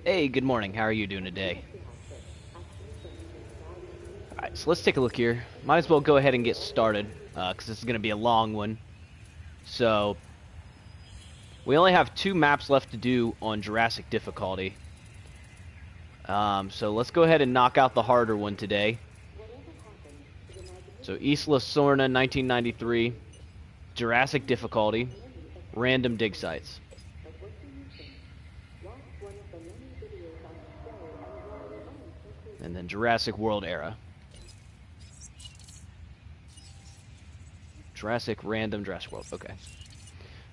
Hey, good morning. How are you doing today? Alright, so let's take a look here. Might as well go ahead and get started, because this is going to be a long one. So, we only have 2 maps left to do on Jurassic difficulty. So let's go ahead and knock out the harder one today. So, Isla Sorna 1993, Jurassic difficulty, random dig sites. And then Jurassic World Era. Jurassic Random Jurassic World. Okay.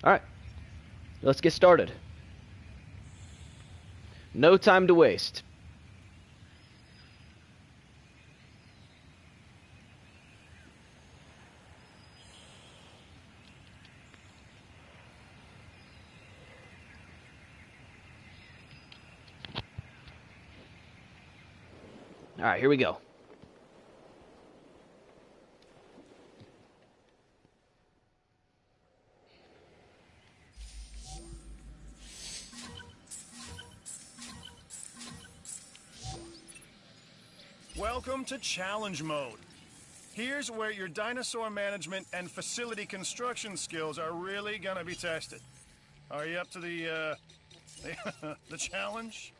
Alright. Let's get started. No time to waste. Alright, here we go. Welcome to Challenge Mode. Here's where your dinosaur management and facility construction skills are really gonna be tested. Are you up to the the challenge?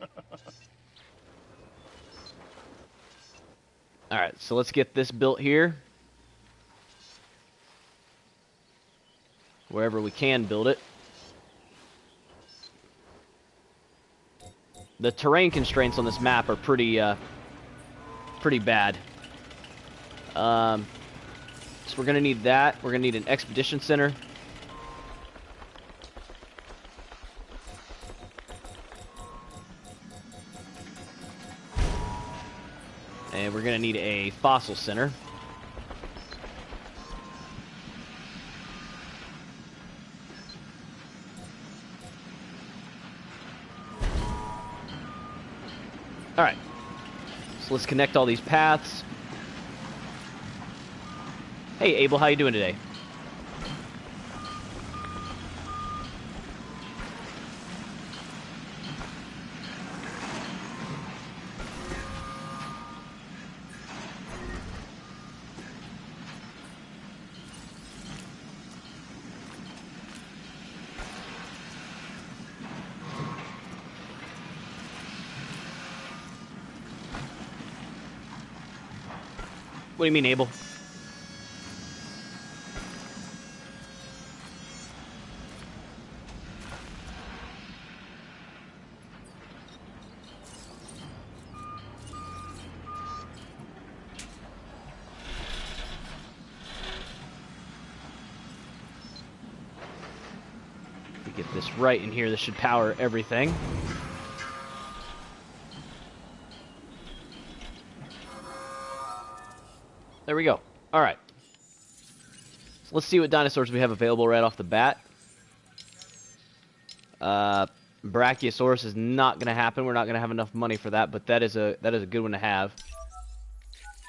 Alright, so let's get this built here. Wherever we can build it. The terrain constraints on this map are pretty bad. So we're gonna need that. We're gonna need an expedition center. And we're gonna need a fossil center. Alright. So let's connect all these paths. Hey Abel, how you doing today? What do you mean, Abel? If we get this right in here, this should power everything. There we go. Alright. So let's see what dinosaurs we have available right off the bat. Brachiosaurus is not going to happen. We're not going to have enough money for that, but that is a good one to have.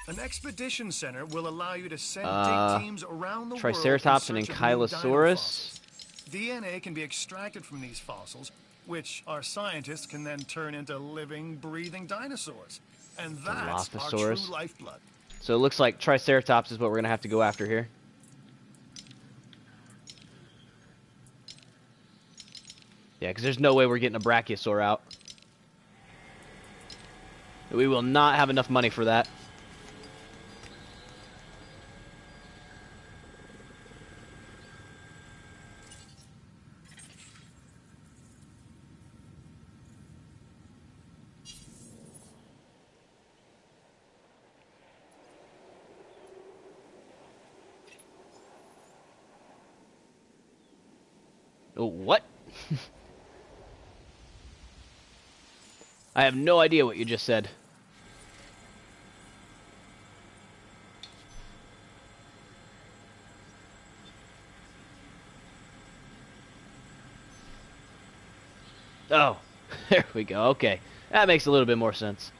An expedition center will allow you to send dig teams around the Triceratops world and in search of new dino Ankylosaurus. fossils. DNA can be extracted from these fossils which our scientists can then turn into living, breathing dinosaurs. And that's our true Dilophosaurus. lifeblood. So it looks like Triceratops is what we're going to have to go after here. Yeah, because there's no way we're getting a Brachiosaur out. We will not have enough money for that. Oh, what? I have no idea what you just said. Oh, there we go. Okay. That makes a little bit more sense.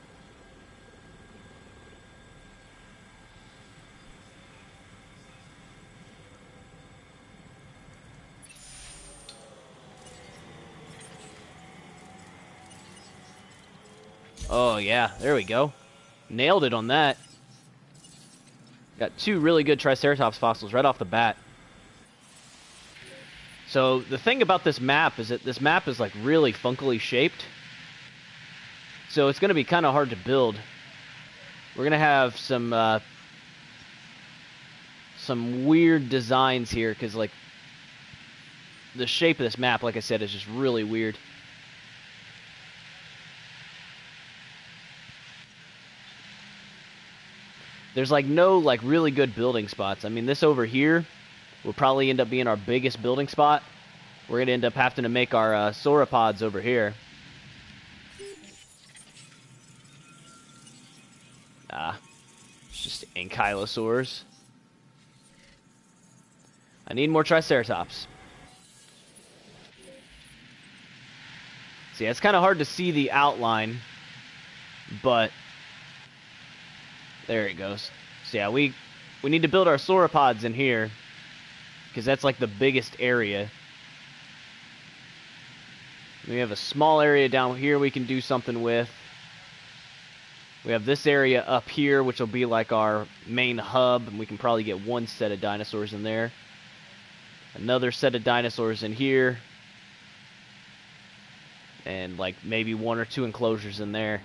Oh, yeah. There we go. Nailed it on that. Got two really good Triceratops fossils right off the bat. So, the thing about this map is that this map is, like, really funkily shaped. So, it's going to be kind of hard to build. We're going to have some weird designs here, because, like, the shape of this map, like I said, is just really weird. There's, like, no, like, really good building spots. I mean, this over here will probably end up being our biggest building spot. We're going to end up having to make our sauropods over here. It's just ankylosaurs. I need more Triceratops. See, it's kind of hard to see the outline, but there it goes. So yeah, we need to build our sauropods in here, because that's like the biggest area. We have a small area down here we can do something with. We have this area up here, which will be like our main hub, and we can probably get one set of dinosaurs in there. Another set of dinosaurs in here. And like maybe one or two enclosures in there.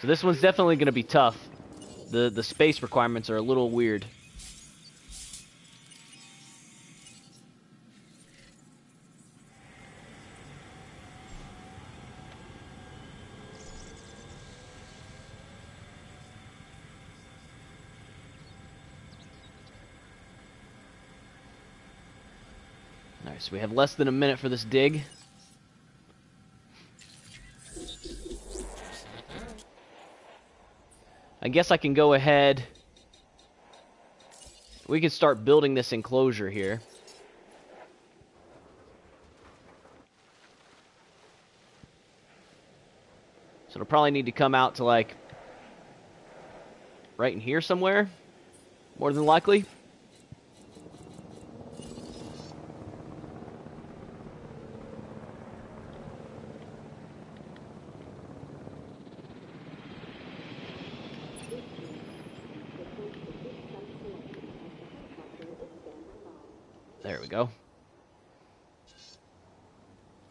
So this one's definitely going to be tough. The space requirements are a little weird. Alright, so we have less than a minute for this dig. I guess I can go ahead. We can start building this enclosure here. So it'll probably need to come out to like right in here somewhere, more than likely. There we go.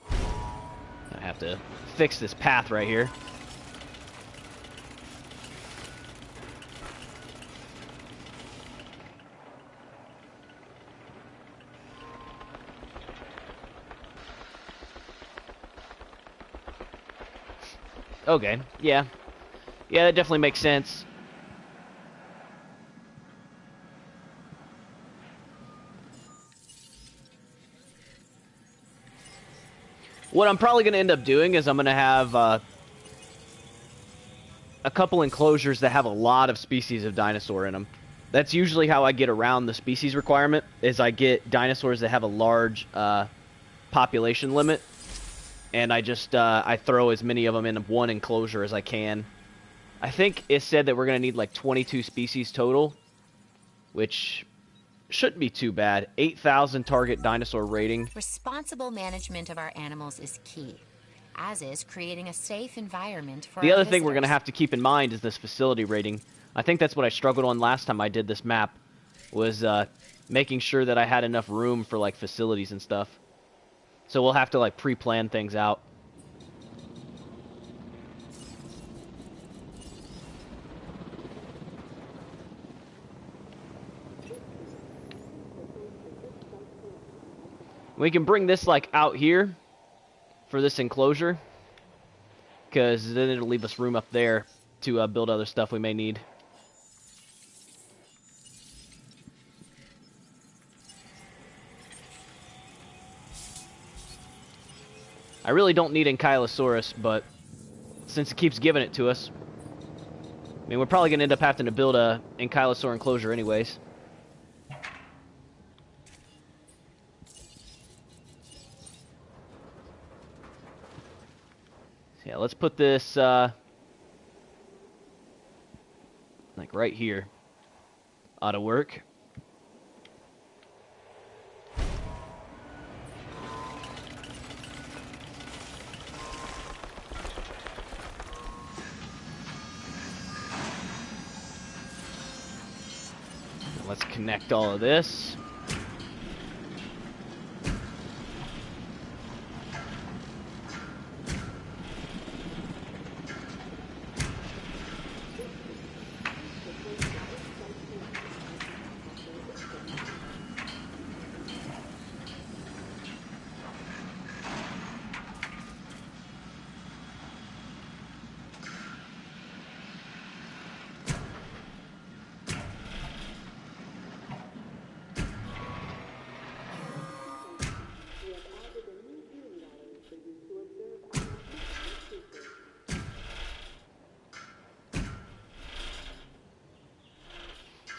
I have to fix this path right here. Okay, yeah. Yeah, that definitely makes sense. What I'm probably going to end up doing is I'm going to have a couple enclosures that have a lot of species of dinosaur in them. That's usually how I get around the species requirement, is I get dinosaurs that have a large population limit, and I just I throw as many of them in one enclosure as I can. I think it said that we're going to need like 22 species total, which Shouldn't be too bad. 8,000 target dinosaur rating. Responsible management of our animals is key, as is creating a safe environment for The our other thing we're going to visitors. have to keep in mind is this facility rating. I think that's what I struggled on last time I did this map, was making sure that I had enough room for like facilities and stuff. So we'll have to like pre-plan things out. We can bring this like out here for this enclosure, because then it'll leave us room up there to build other stuff we may need. I really don't need Ankylosaurus, but since it keeps giving it to us, I mean, we're probably going to end up having to build a Ankylosaur enclosure anyways. Yeah, let's put this, like right here. Ought to work. Let's connect all of this.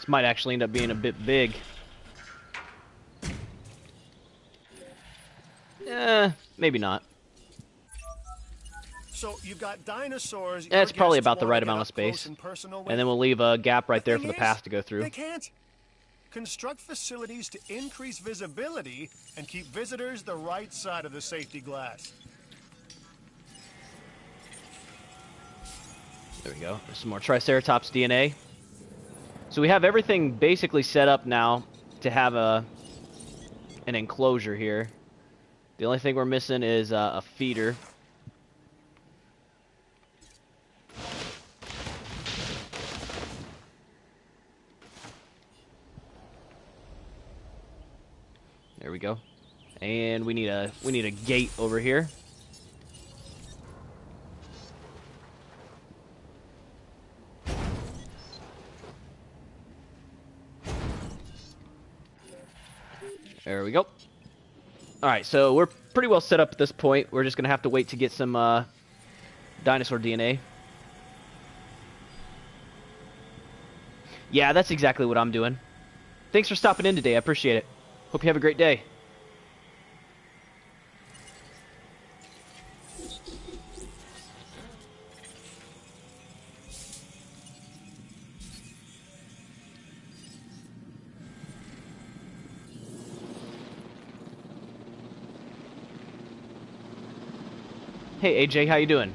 This might actually end up being a bit big. Maybe not. So you've got dinosaurs. That's your probably guests about the wanna right get amount of up close space. and personal with. And then we'll leave a gap right there The for the thing path is, to go through. They can't construct facilities to increase visibility and keep visitors the right side of the safety glass. There we go. There's some more Triceratops DNA. So we have everything basically set up now to have an enclosure here. The only thing we're missing is a feeder. There we go. And we need a gate over here. There we go. Alright, so we're pretty well set up at this point. We're just going to have to wait to get some dinosaur DNA. Yeah, that's exactly what I'm doing. Thanks for stopping in today. I appreciate it. Hope you have a great day. Hey AJ, how you doing?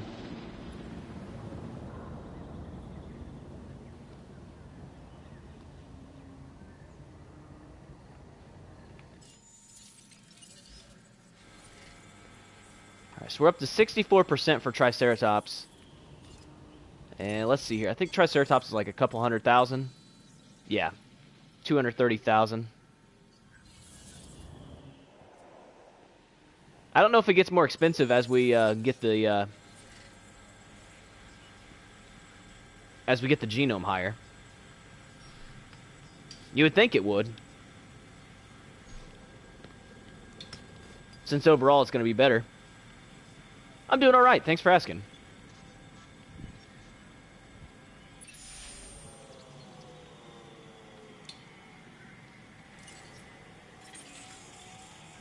Alright, so we're up to 64% for Triceratops. And let's see here. I think Triceratops is like a couple 100,000. Yeah. 230,000. I don't know if it gets more expensive as we get the genome higher. You would think it would, since overall it's going to be better. I'm doing all right. Thanks for asking.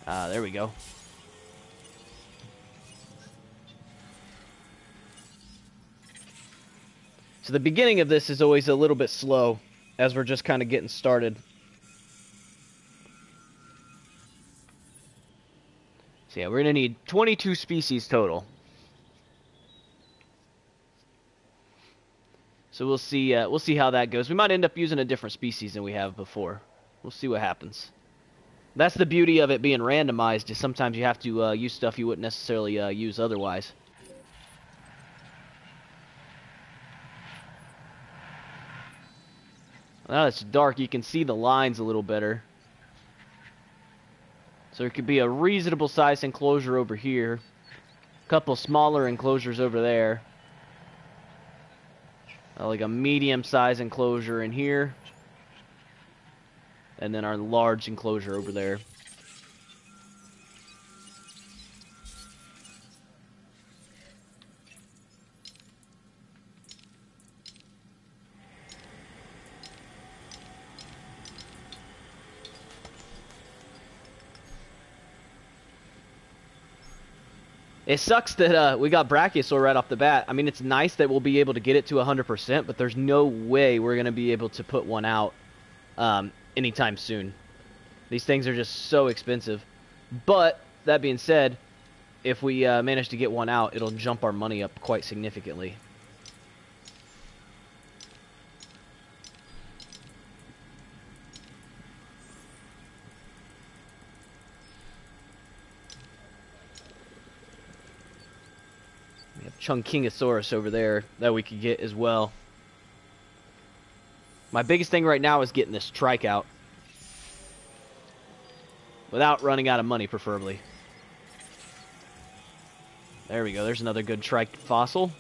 There we go. So the beginning of this is always a little bit slow, as we're just kind of getting started. So yeah, we're gonna need 22 species total. So we'll see how that goes. We might end up using a different species than we have before. We'll see what happens. That's the beauty of it being randomized, is sometimes you have to use stuff you wouldn't necessarily use otherwise. Now it's dark, you can see the lines a little better. So there could be a reasonable sized enclosure over here. A couple smaller enclosures over there. Like a medium sized enclosure in here. And then our large enclosure over there. It sucks that we got Brachiosaur right off the bat. I mean, it's nice that we'll be able to get it to 100%, but there's no way we're going to be able to put one out anytime soon. These things are just so expensive. But, that being said, if we manage to get one out, it'll jump our money up quite significantly. We have Chunkingosaurus over there that we could get as well. My biggest thing right now is getting this trike out. Without running out of money, preferably. There we go. There's another good trike fossil.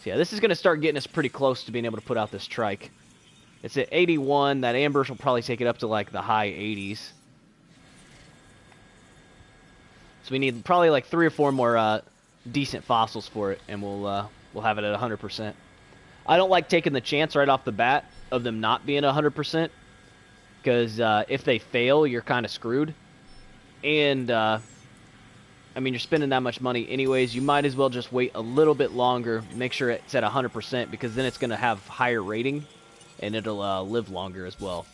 So yeah, this is going to start getting us pretty close to being able to put out this trike. It's at 81. That amber will probably take it up to like the high 80s. So we need probably like 3 or 4 more decent fossils for it, and we'll have it at 100%. I don't like taking the chance right off the bat of them not being 100%, because if they fail, you're kind of screwed. And I mean, you're spending that much money anyways. You might as well just wait a little bit longer, make sure it's at 100%, because then it's going to have higher rating, and it'll live longer as well.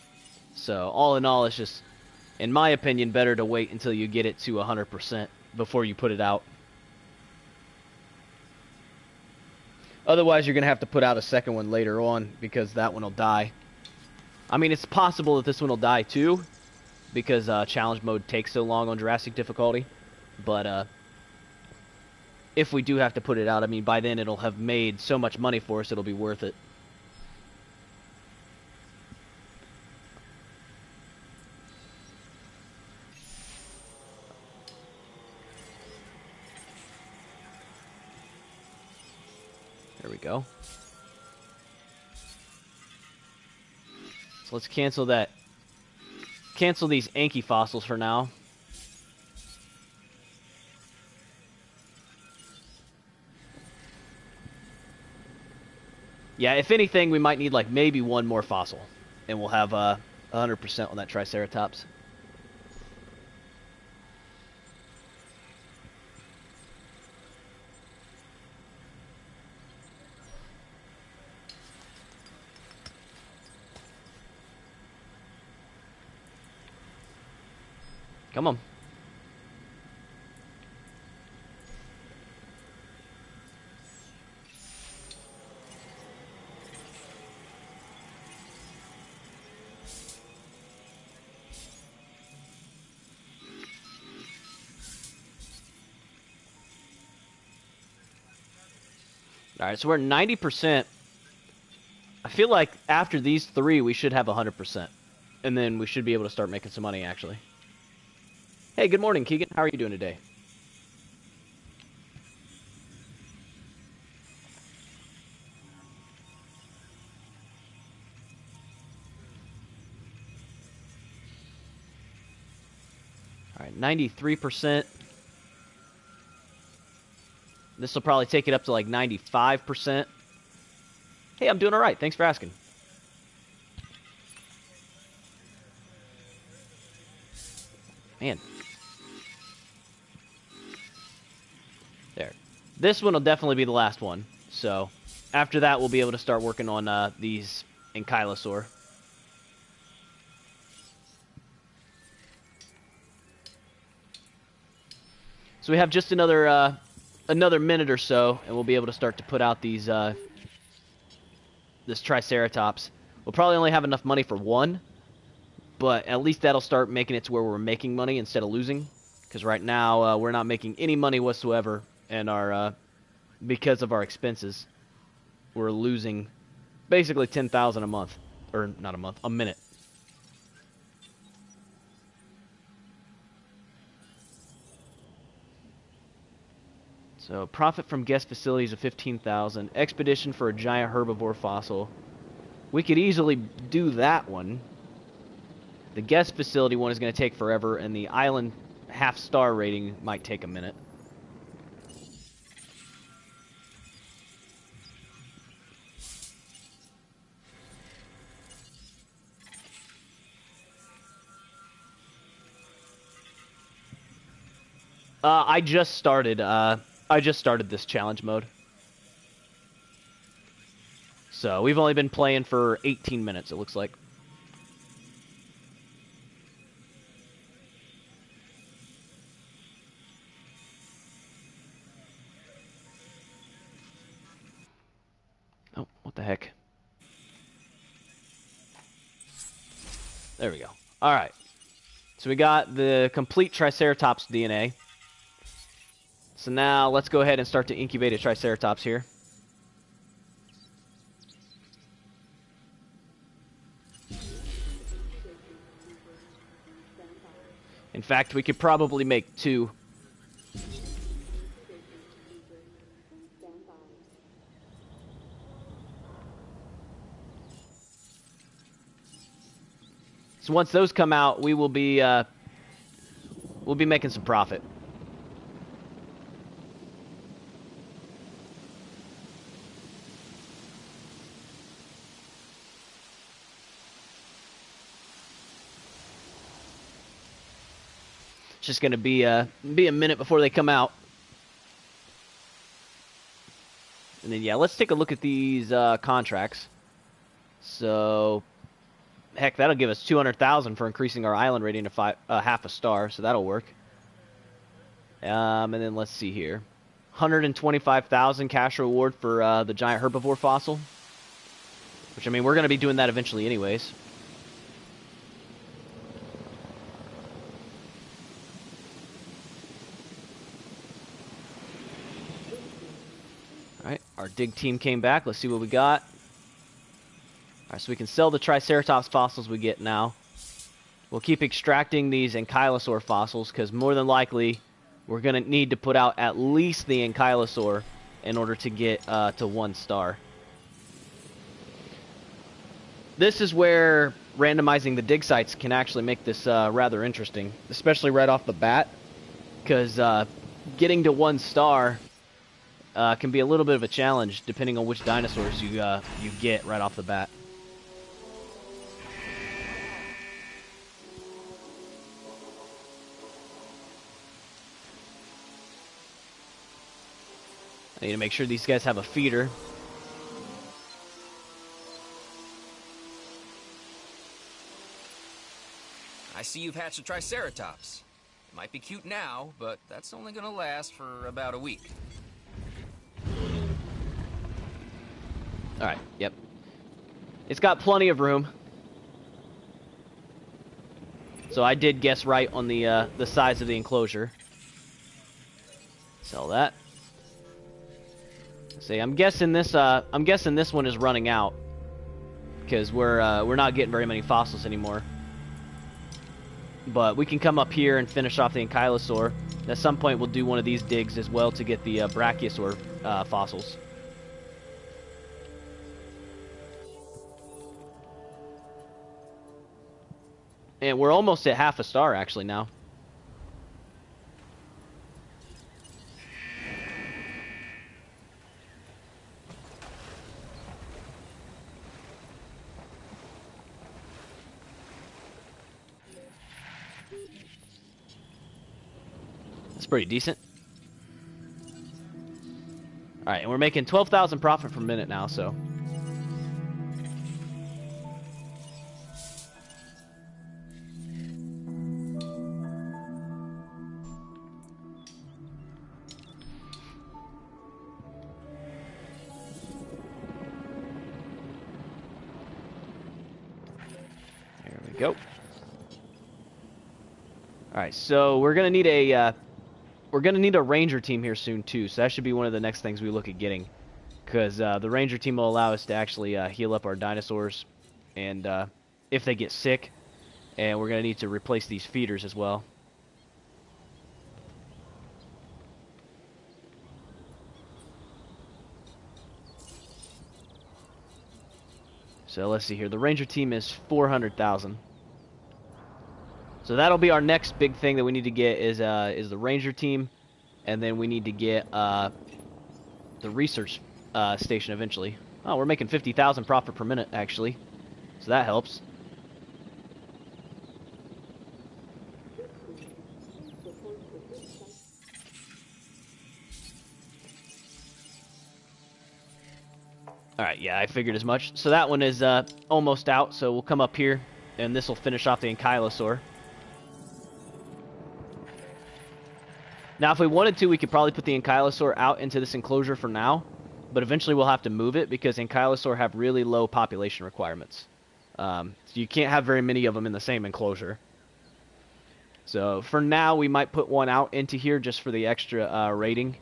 So all in all, it's just, in my opinion, better to wait until you get it to 100% before you put it out. Otherwise, you're going to have to put out a second one later on, because that one will die. I mean, it's possible that this one will die too, because challenge mode takes so long on Jurassic difficulty. But if we do have to put it out, I mean, by then it'll have made so much money for us, it'll be worth it. There we go. So let's cancel that. Cancel these Anki fossils for now. Yeah, if anything, we might need like maybe one more fossil, and we'll have 100% on that Triceratops. Come on. Alright, so we're 90%. I feel like after these 3, we should have 100%. And then we should be able to start making some money, actually. Hey, good morning, Keegan. How are you doing today? Alright, 93%. This will probably take it up to like 95%. Hey, I'm doing alright. Thanks for asking. Man. There. This one will definitely be the last one. So, after that, we'll be able to start working on these ankylosaur. So we have just another minute or so, and we'll be able to start to put out these this Triceratops. We'll probably only have enough money for one, but at least that'll start making it to where we're making money instead of losing. Because right now we're not making any money whatsoever, and because of our expenses, we're losing basically 10,000 a month, or not a month, a minute. So profit from guest facilities of 15,000. Expedition for a giant herbivore fossil. We could easily do that one. The guest facility one is going to take forever, and the island half-star rating might take a minute. I just started this challenge mode. So we've only been playing for 18 minutes, it looks like. Oh, what the heck? There we go. All right. So we got the complete Triceratops DNA. So now let's go ahead and start to incubate a Triceratops here. In fact, we could probably make two. So once those come out, we'll be making some profit. It's just going to be a minute before they come out. And then, yeah, let's take a look at these contracts. So, heck, that'll give us 200,000 for increasing our island rating to half a star, so that'll work. And then let's see here. 125,000 cash reward for the giant herbivore fossil. Which, I mean, we're going to be doing that eventually anyways. Alright, our dig team came back. Let's see what we got. Alright, so we can sell the Triceratops fossils we get now. We'll keep extracting these ankylosaur fossils, because more than likely, we're going to need to put out at least the ankylosaur in order to get to 1 star. This is where randomizing the dig sites can actually make this rather interesting, especially right off the bat, because getting to 1 star can be a little bit of a challenge depending on which dinosaurs you get right off the bat. I need to make sure these guys have a feeder. I see you've hatched a Triceratops. It might be cute now, but that's only gonna last for about a week. Alright, yep. It's got plenty of room. So I did guess right on the size of the enclosure. Sell that. See, I'm guessing this one is running out, because we're not getting very many fossils anymore. But we can come up here and finish off the ankylosaur. At some point, we'll do one of these digs as well to get the brachiosaur fossils. And we're almost at half a star actually now. That's pretty decent. Alright, and we're making 12,000 profit per minute now, so. go. Alright, so we're gonna need a ranger team here soon too, so that should be one of the next things we look at getting. Because the ranger team will allow us to actually heal up our dinosaurs and if they get sick. And we're gonna need to replace these feeders as well. So let's see here. The ranger team is 400,000. So that'll be our next big thing that we need to get is the ranger team, and then we need to get the research station eventually. Oh, we're making 50,000 profit per minute actually, so that helps. Alright, yeah, I figured as much. So that one is almost out, so we'll come up here, and this will finish off the ankylosaur. Now, if we wanted to, we could probably put the ankylosaur out into this enclosure for now, but eventually we'll have to move it because ankylosaur have really low population requirements. So you can't have very many of them in the same enclosure. So for now, we might put one out into here just for the extra rating,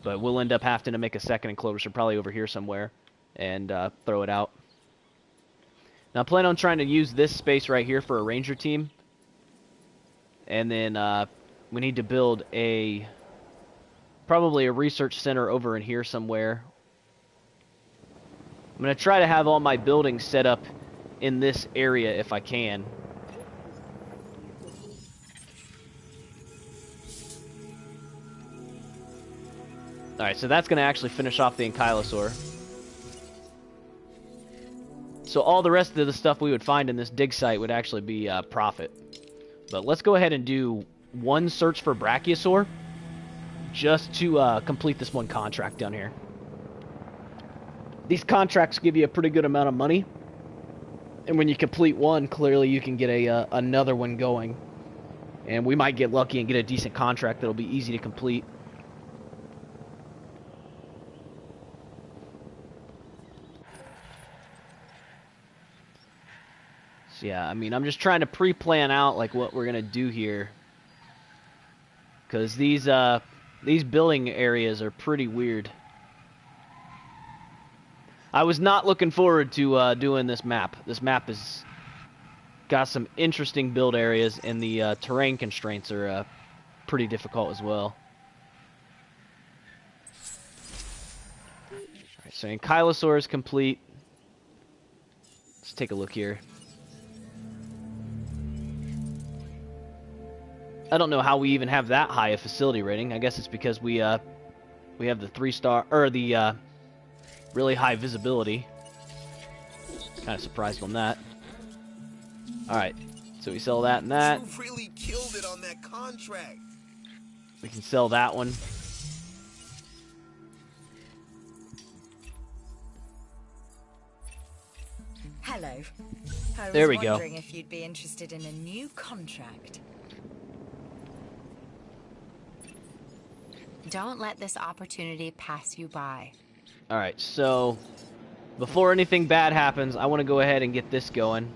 but we'll end up having to make a second enclosure probably over here somewhere and throw it out. Now, I plan on trying to use this space right here for a ranger team, and then we need to build probably a research center over in here somewhere. I'm going to try to have all my buildings set up in this area if I can. Alright, so that's going to actually finish off the ankylosaur. So all the rest of the stuff we would find in this dig site would actually be profit. But let's go ahead and do one search for brachiosaur just to complete this one contract down here. These contracts give you a pretty good amount of money, and when you complete one, clearly you can get another one going, and we might get lucky and get a decent contract that'll be easy to complete. So yeah, I mean, I'm just trying to pre-plan out like what we're gonna do here, because these building areas are pretty weird. I was not looking forward to doing this map. This map has got some interesting build areas, and the terrain constraints are pretty difficult as well. Alright, so ankylosaur is complete. Let's take a look here. I don't know how we even have that high a facility rating. I guess it's because we have the 3-star, or the really high visibility. Kind of surprised on that. Alright, so we sell that and that. You really killed it on that contract. We can sell that one. Hello. I There we was go. wondering if you'd be interested in a new contract. Don't let this opportunity pass you by. Alright, so before anything bad happens, I want to go ahead and get this going.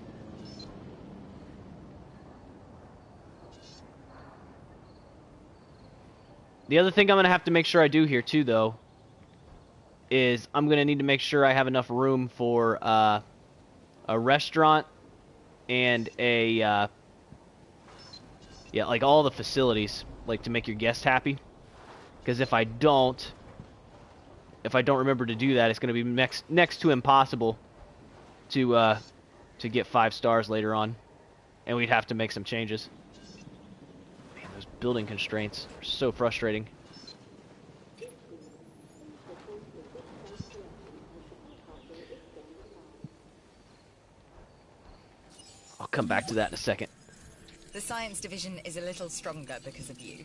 The other thing I'm going to have to make sure I do here too, though, is I'm going to need to make sure I have enough room for a restaurant and yeah, like all the facilities, like to make your guests happy. Because if I don't remember to do that, it's going to be next to impossible to get 5 stars later on, and we'd have to make some changes. Man, those building constraints are so frustrating. I'll come back to that in a second. The science division is a little stronger because of you.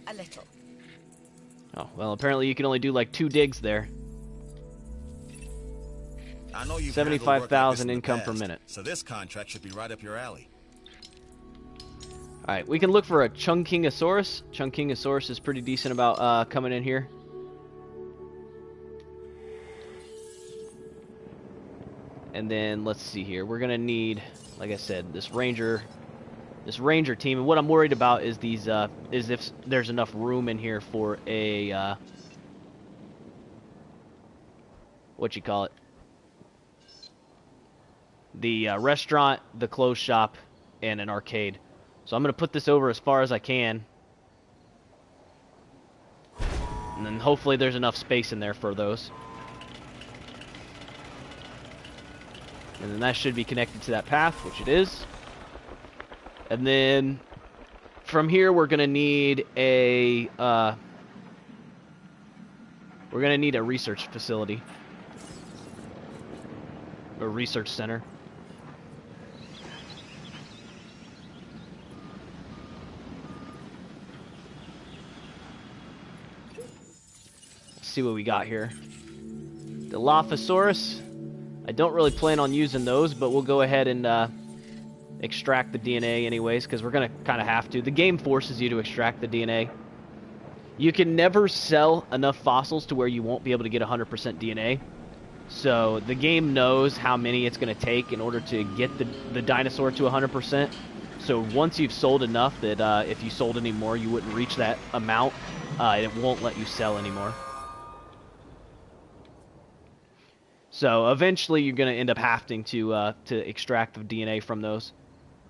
A little. Oh, well, apparently you can only do like 2 digs there. I know you've 75,000 handled work like this in the income per past, minute. So this contract should be right up your alley. Alright, we can look for a Chungkingosaurus. Chungkingosaurus is pretty decent about coming in here. And then let's see here. We're gonna need, like I said, this ranger team. And what I'm worried about is these is if there's enough room in here for a what you call it? The restaurant, the clothes shop, and an arcade. So I'm gonna put this over as far as I can. And then hopefully there's enough space in there for those. And then that should be connected to that path, which it is. And then from here we're gonna need a research facility. A research center. Let's see what we got here. The Dilophosaurus. I don't really plan on using those, but we'll go ahead and extract the DNA anyways, because we're going to kind of have to. The game forces you to extract the DNA. You can never sell enough fossils to where you won't be able to get 100% DNA. So the game knows how many it's going to take in order to get the dinosaur to 100%. So once you've sold enough that if you sold any more, you wouldn't reach that amount, it won't let you sell anymore. So eventually you're going to end up having to extract the DNA from those.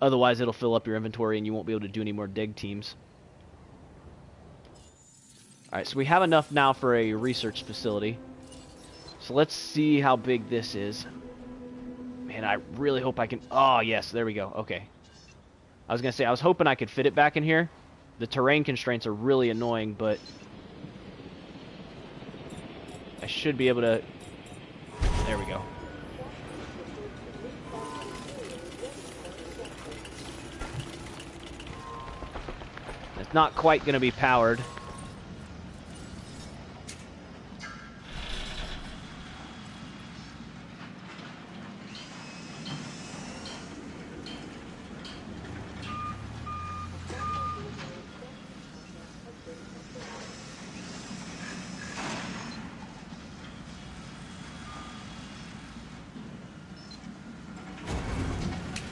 Otherwise it'll fill up your inventory and you won't be able to do any more dig teams. Alright, so we have enough now for a research facility. So let's see how big this is. Man, I really hope I can... Oh, yes, there we go. Okay. I was going to say, I was hoping I could fit it back in here. The terrain constraints are really annoying, but... I should be able to... There we go. It's not quite going to be powered.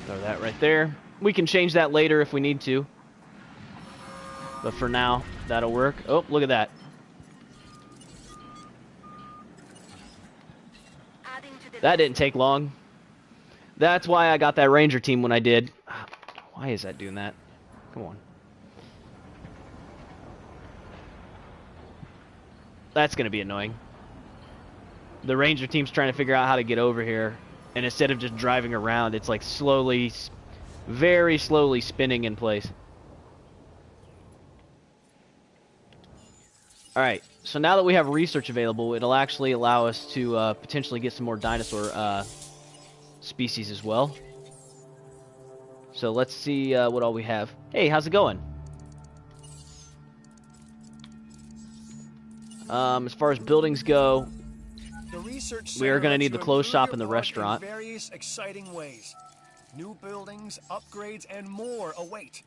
Throw that right there. We can change that later if we need to. But for now, that'll work. Oh, look at that. That didn't take long. That's why I got that ranger team when I did. Why is that doing that? Come on. That's going to be annoying. The ranger team's trying to figure out how to get over here. And instead of just driving around, it's like slowly, very slowly spinning in place. Alright, so now that we have research available, it'll actually allow us to potentially get some more dinosaur species as well. So let's see what all we have. Hey, how's it going? As far as buildings go, we are going to need the clothes shop and the restaurant. In various exciting ways. New buildings, upgrades, and more await.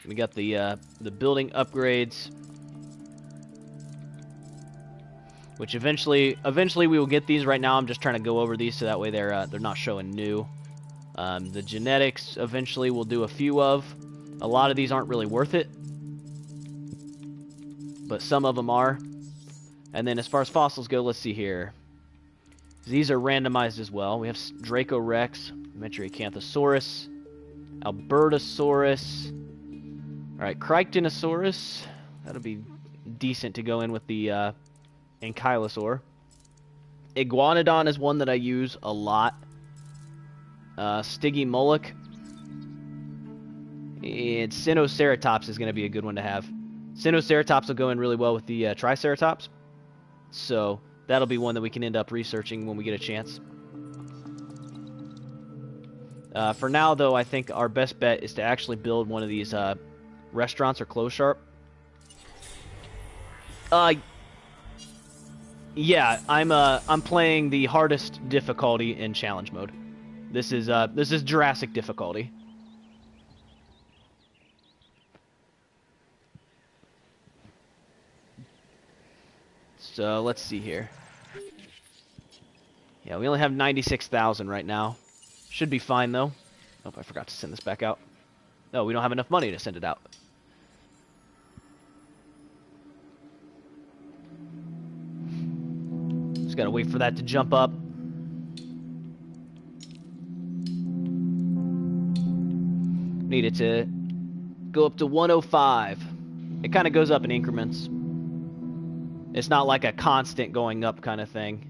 We got the building upgrades, which eventually we will get these. Right now, I'm just trying to go over these so that way they're not showing new. The genetics eventually we'll do a few of. A lot of these aren't really worth it, but some of them are. And then as far as fossils go, let's see here. These are randomized as well. We have Draco Rex, Metriacanthosaurus, Albertosaurus. Alright, Crichtenosaurus. That'll be decent to go in with the Ankylosaur. Iguanodon is one that I use a lot. Stygimoloch. And Sinoceratops is going to be a good one to have. Sinoceratops will go in really well with the Triceratops. So that'll be one that we can end up researching when we get a chance. For now, though, I think our best bet is to actually build one of these restaurants or clothes shop. Yeah, I'm playing the hardest difficulty in challenge mode. This is Jurassic difficulty. So let's see here. Yeah, we only have 96,000 right now. Should be fine, though. Oh, I forgot to send this back out. No, we don't have enough money to send it out. Just gotta wait for that to jump up. Need it to go up to 105. It kind of goes up in increments. It's not like a constant going up kind of thing.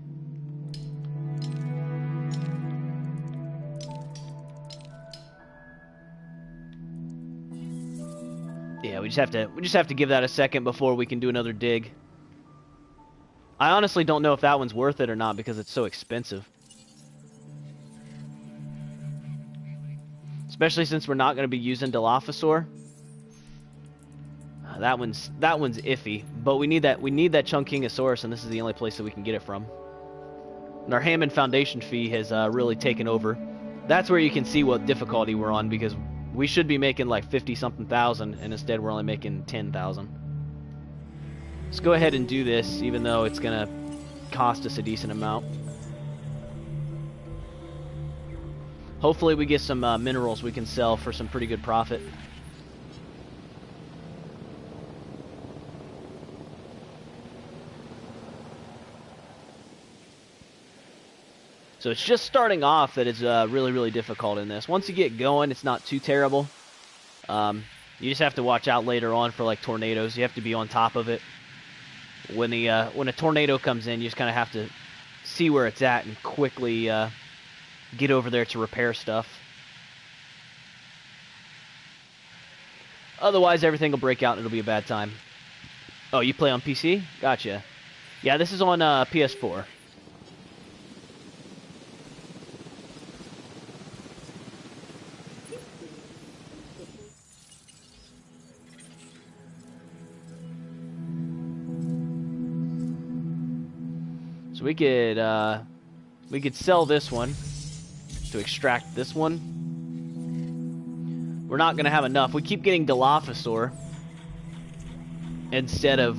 Yeah, we just have to give that a second before we can do another dig. I honestly don't know if that one's worth it or not because it's so expensive. Especially since we're not going to be using Dilophosaur. That one's iffy, but we need that Chunkingosaurus, and this is the only place that we can get it from. And our Hammond Foundation fee has really taken over. That's where you can see what difficulty we're on, because we should be making like 50-something thousand, and instead we're only making 10,000. Let's go ahead and do this, even though it's gonna cost us a decent amount. Hopefully we get some minerals we can sell for some pretty good profit. So it's just starting off that it's really, really difficult in this. Once you get going, it's not too terrible. You just have to watch out later on for like tornadoes. You have to be on top of it. When a tornado comes in, you just kind of have to see where it's at and quickly get over there to repair stuff. Otherwise, everything will break out and it'll be a bad time. Oh, you play on PC? Gotcha. Yeah, this is on PS4. So we could sell this one to extract this one. We're not gonna have enough. We keep getting Dilophosaur instead of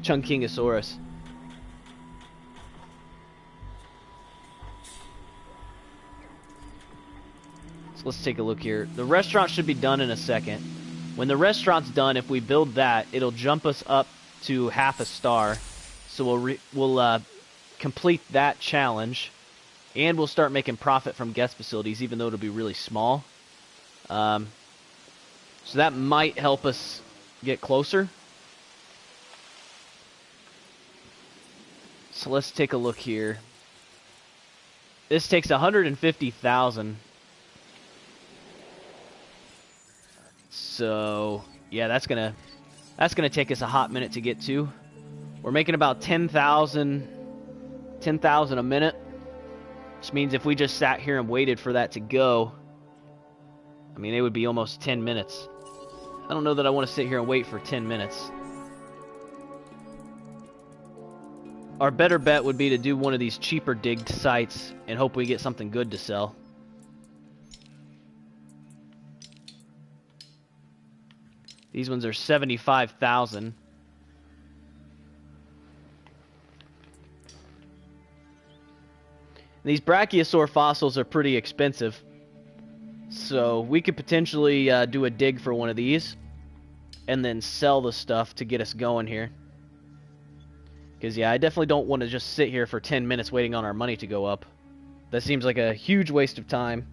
Chunkingosaurus. So let's take a look here. The restaurant should be done in a second. When the restaurant's done, if we build that, it'll jump us up to half a star. So we'll complete that challenge, and we'll start making profit from guest facilities, even though it'll be really small. So that might help us get closer. So let's take a look here. This takes 150,000. So yeah, that's gonna take us a hot minute to get to. We're making about 10,000 a minute, which means if we just sat here and waited for that to go, I mean, it would be almost 10 minutes. I don't know that I want to sit here and wait for 10 minutes. Our better bet would be to do one of these cheaper digged sites and hope we get something good to sell. These ones are 75,000. These Brachiosaur fossils are pretty expensive, so we could potentially do a dig for one of these and then sell the stuff to get us going here. Because, yeah, I definitely don't want to just sit here for 10 minutes waiting on our money to go up. That seems like a huge waste of time.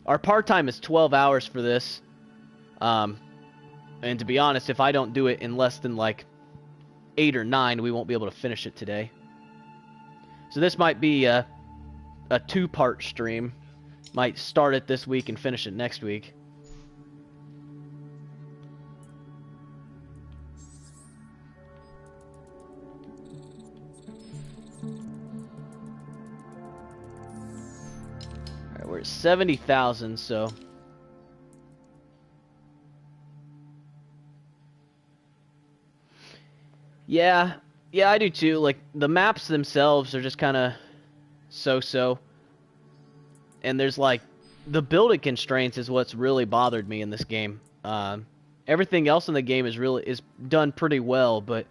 Our part time is 12 hours for this. And to be honest, if I don't do it in less than like 8 or 9, we won't be able to finish it today. So this might be a 2-part stream. Might start it this week and finish it next week. Alright, we're at 70,000, so... Yeah, I do too. Like, the maps themselves are just kind of so-so. And there's, like, the building constraints is what's really bothered me in this game. Everything else in the game is done pretty well, but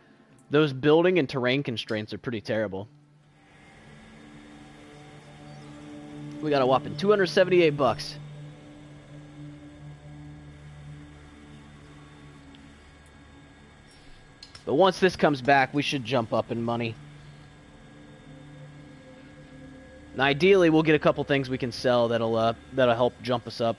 those building and terrain constraints are pretty terrible. We got a whopping 278 bucks. But once this comes back, we should jump up in money. And ideally, we'll get a couple things we can sell that'll help jump us up.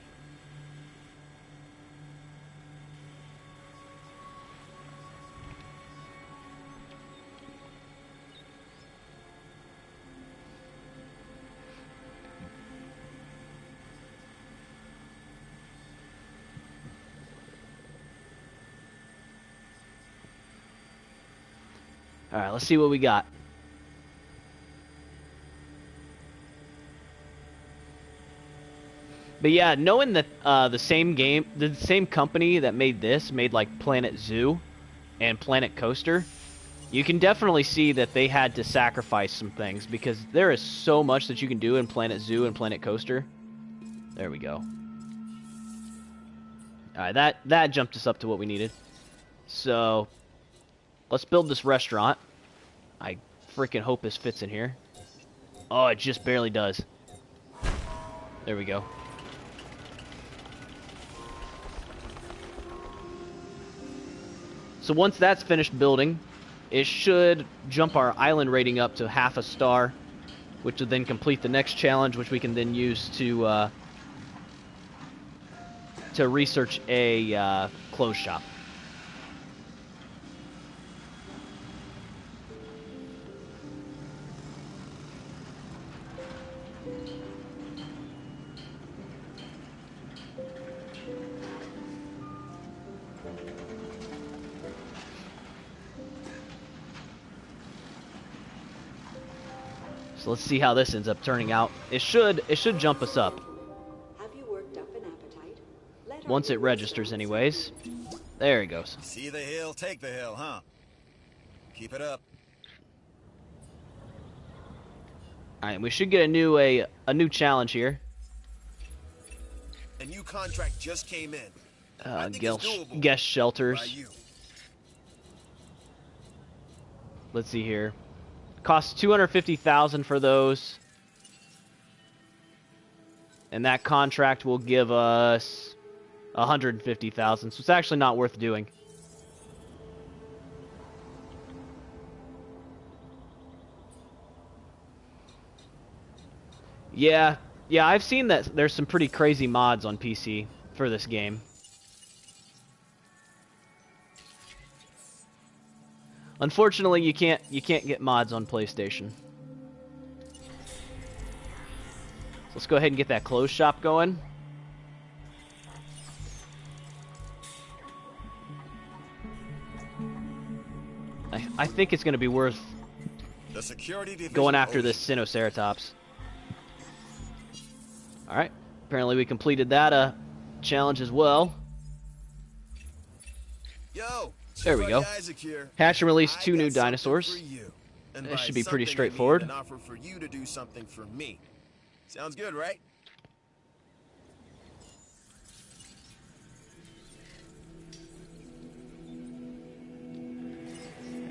All right, let's see what we got. But yeah, knowing that the same company that made this made like Planet Zoo and Planet Coaster, you can definitely see that they had to sacrifice some things because there is so much that you can do in Planet Zoo and Planet Coaster. There we go. All right, that jumped us up to what we needed. So let's build this restaurant. I freaking hope this fits in here. Oh, it just barely does. There we go. So once that's finished building, it should jump our island rating up to 1/2 a star, which will then complete the next challenge, which we can then use to research a clothes shop. So let's see how this ends up turning out. It should jump us up. Have you worked up an appetite? Let Once it registers anyways. There he goes. See the hill, take the hill, huh? Keep it up. Alright, we should get a new challenge here. A new contract just came in. I think it's doable. Guest shelters. By you. Let's see here. Costs 250,000 for those. And that contract will give us 150,000. So it's actually not worth doing. Yeah, I've seen that there's some pretty crazy mods on PC for this game. Unfortunately, you can't get mods on PlayStation. So let's go ahead and get that clothes shop going. I think it's going to be worth The security division going after owes this Sinoceratops. Alright, apparently we completed that challenge as well. Yo, There we go. Isaac here. Hatch and release I 2 got new something dinosaurs. for you. And That by should be pretty something, I mean straightforward. An offer for you to do something for me. Sounds good, right?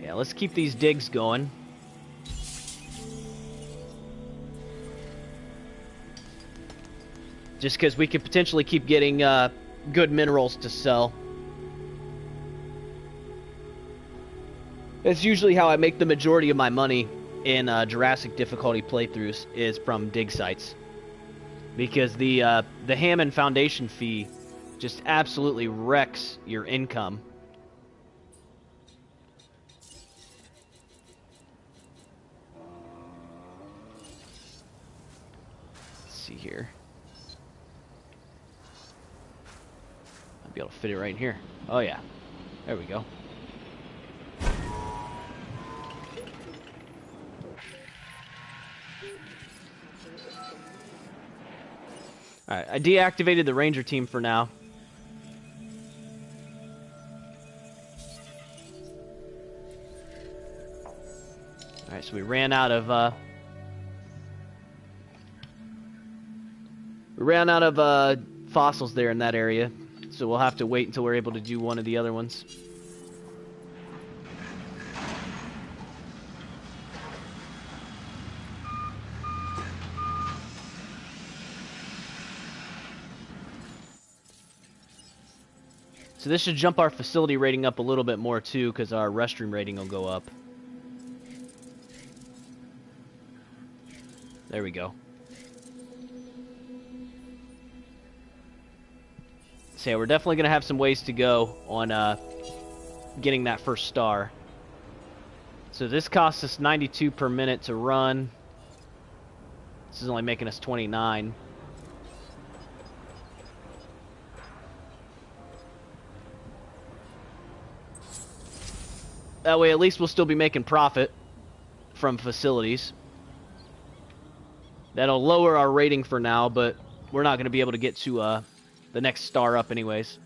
Yeah, let's keep these digs going. Just because we could potentially keep getting good minerals to sell. That's usually how I make the majority of my money in Jurassic difficulty playthroughs, is from dig sites. Because the Hammond Foundation fee just absolutely wrecks your income. Let's see here. I'll be able to fit it right in here. Oh yeah. There we go. Alright, I deactivated the ranger team for now. Alright, so we ran out of fossils there in that area. So we'll have to wait until we're able to do one of the other ones. So this should jump our facility rating up a little bit more too, because our restroom rating will go up. There we go. So yeah, we're definitely going to have some ways to go on getting that first star. So this costs us 92 per minute to run. This is only making us 29. That way at least we'll still be making profit from facilities. That'll lower our rating for now, but we're not going to be able to get to the next star up anyways.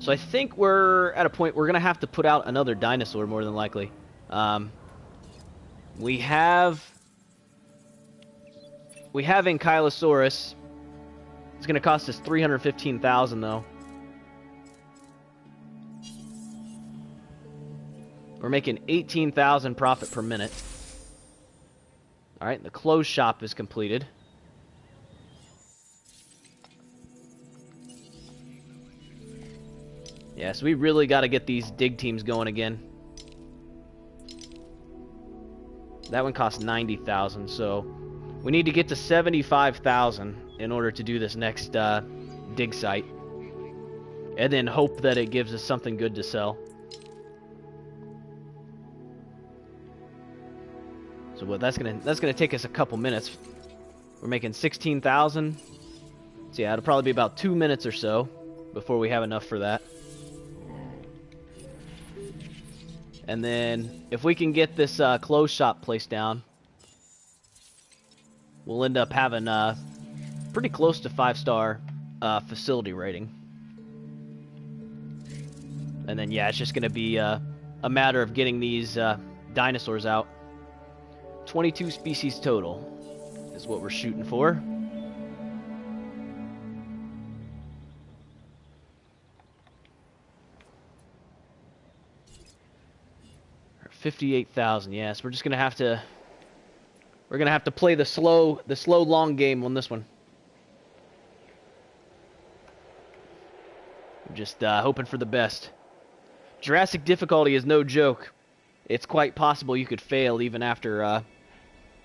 So I think we're at a point we're going to have to put out another dinosaur more than likely. We have Ankylosaurus. It's going to cost us 315,000 though. We're making 18,000 profit per minute. All right, the clothes shop is completed. Yeah, so we really got to get these dig teams going again. That one costs 90,000, so we need to get to 75,000 in order to do this next dig site, and then hope that it gives us something good to sell. So what that's gonna take us a couple minutes. We're making 16,000. So yeah, it'll probably be about 2 minutes or so before we have enough for that. And then if we can get this clothes shop place down, we'll end up having pretty close to 5-star facility rating. And then yeah, it's just gonna be a matter of getting these dinosaurs out. 22 species total is what we're shooting for. 58,000. Yes, we're just gonna have to. We're gonna have to play the slow long game on this one. I'm just hoping for the best. Jurassic difficulty is no joke. It's quite possible you could fail even after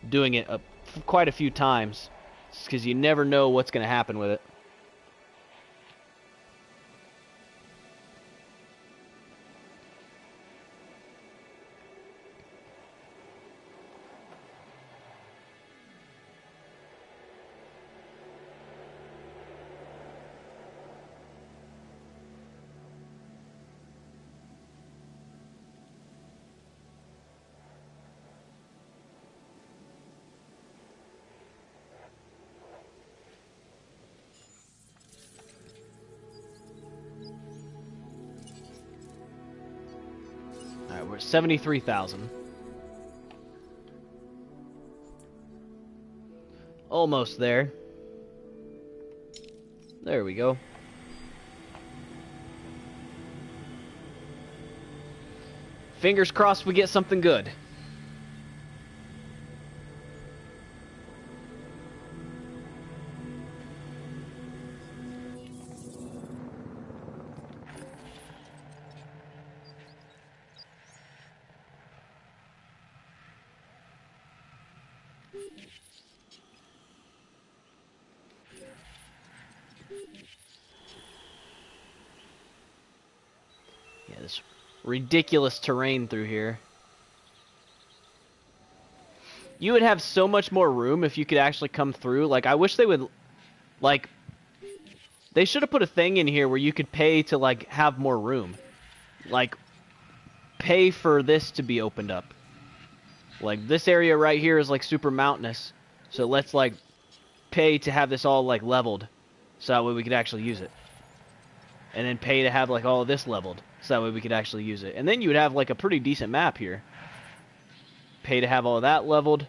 doing it quite a few times, because you never know what's gonna happen with it. Alright, we're at 73,000. Almost there. There we go. Fingers crossed we get something good. Yeah, this ridiculous terrain through here. You would have so much more room if you could actually come through. Like, I wish they would, like, they should have put a thing in here where you could pay to, like, have more room. Like, pay for this to be opened up. Like, this area right here is, like, super mountainous. So let's, like, pay to have this all, like, leveled. So that way we could actually use it. And then pay to have, like, all of this leveled. So that way we could actually use it. And then you would have, like, a pretty decent map here. Pay to have all of that leveled.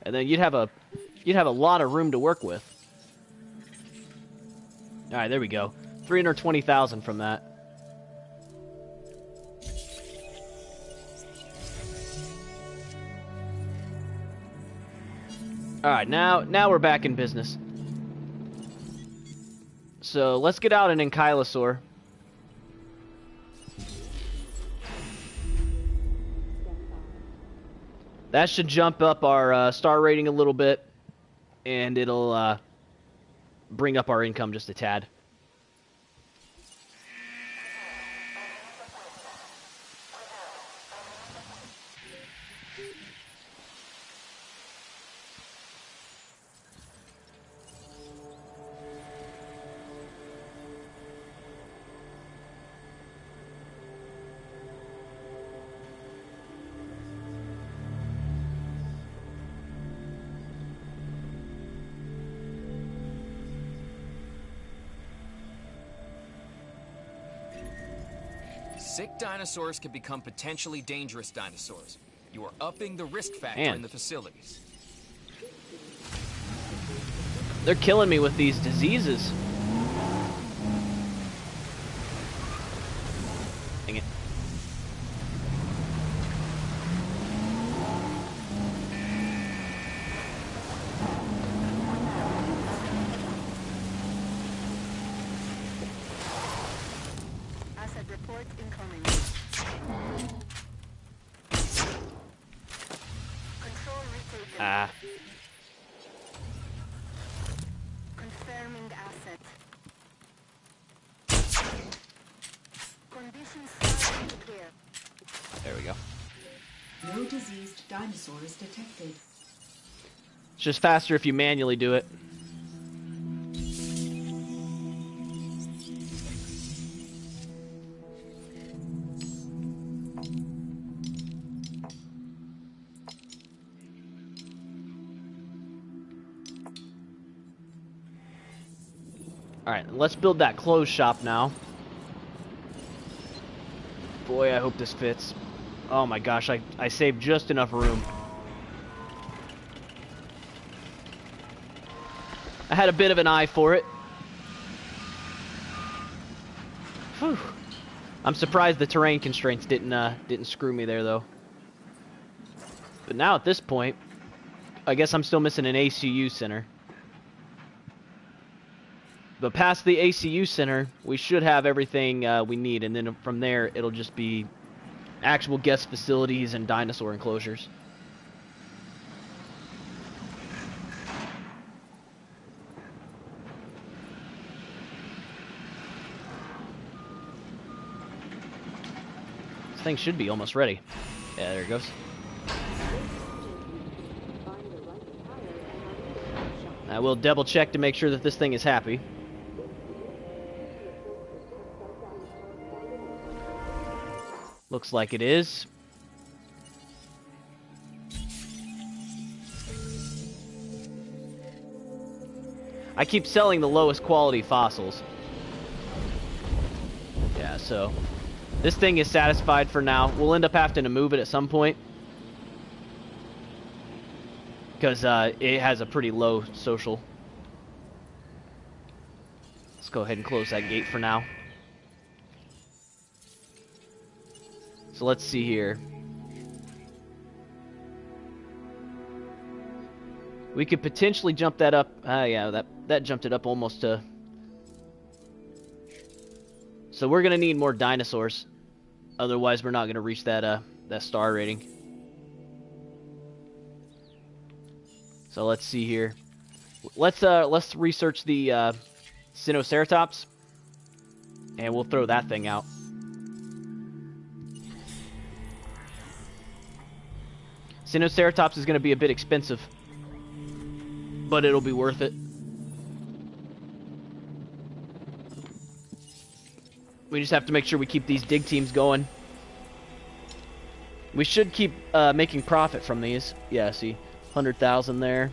And then you'd have a lot of room to work with. Alright, there we go. 320,000 from that. Alright, now we're back in business. So let's get out an Ankylosaur. That should jump up our star rating a little bit, and it'll bring up our income just a tad. Sick dinosaurs can become potentially dangerous dinosaurs. You are upping the risk factor Man. in the facilities. They're killing me with these diseases. Dang it. Asset report incoming. Control retaken. Ah. Confirming asset. Conditions starting to clear. There we go. No diseased dinosaurs detected. It's just faster if you manually do it. Alright, let's build that clothes shop now. Boy, I hope this fits. Oh my gosh, I saved just enough room. I had a bit of an eye for it. Whew. I'm surprised the terrain constraints didn't screw me there though. But now at this point, I guess I'm still missing an ACU center. But past the ACU center, we should have everything we need, and then from there, it'll just be actual guest facilities and dinosaur enclosures. This thing should be almost ready. Yeah, there it goes. I will double check to make sure that this thing is happy. Looks like it is. I keep selling the lowest quality fossils. Yeah, so this thing is satisfied for now. We'll end up having to move it at some point, because it has a pretty low social. Let's go ahead and close that gate for now. So let's see here. We could potentially jump that up. Yeah, that jumped it up almost to... So we're gonna need more dinosaurs. Otherwise, we're not gonna reach that that star rating. So let's see here. Let's research the Sinoceratops, and we'll throw that thing out. Sinoceratops is going to be a bit expensive, but it'll be worth it. We just have to make sure we keep these dig teams going. We should keep making profit from these. Yeah, see, 100,000 there.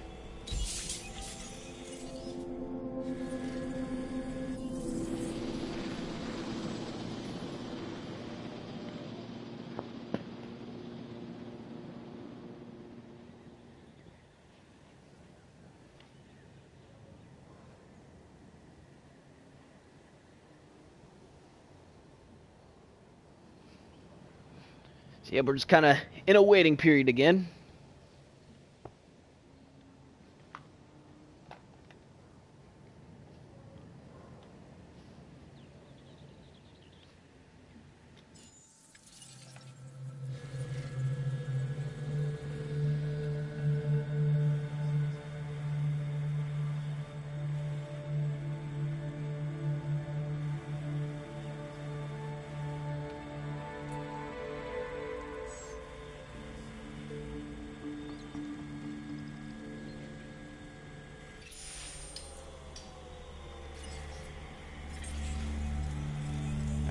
So yeah, we're just kind of in a waiting period again.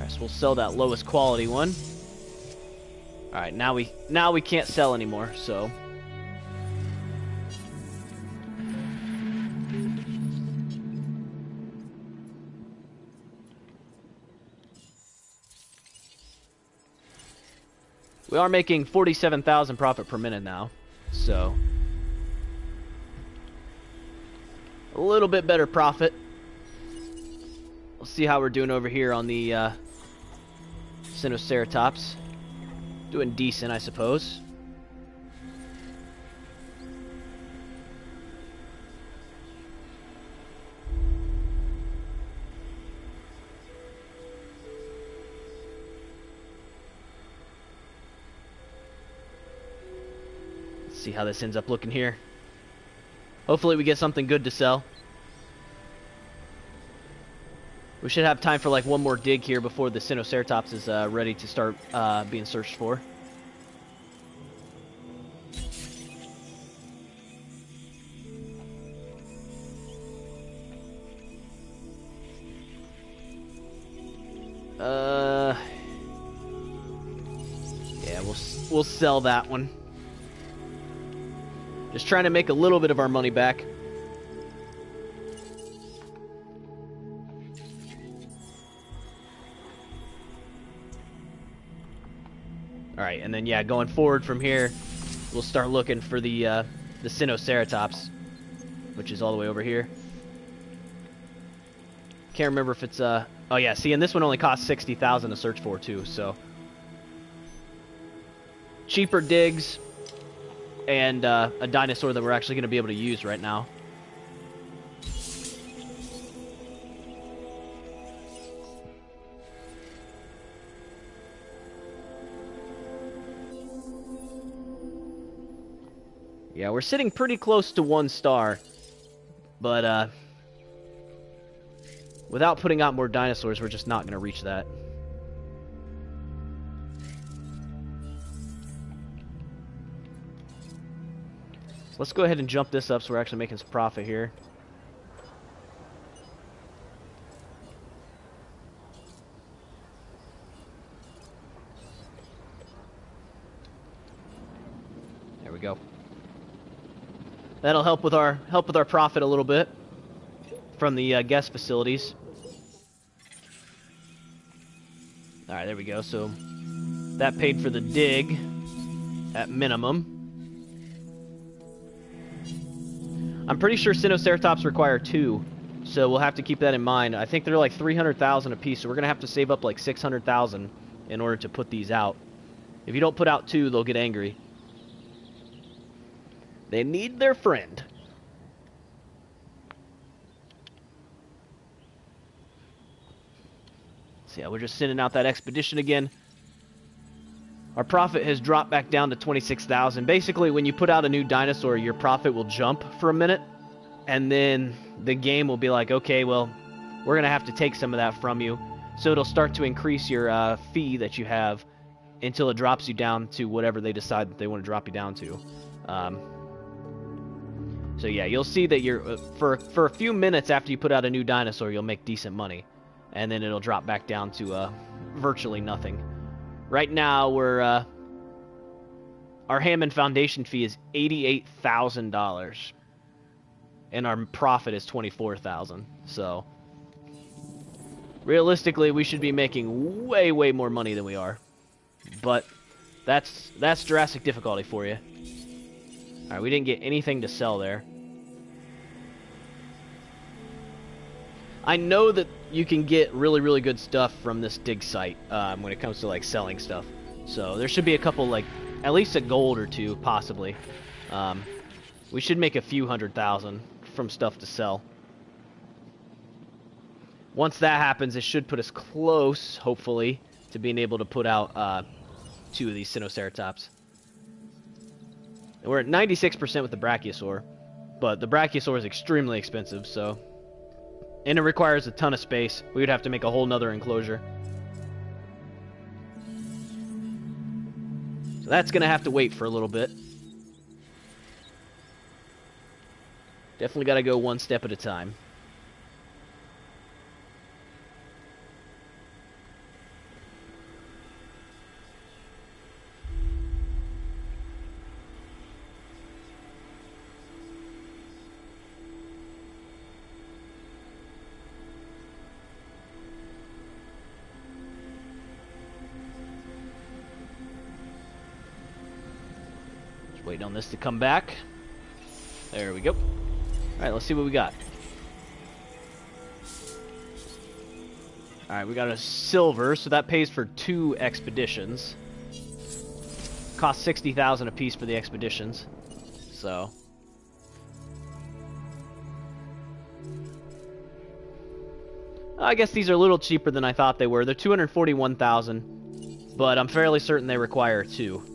Alright, so we'll sell that lowest quality one. Alright, now we can't sell anymore, so... We are making 47,000 profit per minute now, so... a little bit better profit. We'll see how we're doing over here on the Sinoceratops. Doing decent, I suppose. Let's see how this ends up looking here. Hopefully we get something good to sell. We should have time for like one more dig here before the Sinoceratops is ready to start being searched for. Yeah, we'll sell that one. Just trying to make a little bit of our money back. Alright, and then yeah, going forward from here, we'll start looking for the Sinoceratops, which is all the way over here. Can't remember if it's oh yeah, see, and this one only costs 60,000 to search for too, so cheaper digs and a dinosaur that we're actually going to be able to use right now. Yeah, we're sitting pretty close to 1 star, but without putting out more dinosaurs, we're just not going to reach that. Let's go ahead and jump this up so we're actually making some profit here. There we go. That'll help with our profit a little bit from the guest facilities. All right, there we go. So that paid for the dig at minimum. I'm pretty sure Sinoceratops require 2, so we'll have to keep that in mind. I think they're like 300,000 a piece, so we're gonna have to save up like 600,000 in order to put these out. If you don't put out 2, they'll get angry. They need their friend. So yeah, we're just sending out that expedition again. Our profit has dropped back down to 26,000. Basically, when you put out a new dinosaur, your profit will jump for a minute, and then the game will be like, okay, well, we're going to have to take some of that from you. So it'll start to increase your fee that you have until it drops you down to whatever they decide that they want to drop you down to. So yeah, you'll see that you're for a few minutes after you put out a new dinosaur, you'll make decent money, and then it'll drop back down to virtually nothing. Right now, we're our Hammond Foundation fee is $88,000, and our profit is $24,000. So realistically, we should be making way, way more money than we are. But that's Jurassic difficulty for you. All right, we didn't get anything to sell there. I know that you can get really, really good stuff from this dig site when it comes to like selling stuff. So there should be a couple, like at least a gold or 2, possibly. We should make a few 100,000 from stuff to sell. Once that happens, it should put us close, hopefully, to being able to put out 2 of these Sinoceratops. And we're at 96% with the Brachiosaur, but the Brachiosaur is extremely expensive, so... And it requires a ton of space. We would have to make a whole nother enclosure. So that's going to have to wait for a little bit. Definitely got to go one step at a time. Step at a time. Waiting on this to come back. There we go. Alright, let's see what we got. Alright, we got a silver, so that pays for 2 expeditions. Cost 60,000 apiece for the expeditions. So I guess these are a little cheaper than I thought they were. They're 241,000, but I'm fairly certain they require 2.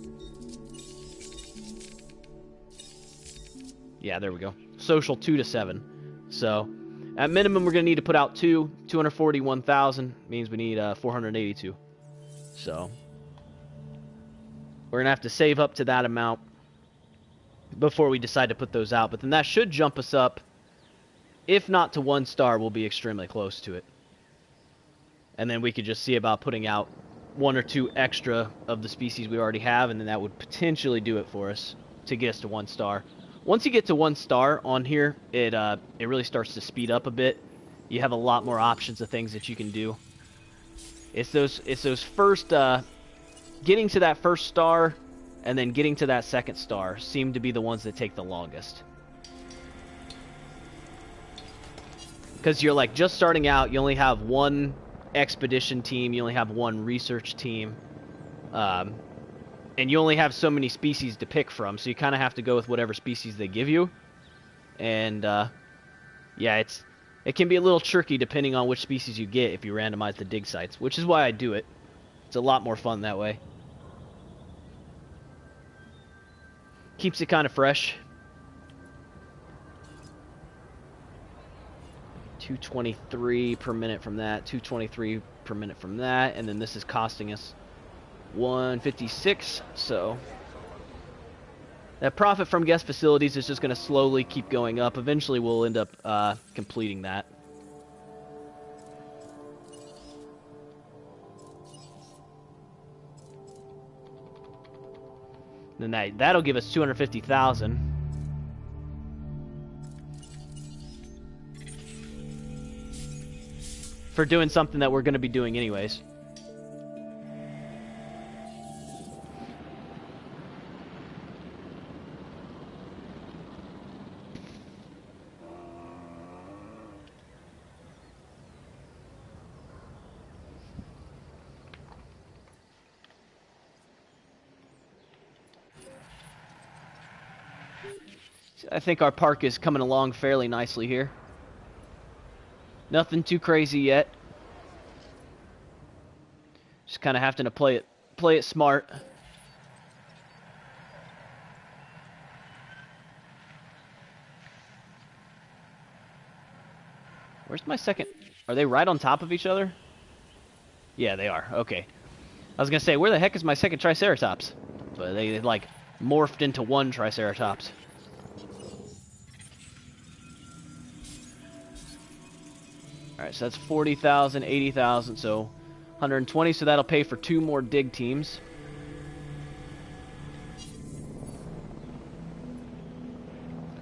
Yeah, there we go. Social 2 to 7. So at minimum, we're gonna need to put out 2. 241,000 means we need 482. So we're gonna have to save up to that amount before we decide to put those out. But then that should jump us up. If not to 1 star, we'll be extremely close to it. And then we could just see about putting out 1 or 2 extra of the species we already have, and then that would potentially do it for us to get us to 1 star. Once you get to 1 star on here, it really starts to speed up a bit. You have a lot more options of things that you can do. It's those first getting to that 1st star and then getting to that 2nd star seem to be the ones that take the longest. Because you're like just starting out, you only have 1 expedition team, you only have 1 research team, and you only have so many species to pick from, so you kind of have to go with whatever species they give you. And yeah, it can be a little tricky depending on which species you get if you randomize the dig sites, which is why I do it. It's a lot more fun that way. Keeps it kind of fresh. 223 per minute from that, 223 per minute from that, and then this is costing us 156, so that profit from guest facilities is just going to slowly keep going up. Eventually we'll end up completing that. Then that'll give us 250,000. For doing something that we're going to be doing anyways. I think our park is coming along fairly nicely here. Nothing too crazy yet. Just kind of having to play it smart. Where's my second? Are they right on top of each other? Yeah, they are. Okay. I was gonna say, where the heck is my second Triceratops? But they like morphed into 1 Triceratops. Alright, so that's 40,000, 80,000, so 120, so that'll pay for 2 more dig teams.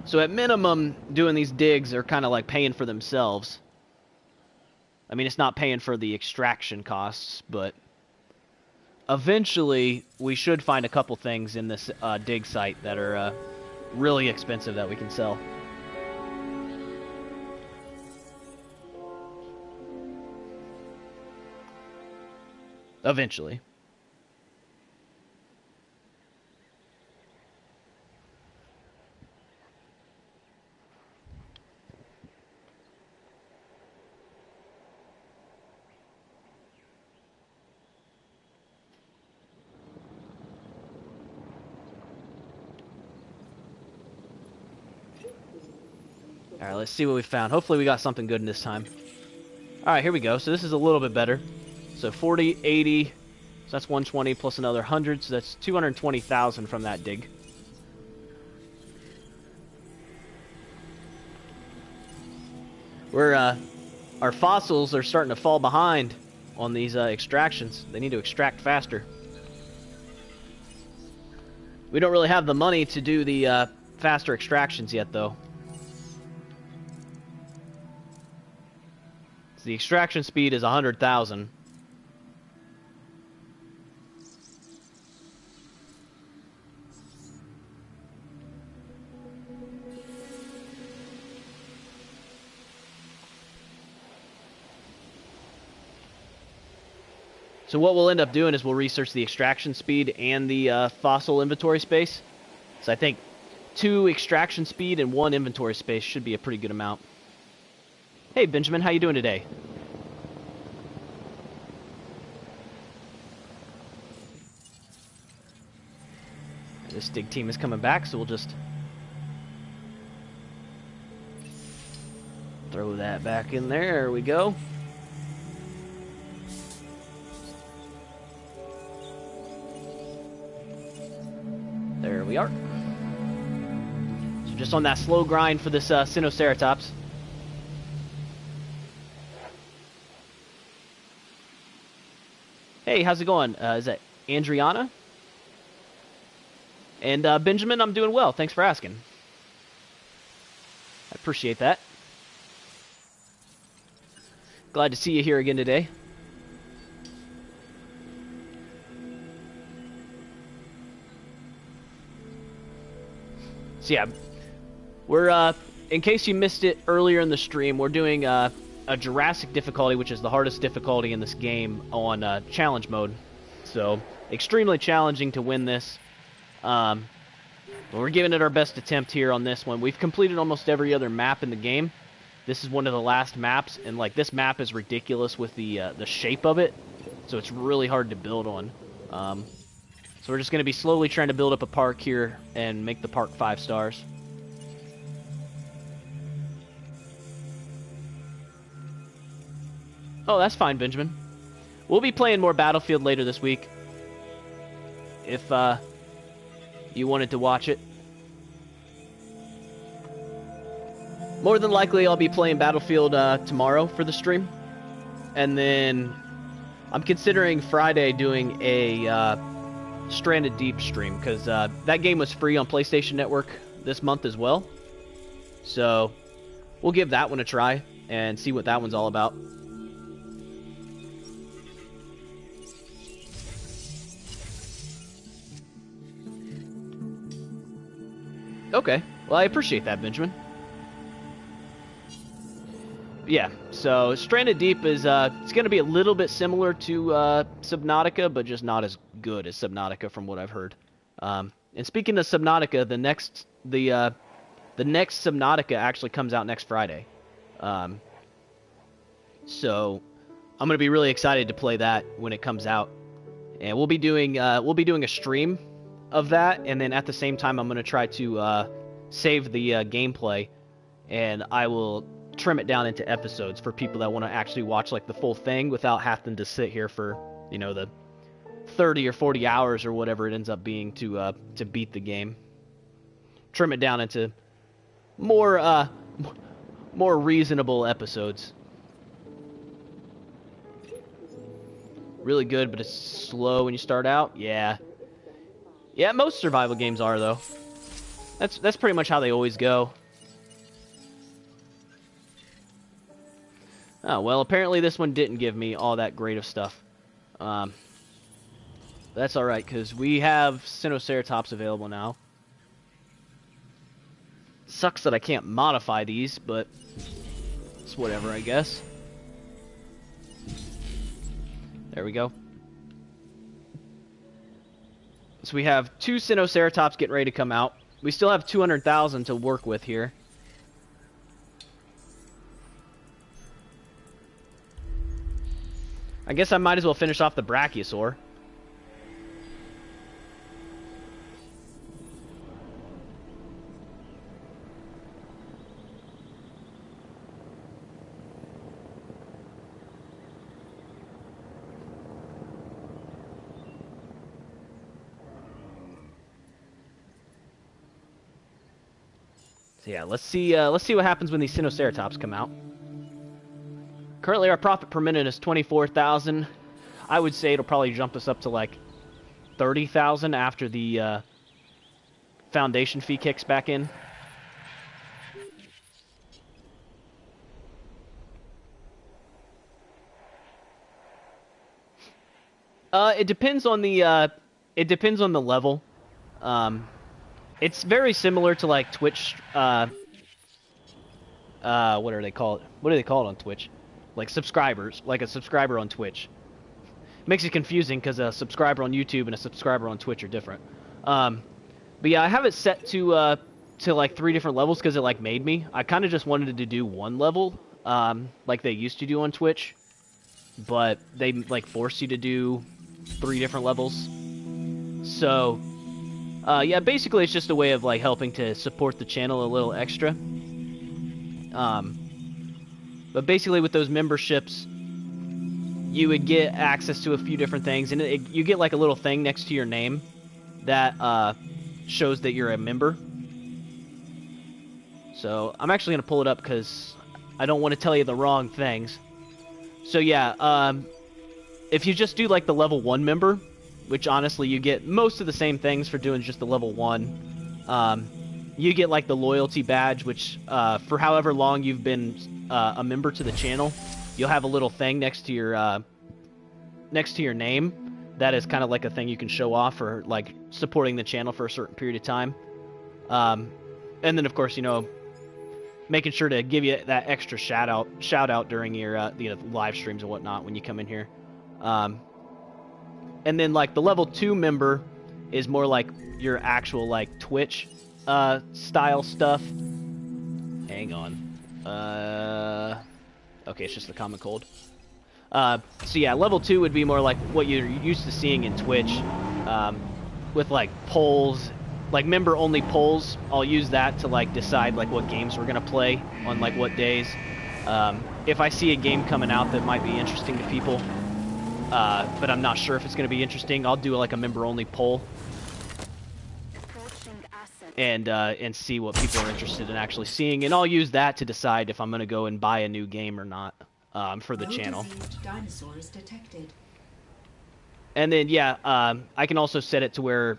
So at minimum, doing these digs are kind of like paying for themselves. I mean, it's not paying for the extraction costs, but eventually we should find a couple things in this dig site that are really expensive that we can sell. Eventually. Alright, let's see what we found. Hopefully we got something good in this time. Alright, here we go. So this is a little bit better. So 40, 80, so that's 120 plus another 100, so that's 220,000 from that dig. Our fossils are starting to fall behind on these extractions. They need to extract faster. We don't really have the money to do the faster extractions yet, though. So the extraction speed is 100,000. So what we'll end up doing is we'll research the extraction speed and the fossil inventory space. So I think 2 extraction speed and 1 inventory space should be a pretty good amount. Hey Benjamin, how you doing today? This dig team is coming back, so we'll just throw that back in there. There we go. There we are. So just on that slow grind for this Sinoceratops. Hey, how's it going? Is that Andriana? And Benjamin, I'm doing well. Thanks for asking. I appreciate that. Glad to see you here again today. So yeah, we're, in case you missed it earlier in the stream, we're doing a Jurassic difficulty, which is the hardest difficulty in this game, on challenge mode. So, extremely challenging to win this. But we're giving it our best attempt here on this one. We've completed almost every other map in the game. This is one of the last maps, and like this map is ridiculous with the shape of it, so it's really hard to build on. So we're just going to be slowly trying to build up a park here and make the park 5 stars. Oh, that's fine, Benjamin. We'll be playing more Battlefield later this week, if you wanted to watch it. More than likely, I'll be playing Battlefield tomorrow for the stream. And then I'm considering Friday doing a Stranded Deep stream, because that game was free on PlayStation Network this month as well. So we'll give that one a try and see what that one's all about. Okay, well I appreciate that, Benjamin. Yeah, so Stranded Deep is it's going to be a little bit similar to Subnautica, but just not as good as Subnautica from what I've heard. And speaking of Subnautica, the next Subnautica actually comes out next Friday. So I'm going to be really excited to play that when it comes out, and we'll be doing a stream of that, and then at the same time I'm going to try to save the gameplay, and I will trim it down into episodes for people that want to actually watch like the full thing without having to sit here for, you know, the 30 or 40 hours or whatever it ends up being to beat the game. Trim it down into more reasonable episodes. Really good, but it's slow when you start out. Yeah, most survival games are, though. That's pretty much how they always go. Oh, well, apparently this one didn't give me all that great of stuff. That's alright, because we have Sinoceratops available now. Sucks that I can't modify these, but it's whatever, I guess. There we go. So we have 2 Sinoceratops getting ready to come out. We still have 200,000 to work with here. I guess I might as well finish off the Brachiosaur. So yeah, let's see what happens when these Sinoceratops come out. Currently, our profit per minute is 24,000. I would say it'll probably jump us up to like 30,000 after the foundation fee kicks back in. It depends on the level. It's very similar to like Twitch. What do they call it? What do they call it on Twitch? Like subscribers, like a subscriber on Twitch. Makes it confusing because a subscriber on YouTube and a subscriber on Twitch are different. But yeah, I have it set to like 3 different levels because it like made me. I kind of just wanted to do 1 level, like they used to do on Twitch, but they like force you to do 3 different levels. So yeah, basically it's just a way of like helping to support the channel a little extra. But basically with those memberships, you would get access to a few different things, and you get like a little thing next to your name that shows that you're a member. So I'm actually going to pull it up because I don't want to tell you the wrong things. So yeah, if you just do like the level 1 member, which honestly you get most of the same things for doing just the level 1, you get like the loyalty badge, which for however long you've been a member to the channel, you'll have a little thing next to your name that is kind of like a thing you can show off for like supporting the channel for a certain period of time. And then of course, you know, making sure to give you that extra shout out during your live streams and whatnot when you come in here. And then like the level 2 member is more like your actual like Twitch style stuff. Hang on. Okay, it's just the common cold. So yeah, level 2 would be more like what you're used to seeing in Twitch, with like polls, like member only polls. I'll use that to like decide like what games we're gonna play on like what days. If I see a game coming out that might be interesting to people, but I'm not sure if it's gonna be interesting, I'll do like a member only poll and see what people are interested in actually seeing, and I'll use that to decide if I'm gonna go and buy a new game or not. For the channel. Dinosaurs detected. And then yeah, I can also set it to where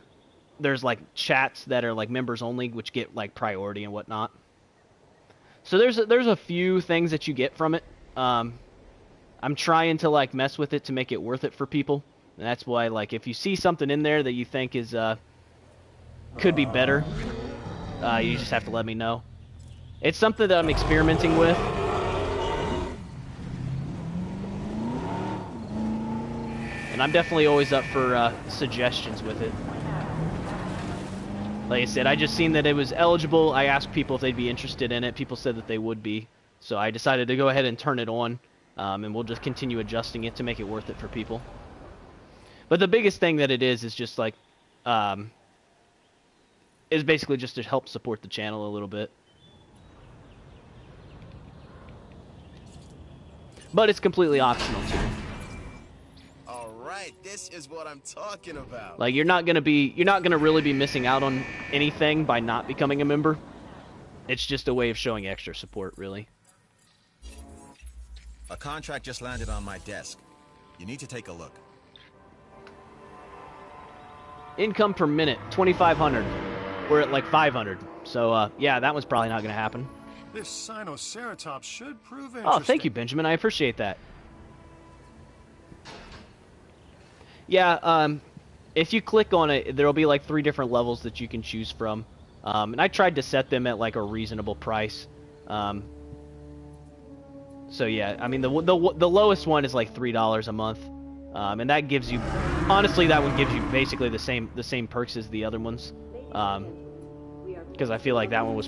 there's like chats that are like members only, which get like priority and whatnot. So there's a few things that you get from it. I'm trying to like mess with it to make it worth it for people, and that's why like if you see something in there that you think is could be better, you just have to let me know. It's something that I'm experimenting with. And I'm definitely always up for suggestions with it. Like I said, I just seen that it was eligible. I asked people if they'd be interested in it. People said that they would be. So I decided to go ahead and turn it on. And we'll just continue adjusting it to make it worth it for people. But the biggest thing that it is just like... is basically just to help support the channel a little bit. But it's completely optional too. Right, this is what I'm talking about. Like you're not gonna really be missing out on anything by not becoming a member. It's just a way of showing extra support, really. A contract just landed on my desk. You need to take a look. Income per minute, 2,500. We're at like 500. So yeah, that one's probably not gonna happen. This Sinoceratops should prove interesting. Oh, thank you, Benjamin. I appreciate that. Yeah, if you click on it, there'll be like 3 different levels that you can choose from. And I tried to set them at like a reasonable price. So yeah, I mean the lowest one is like $3 a month. And that gives you, honestly, that one gives you basically the same perks as the other ones. Because I feel like that one was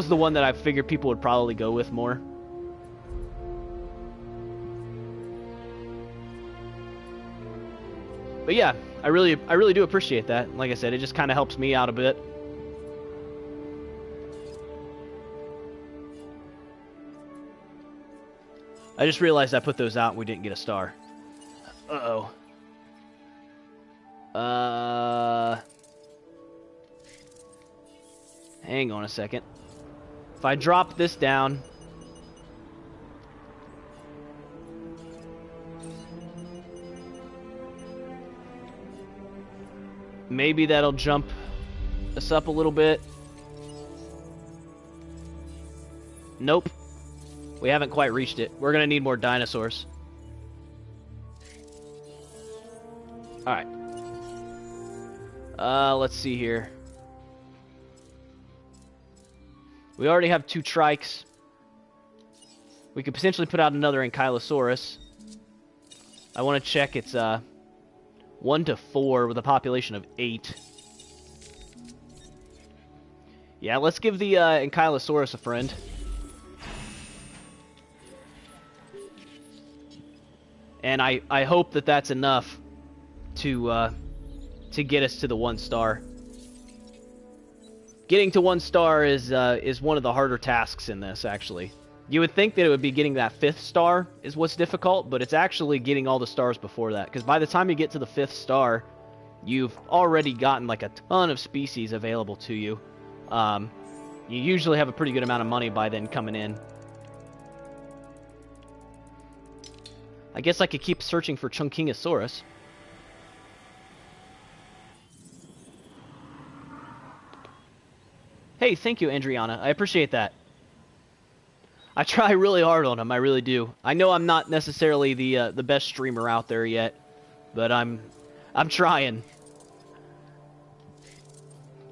the one that I figured people would probably go with more. But yeah, I really do appreciate that. Like I said, it just kind of helps me out a bit. I just realized I put those out and we didn't get a star. Uh-oh. Hang on a second. If I drop this down... maybe that'll jump us up a little bit. Nope. We haven't quite reached it. We're gonna need more dinosaurs. Alright. Let's see here. We already have 2 trikes. We could potentially put out another Ankylosaurus. I want to check it's 1 to 4 with a population of 8. Yeah, let's give the Ankylosaurus a friend. And I hope that that's enough to get us to the 1 star. Getting to 1 star is one of the harder tasks in this, actually. You would think that it would be getting that 5th star is what's difficult, but it's actually getting all the stars before that. Because by the time you get to the 5th star, you've already gotten like a ton of species available to you. You usually have a pretty good amount of money by then coming in. I guess I could keep searching for Chunkingosaurus. Hey, thank you, Andriana. I appreciate that. I try really hard on him, I really do. I know I'm not necessarily the best streamer out there yet, but I'm trying.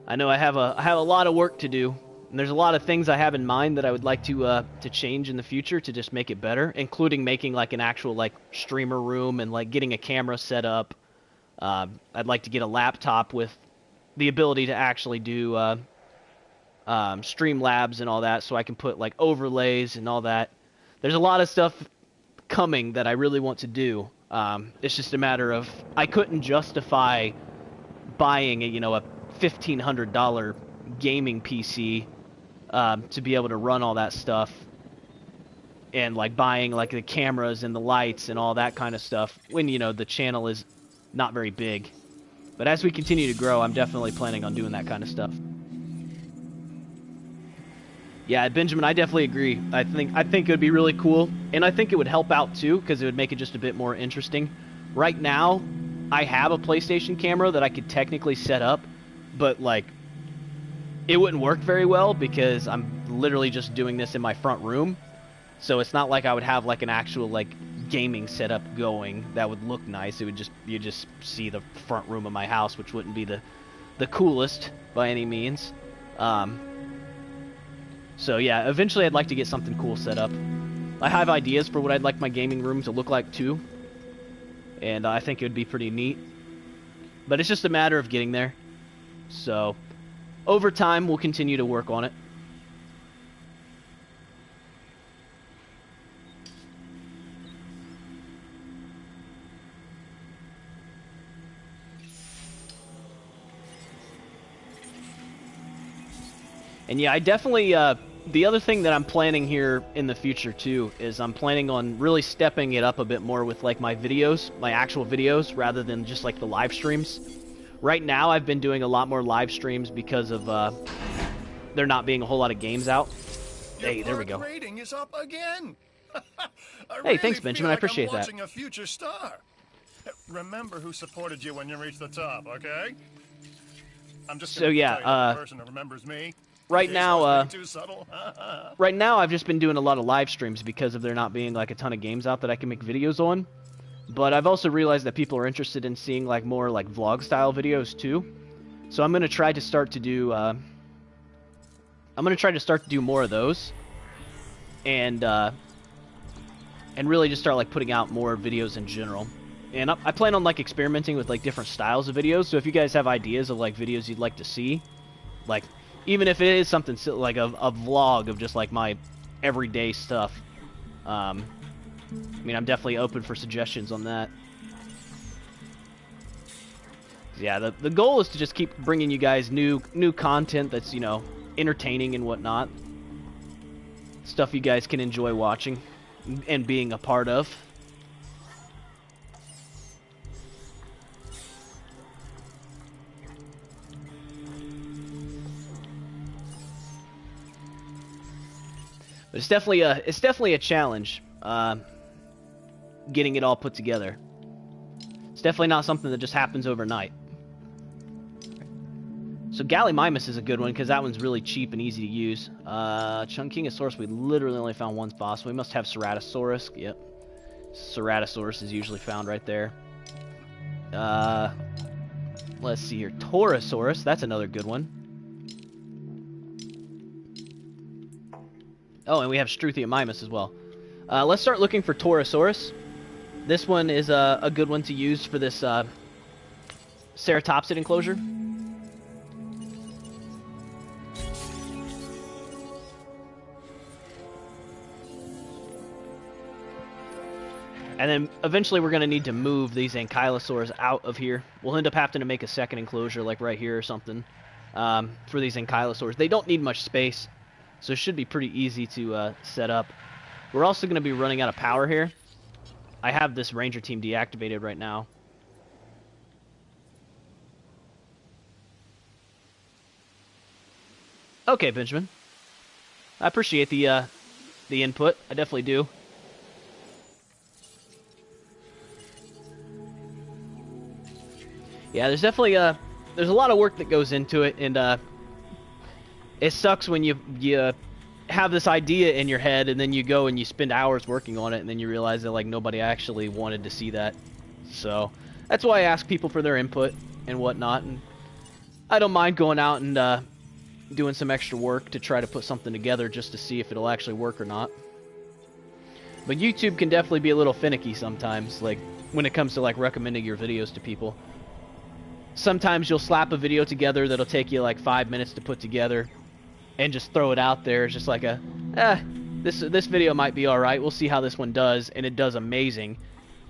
I know I have a lot of work to do, and there's a lot of things I have in mind that I would like to change in the future to just make it better, including making like an actual like streamer room and like getting a camera set up. I'd like to get a laptop with the ability to actually do Streamlabs and all that, so I can put like overlays and all that. There's a lot of stuff coming that I really want to do. It's just a matter of I couldn't justify buying a $1,500 gaming PC to be able to run all that stuff, and like buying like the cameras and the lights and all that kind of stuff when the channel is not very big. But as we continue to grow, I'm definitely planning on doing that kind of stuff. Yeah, Benjamin, I definitely agree. I think it would be really cool, and I think it would help out too, because it would make it just a bit more interesting. Right now, I have a PlayStation camera that I could technically set up, but like, it wouldn't work very well because I'm literally just doing this in my front room. So it's not like I would have like an actual like gaming setup going that would look nice. It would you just see the front room of my house, which wouldn't be the coolest by any means. So yeah, eventually I'd like to get something cool set up. I have ideas for what I'd like my gaming room to look like too, and I think it would be pretty neat. But it's just a matter of getting there. So over time, we'll continue to work on it. And yeah, I definitely, the other thing that I'm planning here in the future too, is I'm planning on really stepping it up a bit more with like my videos, my actual videos, rather than just like the live streams. Right now, I've been doing a lot more live streams because of there not being a whole lot of games out. Hey, there we go. Rating is up again. Hey, thanks, Benjamin. I appreciate that. I'm watching a future star. Remember who supported you when you reach the top, okay? I'm just so yeah, the person who remembers me. Right now, too subtle. right now, I've just been doing a lot of live streams because of there not being like a ton of games out that I can make videos on. But I've also realized that people are interested in seeing like more like vlog style videos too. So I'm gonna try to start to do more of those, and really just start like putting out more videos in general. And I plan on like experimenting with like different styles of videos. So if you guys have ideas of like videos you'd like to see, like even if it is something like a vlog of just like my everyday stuff, I mean, I'm definitely open for suggestions on that. Yeah, the goal is to just keep bringing you guys new content that's, entertaining and whatnot. Stuff you guys can enjoy watching and being a part of. But it's definitely a challenge. Getting it all put together. It's definitely not something that just happens overnight. So Gallimimus is a good one because that one's really cheap and easy to use. Chunkingosaurus, we literally only found one fossil. We must have Ceratosaurus. Yep. Ceratosaurus is usually found right there. Let's see here. Torosaurus, that's another good one. Oh, and we have Struthiomimus as well. Let's start looking for Torosaurus. This one is a good one to use for this ceratopsid enclosure. And then eventually we're going to need to move these ankylosaurs out of here. We'll end up having to make a second enclosure like right here or something for these ankylosaurs. They don't need much space, so it should be pretty easy to set up. We're also going to be running out of power here. I have this ranger team deactivated right now. Okay, Benjamin. I appreciate the input. I definitely do. Yeah, there's definitely there's a lot of work that goes into it, and it sucks when you have this idea in your head and then you go and you spend hours working on it and then you realize that like nobody actually wanted to see that. So that's why I ask people for their input and whatnot, and I don't mind going out and doing some extra work to try to put something together just to see if it'll actually work or not. But YouTube can definitely be a little finicky sometimes, like when it comes to like recommending your videos to people. Sometimes you'll slap a video together that'll take you like 5 minutes to put together and just throw it out there. It's just like this video might be alright, we'll see how this one does, and it does amazing.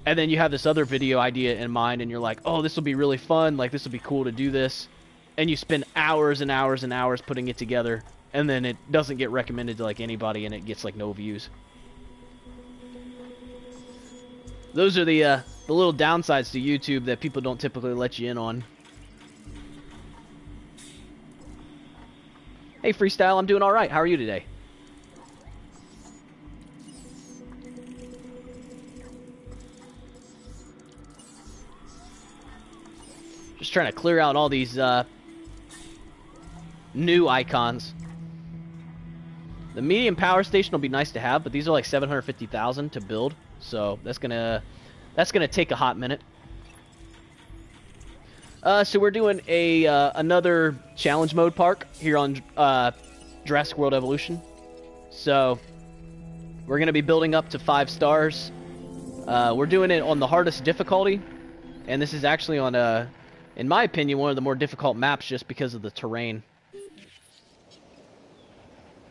And then you have this other video idea in mind and you're like, oh, this will be really fun, like this will be cool to do this. And you spend hours and hours and hours putting it together, and then it doesn't get recommended to like anybody and it gets like no views. Those are the little downsides to YouTube that people don't typically let you in on. Hey, Freestyle, I'm doing alright. How are you today? Just trying to clear out all these new icons. The medium power station will be nice to have, but these are like 750,000 to build, so that's gonna take a hot minute. So we're doing another challenge mode park here on Jurassic World Evolution. So we're going to be building up to 5 stars. We're doing it on the hardest difficulty, and this is actually on, in my opinion, one of the more difficult maps just because of the terrain.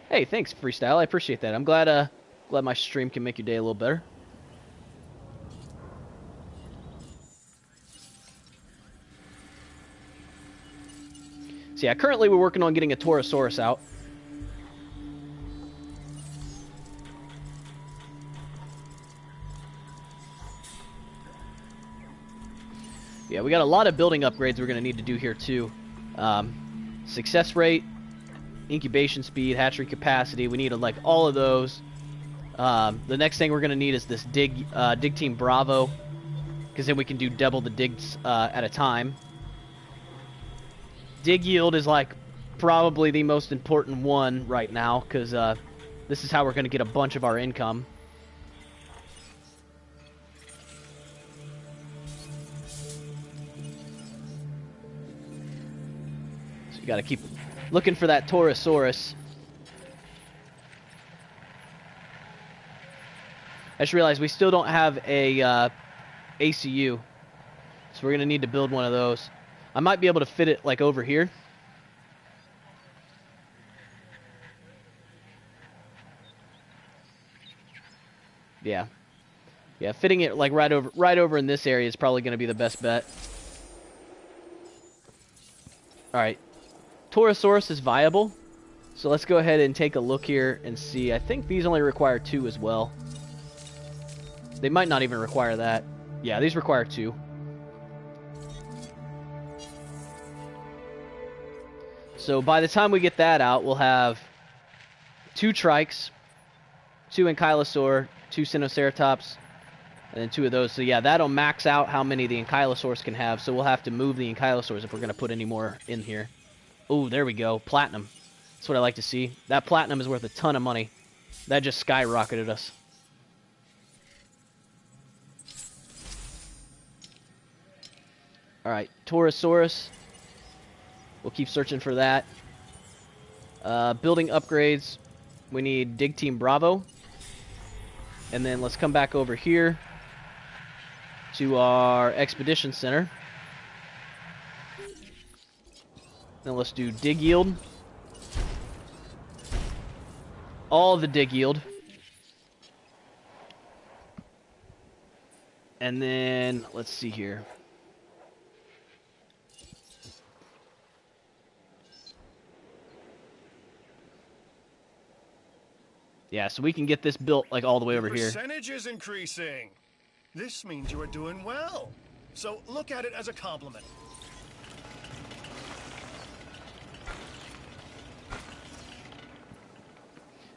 Hey, thanks, Freestyle. I appreciate that. I'm glad my stream can make your day a little better. So yeah, currently we're working on getting a Torosaurus out. Yeah, we got a lot of building upgrades we're going to need to do here too. Success rate, incubation speed, hatchery capacity, we need like all of those. The next thing we're going to need is this dig team Bravo, because then we can do double the digs at a time. Dig yield is like probably the most important one right now, because this is how we're going to get a bunch of our income. So you got to keep looking for that Torosaurus. I just realized we still don't have a ACU, so we're going to need to build one of those. I might be able to fit it like over here. Yeah. Yeah, fitting it like right over in this area is probably going to be the best bet. All right. Torosaurus is viable. So let's go ahead and take a look here and see. I think these only require 2 as well. They might not even require that. Yeah, these require 2. So by the time we get that out, we'll have 2 trikes, 2 ankylosaur, 2 Sinoceratops, and then 2 of those. So yeah, that'll max out how many the ankylosaurs can have. So we'll have to move the ankylosaurs if we're going to put any more in here. Oh, there we go. Platinum. That's what I like to see. That platinum is worth a ton of money. That just skyrocketed us. Alright, Torosaurus. We'll keep searching for that. Building upgrades. We need Dig Team Bravo. And then let's come back over here. to our expedition center. Then let's do dig yield. All the dig yield. And then, let's see here. Yeah, so we can get this built like all the way over here. Percentage is increasing. This means you are doing well. So look at it as a compliment.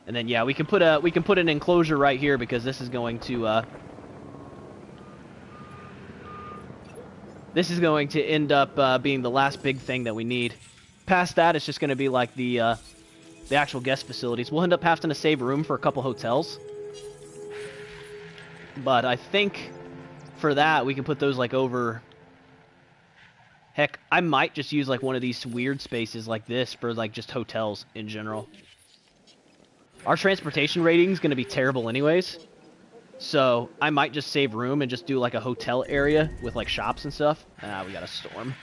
And then yeah, we can put an enclosure right here because this is going to end up being the last big thing that we need. Past that, it's just going to be like the actual guest facilities. We'll end up having to save room for a couple hotels. But I think for that, we can put those like over... Heck, I might just use like one of these weird spaces like this for like just hotels in general. Our transportation rating is going to be terrible anyways. So I might just save room and just do like a hotel area with like shops and stuff. Ah, we got a storm.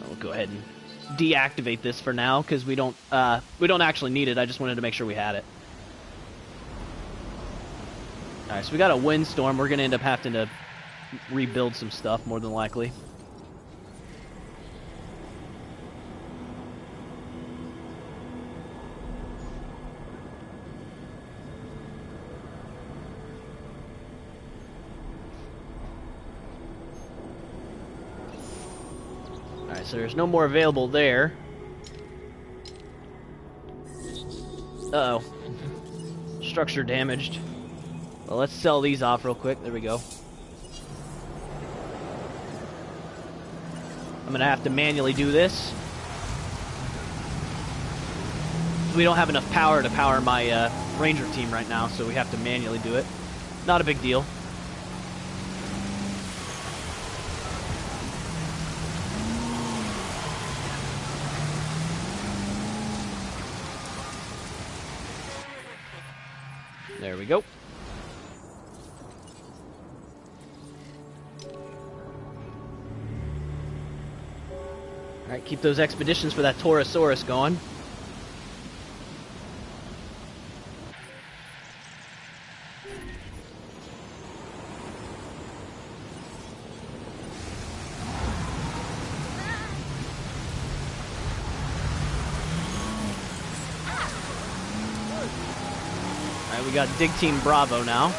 We'll go ahead and deactivate this for now because we don't actually need it. I just wanted to make sure we had it. All right, so we got a windstorm. We're gonna end up having to rebuild some stuff more than likely. Alright, so there's no more available there. Uh-oh. Structure damaged. Well, let's sell these off real quick. There we go. I'm gonna have to manually do this. We don't have enough power to power my ranger team right now, so we have to manually do it. Not a big deal. There we go. Alright, keep those expeditions for that Torosaurus going. Alright, we got Dig Team Bravo now.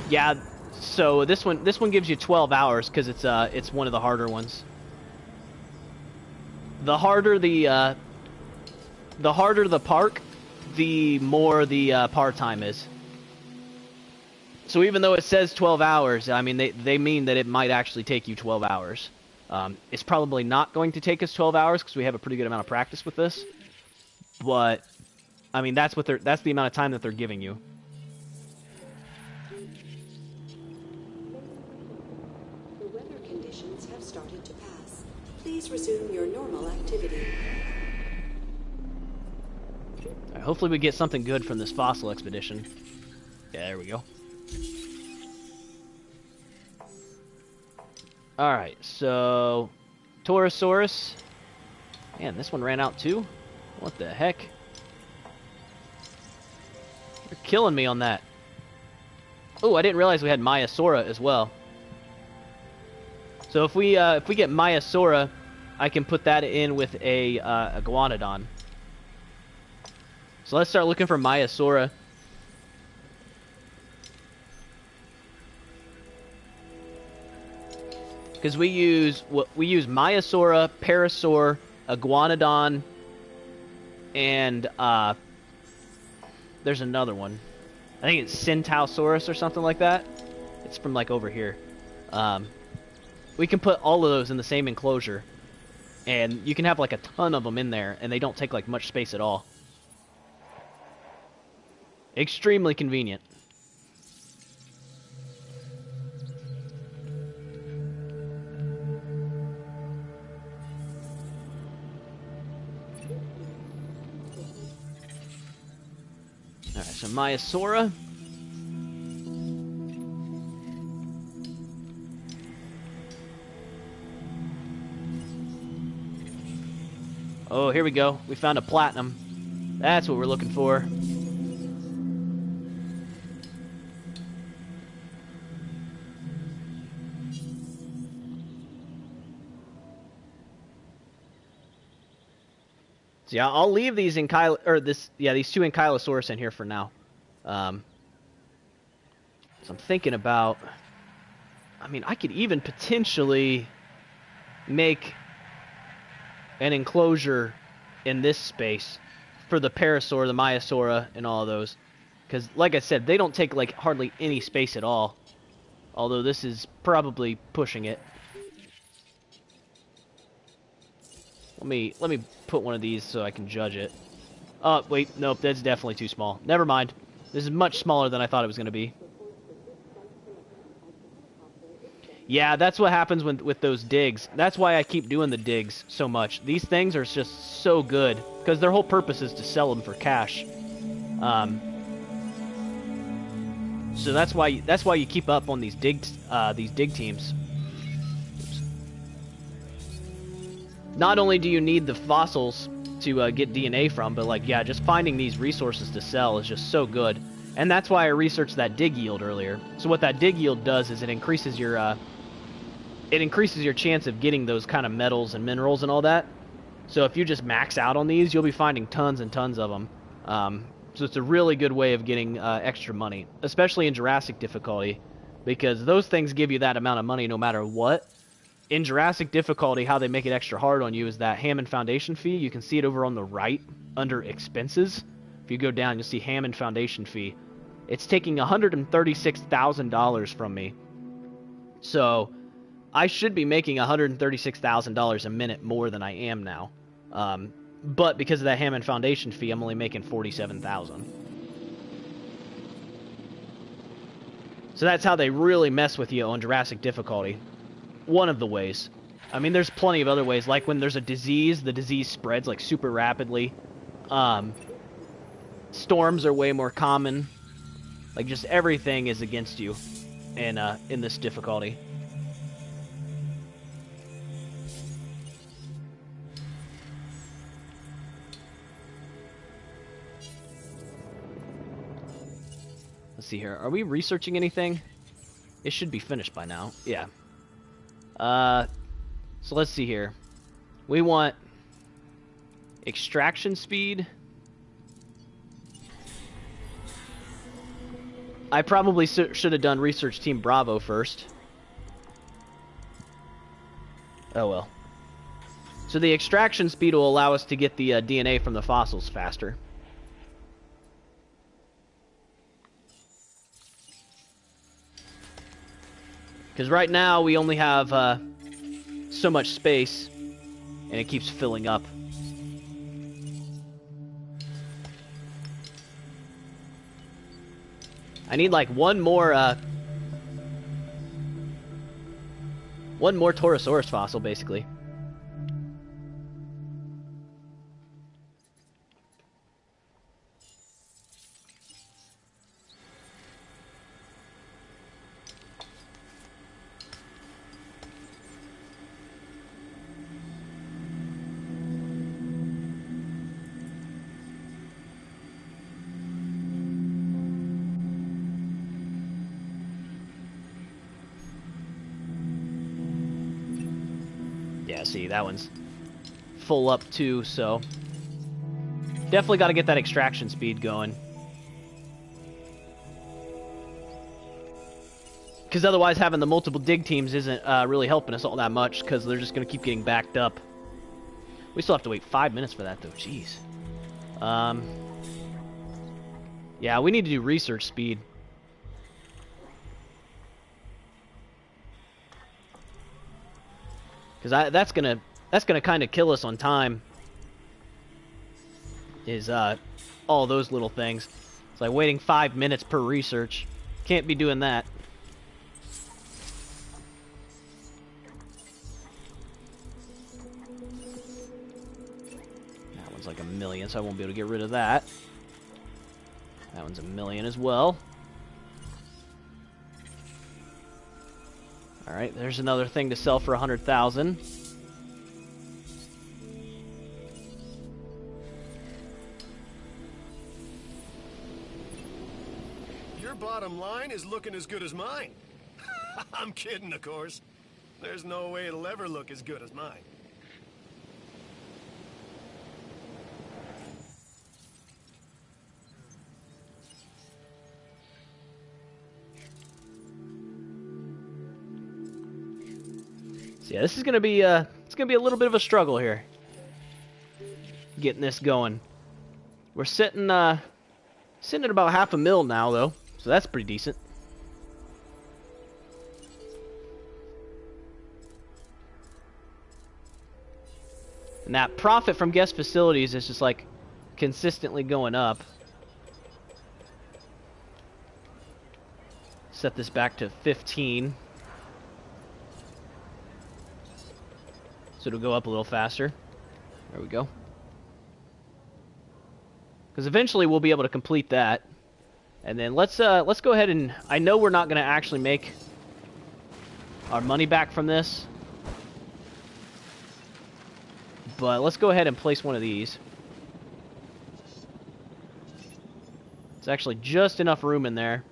Yeah, so this one gives you 12 hours because it's one of the harder ones. The harder the park, the more the par time is. So even though it says 12 hours, I mean they mean that it might actually take you 12 hours. It's probably not going to take us 12 hours because we have a pretty good amount of practice with this. But I mean that's the amount of time that they're giving you. Have started to pass. Please resume your normal activity. Right, hopefully we get something good from this fossil expedition. Yeah, there we go. Alright, so... Torosaurus. Man, this one ran out too? What the heck? You're killing me on that. Oh, I didn't realize we had Maiasaura as well. So if we get Maiasaura, I can put that in with a Iguanodon. So let's start looking for Maiasaura. Because we use Maiasaura, Parasaur, Iguanodon, and there's another one. I think it's Centausaurus or something like that. It's from like over here. We can put all of those in the same enclosure, and you can have like a ton of them in there, and they don't take like much space at all. Extremely convenient. Alright, so Maiasaura. Oh, here we go. We found a platinum. That's what we're looking for. So yeah, I'll leave these in these two Ankylosaurus in here for now. So I'm thinking about, I mean, I could even potentially make an enclosure in this space for the Parasaur, the Maiasaura, and all of those. Because, like I said, they don't take, like, hardly any space at all. Although this is probably pushing it. Let me put one of these so I can judge it. Oh, wait, nope, that's definitely too small. Never mind. This is much smaller than I thought it was going to be. Yeah, that's what happens with those digs. That's why I keep doing the digs so much. These things are just so good, because their whole purpose is to sell them for cash. So that's why you keep up on these dig teams. Not only do you need the fossils to get DNA from, but like, yeah, just finding these resources to sell is just so good. And that's why I researched that dig yield earlier. So what that dig yield does is it increases your chance of getting those kind of metals and minerals and all that. So if you just max out on these, you'll be finding tons and tons of them. So it's a really good way of getting extra money, especially in Jurassic difficulty, because those things give you that amount of money no matter what. In Jurassic difficulty, how they make it extra hard on you is that Hammond Foundation fee. You can see it over on the right under expenses. If you go down, you'll see Hammond Foundation fee. It's taking $136,000 from me. So I should be making $136,000 a minute more than I am now. But because of that Hammond Foundation fee, I'm only making $47,000. So that's how they really mess with you on Jurassic difficulty. One of the ways. I mean, there's plenty of other ways. Like when there's a disease, the disease spreads like super rapidly. Storms are way more common. Like just everything is against you in this difficulty. Let's see here. Are we researching anything? It should be finished by now. Yeah. So let's see here. We want extraction speed. I probably should have done Research Team Bravo first. Oh well. So the extraction speed will allow us to get the DNA from the fossils faster. Because right now we only have so much space, and it keeps filling up. I need like one more Torosaurus fossil, basically. Yeah, see, that one's full up too, so definitely got to get that extraction speed going. Because otherwise having the multiple dig teams isn't really helping us all that much, because they're just going to keep getting backed up. We still have to wait 5 minutes for that, though. Jeez. Yeah, we need to do research speed. Because that's gonna kind of kill us on time. Is all those little things. It's like waiting 5 minutes per research. Can't be doing that. That one's like 1,000,000, so I won't be able to get rid of that. That one's 1,000,000 as well. Alright, there's another thing to sell for 100,000. Your bottom line is looking as good as mine. I'm kidding, of course. There's no way it'll ever look as good as mine. So yeah, this is gonna be it's gonna be a little bit of a struggle here. Getting this going. We're sitting at about 500,000 now though, so that's pretty decent. And that profit from guest facilities is just like consistently going up. Set this back to 15. So it'll go up a little faster. There we go. Because eventually we'll be able to complete that. And then let's go ahead and... I know we're not going to actually make our money back from this. But let's go ahead and place one of these. It's actually just enough room in there.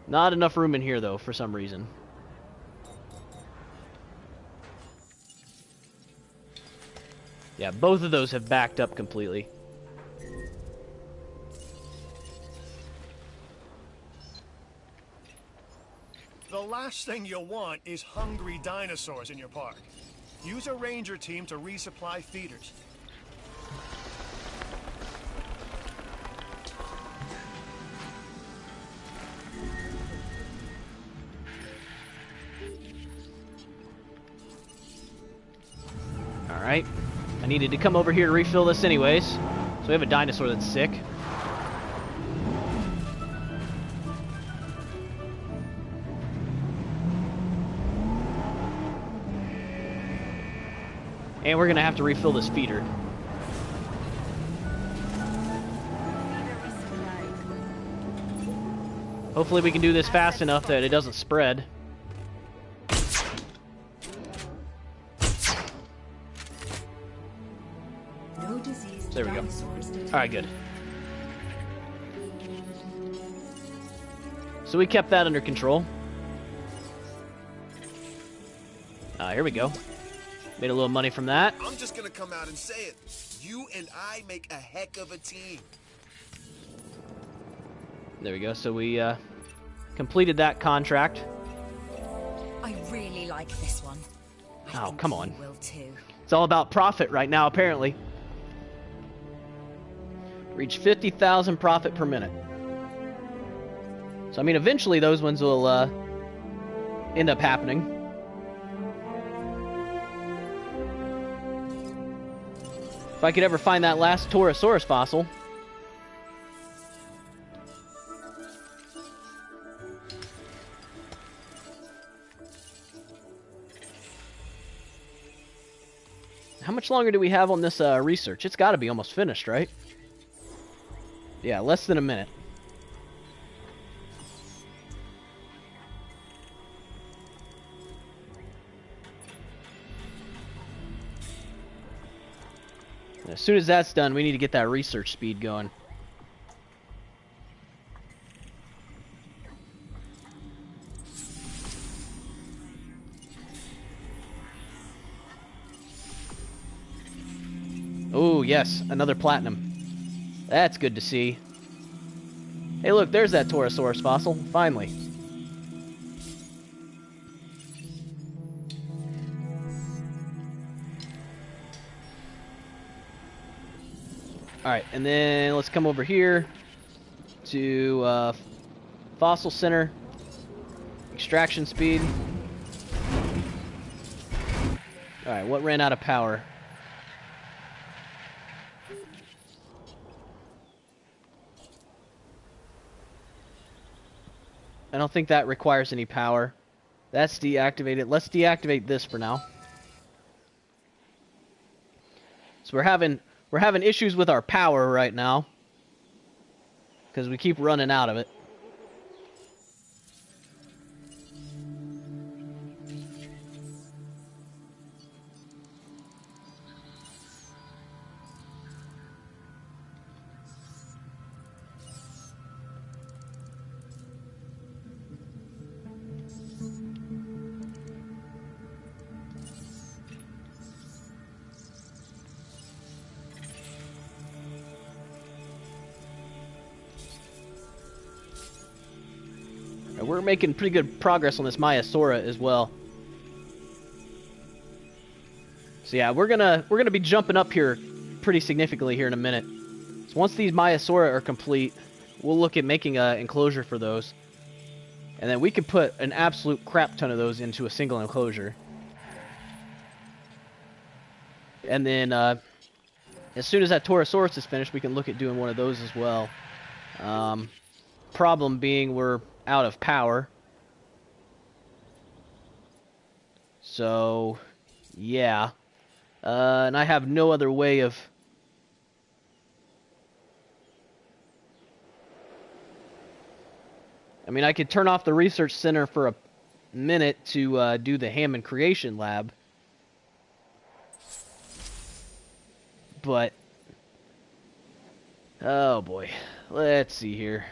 Not enough room in here, though, for some reason. Yeah, both of those have backed up completely. The last thing you'll want is hungry dinosaurs in your park. Use a ranger team to resupply feeders. Alright. I needed to come over here to refill this anyways. So we have a dinosaur that's sick. And we're going to have to refill this feeder. Hopefully we can do this fast enough that it doesn't spread. There we go. Alright, good. So we kept that under control. Here we go. Made a little money from that. I'm just gonna come out and say it. You and I make a heck of a team. There we go. So we completed that contract. I really like this one. I think come on. you will too. It's all about profit right now, apparently. Reach 50,000 profit per minute. So, I mean, eventually those ones will end up happening. If I could ever find that last Torosaurus fossil. How much longer do we have on this research? It's got to be almost finished, right? Yeah, less than a minute. As soon as that's done, we need to get that research speed going. Oh, yes, another platinum. That's good to see. Hey, look, there's that Torosaurus fossil, finally. Alright, and then let's come over here to Fossil Center. Extraction speed. Alright, what ran out of power? I don't think that requires any power. That's deactivated. Let's deactivate this for now. So we're having issues with our power right now because we keep running out of it. And we're making pretty good progress on this Maiasaura as well. So yeah, we're gonna be jumping up here pretty significantly here in a minute. So once these Maiasaura are complete, we'll look at making an enclosure for those. And then we can put an absolute crap ton of those into a single enclosure. And then as soon as that Torosaurus is finished, we can look at doing one of those as well. Problem being we're out of power. So, yeah. And I have no other way of... I mean, I could turn off the research center for a minute to do the Hammond Creation Lab. But... oh boy. Let's see here.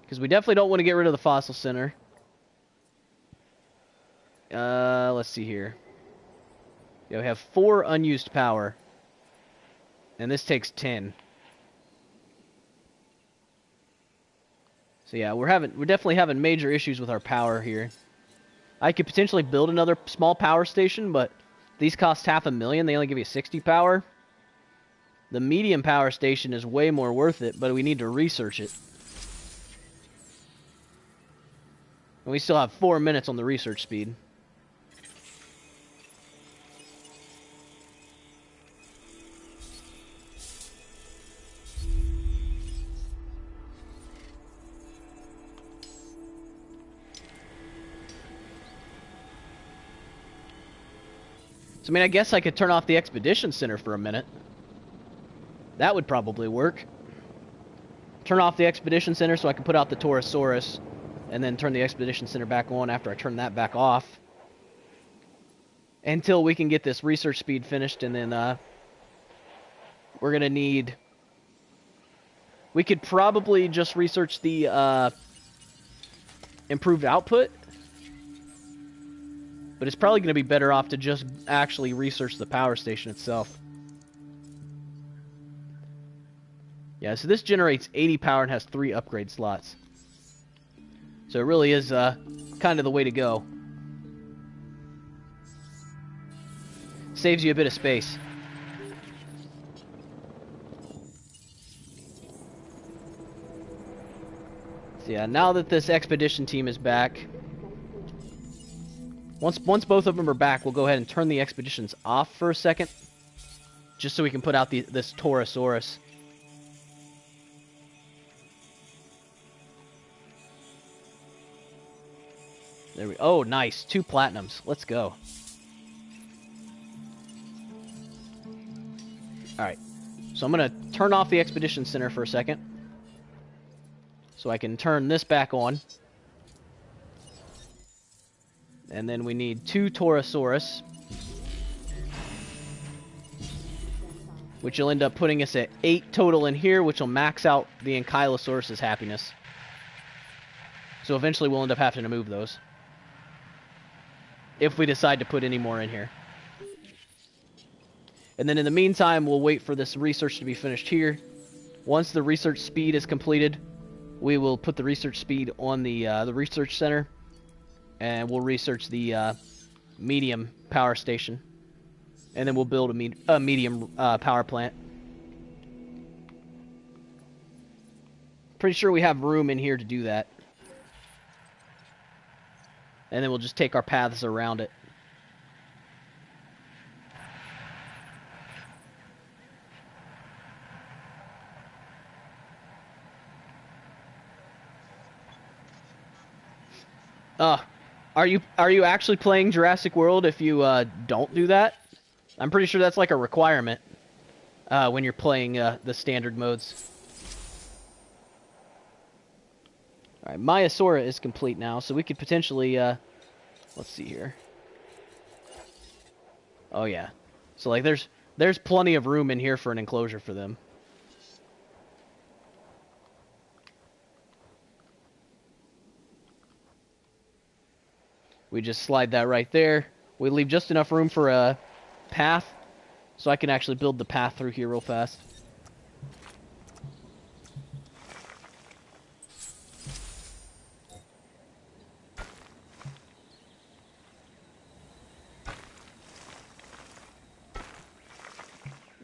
Because we definitely don't want to get rid of the Fossil Center. Let's see here. Yeah, we have 4 unused power. And this takes 10. So yeah, we're definitely having major issues with our power here. I could potentially build another small power station, but these cost $500,000. They only give you 60 power. The medium power station is way more worth it, but we need to research it. And we still have 4 minutes on the research speed. So, I mean, I guess I could turn off the Expedition Center for a minute. That would probably work. Turn off the Expedition Center so I can put out the Torosaurus, and then turn the Expedition Center back on after I turn that back off. Until we can get this research speed finished, and then we're going to need... we could probably just research the improved output. But it's probably going to be better off to just actually research the power station itself. Yeah, so this generates 80 power and has 3 upgrade slots. So it really is kind of the way to go. Saves you a bit of space. So yeah, now that this expedition team is back... Once both of them are back, we'll go ahead and turn the expeditions off for a second. Just so we can put out this Torosaurus. There we... oh, nice. 2 platinums. Let's go. Alright. So I'm going to turn off the Expedition Center for a second. So I can turn this back on. And then we need 2 Torosaurus. Which will end up putting us at 8 total in here, which will max out the Ankylosaurus' happiness. So eventually we'll end up having to move those. If we decide to put any more in here. And then in the meantime, we'll wait for this research to be finished here. Once the research speed is completed, we will put the research speed on the research center. And we'll research the medium power station. And then we'll build a medium power plant. Pretty sure we have room in here to do that. And then we'll just take our paths around it. Are you actually playing Jurassic World if you don't do that? I'm pretty sure that's like a requirement when you're playing the standard modes. All right, Myosora is complete now, so we could potentially let's see here. Oh yeah, so like there's plenty of room in here for an enclosure for them. We just slide that right there. We leave just enough room for a path, so I can actually build the path through here real fast.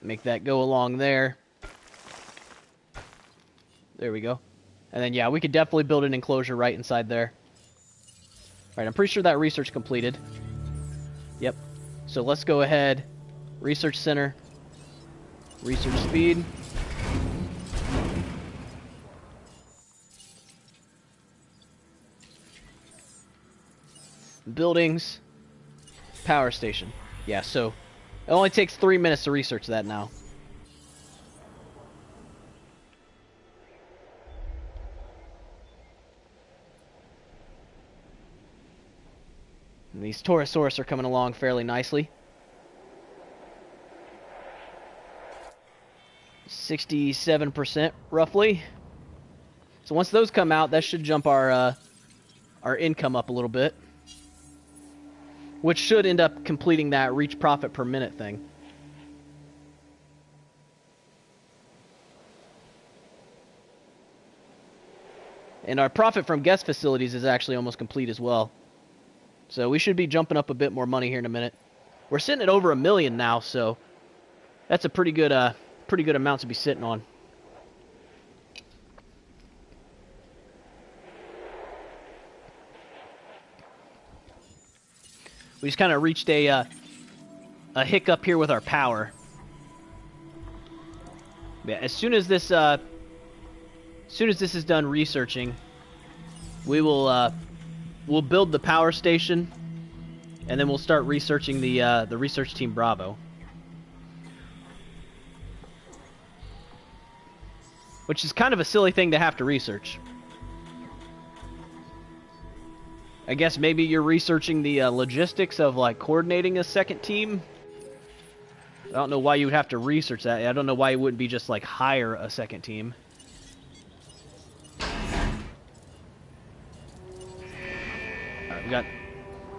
Make that go along there. There we go. And then, yeah, we could definitely build an enclosure right inside there. Alright, I'm pretty sure that research completed. Yep. So let's go ahead. Research center. Research speed. Buildings. Power station. Yeah, so it only takes 3 minutes to research that now. And these Torosaurus are coming along fairly nicely. 67% roughly. So once those come out, that should jump our income up a little bit, which should end up completing that reach profit per minute thing. And our profit from guest facilities is actually almost complete as well. So we should be jumping up a bit more money here in a minute. We're sitting at over $1 million now, so that's a pretty good amount to be sitting on. We just kind of reached a hiccup here with our power. Yeah, as soon as this is done researching, we will we'll build the power station, and then we'll start researching the research team Bravo. Which is kind of a silly thing to have to research. I guess maybe you're researching the logistics of like coordinating a second team. I don't know why you would have to research that. I don't know why you wouldn't be just like hire a second team. Alright, we got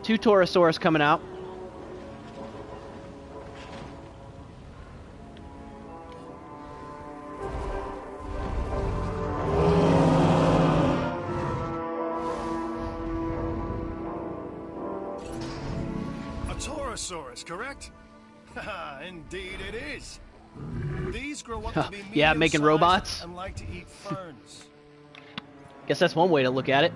2 Torosaurus coming out. Correct? Haha, indeed it is. These grow up to be yeah, making robots. And like to eat ferns. Guess that's one way to look at it.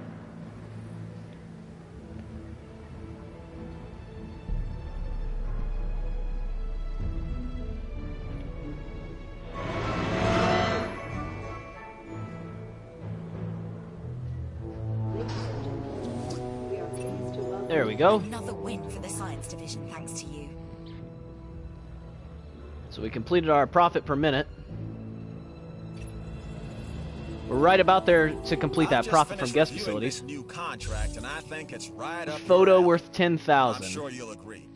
There we go. Another win for the science division, thanks to you. So we completed our profit per minute. We're right about there to complete that profit from guest facilities. This new contract, and I think it's right up Photo your worth 10,000. I'm sure you'll agree.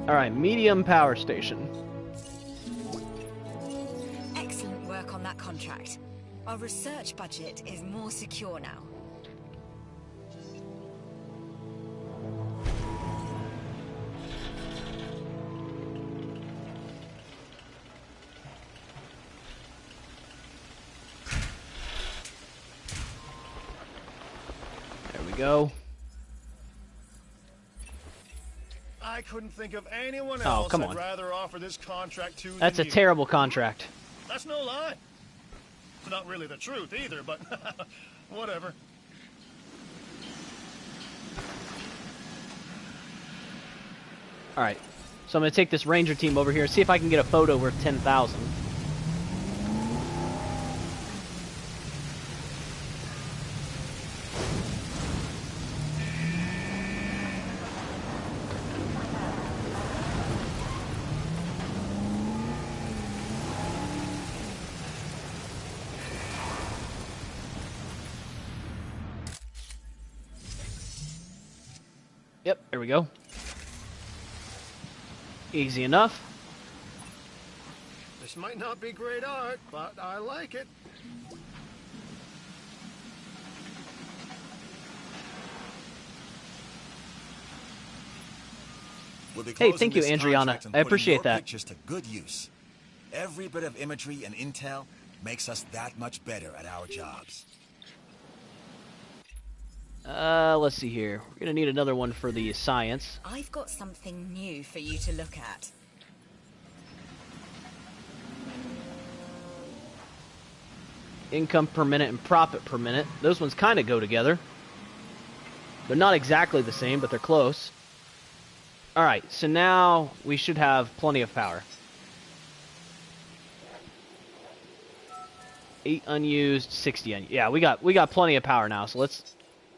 All right, medium power station. Excellent work on that contract. Our research budget is more secure now. There we go. I couldn't think of anyone else come I'd on. rather offer this contract to That's a than you. terrible contract. That's no lie. It's not really the truth either, but whatever. All right, so I'm gonna take this ranger team over here and see if I can get a photo worth 10,000. Yep, there we go. Easy enough. This might not be great art, but I like it. We'll be Hey, closing thank you, this Andriana. contract and I putting appreciate your that. pictures to good use. Every bit of imagery and intel makes us that much better at our jobs. Let's see here. We're gonna need another one for the science. I've got something new for you to look at. Income per minute and profit per minute. Those ones kind of go together. They're not exactly the same, but they're close. Alright, so now we should have plenty of power. 8 unused, 60 unused. Yeah, we got plenty of power now, so let's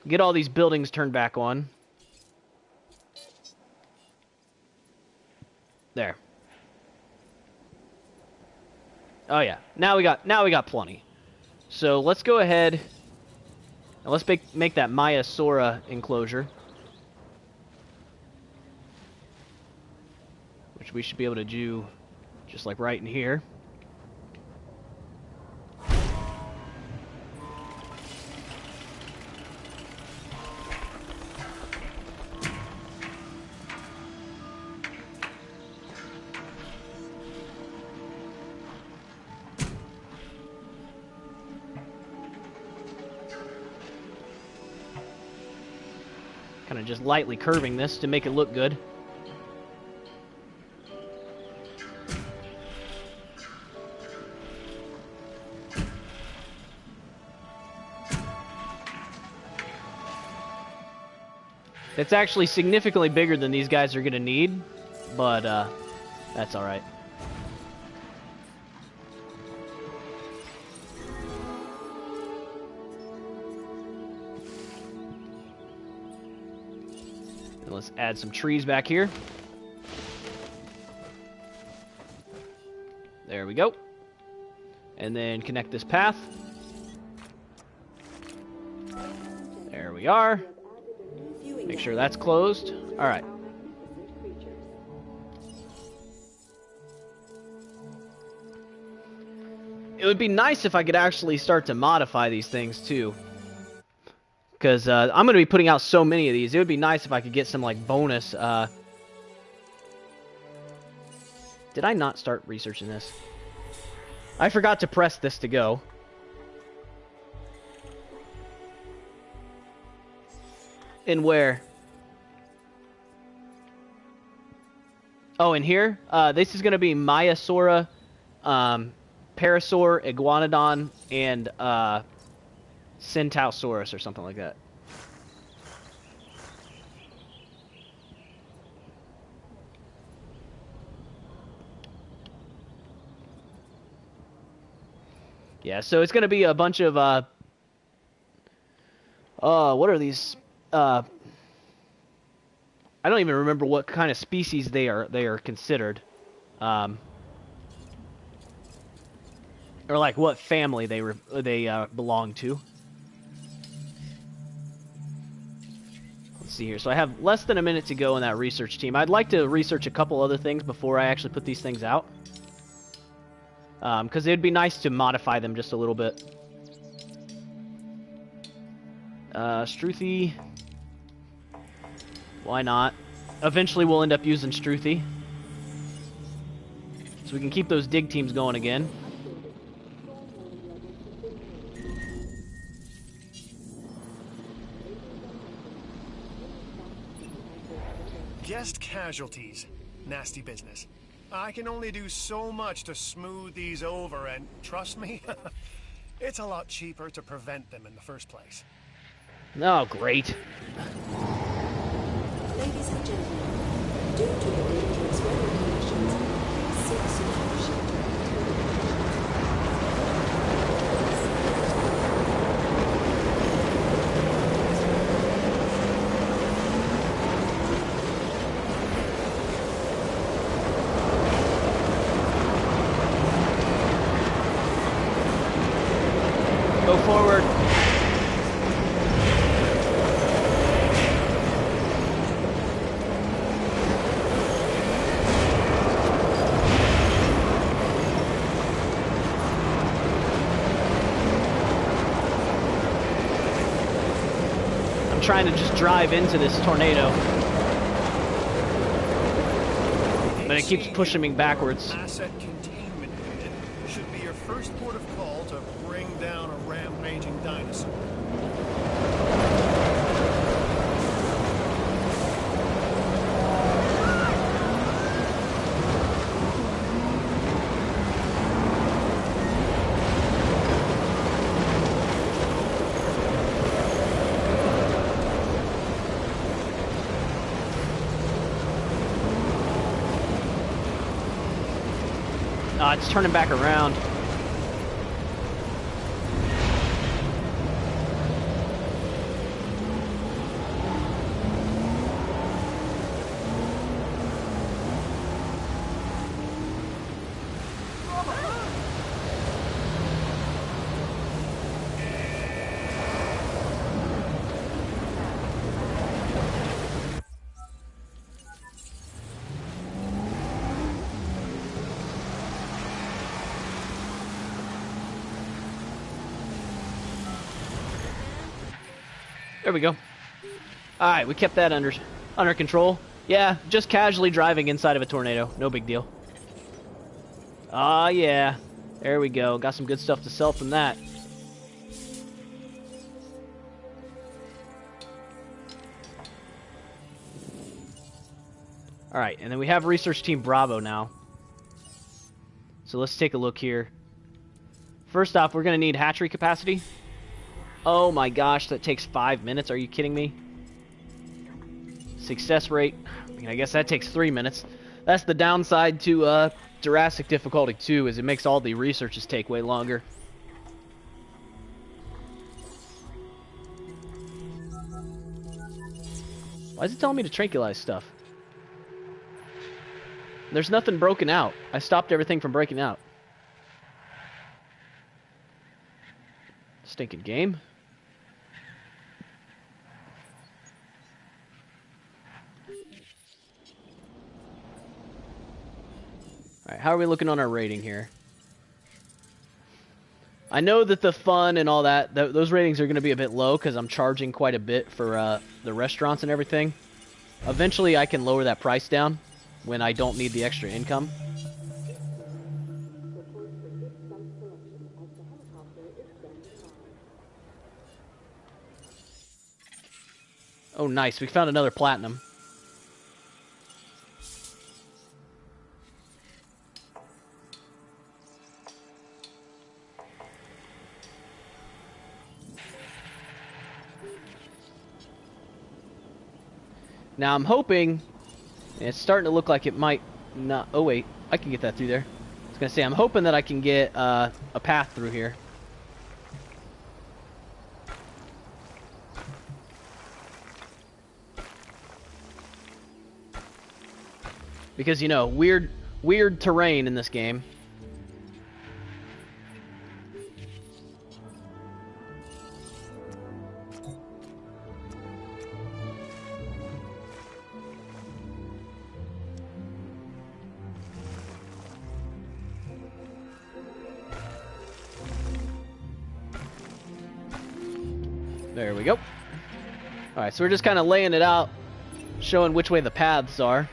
get all these buildings turned back on. There. Oh yeah. Now we got plenty. So let's go ahead and let's make that Maya Sora enclosure, which we should be able to do just like right in here. Kind of just lightly curving this to make it look good. It's actually significantly bigger than these guys are going to need, but that's all right. Let's add some trees back here. There we go. And then connect this path. There we are. Make sure that's closed. All right. It would be nice if I could actually start to modify these things too. Because I'm going to be putting out so many of these. It would be nice if I could get some, like, bonus. Did I not start researching this? I forgot to press this to go. In where? Oh, in here? This is going to be Maiasaura, Parasaur, Iguanodon, and Centausaurus or something like that. Yeah, so it's going to be a bunch of what are these? I don't even remember what kind of species they are considered. Or like what family they belong to. Let's see here. So I have less than a minute to go in that research team. I'd like to research a couple other things before I actually put these things out. Because it'd be nice to modify them just a little bit. Struthy. Why not? Eventually we'll end up using Struthy. So we can keep those dig teams going again. Guest casualties. Nasty business. I can only do so much to smooth these over, and trust me, it's a lot cheaper to prevent them in the first place. Oh, great. Ladies and gentlemen, due to the dangerous weather conditions, please seek secure shelter. Go forward. trying to just drive into this tornado. But it keeps pushing me backwards. Asset containment unit should be your first port of call to bring down a rampaging dinosaur. It's turning back around. There we go. Alright, we kept that under control. Yeah, just casually driving inside of a tornado. No big deal. Ah, yeah. There we go. Got some good stuff to sell from that. Alright, and then we have Research Team Bravo now. So let's take a look here. First off, we're going to need hatchery capacity. Oh my gosh, that takes 5 minutes. Are you kidding me? Success rate. I mean, I guess that takes 3 minutes. That's the downside to Jurassic difficulty 2, is it makes all the researches take way longer. Why is it telling me to tranquilize stuff? There's nothing broken out. I stopped everything from breaking out. Stinking game. Alright, how are we looking on our rating here? I know that the fun and all that, those ratings are going to be a bit low because I'm charging quite a bit for the restaurants and everything. Eventually I can lower that price down when I don't need the extra income. Oh nice, we found another platinum. Now I'm hoping, and it's starting to look like it might not, oh wait, I can get that through there. I was going to say, I'm hoping that I can get a path through here. Because, you know, weird terrain in this game. There we go. Alright, so we're just kind of laying it out, showing which way the paths are.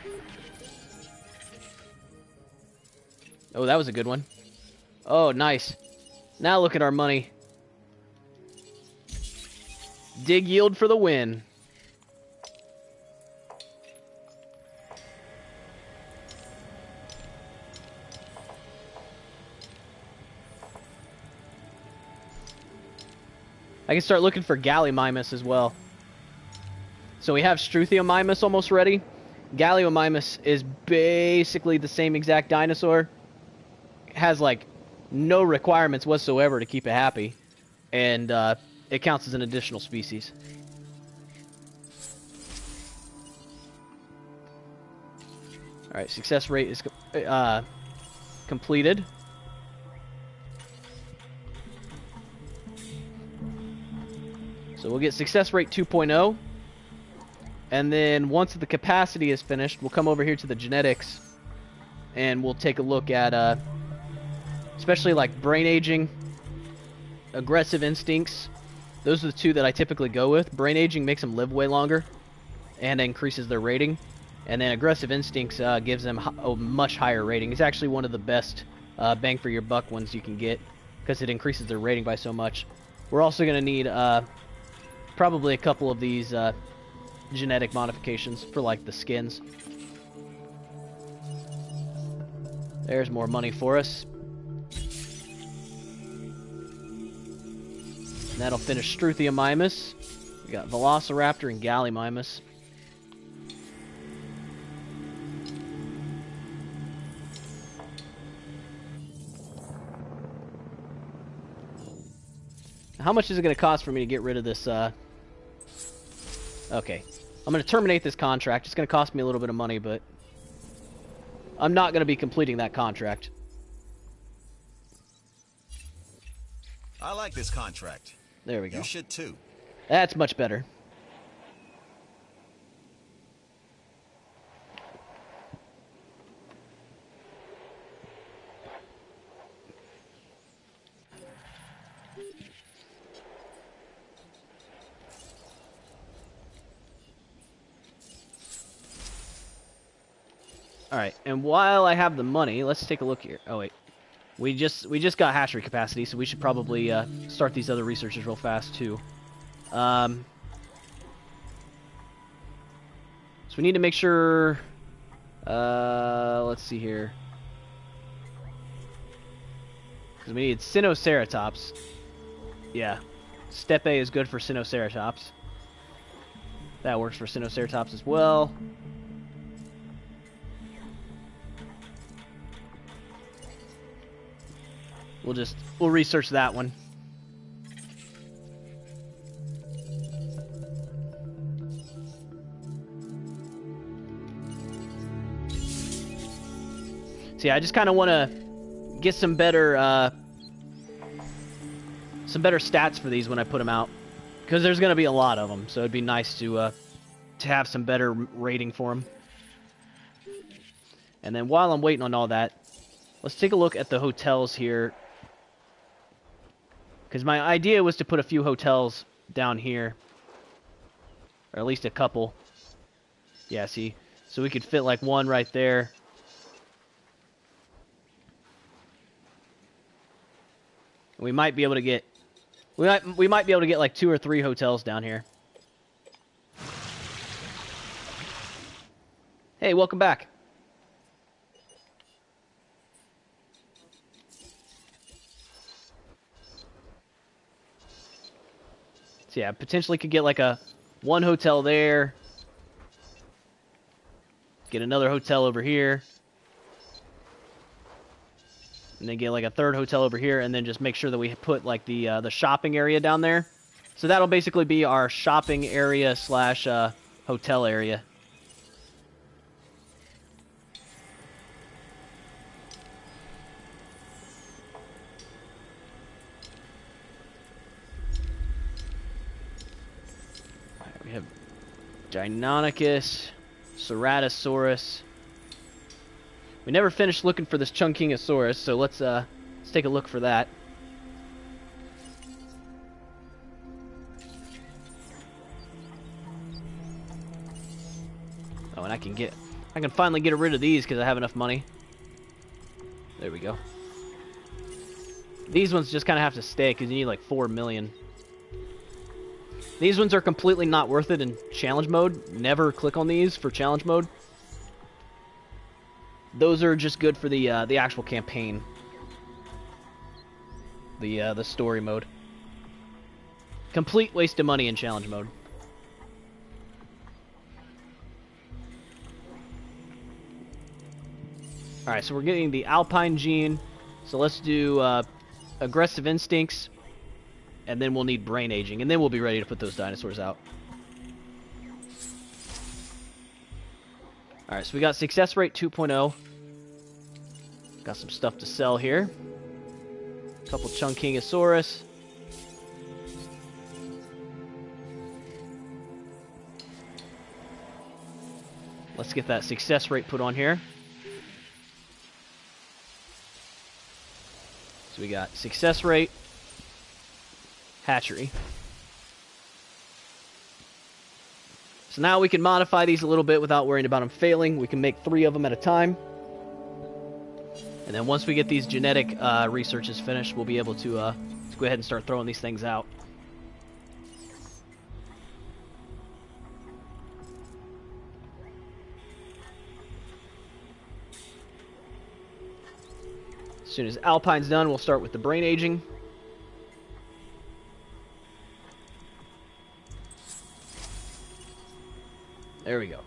Oh, that was a good one. Oh, nice. Now look at our money. Dig yield for the win. I can start looking for Gallimimus as well. So we have Struthiomimus almost ready. Gallimimus is basically the same exact dinosaur. It has like no requirements whatsoever to keep it happy. And it counts as an additional species. Alright, success rate is completed. So we'll get success rate 2.0. And then once the capacity is finished, we'll come over here to the genetics. And we'll take a look at, especially like brain aging, aggressive instincts, Those are the two that I typically go with. Brain aging makes them live way longer and increases their rating. And then aggressive instincts gives them a much higher rating. It's actually one of the best bang for your buck ones you can get because it increases their rating by so much. We're also going to need probably a couple of these genetic modifications for like the skins. There's more money for us. And that'll finish Struthiomimus. We got Velociraptor and Gallimimus. How much is it going to cost for me to get rid of this? Okay. I'm going to terminate this contract. It's going to cost me a little bit of money, but I'm not going to be completing that contract. I like this contract. There we go. You should too. That's much better. Alright, and while I have the money, let's take a look here. Oh, wait. We just got hatchery capacity, so we should probably start these other researches real fast, too. So we need to make sure... let's see here. Because we need Sinoceratops. Yeah. Steppe is good for Sinoceratops. That works for Sinoceratops as well. We'll research that one. See, I just kind of want to get some better stats for these when I put them out, because there's going to be a lot of them. So it'd be nice to have some better rating for them. And then while I'm waiting on all that, let's take a look at the hotels here. Because my idea was to put a few hotels down here. Or at least a couple. Yeah, see? So we could fit like one right there. We might be able to get... We might be able to get like 2 or 3 hotels down here. Hey, welcome back. So yeah, potentially could get like one hotel there. Get another hotel over here. And then get like a third hotel over here, and then just make sure that we put like the shopping area down there. So that'll basically be our shopping area slash hotel area. We have Deinonychus, Ceratosaurus. We never finished looking for this Chunkingosaurus, so let's take a look for that. Oh, and I can finally get rid of these because I have enough money. There we go. These ones just kind of have to stay because you need like 4 million. These ones are completely not worth it in challenge mode. Never click on these for challenge mode. Those are just good for the actual campaign. The story mode. Complete waste of money in challenge mode. Alright, so we're getting the Alpine gene. So let's do aggressive instincts. And then we'll need brain aging. And then we'll be ready to put those dinosaurs out. Alright, so we got success rate 2.0. Got some stuff to sell here. A couple Chunkingosaurus. Let's get that success rate put on here. So we got success rate, hatchery. So now we can modify these a little bit without worrying about them failing. We can make 3 of them at a time. And then once we get these genetic researches finished, we'll be able to go ahead and start throwing these things out. As soon as Alpine's done, we'll start with the brain aging. There we go.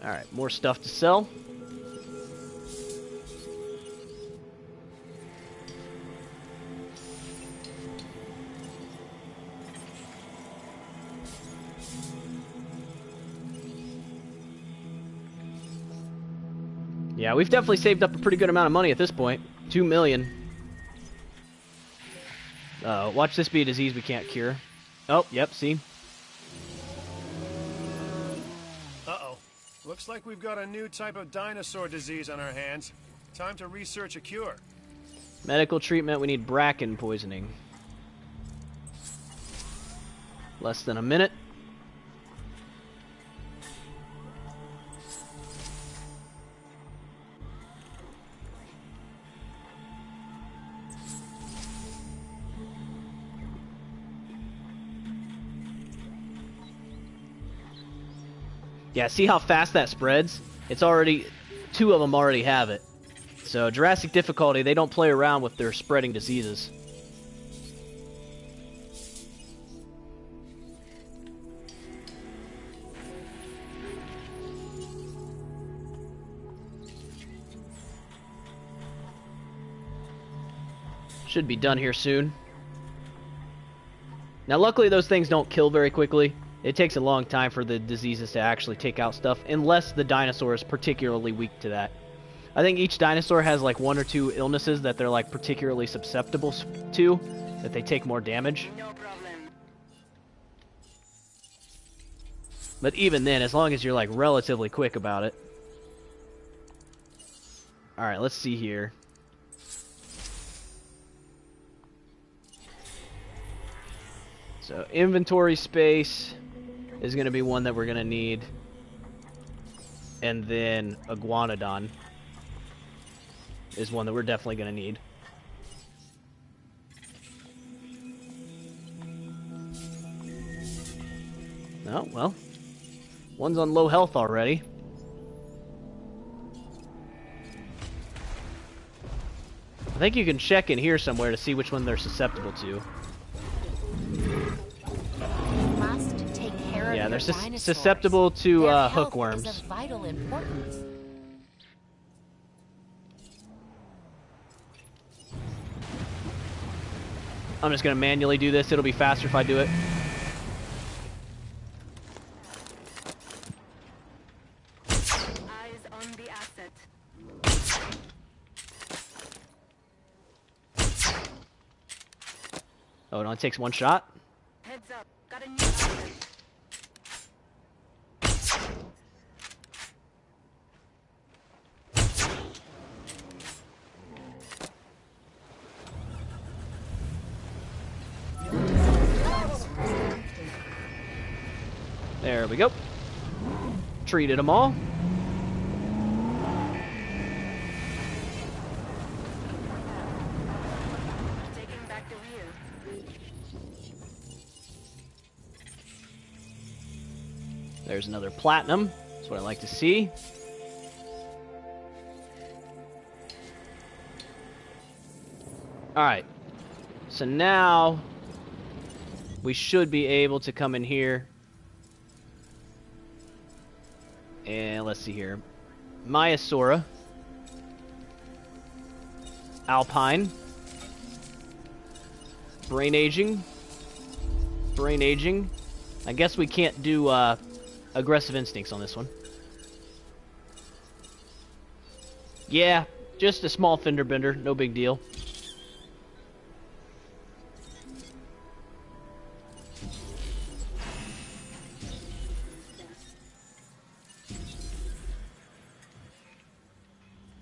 Alright, more stuff to sell. Yeah, we've definitely saved up a pretty good amount of money at this point. 2 million. Watch this be a disease we can't cure. Oh, yep, see? Uh-oh. Looks like we've got a new type of dinosaur disease on our hands. Time to research a cure. Medical treatment, we need bracken poisoning. Less than a minute. Yeah, see how fast that spreads? It's already... 2 of them already have it. So, Jurassic difficulty, they don't play around with their spreading diseases. Should be done here soon. Now, luckily, those things don't kill very quickly. It takes a long time for the diseases to actually take out stuff, unless the dinosaur is particularly weak to that. I think each dinosaur has like 1 or 2 illnesses that they're like particularly susceptible to, that they take more damage. No problem. But even then, as long as you're like relatively quick about it. Alright, let's see here. So, inventory space is going to be one that we're going to need. And then Iguanodon is one that we're definitely going to need. Oh, well. One's on low health already. I think you can check in here somewhere to see which one they're susceptible to. Must take care Yeah, of they're your dinosaurs. susceptible to Their health hookworms. is of vital importance. I'm just going to manually do this. It'll be faster if I do it. Eyes on the asset. Oh, it only takes 1 shot? Heads up. Got a new asset. There we go. Treated them all. Taking back the wheel. There's another platinum. That's what I like to see. Alright. So now we should be able to come in here. And let's see here. Maiasaura. Alpine. Brain aging. Brain aging. I guess we can't do aggressive instincts on this one. Yeah, just a small fender bender, no big deal.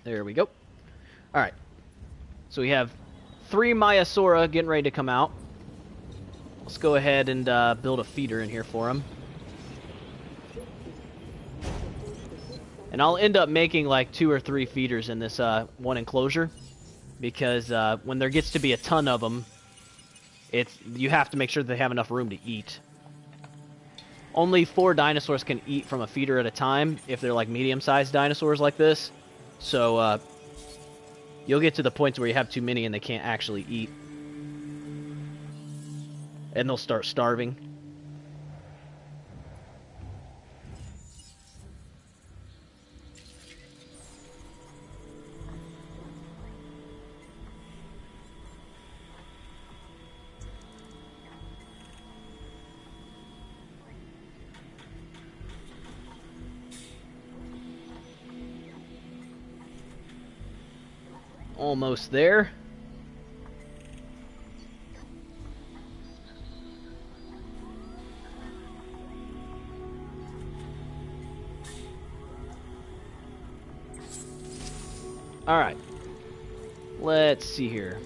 There we go. Alright. So we have 3 Maiasaura getting ready to come out. Let's go ahead and build a feeder in here for him. And I'll end up making like 2 or 3 feeders in this one enclosure, because when there gets to be a ton of them, you have to make sure they have enough room to eat. Only 4 dinosaurs can eat from a feeder at a time if they're like medium-sized dinosaurs like this. So you'll get to the points where you have too many and they can't actually eat. And they'll start starving. Almost there. Alright. Let's see here.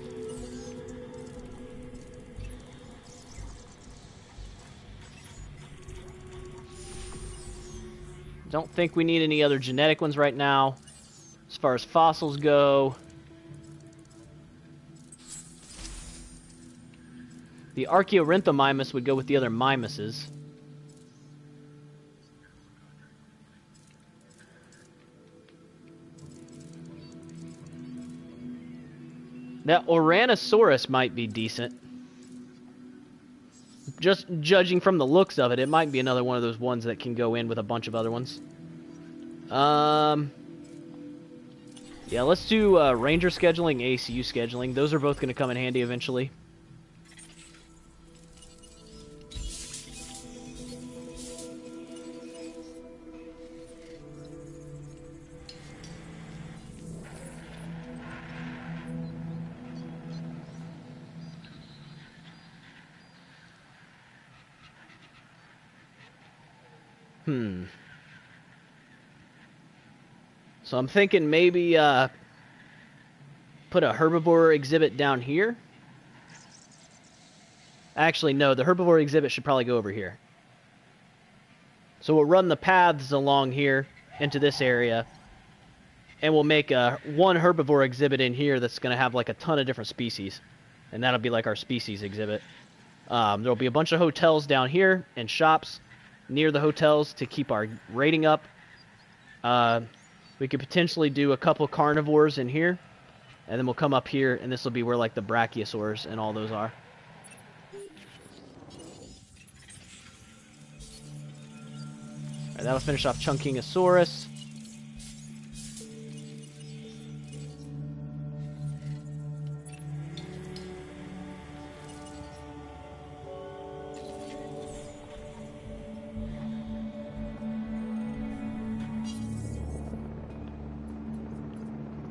Don't think we need any other genetic ones right now. As far as fossils go, the Archaeorhynchomimus would go with the other mimuses. That Oranosaurus might be decent. Just judging from the looks of it, it might be another one of those ones that can go in with a bunch of other ones. Yeah, let's do Ranger scheduling, ACU scheduling. Those are both going to come in handy eventually. So I'm thinking maybe put a herbivore exhibit down here. Actually, no, the herbivore exhibit should probably go over here. So we'll run the paths along here into this area, and we'll make one herbivore exhibit in here that's going to have like a ton of different species, and that'll be like our species exhibit. There'll be a bunch of hotels down here and shops near the hotels to keep our rating up. We could potentially do a couple carnivores in here, and then we'll come up here, and this will be where like the brachiosaurs and all those are. Alright, that'll finish off Chunkingosaurus.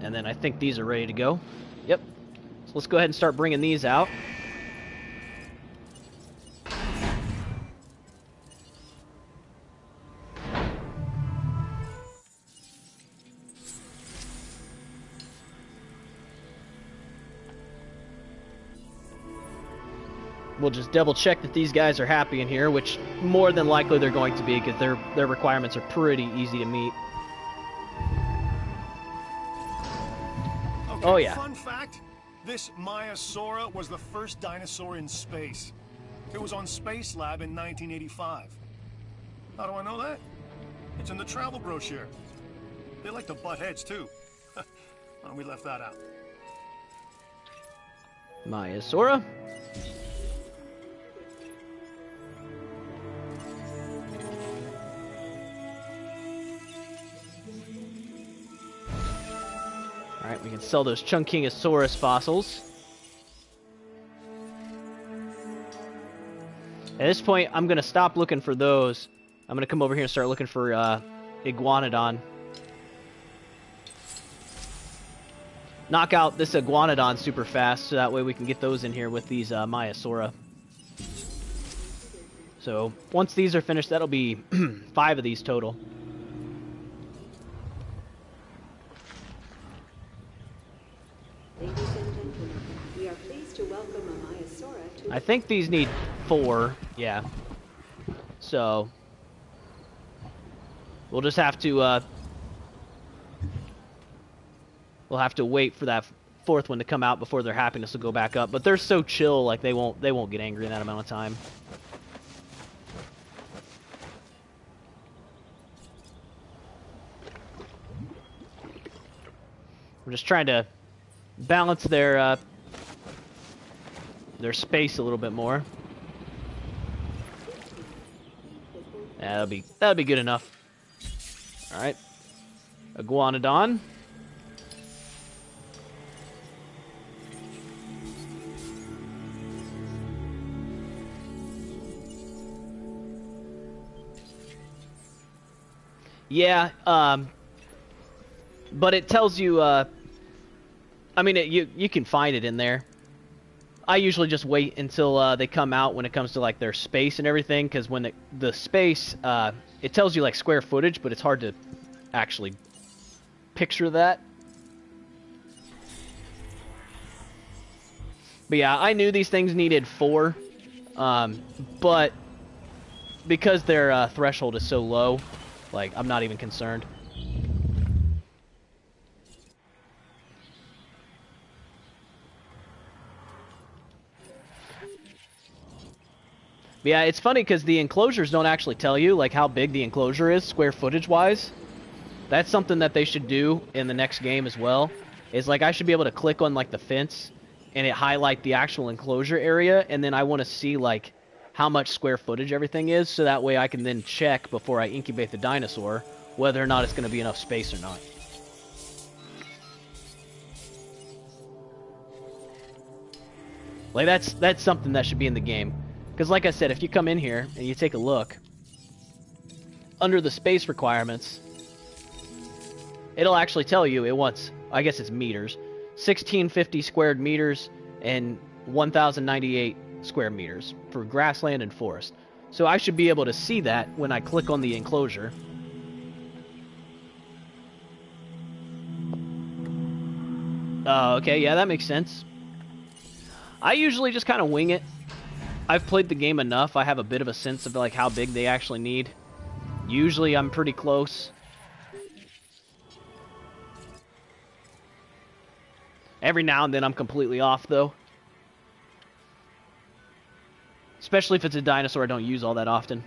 And then I think these are ready to go. Yep. So let's go ahead and start bringing these out. We'll just double check that these guys are happy in here, which more than likely they're going to be, because their requirements are pretty easy to meet. Okay, Oh yeah. Fun fact, this Maiasaura was the first dinosaur in space. It was on Space Lab in 1985. How do I know that? It's in the travel brochure. They like to butt heads too. Well, we left that out. Maiasaura. Alright, we can sell those Chunkingosaurus fossils. At this point, I'm going to stop looking for those. I'm going to come over here and start looking for Iguanodon. Knock out this Iguanodon super fast, so that way we can get those in here with these Maiasaura. So, once these are finished, that'll be 5 of these total. Ladies and gentlemen, we are pleased pleased to welcome a Maiasaura to I think these need 4. Yeah. So we'll just have to we'll have to wait for that 4th one to come out before their happiness will go back up. But they're so chill, like they won't get angry in that amount of time. We're just trying to balance their space a little bit more. Yeah, that'll be good enough. All right, Iguanodon. Yeah, but it tells you, I mean, you can find it in there. I usually just wait until they come out when it comes to like their space and everything, because when the space, it tells you like square footage, but it's hard to actually picture that. But yeah, I knew these things needed 4, but because their threshold is so low, like, I'm not even concerned. But yeah, it's funny because the enclosures don't actually tell you, like, how big the enclosure is, square footage-wise. That's something that they should do in the next game as well. Is, like, I should be able to click on, like, the fence, and it highlight the actual enclosure area, and then I want to see, like, how much square footage everything is, so that way I can then check before I incubate the dinosaur whether or not it's going to be enough space or not. Like, that's something that should be in the game. Because like I said, if you come in here and you take a look, under the space requirements, it'll actually tell you it wants, I guess it's meters, 1650 squared meters and 1098 square meters for grassland and forest. So I should be able to see that when I click on the enclosure. Oh, okay, yeah, that makes sense. I usually just kind of wing it. I've played the game enough, I have a bit of a sense of like how big they actually need. Usually I'm pretty close. Every now and then I'm completely off, though. Especially if it's a dinosaur I don't use all that often.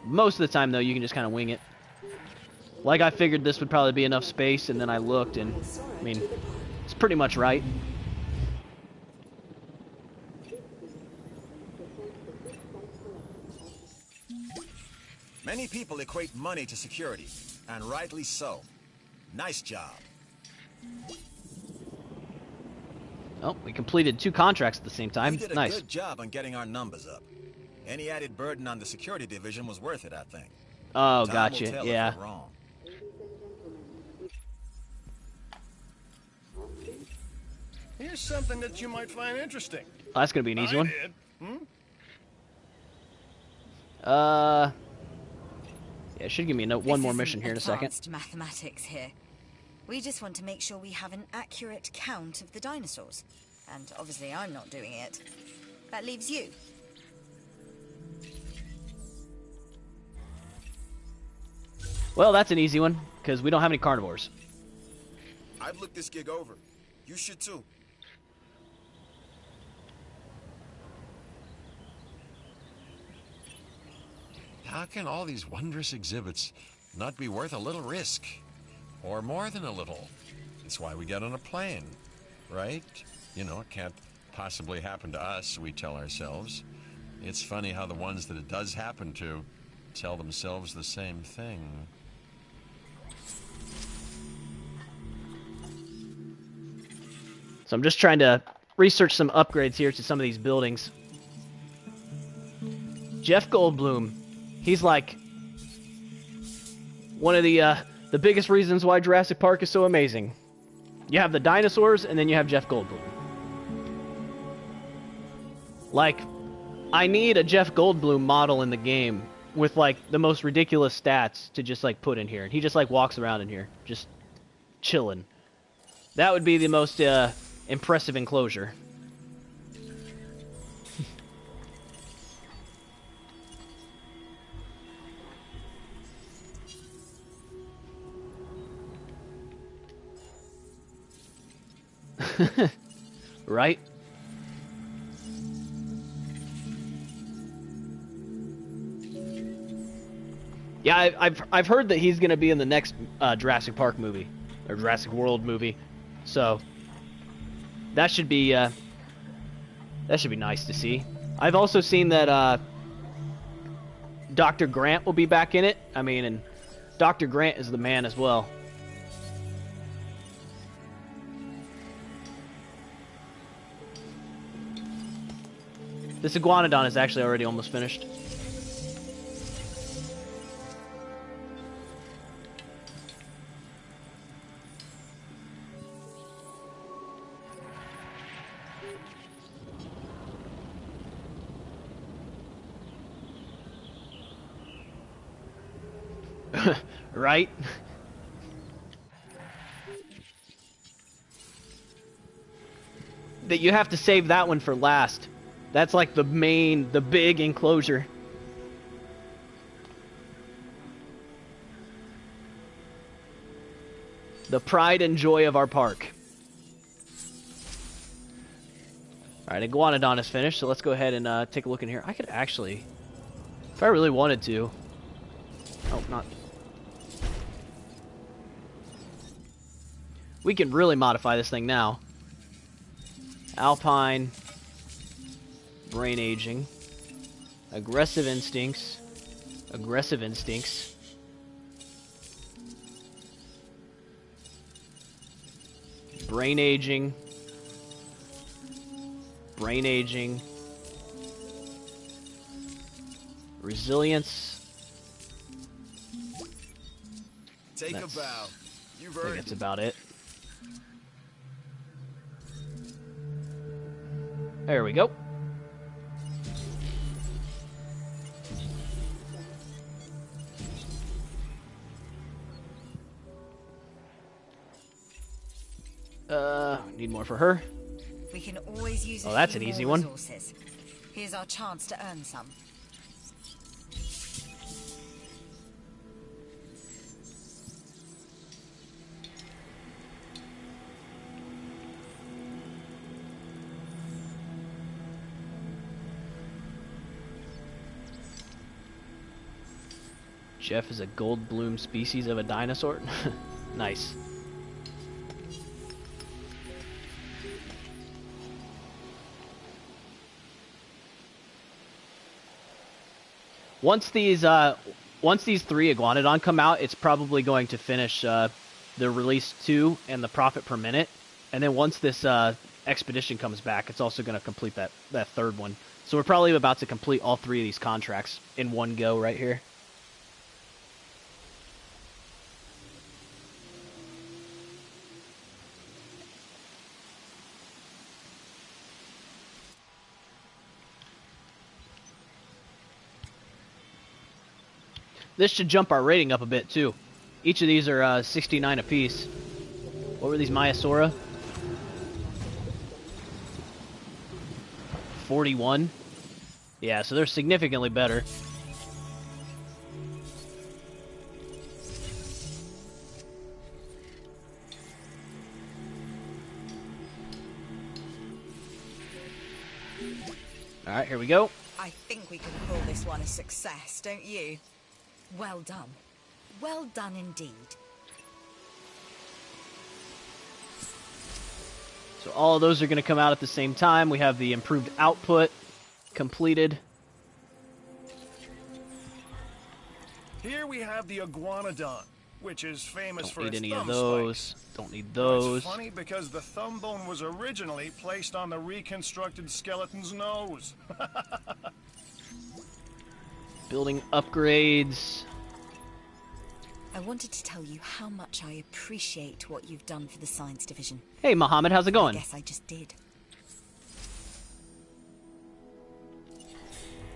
Most of the time, though, you can just kind of wing it. Like, I figured this would probably be enough space, and then I looked, and, I mean, it's pretty much right. Many people equate money to security, and rightly so. Nice job. Oh, we completed 2 contracts at the same time. We did a Nice. good job on getting our numbers up. Any added burden on the security division was worth it, I think. Oh, Time gotcha. will tell if Yeah. we're wrong. Here's something that you might find interesting. Oh, that's gonna be an easy I one. did. Yeah, it should give me one more This mission isn't here in a second. advanced mathematics here. We just want to make sure we have an accurate count of the dinosaurs. And obviously I'm not doing it. That leaves you. Well, that's an easy one, because we don't have any carnivores. I've looked this gig over. You should too. How can all these wondrous exhibits not be worth a little risk? Or more than a little? It's why we get on a plane, right? You know, it can't possibly happen to us, we tell ourselves. It's funny how the ones that it does happen to tell themselves the same thing. So I'm just trying to research some upgrades here to some of these buildings. Jeff Goldblum, he's like one of the biggest reasons why Jurassic Park is so amazing. You have the dinosaurs, and then you have Jeff Goldblum. Like, I need a Jeff Goldblum model in the game with, like, the most ridiculous stats to just, like, put in here. And he just, like, walks around in here, just chilling. That would be the most impressive enclosure. Right? Yeah, I've heard that he's gonna be in the next Jurassic Park movie or Jurassic World movie, so that should be nice to see. I've also seen that Dr. Grant will be back in it. I mean, and Dr. Grant is the man as well. This iguanodon is actually already almost finished. Right? That you have to save that one for last. That's like the big enclosure. The pride and joy of our park. Alright, Iguanodon is finished, so let's go ahead and take a look in here. I could actually, if I really wanted to... Oh, not... We can really modify this thing now. Alpine, brain aging, aggressive instincts, brain aging, resilience. Take a bow. You've I think earned that's it. about it. There we go. Need more for her. We can always use a Oh, that's few an easy more one. resources. Here's our chance to earn some. Jeff is a gold bloom species of a dinosaur. Nice. Once these three Iguanodon come out, it's probably going to finish the release 2 and the profit per minute. And then once this expedition comes back, it's also going to complete that third one. So we're probably about to complete all 3 of these contracts in one go right here. This should jump our rating up a bit, too. Each of these are 69 apiece. What were these, Maiasaura? 41? Yeah, so they're significantly better. Alright, here we go. I think we can call this one a success, don't you? Well done. Well done indeed. So all of those are going to come out at the same time. We have the improved output completed. Here we have the Iguanodon, which is famous Don't for need its any thumb of those. spikes. Don't need It's those. funny because the thumb bone was originally placed on the reconstructed skeleton's nose. Building upgrades. I wanted to tell you how much I appreciate what you've done for the science division. Hey, Mohammed, how's it I going? guess I just did.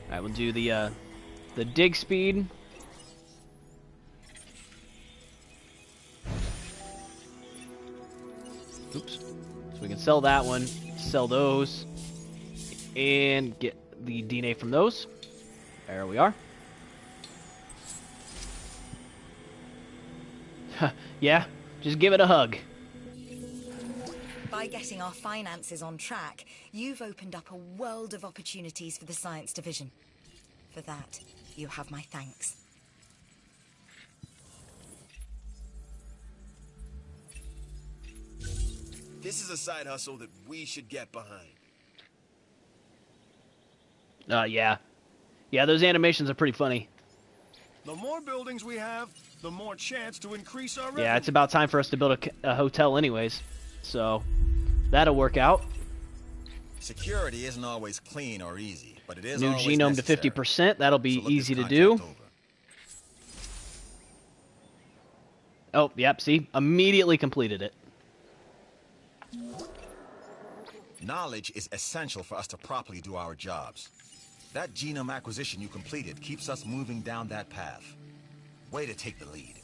Alright, we'll do the dig speed. Oops. So we can sell that one, sell those, and get the DNA from those. There we are. Yeah, just give it a hug. By getting our finances on track, you've opened up a world of opportunities for the science division. For that, you have my thanks. This is a side hustle that we should get behind. Yeah. Yeah, those animations are pretty funny. The more buildings we have, the more chance to increase our revenue. Yeah, it's about time for us to build a hotel anyways. So, that'll work out. Security isn't always clean or easy, but it is New always genome necessary. to 50%. That'll be So look easy this to do. contract over. Oh, yep, see? Immediately completed it. Knowledge is essential for us to properly do our jobs. That genome acquisition you completed keeps us moving down that path. Way to take the lead.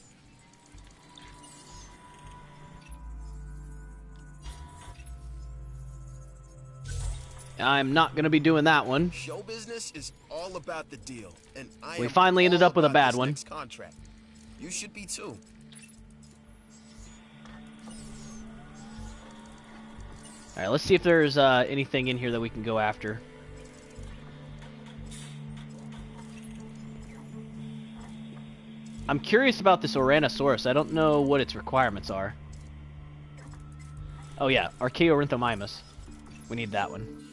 I'm not going to be doing that one. Show business is all about the deal, and I We am finally ended all up with a about bad this one. next contract. You should be too. Alright, let's see if there's anything in here that we can go after. I'm curious about this Oranosaurus. I don't know what its requirements are. Oh yeah, Archaeorhynthomymus. We need that one.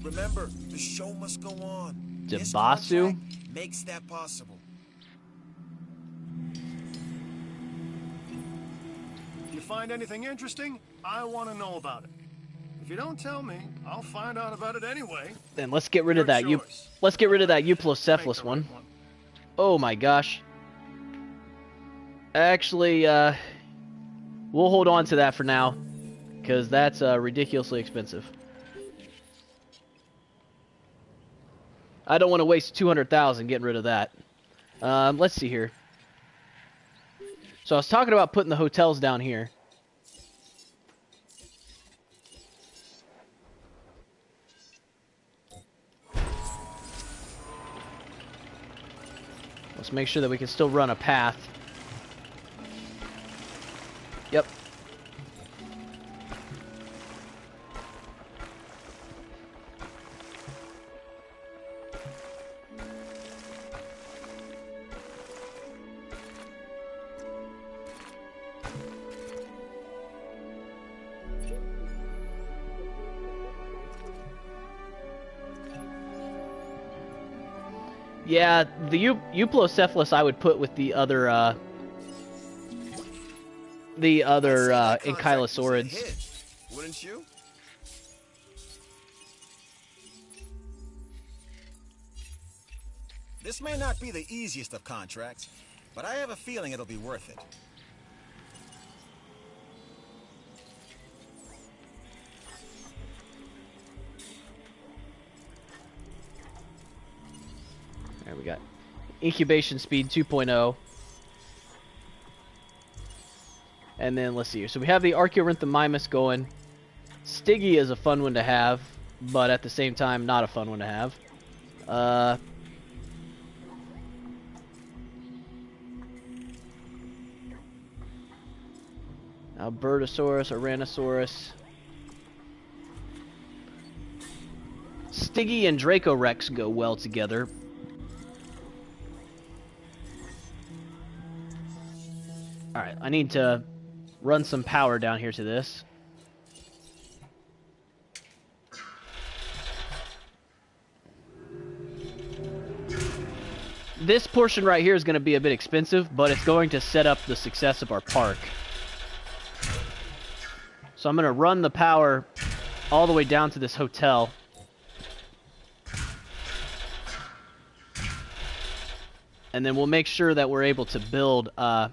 Remember, the show must go on. This Debasu? contract makes that possible. If you find anything interesting, I want to know about it. If you don't tell me, I'll find out about it anyway. Then let's get rid of that Your choice. let's get rid of that Make Euplocephalus the one. right one. Oh my gosh. Actually, we'll hold on to that for now, because that's ridiculously expensive. I don't want to waste 200,000 getting rid of that. Let's see here. So I was talking about putting the hotels down here. Let's make sure that we can still run a path. Yep. Yeah, the Euplocephalus I would put with the other Ankylosaurids. Wouldn't you? This may not be the easiest of contracts, but I have a feeling it'll be worth it. There we got incubation speed 2.0. And then let's see here. So we have the Archaeorhynthomymus going. Stiggy is a fun one to have, but at the same time not a fun one to have. Albertosaurus, Oranosaurus. Stiggy and Dracorex go well together. Alright, I need to run some power down here to this. This portion right here is going to be a bit expensive, but it's going to set up the success of our park. So I'm going to run the power all the way down to this hotel. And then we'll make sure that we're able to build the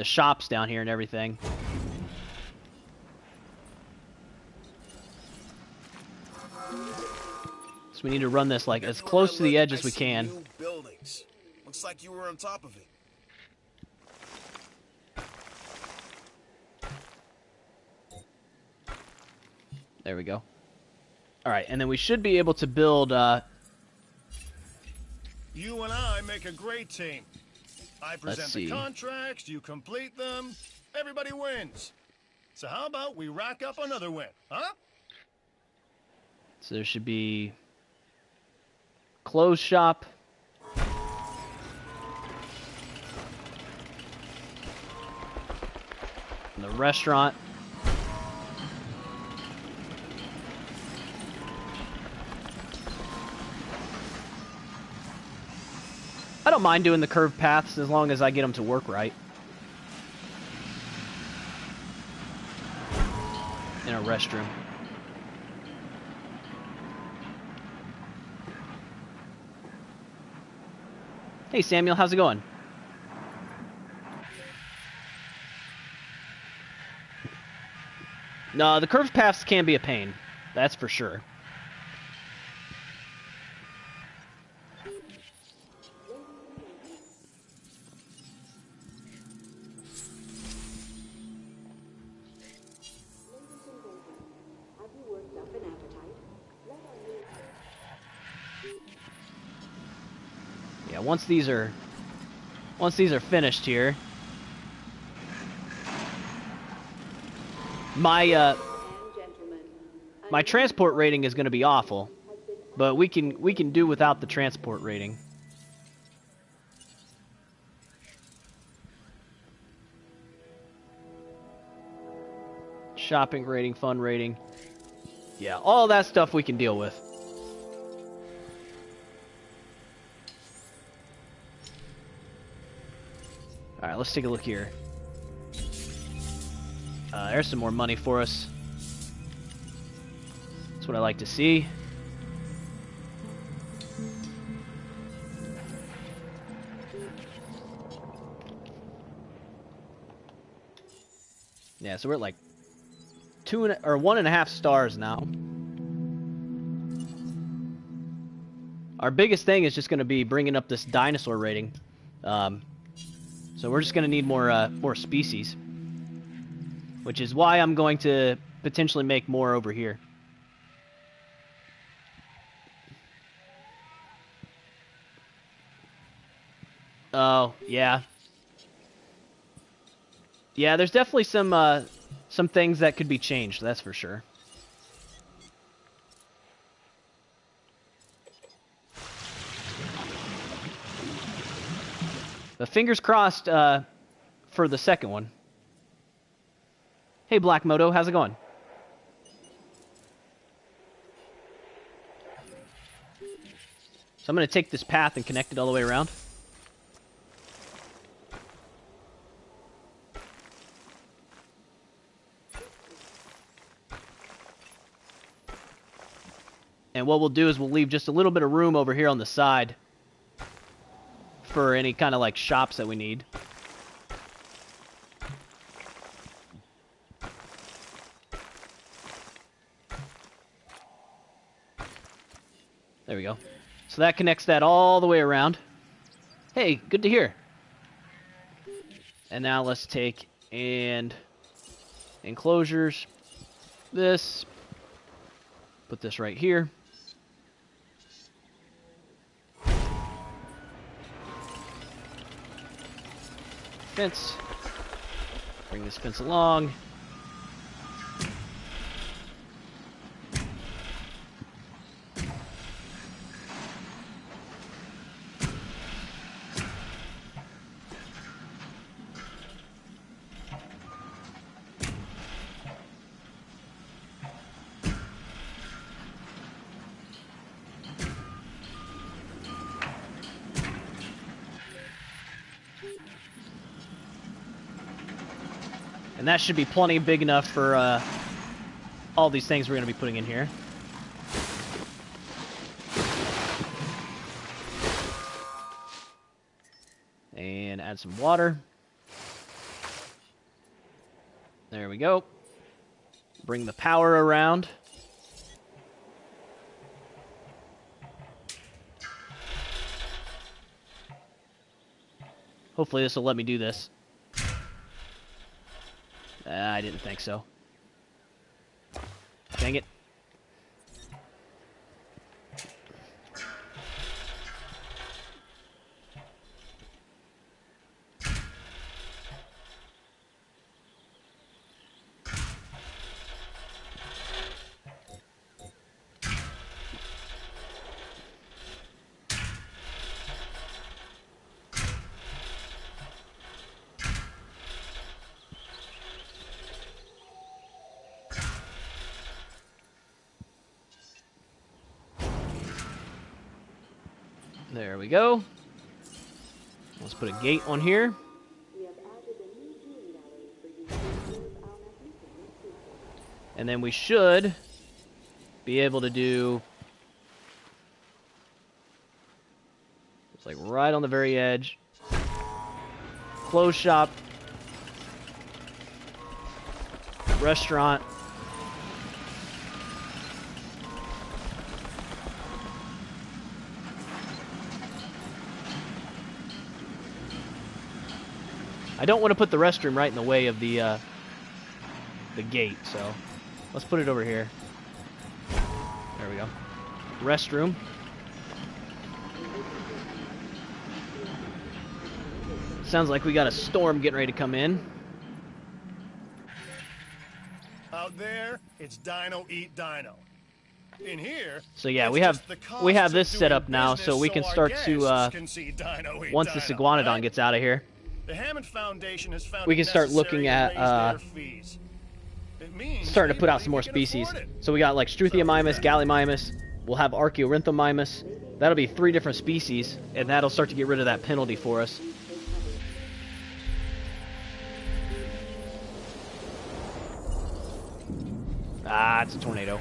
shops down here and everything. So we need to run this like as Everywhere close I to the look, edge I as we see can. New buildings. Looks like you were on top of it. There we go. All right, and then we should be able to build. You and I make a great team. I present the see. contracts, you complete them, everybody wins. So how about we rack up another win, huh? So there should be clothes shop. And the restaurant. I don't mind doing the curved paths as long as I get them to work right. In a restroom. Hey Samuel, how's it going? No, the curved paths can be a pain. That's for sure. Yeah, once these are finished here, my transport rating is going to be awful, but we can do without the transport rating. Shopping rating, fun rating. Yeah, all that stuff we can deal with. Alright, let's take a look here. There's some more money for us. That's what I like to see. Yeah, so we're at like 1.5 stars now. Our biggest thing is just going to be bringing up this dinosaur rating. So we're just going to need more species, which is why I'm going to potentially make more over here. Oh, yeah. Yeah, there's definitely some things that could be changed, that's for sure. But fingers crossed for the second one. Hey, Black Moto, how's it going? So I'm going to take this path and connect it all the way around. And what we'll do is we'll leave just a little bit of room over here on the side for any kind of like shops that we need. There we go. So that connects that all the way around. Hey, good to hear. And now let's take and enclosures. This. Put this right here. Fence. Bring this fence along. And that should be plenty big enough for all these things we're going to be putting in here. And add some water. There we go. Bring the power around. Hopefully this will let me do this. I didn't think so. Dang it. There we go. Let's put a gate on here. And then we should be able to do... It's like right on the very edge. Clothes shop. Restaurant. I don't want to put the restroom right in the way of the gate, so let's put it over here. There we go. Restroom. Sounds like we got a storm getting ready to come in. Out there, it's Dino Eat Dino. In here, so yeah, it's we have this set up now, so we can start to once this iguanodon right? gets out of here. The Hammond Foundation has found We can start looking at starting to put out some more can species. afford it. So we got like Struthiomimus, Gallimimus, we'll have Archaeorhynchomimus. That'll be 3 different species, and that'll start to get rid of that penalty for us. Ah, it's a tornado.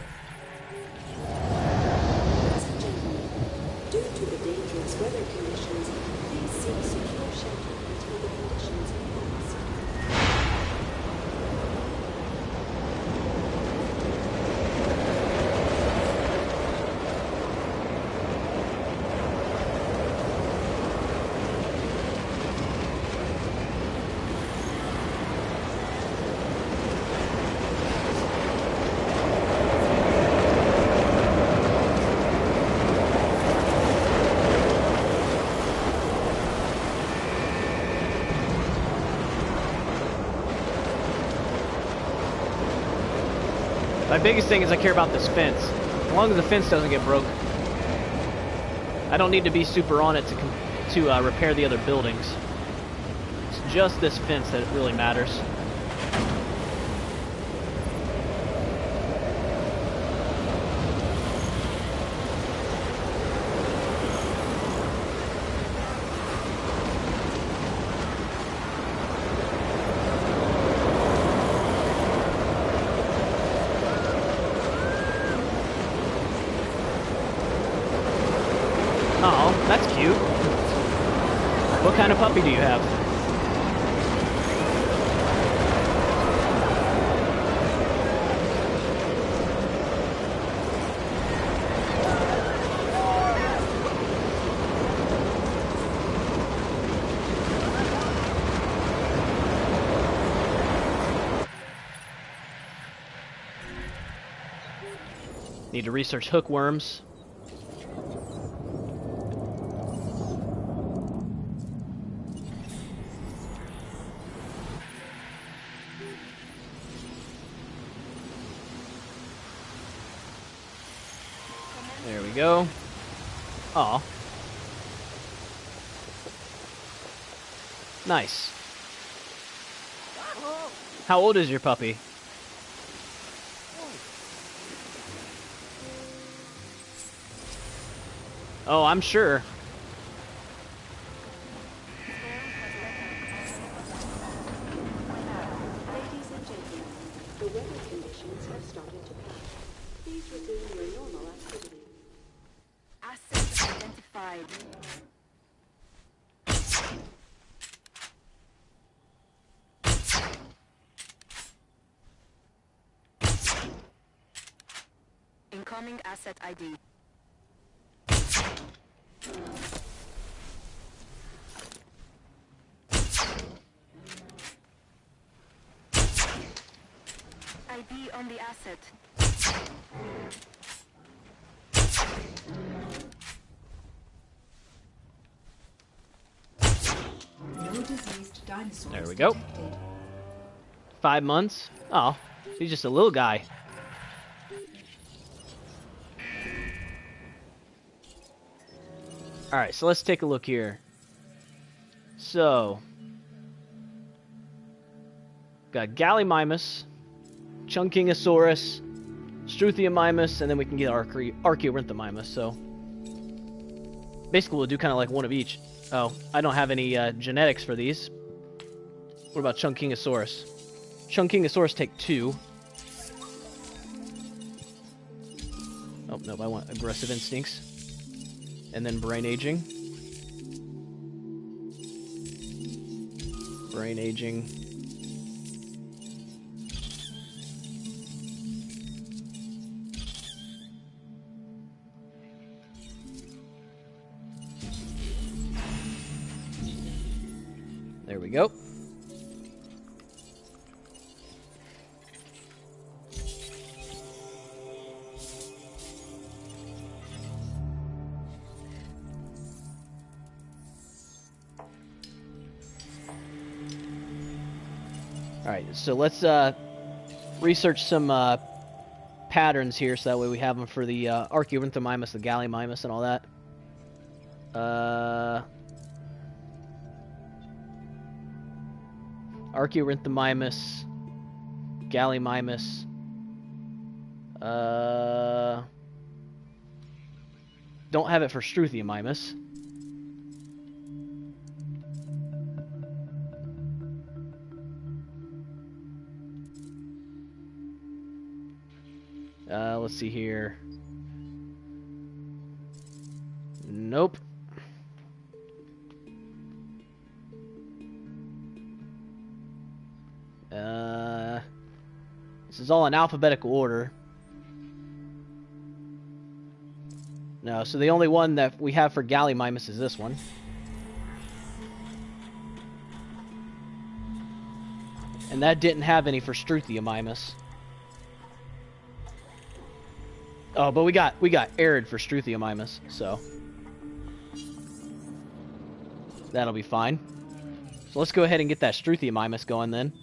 Due to the dangerous weather conditions, please seek secure shelter until the conditions pass. My biggest thing is I care about this fence. As long as the fence doesn't get broke. I don't need to be super on it to repair the other buildings. It's just this fence that really matters. Oh, that's cute. What kind of puppy do you have? Need to research hookworms. There we go. Aw. Nice. How old is your puppy? Oh, I'm sure. Ladies and gentlemen, the weather conditions have started to pass. Please resume your normal activity. Assets identified. Incoming asset ID. on the asset. No diseased dinosaurs There we go. detected. 5 months. Oh, he's just a little guy. Alright, so let's take a look here. So, got Gallimimus, Chunkingosaurus, Struthiomimus, and then we can get Archaeorhynthamimus. So, basically we'll do kind of like one of each. Oh, I don't have any genetics for these. What about Chunkingosaurus? Chunkingosaurus take 2. Oh, no, I want aggressive instincts. And then brain aging. Brain aging. There we go. Alright, so let's research some patterns here so that way we have them for the Archaeorhynthamimus, the Gallimimus, and all that. Archaeorhynthamimus, Gallimimus, don't have it for Struthiomimus. Let's see here. Nope. This is all in alphabetical order. No, so the only one that we have for Gallimimus is this one. And that didn't have any for Struthiomimus. Oh, but we got Arid for Struthiomimus, so that'll be fine. So let's go ahead and get that Struthiomimus going then.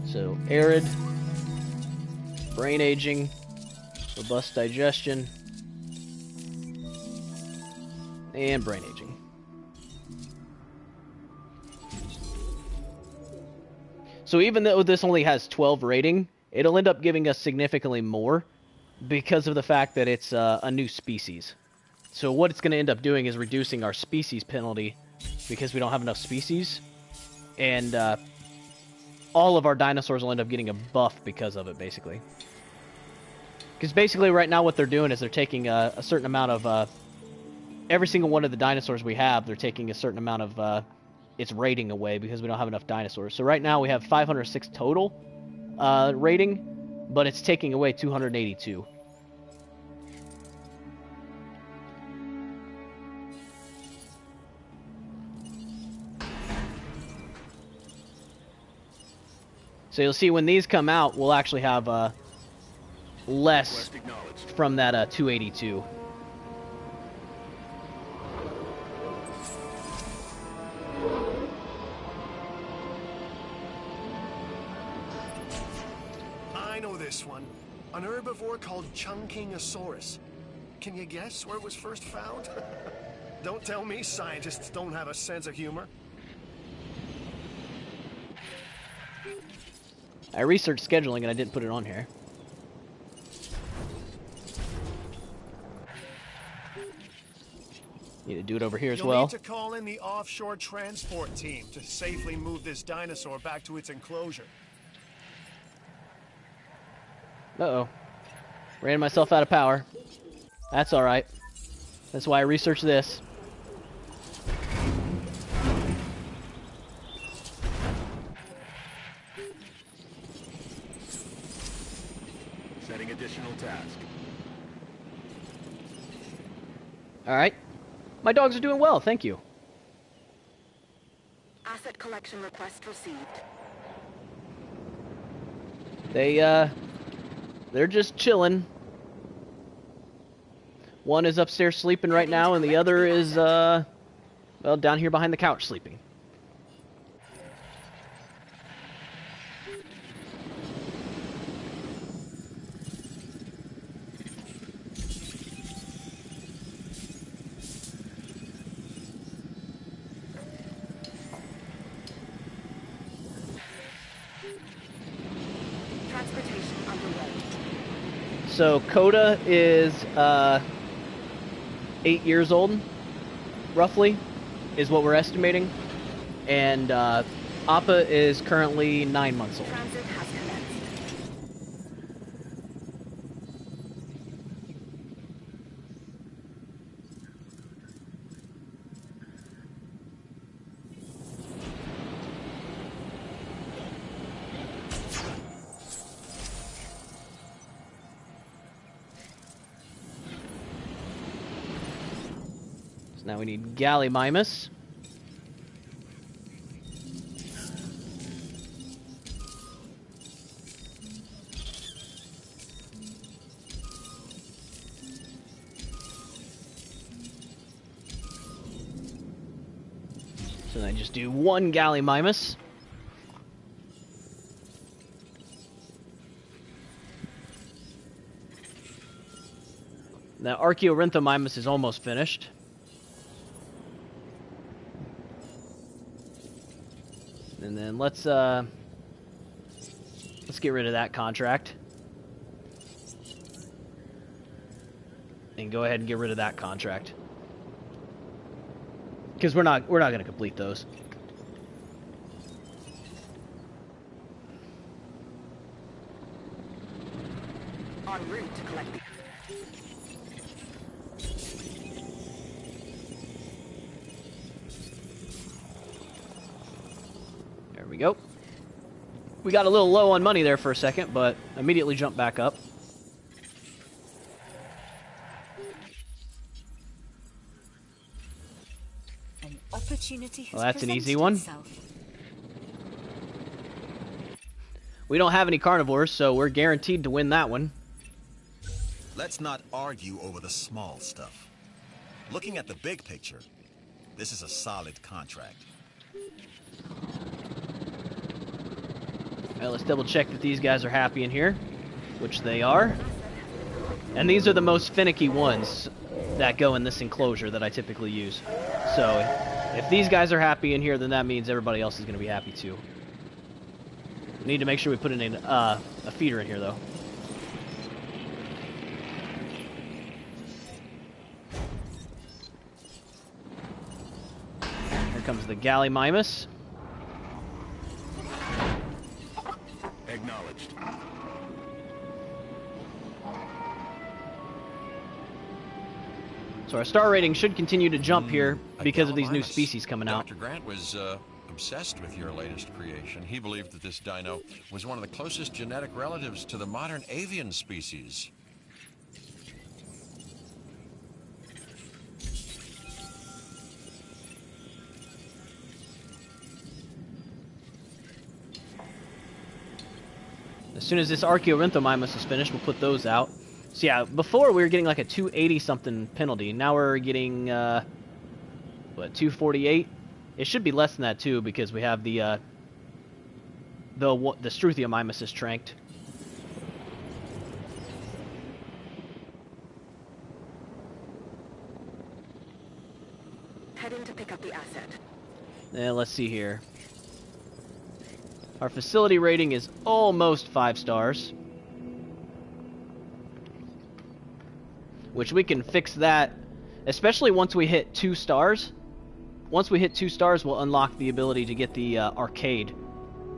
So Arid, brain aging, robust digestion, and brain aging. So even though this only has 12 rating, it'll end up giving us significantly more because of the fact that it's a new species. So what it's going to end up doing is reducing our species penalty because we don't have enough species. And all of our dinosaurs will end up getting a buff because of it, basically. Because basically right now what they're doing is they're taking a certain amount of... every single one of the dinosaurs we have, they're taking a certain amount of its rating away because we don't have enough dinosaurs. So right now we have 506 total rating, but it's taking away 282. So you'll see when these come out, we'll actually have less from that 282. I know this one. An herbivore called Chunkingosaurus. Can you guess where it was first found? Don't tell me scientists don't have a sense of humor. I researched scheduling and I didn't put it on here. Need to do it over here as well. You'll need to call in the offshore transport team to safely move this dinosaur back to its enclosure. Uh-oh. Ran myself out of power. That's alright. That's why I researched this. Setting additional task. Alright. My dogs are doing well, thank you. Asset collection request received. They're just chilling. One is upstairs sleeping right now, and the other is, well, down here behind the couch sleeping. Transportation underway. So Coda is 8 years old, roughly, is what we're estimating, and Appa is currently 9 months old. Transit has commenced. So now we need Gallimimus. So then I just do one Gallimimus. Now Archaeorhynchomimus is almost finished. And then let's get rid of that contract. And go ahead and get rid of that contract. Because we're not going to complete those. En route to collect the... There we go. We got a little low on money there for a second, but immediately jumped back up. An opportunity has Well, that's an easy presented one. itself. We don't have any carnivores, so we're guaranteed to win that one. Let's not argue over the small stuff. Looking at the big picture, this is a solid contract. Alright, let's double check that these guys are happy in here, which they are. And these are the most finicky ones that go in this enclosure that I typically use. So if these guys are happy in here, then that means everybody else is going to be happy too. We need to make sure we put in a feeder in here, though. Here comes the Gallimimus. Acknowledged. So our star rating should continue to jump here because of these new Gallimimus. species coming out. Dr. Grant was obsessed with your latest creation. He believed that this dino was one of the closest genetic relatives to the modern avian species. As soon as this Archaeorhynchomimus is finished, we'll put those out. So yeah, before we were getting like a 280-something penalty. Now we're getting, what, 248? It should be less than that too, because we have the Struthiomimus is tranked. Heading to pick up the asset. Let's see here. Our facility rating is almost 5 stars. Which we can fix that, especially once we hit 2 stars. Once we hit 2 stars, we'll unlock the ability to get the arcade.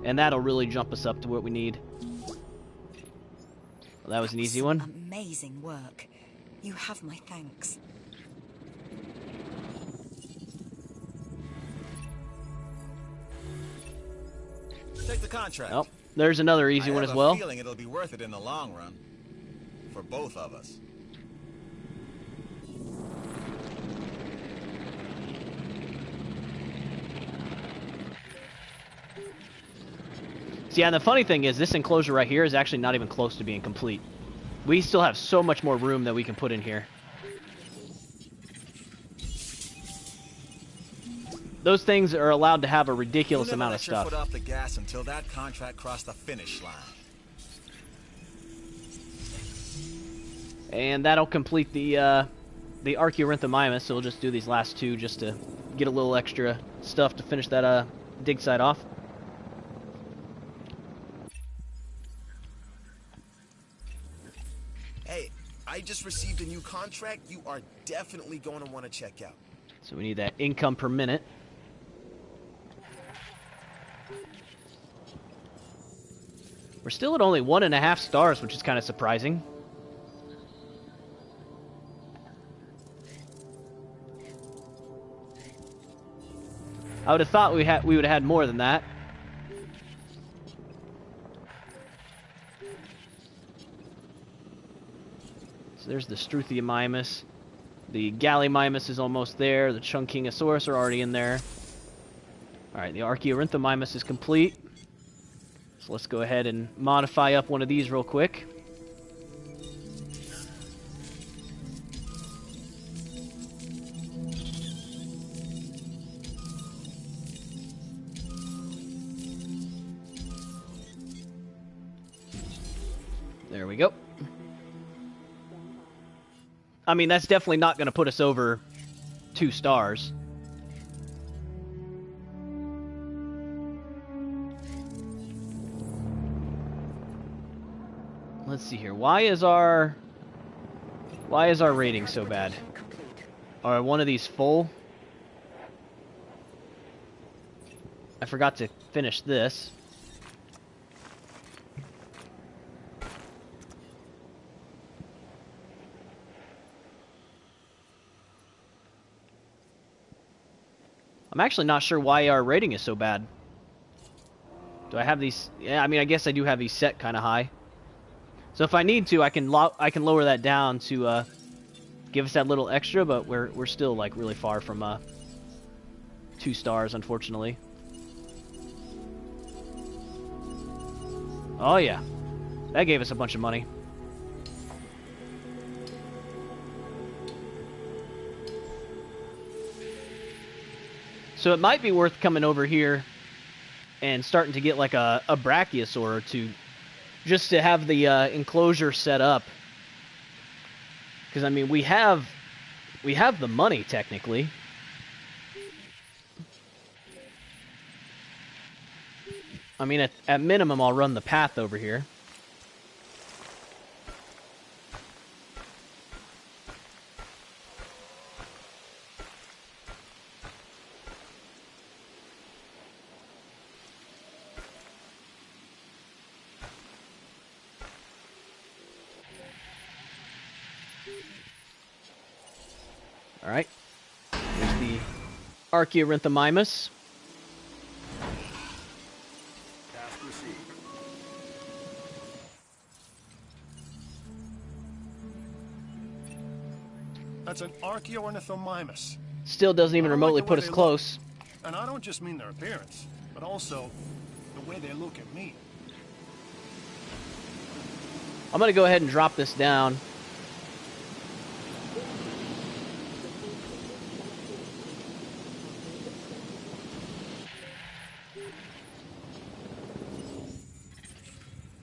And that'll really jump us up to what we need. Well, that was an easy one. Amazing work. You have my thanks. Take the contract. Oh, there's another easy one as well. I have a feeling it'll be worth it in the long run. For both of us. See, and the funny thing is, this enclosure right here is actually not even close to being complete. We still have so much more room that we can put in here. Those things are allowed to have a ridiculous amount of stuff. You never let your foot off the gas until that contract crossed the finish line. And that'll complete the Archaeorhynthomymus, so we'll just do these last two just to get a little extra stuff to finish that dig site off. Hey, I just received a new contract you are definitely going to want to check out. So we need that income per minute. We're still at only 1.5 stars, which is kind of surprising. I would have thought we would have had more than that. So there's the Struthiomimus. The Gallimimus is almost there. The Chunkingosaurus are already in there. Alright, the Archaeorhynthomymus is complete. So let's go ahead and modify up one of these real quick. There we go. I mean, that's definitely not going to put us over 2 stars. Let's see here. Why is our rating so bad? Are one of these full? I forgot to finish this. I'm actually not sure why our rating is so bad. Do I have these? Yeah, I mean, I guess I do have these set kind of high. So if I need to, I can lower that down to give us that little extra, but we're still like really far from 2 stars, unfortunately. Oh yeah, that gave us a bunch of money. So it might be worth coming over here and starting to get like a Brachiosaur or two, just to have the enclosure set up. Because I mean, we have the money technically. I mean, at minimum, I'll run the path over here. Alright. There's the Archaeorhynthomymus. Task received. That's an Archaeorhynthomymus. Still doesn't even I don't remotely like the put way us they close. look. And I don't just mean their appearance, but also the way they look at me. I'm going to go ahead and drop this down.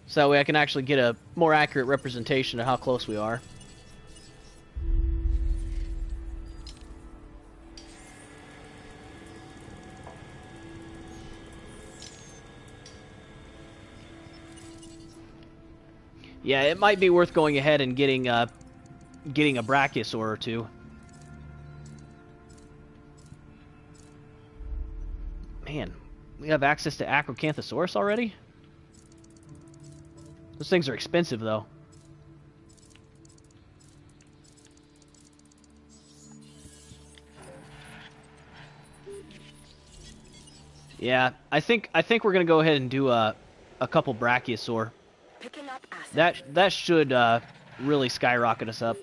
So that way I can actually get a more accurate representation of how close we are. Yeah, it might be worth going ahead and getting a Brachiosaur or two. Man, we have access to Acrocanthosaurus already? Those things are expensive, though. Yeah, I think we're gonna go ahead and do a couple Brachiosaur. Picking up asset. That should really skyrocket us up.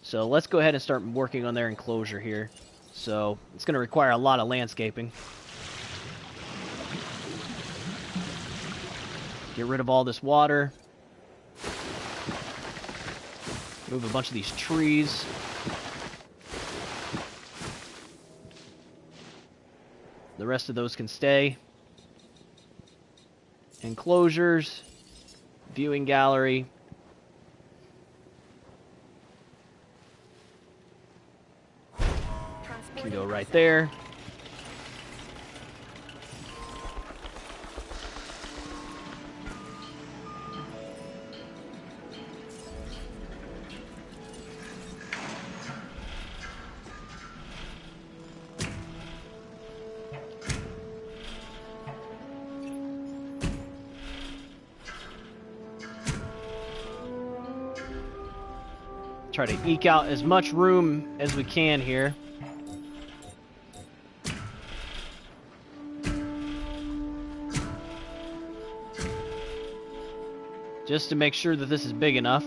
So let's go ahead and start working on their enclosure here. So it's gonna require a lot of landscaping. Get rid of all this water. Move a bunch of these trees. The rest of those can stay. Enclosures. Viewing gallery. Can go right there. Try to eke out as much room as we can here. Just to make sure that this is big enough.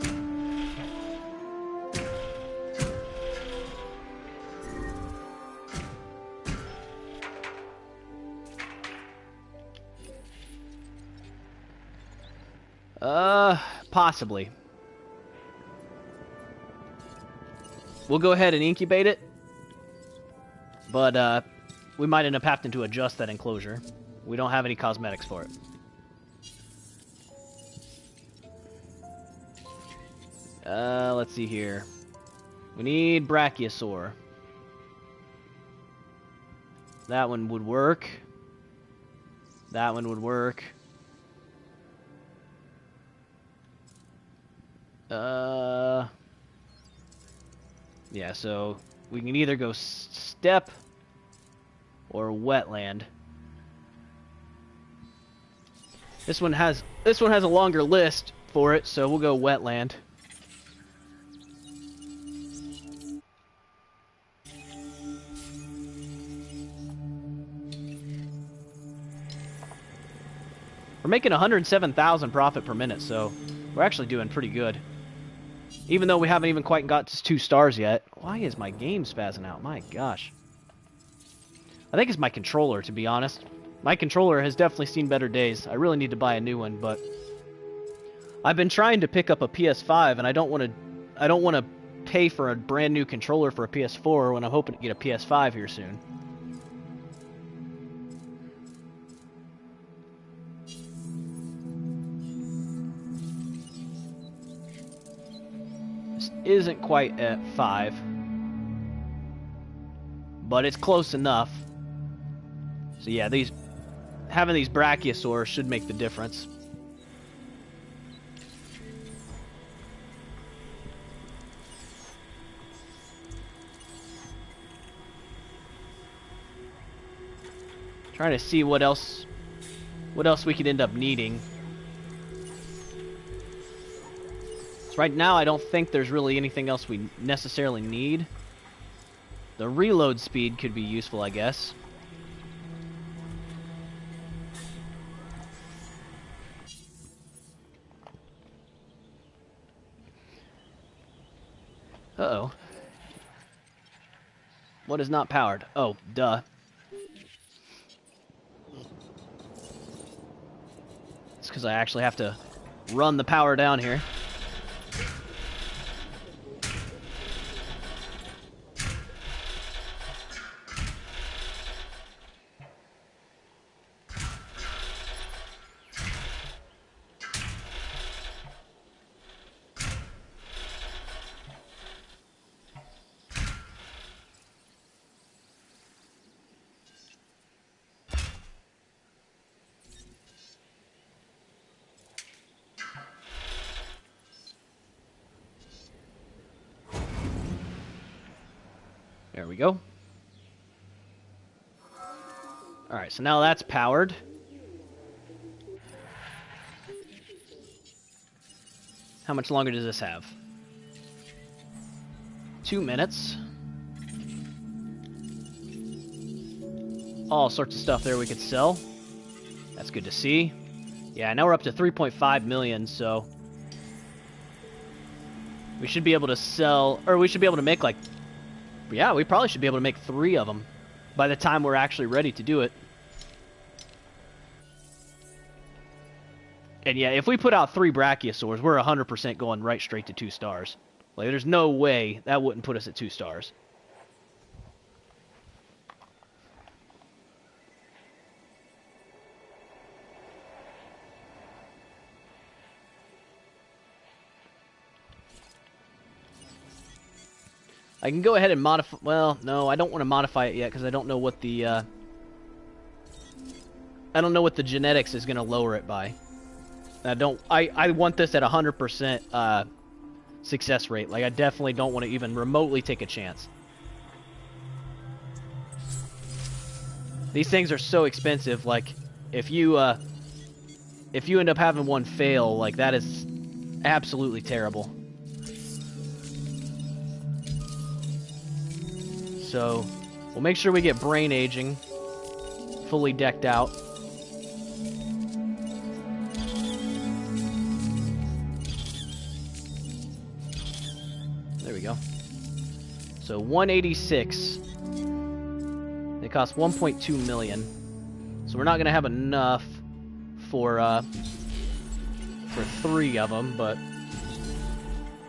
Possibly. We'll go ahead and incubate it, but we might end up having to adjust that enclosure. We don't have any cosmetics for it. Let's see here. We need Brachiosaur. That one would work. That one would work. Yeah, so we can either go steppe or wetland. This one has a longer list for it, so we'll go wetland. We're making 107,000 profit per minute, so we're actually doing pretty good. Even though we haven't even quite got to 2 stars yet. Why is my game spazzing out? My gosh. I think it's my controller, to be honest. My controller has definitely seen better days. I really need to buy a new one, but I've been trying to pick up a PS5, and I don't want to pay for a brand new controller for a PS4 when I'm hoping to get a PS5 here soon. Isn't quite at 5, but it's close enough. So yeah, having these Brachiosaurs should make the difference. Trying to see what else we could end up needing. So right now, I don't think there's really anything else we necessarily need. The reload speed could be useful, I guess. Uh-oh. What is not powered? Oh, duh. It's because I actually have to run the power down here. There we go. Alright, so now that's powered. How much longer does this have? 2 minutes. All sorts of stuff there we could sell. That's good to see. Yeah, now we're up to 3.5 million, so we should be able to sell, or we should be able to make like, yeah, we probably should be able to make 3 of them by the time we're actually ready to do it. And yeah, if we put out 3 Brachiosaurs, we're 100% going right straight to 2 stars. Like, there's no way that wouldn't put us at 2 stars. I can go ahead and modify... Well, no, I don't want to modify it yet because I don't know what the... I don't know what the genetics is going to lower it by. I want this at 100% success rate. Like, I definitely don't want to even remotely take a chance. These things are so expensive. Like, if you end up having one fail, like, that is absolutely terrible. So, we'll make sure we get brain aging fully decked out. There we go. So 186. They cost 1.2 million. So we're not gonna have enough for 3 of them, but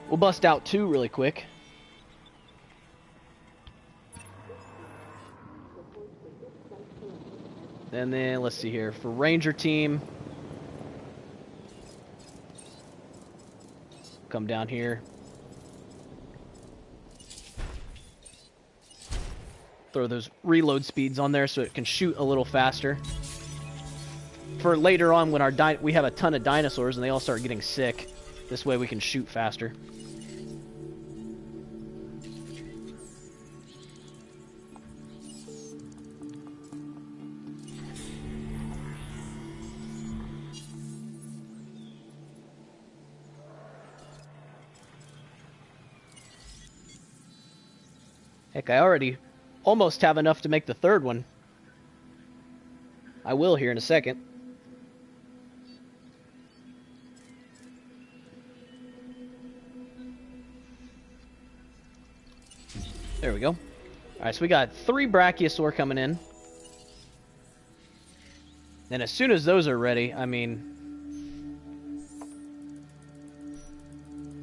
we'll bust out 2 really quick. And then, let's see here, for Ranger Team, come down here. Throw those reload speeds on there so it can shoot a little faster. For later on when we have a ton of dinosaurs and they all start getting sick, this way we can shoot faster. Heck, I already almost have enough to make the 3rd one. I will here in a second. There we go. Alright, so we got 3 Brachiosaur coming in. And as soon as those are ready, I mean...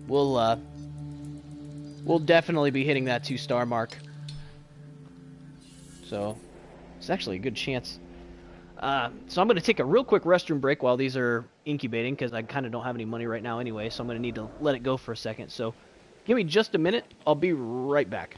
We'll definitely be hitting that 2-star mark. So, it's actually a good chance. So I'm going to take a real quick restroom break while these are incubating, because I kind of don't have any money right now anyway, so I'm going to need to let it go for a second. So, give me just a minute. I'll be right back.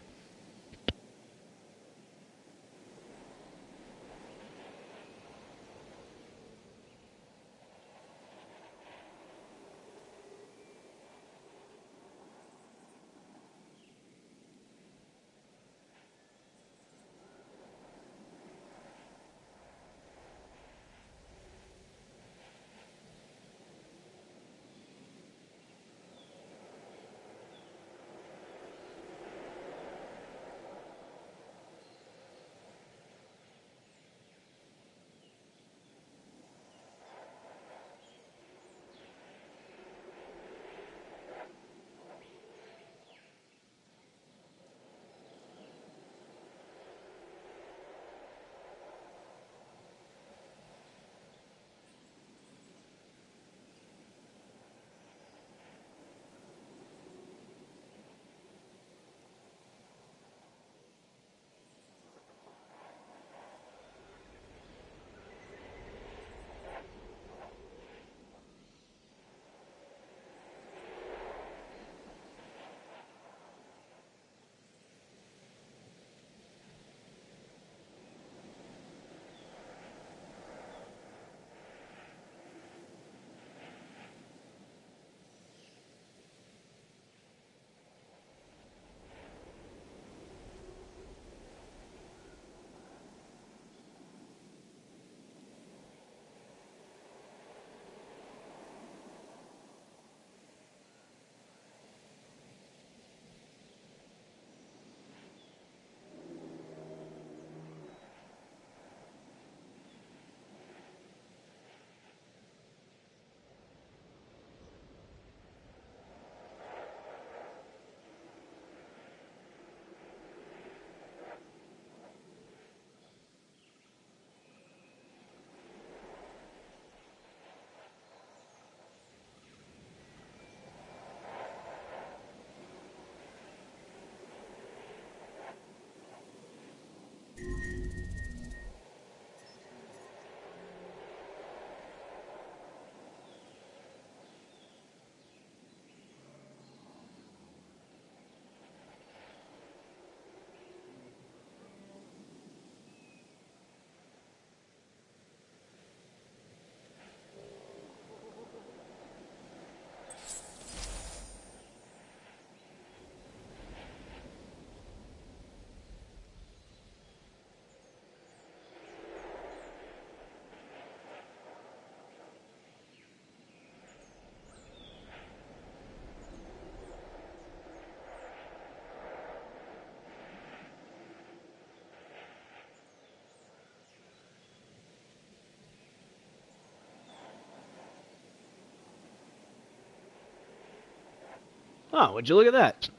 Oh, would you look at that?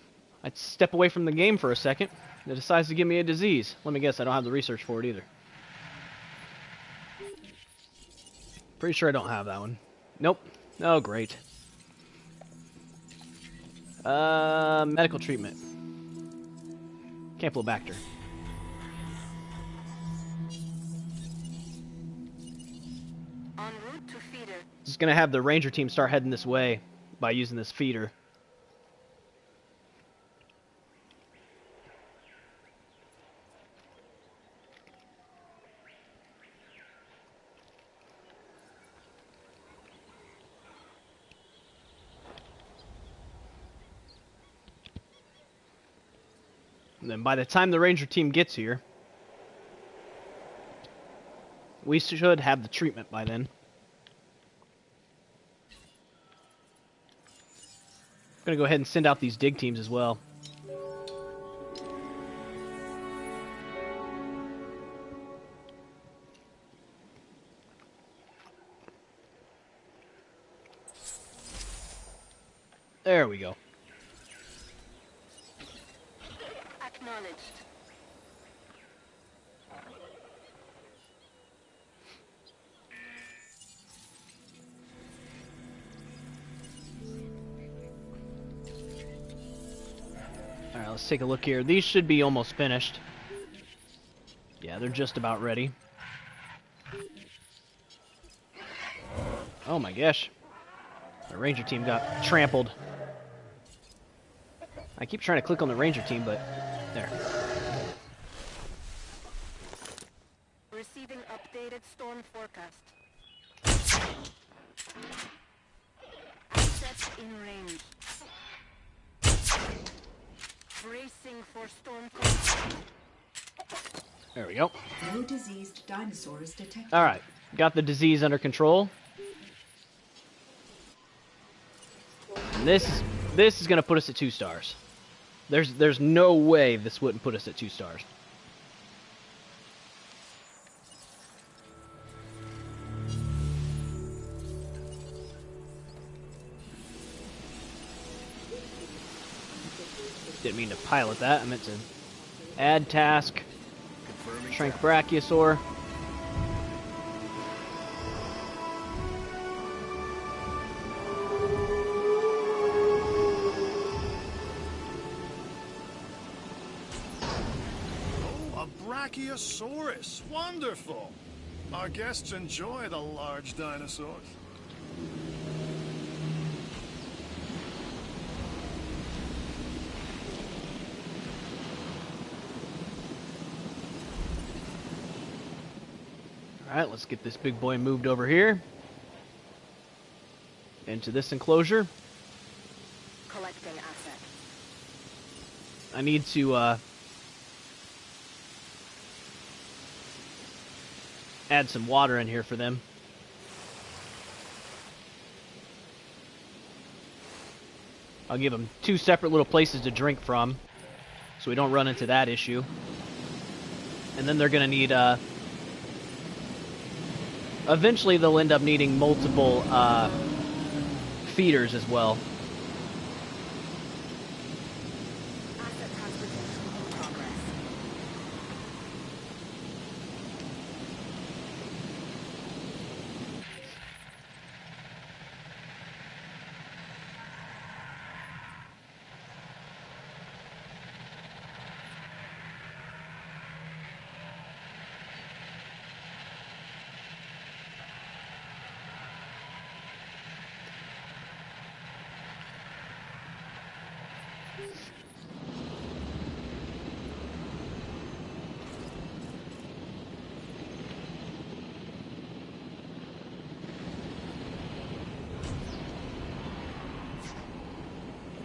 I'd step away from the game for a second. It decides to give me a disease. Let me guess, I don't have the research for it either. Pretty sure I don't have that one. Nope. Oh, great. Medical treatment. Campylobacter. En route to feeder. Just gonna have the ranger team start heading this way by using this feeder. And then by the time the ranger team gets here, we should have the treatment by then. I'm gonna go ahead and send out these dig teams as well. There we go. Acknowledged. Alright, let's take a look here. These should be almost finished. Yeah, they're just about ready. Oh my gosh. The ranger team got trampled. I keep trying to click on the ranger team, but there. Receiving updated storm forecast. Assets in range. Bracing for storm contact. There we go. No diseased dinosaurs detected. Alright, got the disease under control. And this is gonna put us at 2 stars. There's no way this wouldn't put us at 2 stars. Didn't mean to pilot that. I meant to add task. Shrink Brachiosaur. Oh, a Brachiosaurus. Wonderful. Our guests enjoy the large dinosaurs. Alright, let's get this big boy moved over here. Into this enclosure. Collecting asset. I need to, add some water in here for them. I'll give them 2 separate little places to drink from, so we don't run into that issue. And then they're gonna need, eventually they'll end up needing multiple, feeders as well. Asset transportation in progress.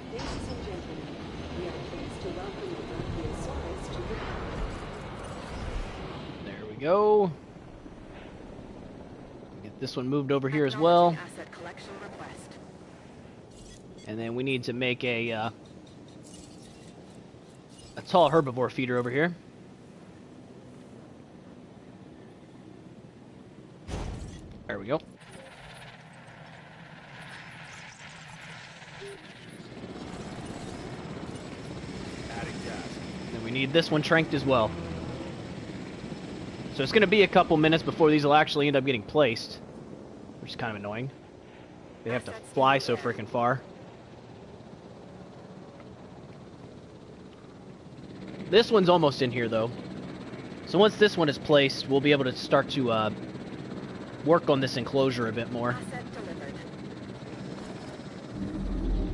Ladies and gentlemen, we are pleased to welcome the Brachiosaurus to the park. There we go. Get this one moved over here as well. Asset collection request. And then we need to make a tall herbivore feeder over here. There we go. We need this one tranked as well. So it's going to be a couple minutes before these will actually end up getting placed, which is kind of annoying. They have to fly so freaking far. This one's almost in here, though. So once this one is placed, we'll be able to start to work on this enclosure a bit more.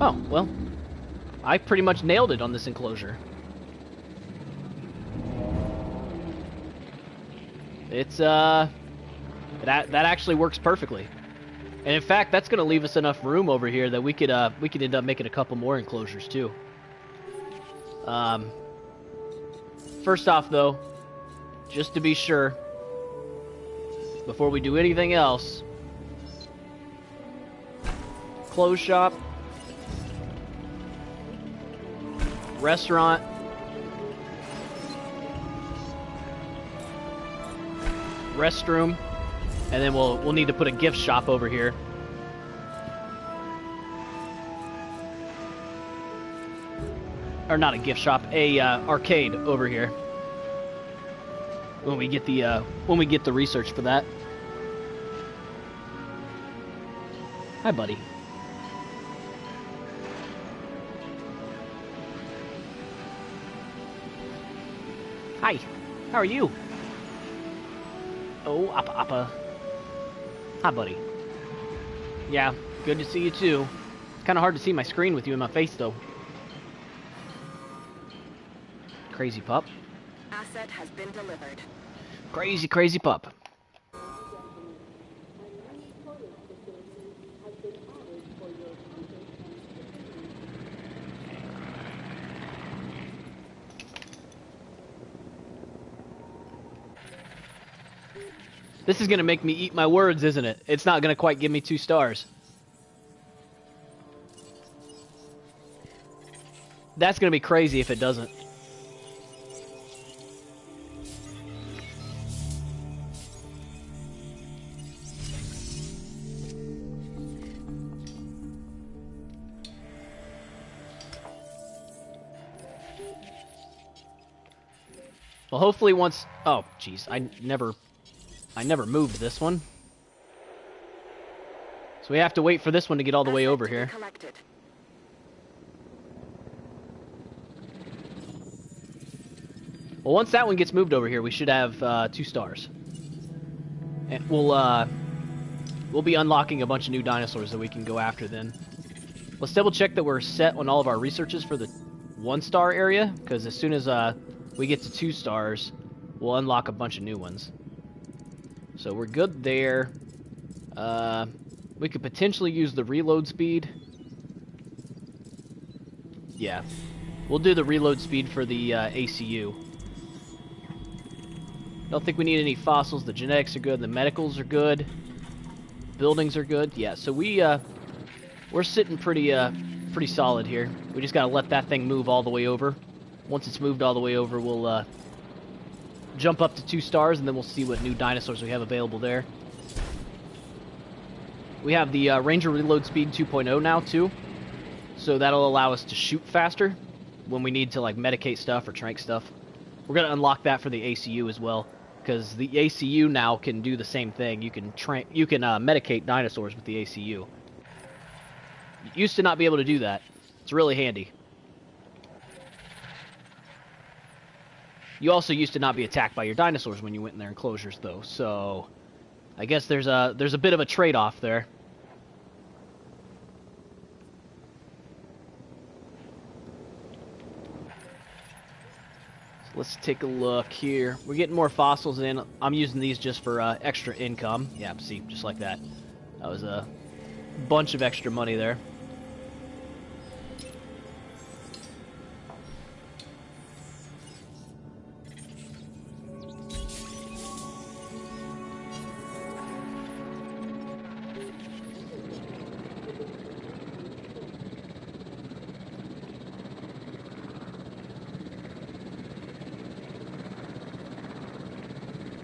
Oh, well, I pretty much nailed it on this enclosure. It's, that actually works perfectly. And in fact, that's going to leave us enough room over here that we could end up making a couple more enclosures, too. First off, though, just to be sure, before we do anything else, clothes shop, restaurant, restroom, and then we'll need to put a gift shop over here. Or not a gift shop, a arcade over here. When we get the research for that. Hi, buddy. Hi. How are you? Oh, Appa Appa. Hi, buddy. Yeah, good to see you too. It's kind of hard to see my screen with you in my face, though. Crazy pup. Asset has been delivered. Crazy, crazy pup. This is going to make me eat my words, isn't it? It's not going to quite give me 2 stars. That's going to be crazy if it doesn't. Well, hopefully once... Oh, jeez. I never moved this one. So we have to wait for this one to get all the way over here. Well, once that one gets moved over here, we should have 2 stars. And we'll be unlocking a bunch of new dinosaurs that we can go after then. Let's double check that we're set on all of our researches for the 1-star area, because as soon as we get to 2 stars, we'll unlock a bunch of new ones. So we're good there. We could potentially use the reload speed. Yeah. We'll do the reload speed for the ACU. Don't think we need any fossils. The genetics are good. The medicals are good. Buildings are good. Yeah, so we're sitting pretty solid here. We just gotta let that thing move all the way over. Once it's moved all the way over, we'll jump up to 2 stars, and then we'll see what new dinosaurs we have available there. We have the Ranger Reload Speed 2.0 now, too. So that'll allow us to shoot faster when we need to, like, medicate stuff or trank stuff. We're going to unlock that for the ACU as well, because the ACU now can do the same thing. You can medicate dinosaurs with the ACU. You used to not be able to do that. It's really handy. You also used to not be attacked by your dinosaurs when you went in their enclosures, though, so I guess there's a bit of a trade-off there. So let's take a look here. We're getting more fossils in. I'm using these just for extra income. Yeah, see, just like that. That was a bunch of extra money there.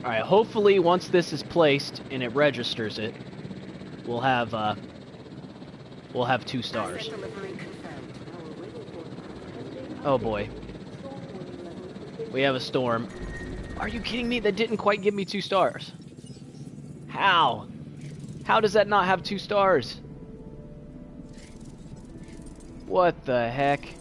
Alright, hopefully once this is placed and it registers it, we'll have 2 stars. Oh boy. We have a storm. Are you kidding me? That didn't quite give me 2 stars. How? How does that not have 2 stars? What the heck?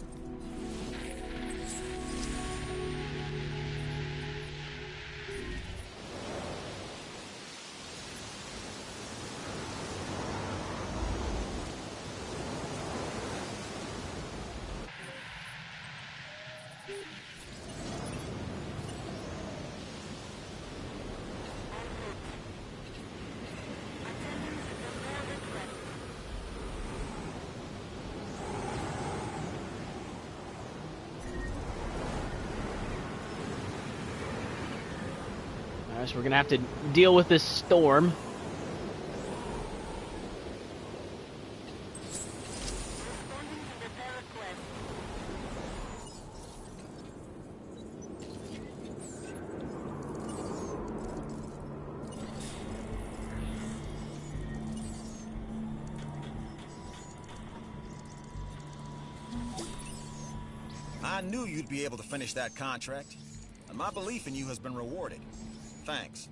Alright, so we're gonna have to deal with this storm. I knew you'd be able to finish that contract, and my belief in you has been rewarded. Thanks.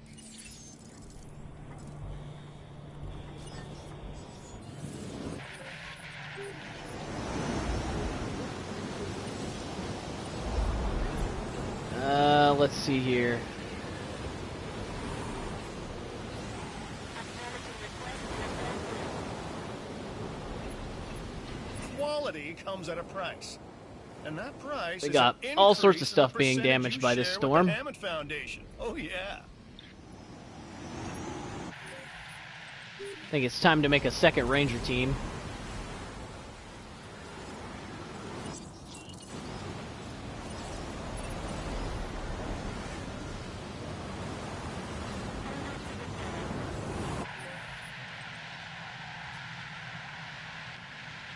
Let's see here. Quality comes at a price. And that price We is got an all sorts of increase in stuff the being percentage damaged you by this share with storm. the Hammond Foundation. Oh, yeah. I think it's time to make a second Ranger team.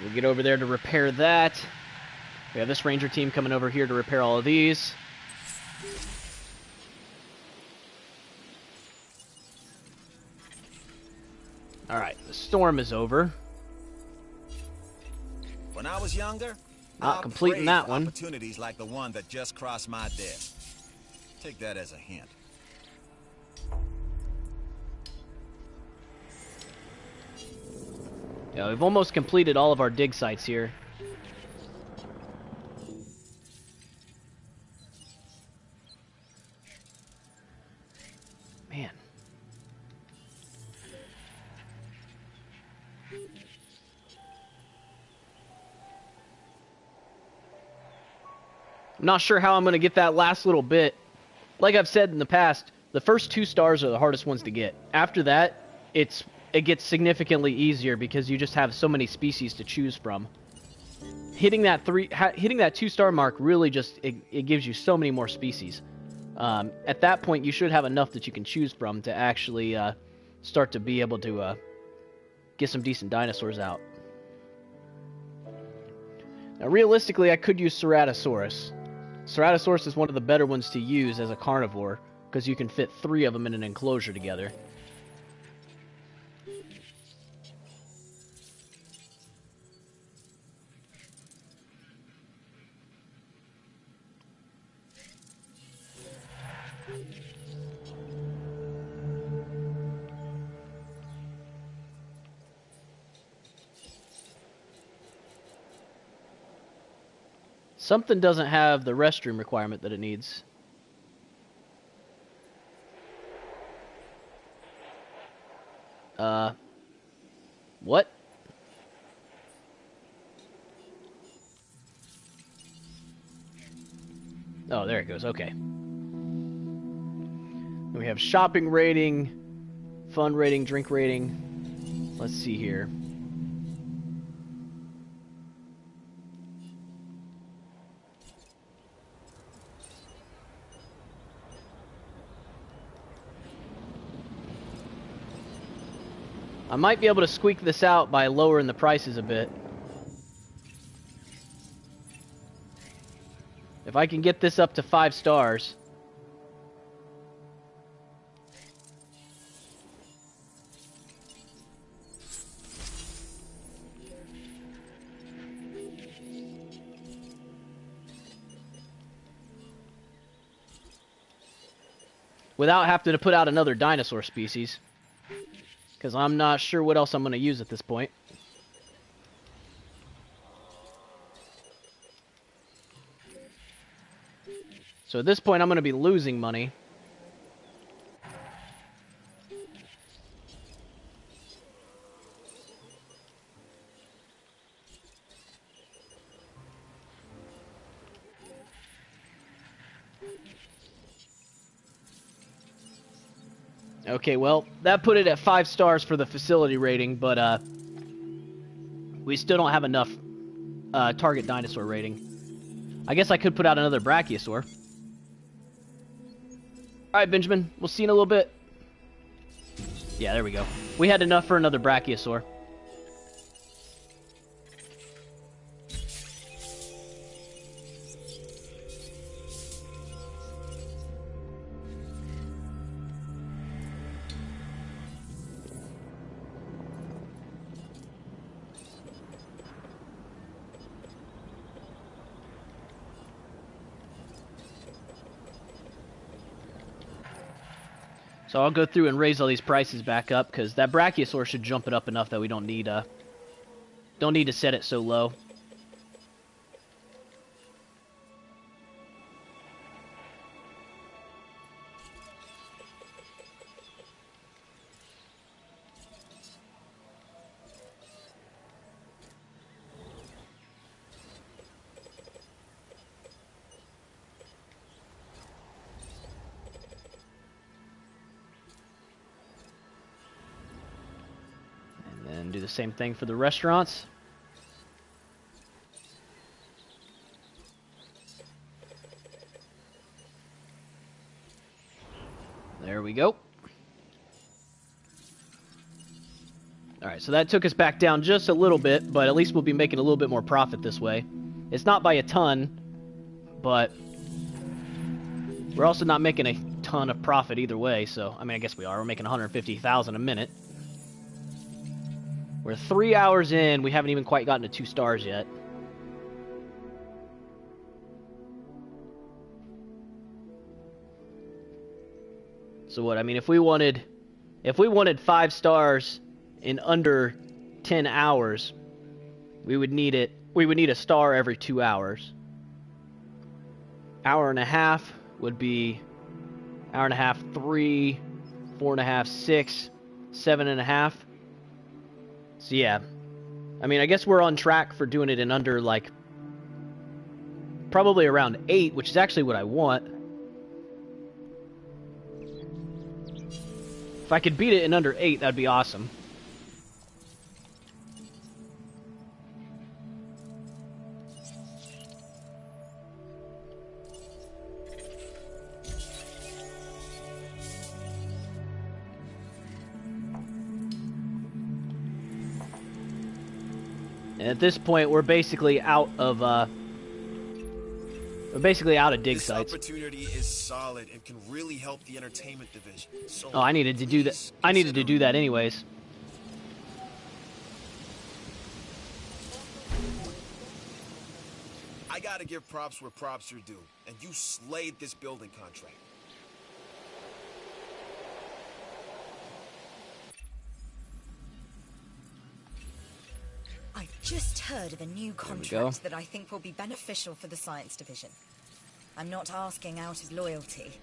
We'll get over there to repair that. We have this Ranger team coming over here to repair all of these. Alright, the storm is over. When I was younger, Not I completing prayed that for one. opportunities like the one that just crossed my desk. Take that as a hint. Yeah, we've almost completed all of our dig sites here. Man. I'm not sure how I'm going to get that last little bit. Like I've said in the past, the first 2 stars are the hardest ones to get. After that, it gets significantly easier because you just have so many species to choose from. Hitting that 2-star mark really just it gives you so many more species. At that point, you should have enough that you can choose from to actually start to be able to get some decent dinosaurs out. Now, realistically, I could use Ceratosaurus. Ceratosaurus is one of the better ones to use as a carnivore because you can fit 3 of them in an enclosure together. Something doesn't have the restroom requirement that it needs. What? Oh, there it goes. Okay. We have shopping rating, fun rating, drink rating. Let's see here. I might be able to squeak this out by lowering the prices a bit. If I can get this up to 5 stars. without having to put out another dinosaur species. Because I'm not sure what else I'm going to use at this point. So at this point, I'm going to be losing money. Okay, well, that put it at 5 stars for the facility rating, but we still don't have enough target dinosaur rating. I guess I could put out another Brachiosaur. Alright, Benjamin, we'll see you in a little bit. Yeah, there we go. We had enough for another Brachiosaur. So I'll go through and raise all these prices back up, because that Brachiosaur should jump it up enough that we don't need to set it so low. And do the same thing for the restaurants. There we go. Alright, so that took us back down just a little bit, but at least we'll be making a little bit more profit this way. It's not by a ton, but we're also not making a ton of profit either way, so, I mean, I guess we are. We're making 150,000 a minute. We're 3 hours in, we haven't even quite gotten to 2 stars yet. So what, I mean, if we wanted 5 stars in under 10 hours, we would need a star every 2 hours. Hour and a half would be hour and a half, 3, 4.5, 6, 7.5. So yeah, I mean, I guess we're on track for doing it in under, like, probably around 8, which is actually what I want. If I could beat it in under 8, that'd be awesome. And at this point, we're basically out of dig sites. This opportunity is solid and can really help the entertainment division. So I needed to do that. I needed to do that anyways. I gotta give props where props are due, and you slayed this building contract. I've just heard of a new contract that I think will be beneficial for the science division. I'm not asking out of loyalty.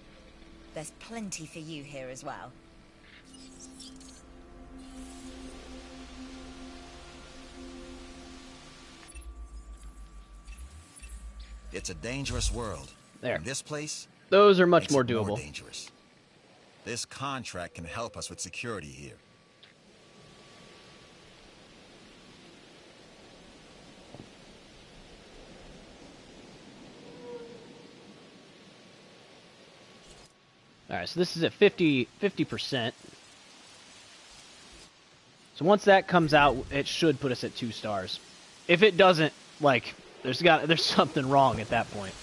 There's plenty for you here as well. It's a dangerous world. There. And this place, those are much more doable. More dangerous. This contract can help us with security here. Alright, so this is at 50%. So once that comes out, it should put us at 2 stars. If it doesn't, like, there's something wrong at that point.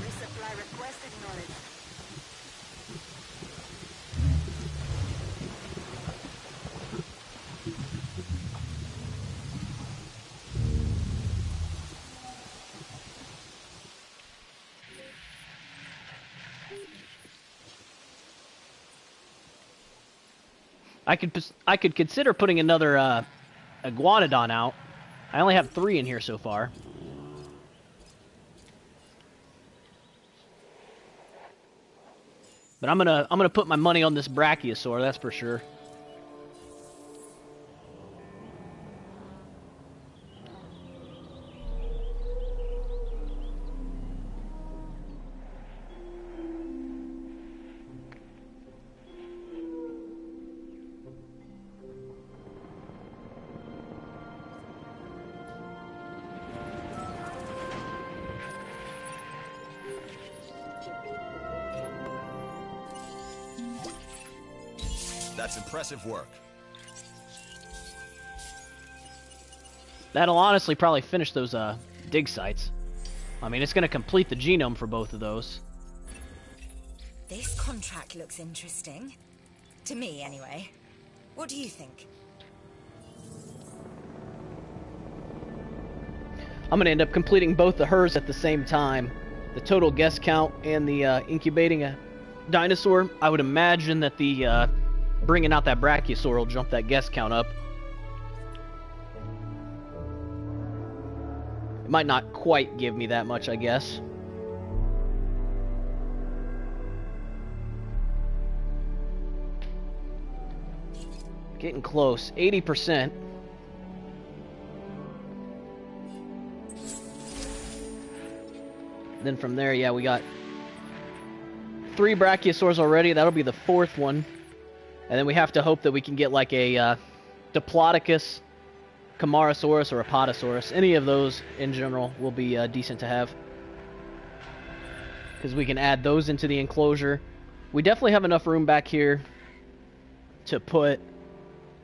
Resupply request acknowledged. I could consider putting another iguanodon out. I only have 3 in here so far. But I'm gonna put my money on this brachiosaur, that's for sure. That's impressive work. That'll honestly probably finish those dig sites. I mean, it's going to complete the genome for both of those. This contract looks interesting. To me, anyway. What do you think? I'm going to end up completing both the hers at the same time. The total guest count and the incubating a dinosaur. I would imagine that the bringing out that brachiosaur will jump that guest count up. It might not quite give me that much, I guess. Getting close. 80%. Then from there, yeah, we got 3 brachiosaurs already. That'll be the 4th one. And then we have to hope that we can get like a Diplodocus, Camarasaurus, or Apatosaurus. Any of those in general will be decent to have. Because we can add those into the enclosure. We definitely have enough room back here to put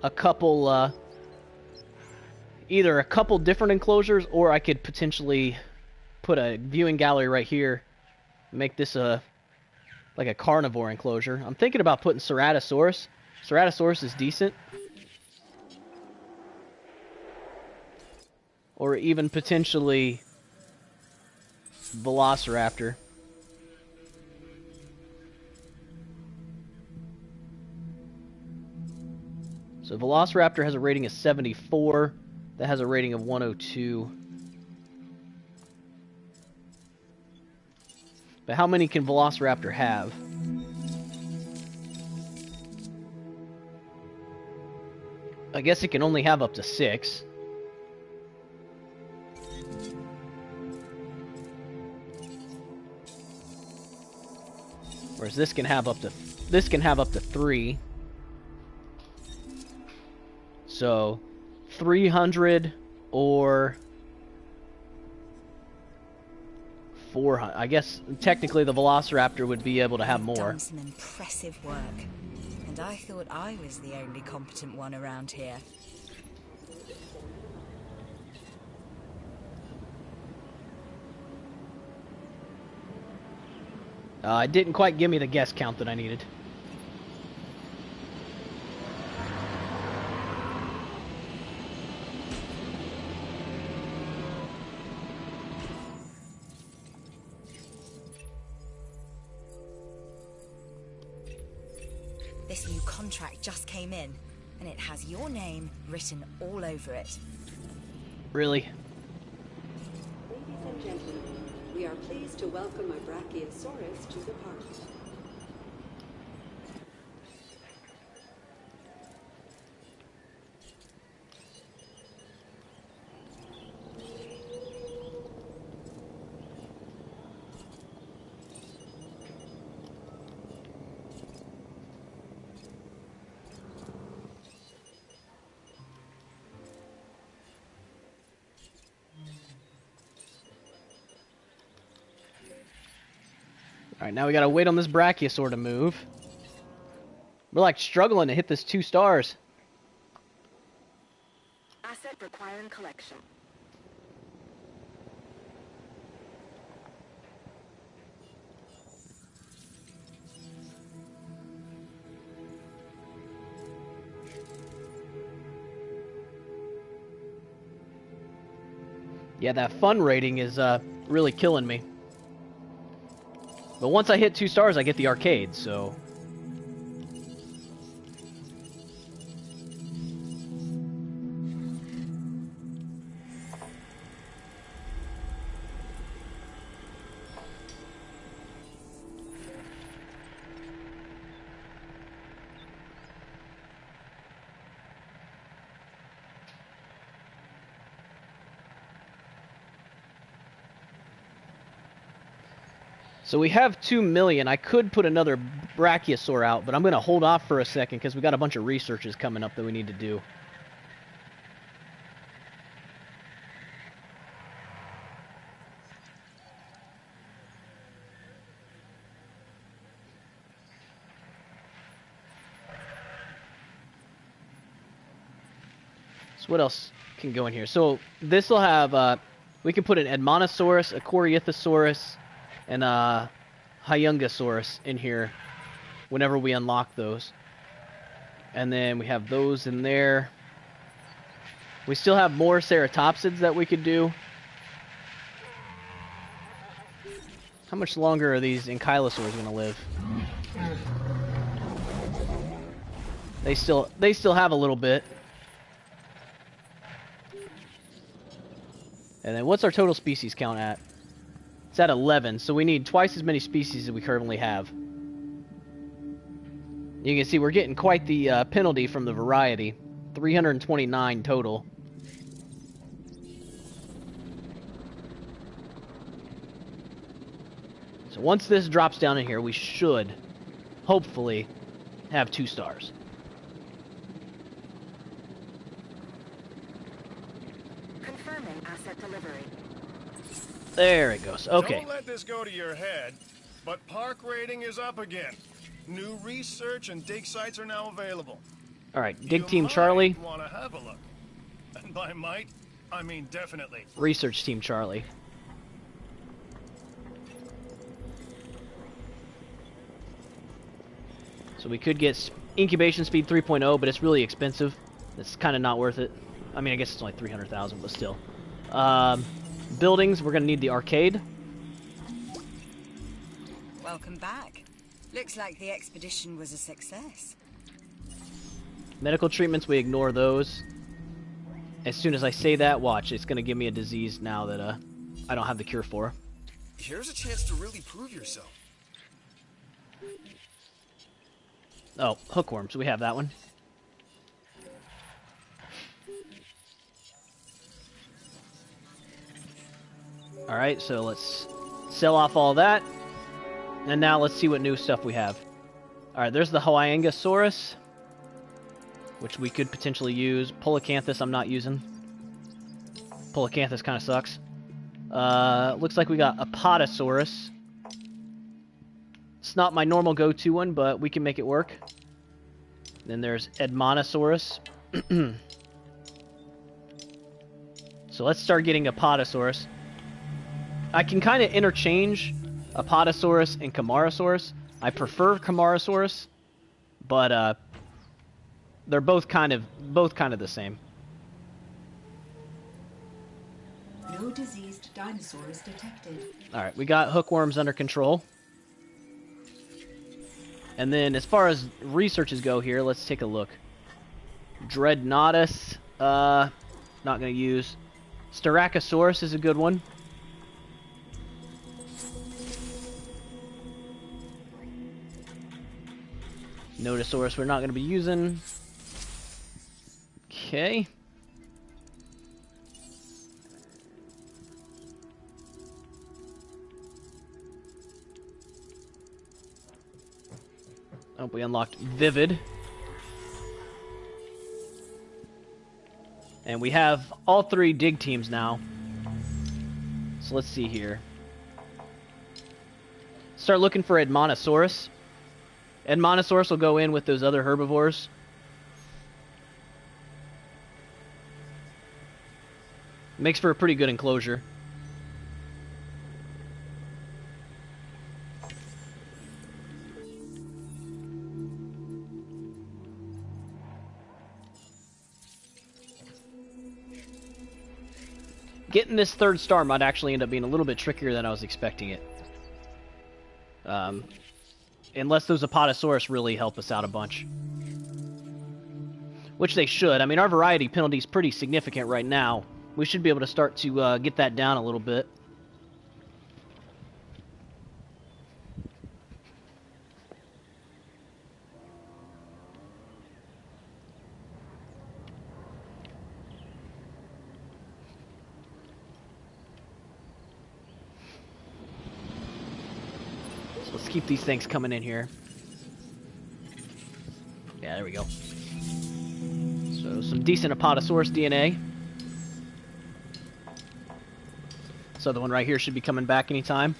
a couple, either a couple different enclosures, or I could potentially put a viewing gallery right here. Make this like a carnivore enclosure. I'm thinking about putting Ceratosaurus. Ceratosaurus is decent. Or even potentially Velociraptor. So Velociraptor has a rating of 74. That has a rating of 102. But how many can Velociraptor have? I guess it can only have up to 6. Whereas this can have up to 3. So 300 or 400. I guess technically the Velociraptor would be able to have more. Done some impressive work, and I thought I was the only competent one around here. It didn't quite give me the guest count that I needed. This new contract just came in, and it has your name written all over it. Really? Ladies and gentlemen, we are pleased to welcome a Brachiosaurus to the park. Alright, now we gotta wait on this Brachiosaur to move. We're like struggling to hit this 2 stars. Asset requiring collection. Yeah, that fun rating is really killing me. But once I hit 2 stars, I get the arcade, so... So we have 2 million. I could put another brachiosaur out, but I'm going to hold off for a second because we got a bunch of researches coming up that we need to do. So what else can go in here? So this will have, we can put an Edmontosaurus, a Corythosaurus, and a Hyungosaurus in here whenever we unlock those. And then we have those in there. We still have more ceratopsids that we could do. How much longer are these ankylosaurs going to live? They still have a little bit. And then what's our total species count at? It's at 11, so we need twice as many species as we currently have. You can see we're getting quite the penalty from the variety. 329 total. So once this drops down in here, we should, hopefully, have 2 stars. Confirming asset delivery. There it goes. Okay. Don't let this go to your head, but park rating is up again. New research and dig sites are now available. All right, Dig Team Charlie. Want to have a look? And by might, I mean definitely. Research Team Charlie. So we could get incubation speed 3.0, but it's really expensive. It's kind of not worth it. I mean, I guess it's only 300,000, but still. Buildings, we're going to need the arcade. Welcome back. Looks like the expedition was a success. Medical treatments, we ignore those. As soon as I say that, watch, it's going to give me a disease now that I don't have the cure for. Here's a chance to really prove yourself. Oh, hookworms, we have that one. Alright, so let's sell off all that. And now let's see what new stuff we have. Alright, there's the Hyungosaurus, which we could potentially use. Polacanthus I'm not using. Polacanthus kind of sucks. Looks like we got Apatosaurus. It's not my normal go-to one, but we can make it work. Then there's Edmontosaurus. So let's start getting Apatosaurus. I can kind of interchange Apatosaurus and Camarasaurus. I prefer Camarasaurus, but they're both kind of the same. No diseased dinosaurs detected. All right, we got hookworms under control. And then as far as researches go here, let's take a look. Dreadnoughtus, not going to use. Styracosaurus is a good one. Notosaurus we're not going to be using. Okay. Oh, we unlocked Vivid. And we have all 3 dig teams now. So let's see here. Start looking for Edmontosaurus. Edmontosaurus will go in with those other herbivores. Makes for a pretty good enclosure. Getting this 3rd star might actually end up being a little bit trickier than I was expecting it. Unless those Apatosaurus really help us out a bunch. Which they should. I mean, our variety penalty is pretty significant right now. We should be able to start to get that down a little bit. Let's keep these things coming in here. Yeah, there we go. So some decent Apatosaurus DNA. So the one right here should be coming back anytime.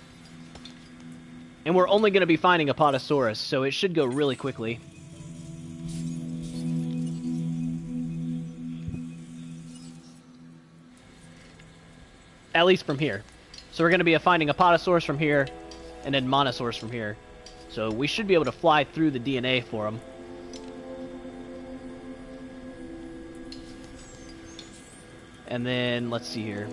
And we're only going to be finding Apatosaurus, so it should go really quickly. At least from here. So we're going to be finding Apatosaurus from here, and then Monosaurus from here. So we should be able to fly through the DNA for them. And then, let's see here.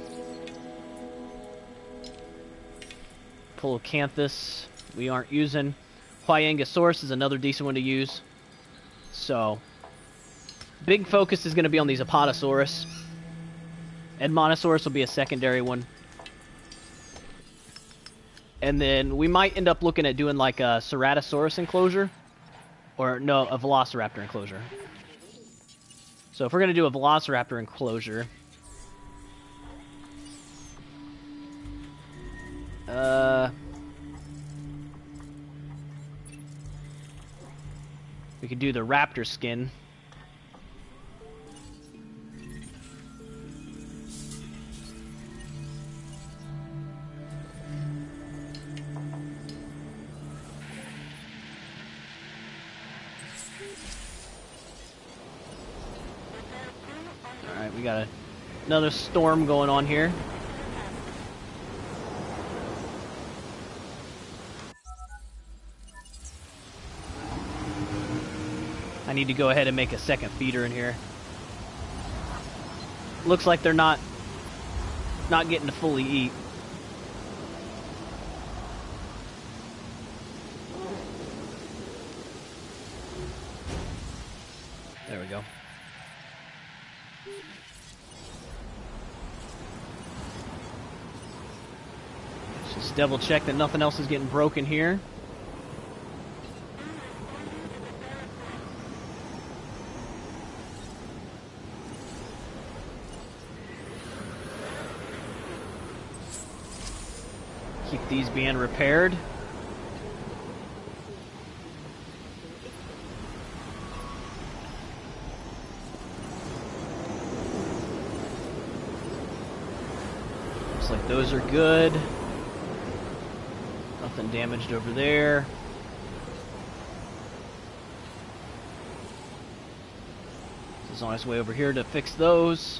Polacanthus, we aren't using. Huayangosaurus is another decent one to use. So, big focus is going to be on these Apatosaurus. And Monosaurus will be a secondary one. And then we might end up looking at doing like a Ceratosaurus enclosure. Or, no, a Velociraptor enclosure. So if we're going to do a Velociraptor enclosure... we could do the raptor skin. Alright, we got another storm going on here. I need to go ahead and make a second feeder in here. Looks like they're not getting to fully eat. There we go. Just double check that nothing else is getting broken here. Keep these being repaired. Looks like those are good. Nothing damaged over there. It's on its way over here to fix those.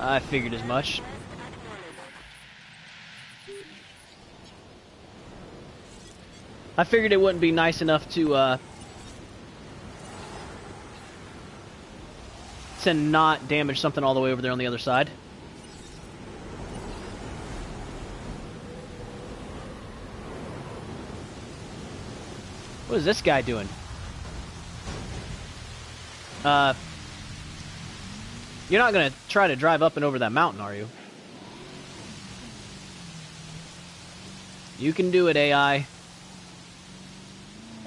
I figured as much. I figured it wouldn't be nice enough to not damage something all the way over there on the other side. What is this guy doing? You're not going to try to drive up and over that mountain, are you? You can do it, AI.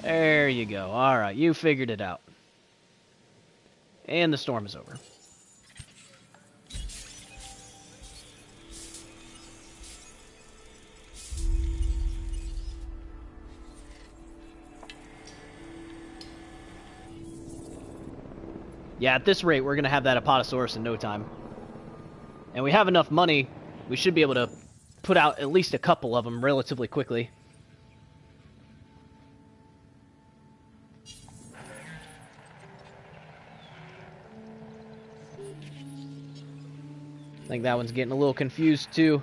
There you go. Alright, you figured it out. And the storm is over. Yeah, at this rate, we're going to have that Apatosaurus in no time. And we have enough money, we should be able to put out at least a couple of them relatively quickly. I think that one's getting a little confused, too.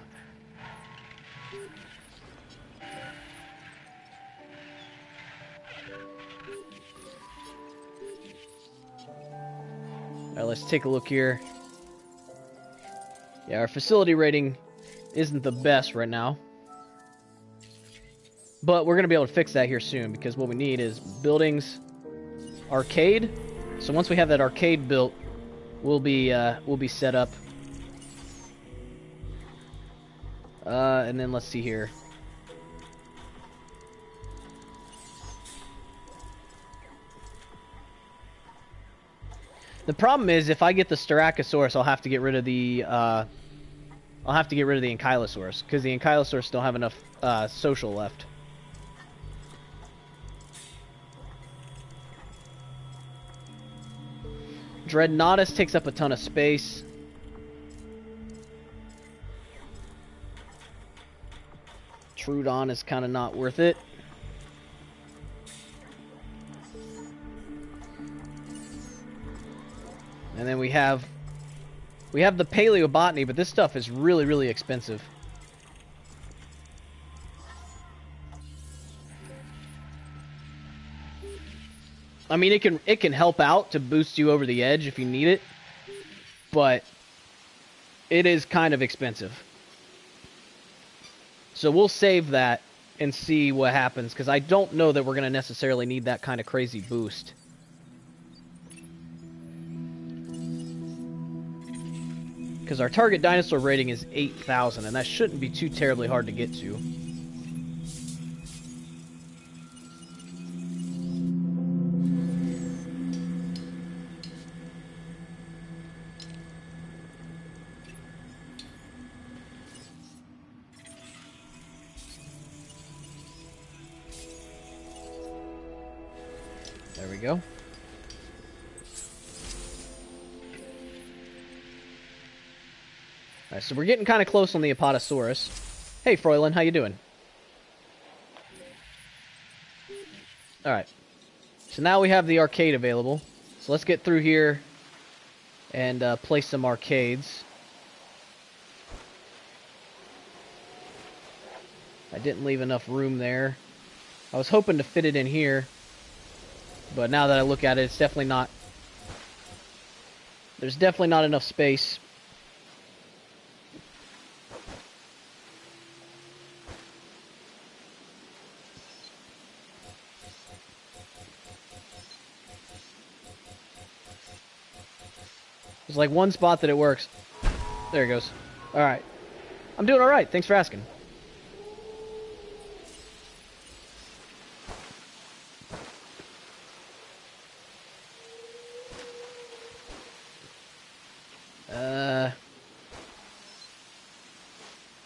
Alright, let's take a look here. Yeah, our facility rating isn't the best right now. But we're going to be able to fix that here soon, because what we need is buildings, arcade. So once we have that arcade built, we'll be set up. And then let's see here. The problem is, if I get the Styracosaurus, I'll have to get rid of the Ankylosaurus, because the Ankylosaurus don't have enough social left. Dreadnoughtus takes up a ton of space. Troodon is kind of not worth it. And then we have the Paleobotany, but this stuff is really, really expensive. I mean, it can help out to boost you over the edge if you need it, but it is kind of expensive. So we'll save that and see what happens, because I don't know that we're going to necessarily need that kind of crazy boost. Because our target dinosaur rating is 8,000, and that shouldn't be too terribly hard to get to. There we go. Alright, so we're getting kind of close on the Apatosaurus. Hey, Froylan, how you doing? Alright. So now we have the arcade available. So let's get through here and place some arcades. I didn't leave enough room there. I was hoping to fit it in here, but now that I look at it, it's definitely not... There's definitely not enough space. There's like one spot that it works. There it goes. Alright. I'm doing alright. Thanks for asking.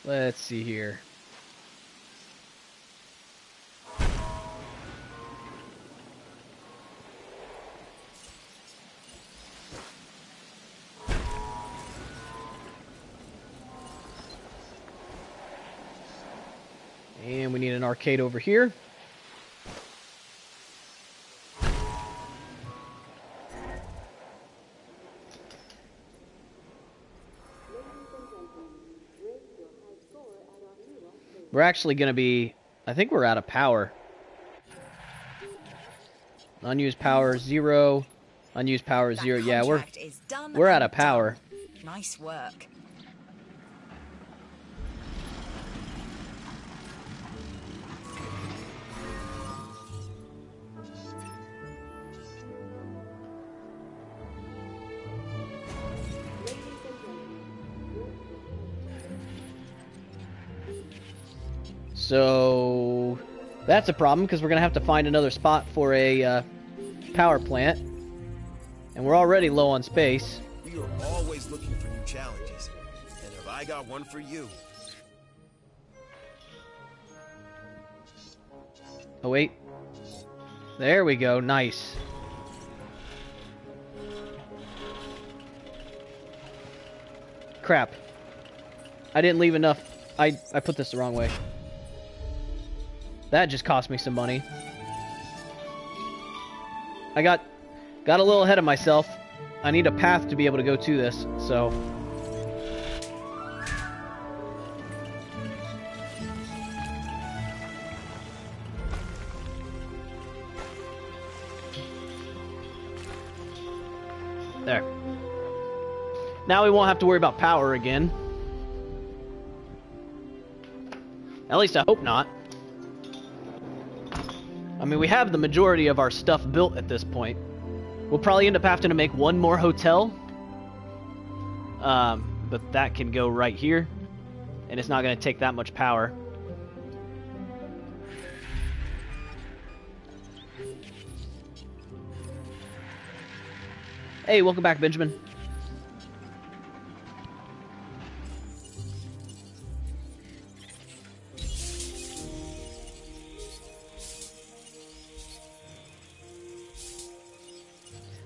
Let's see here. And we need an arcade over here. We're actually going to be... I think we're out of power. Unused power 0. Unused power 0. Yeah, we're out of power. Nice work. So that's a problem, because we're going to have to find another spot for a power plant. And we're already low on space. We are always looking for new challenges. And have I got one for you? Oh, wait. There we go. Nice. Crap. I didn't leave enough. I put this the wrong way. That just cost me some money. I got a little ahead of myself. I need a path to be able to go to this, so... There. Now we won't have to worry about power again. At least I hope not. I mean, we have the majority of our stuff built at this point. We'll probably end up having to make one more hotel. But that can go right here. And it's not going to take that much power. Hey, welcome back, Benjamin.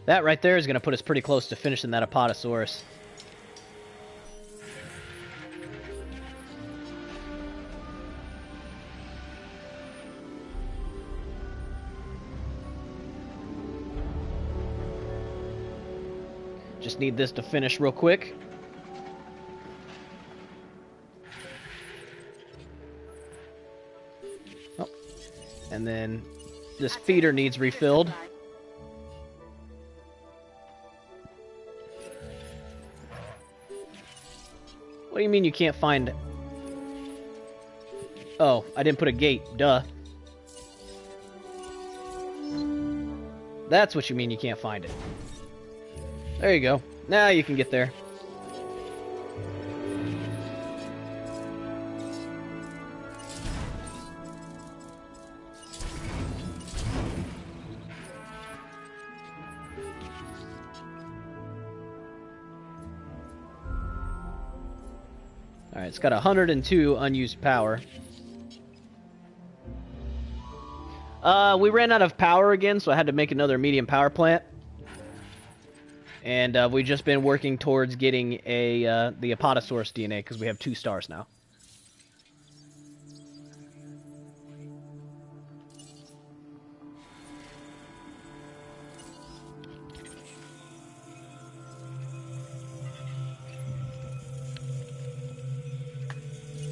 That right there is going to put us pretty close to finishing that Apatosaurus. Just need this to finish real quick. Oh. And then this feeder needs refilled. What do you mean you can't find... Oh, I didn't put a gate. Duh. That's what you mean you can't find it. There you go. Now you can get there. Alright, it's got 102 unused power. We ran out of power again, so I had to make another medium power plant. And we've just been working towards getting the Apatosaurus DNA, because we have 2 stars now.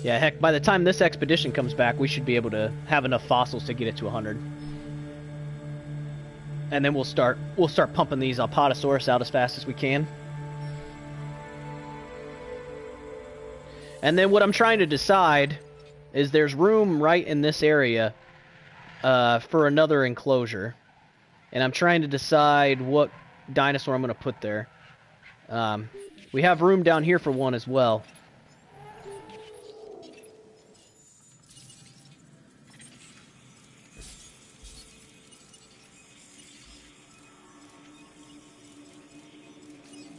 Yeah, heck, by the time this expedition comes back, we should be able to have enough fossils to get it to 100. And then we'll start pumping these Apatosaurus out as fast as we can. And then what I'm trying to decide is there's room right in this area for another enclosure. And I'm trying to decide what dinosaur I'm going to put there. We have room down here for one as well.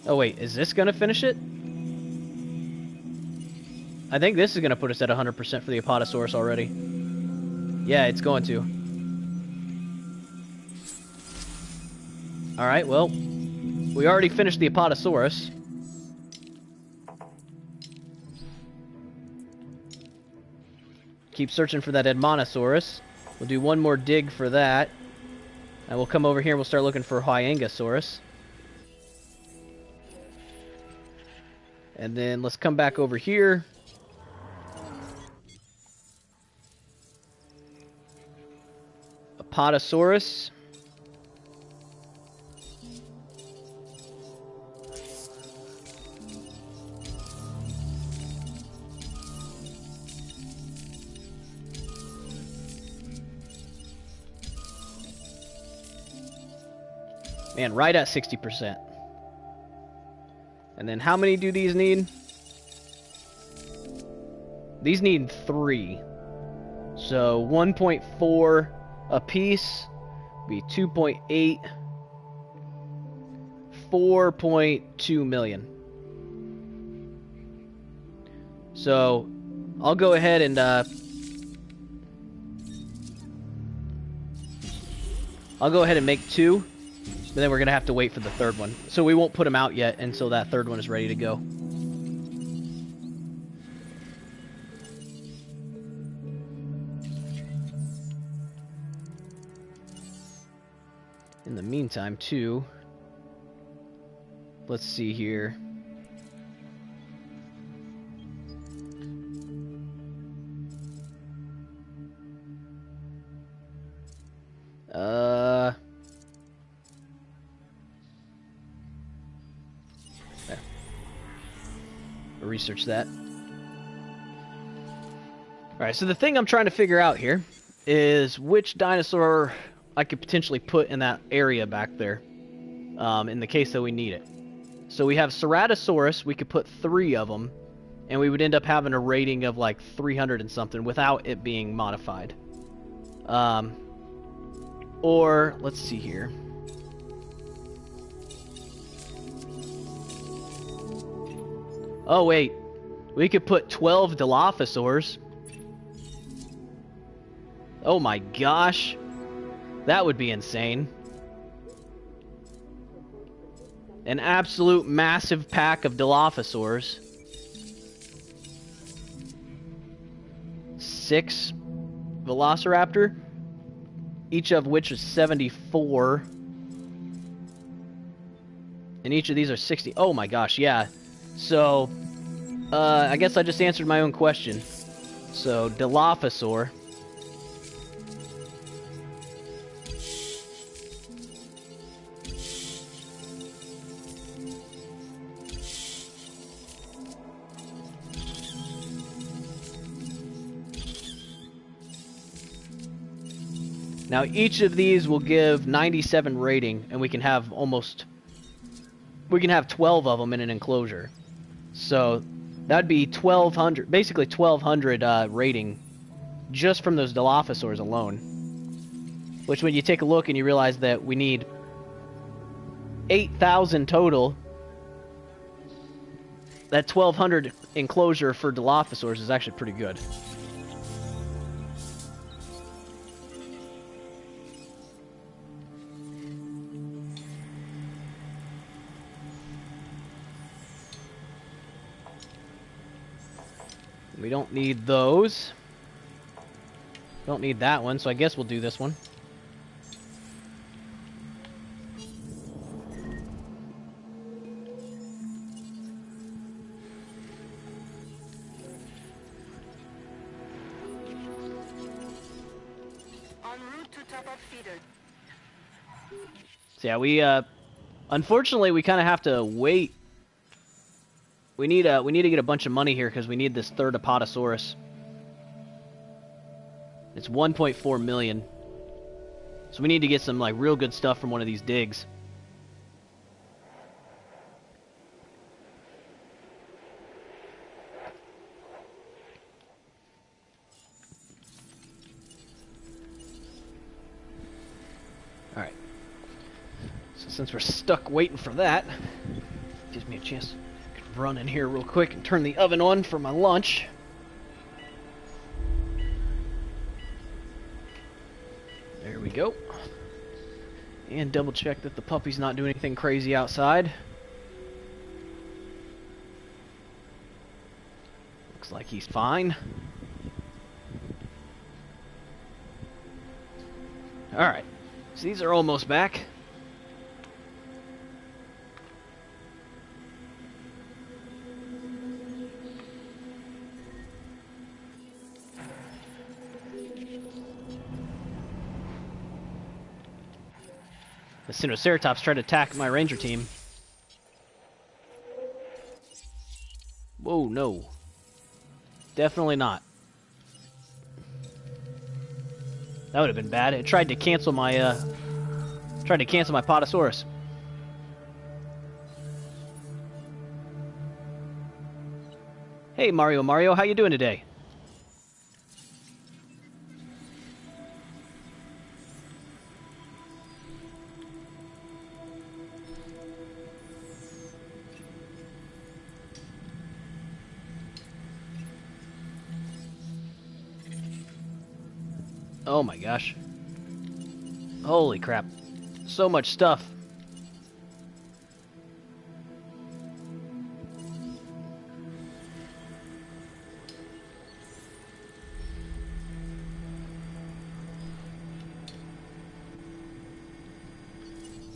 Oh wait, is this going to finish it? I think this is going to put us at 100% for the Apatosaurus already. Yeah, it's going to. Alright, well, we already finished the Apatosaurus. Keep searching for that Edmontosaurus. We'll do one more dig for that. And we'll come over here and we'll start looking for Hyangosaurus. And then let's come back over here. Apatosaurus. Man, right at 60%. And then how many do these need? These need 3. So 1.4 a piece be 2.8. 4.2 million. So I'll go ahead and make 2. But then we're going to have to wait for the 3rd one. So we won't put them out yet until that 3rd one is ready to go. In the meantime, too, let's see here. Research that. Alright, so the thing I'm trying to figure out here is which dinosaur I could potentially put in that area back there, in the case that we need it. So we have Ceratosaurus, we could put 3 of them, and we would end up having a rating of like 300 and something without it being modified. Or, let's see here. Oh, wait. We could put 12 Dilophosaurs. Oh my gosh. That would be insane. An absolute massive pack of Dilophosaurs. 6 Velociraptor. Each of which is 74. And each of these are 60. Oh my gosh, yeah. So, I guess I just answered my own question. So, Dilophosaur. Now, each of these will give 97 rating, and we can have 12 of them in an enclosure. So, that'd be 1,200, basically 1,200 rating just from those Dilophosaurs alone. Which, when you take a look and you realize that we need 8,000 total, that 1,200 enclosure for Dilophosaurs is actually pretty good. We don't need those. Don't need that one, so I guess we'll do this one. En route to top-up feeder. So yeah, we unfortunately we kind of have to wait. We need to get a bunch of money here because we need this third Apatosaurus. It's 1.4 million. So we need to get some like real good stuff from one of these digs. All right. So since we're stuck waiting for that, gives me a chance to run in here real quick and turn the oven on for my lunch. There we go. And double check that the puppy's not doing anything crazy outside. Looks like he's fine. Alright, so these are almost back. The Sinoceratops tried to attack my ranger team. Whoa, no. Definitely not. That would have been bad. It tried to cancel my Potosaurus. Hey Mario, how you doing today? Oh my gosh. Holy crap. So much stuff.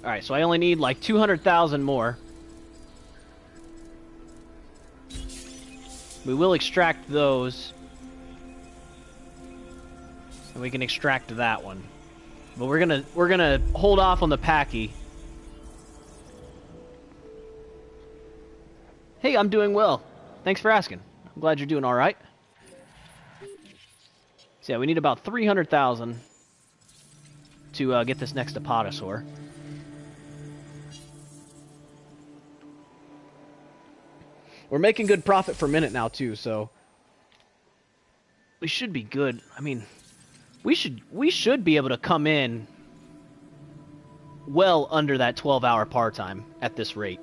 Alright, so I only need like 200,000 more. We will extract those. And we can extract that one. But we're gonna hold off on the Packy. Hey, I'm doing well. Thanks for asking. I'm glad you're doing all right. So yeah, we need about 300,000 to get this next Apatosaur. We're making good profit per minute now too, so we should be good. I mean, we should be able to come in well under that 12-hour par time at this rate.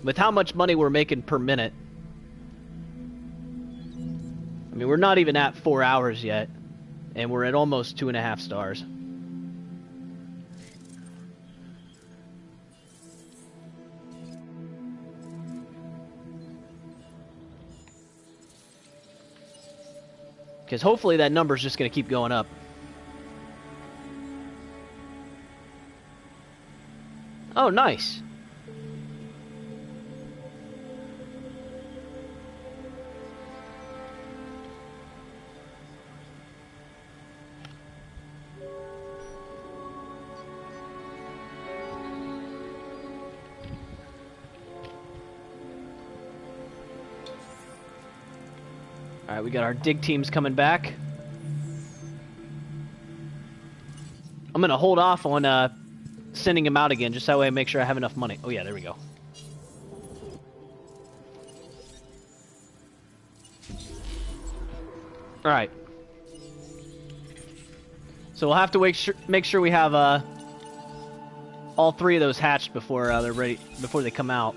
with how much money we're making per minute. I mean, we're not even at 4 hours yet, and we're at almost 2.5 stars. Because hopefully that number's just going to keep going up. Oh, nice. Alright, we got our dig teams coming back. I'm gonna hold off on sending them out again, just that way I make sure I have enough money. Oh yeah, there we go. Alright. So we'll have to make sure we have all 3 of those hatched before they're ready, before they come out.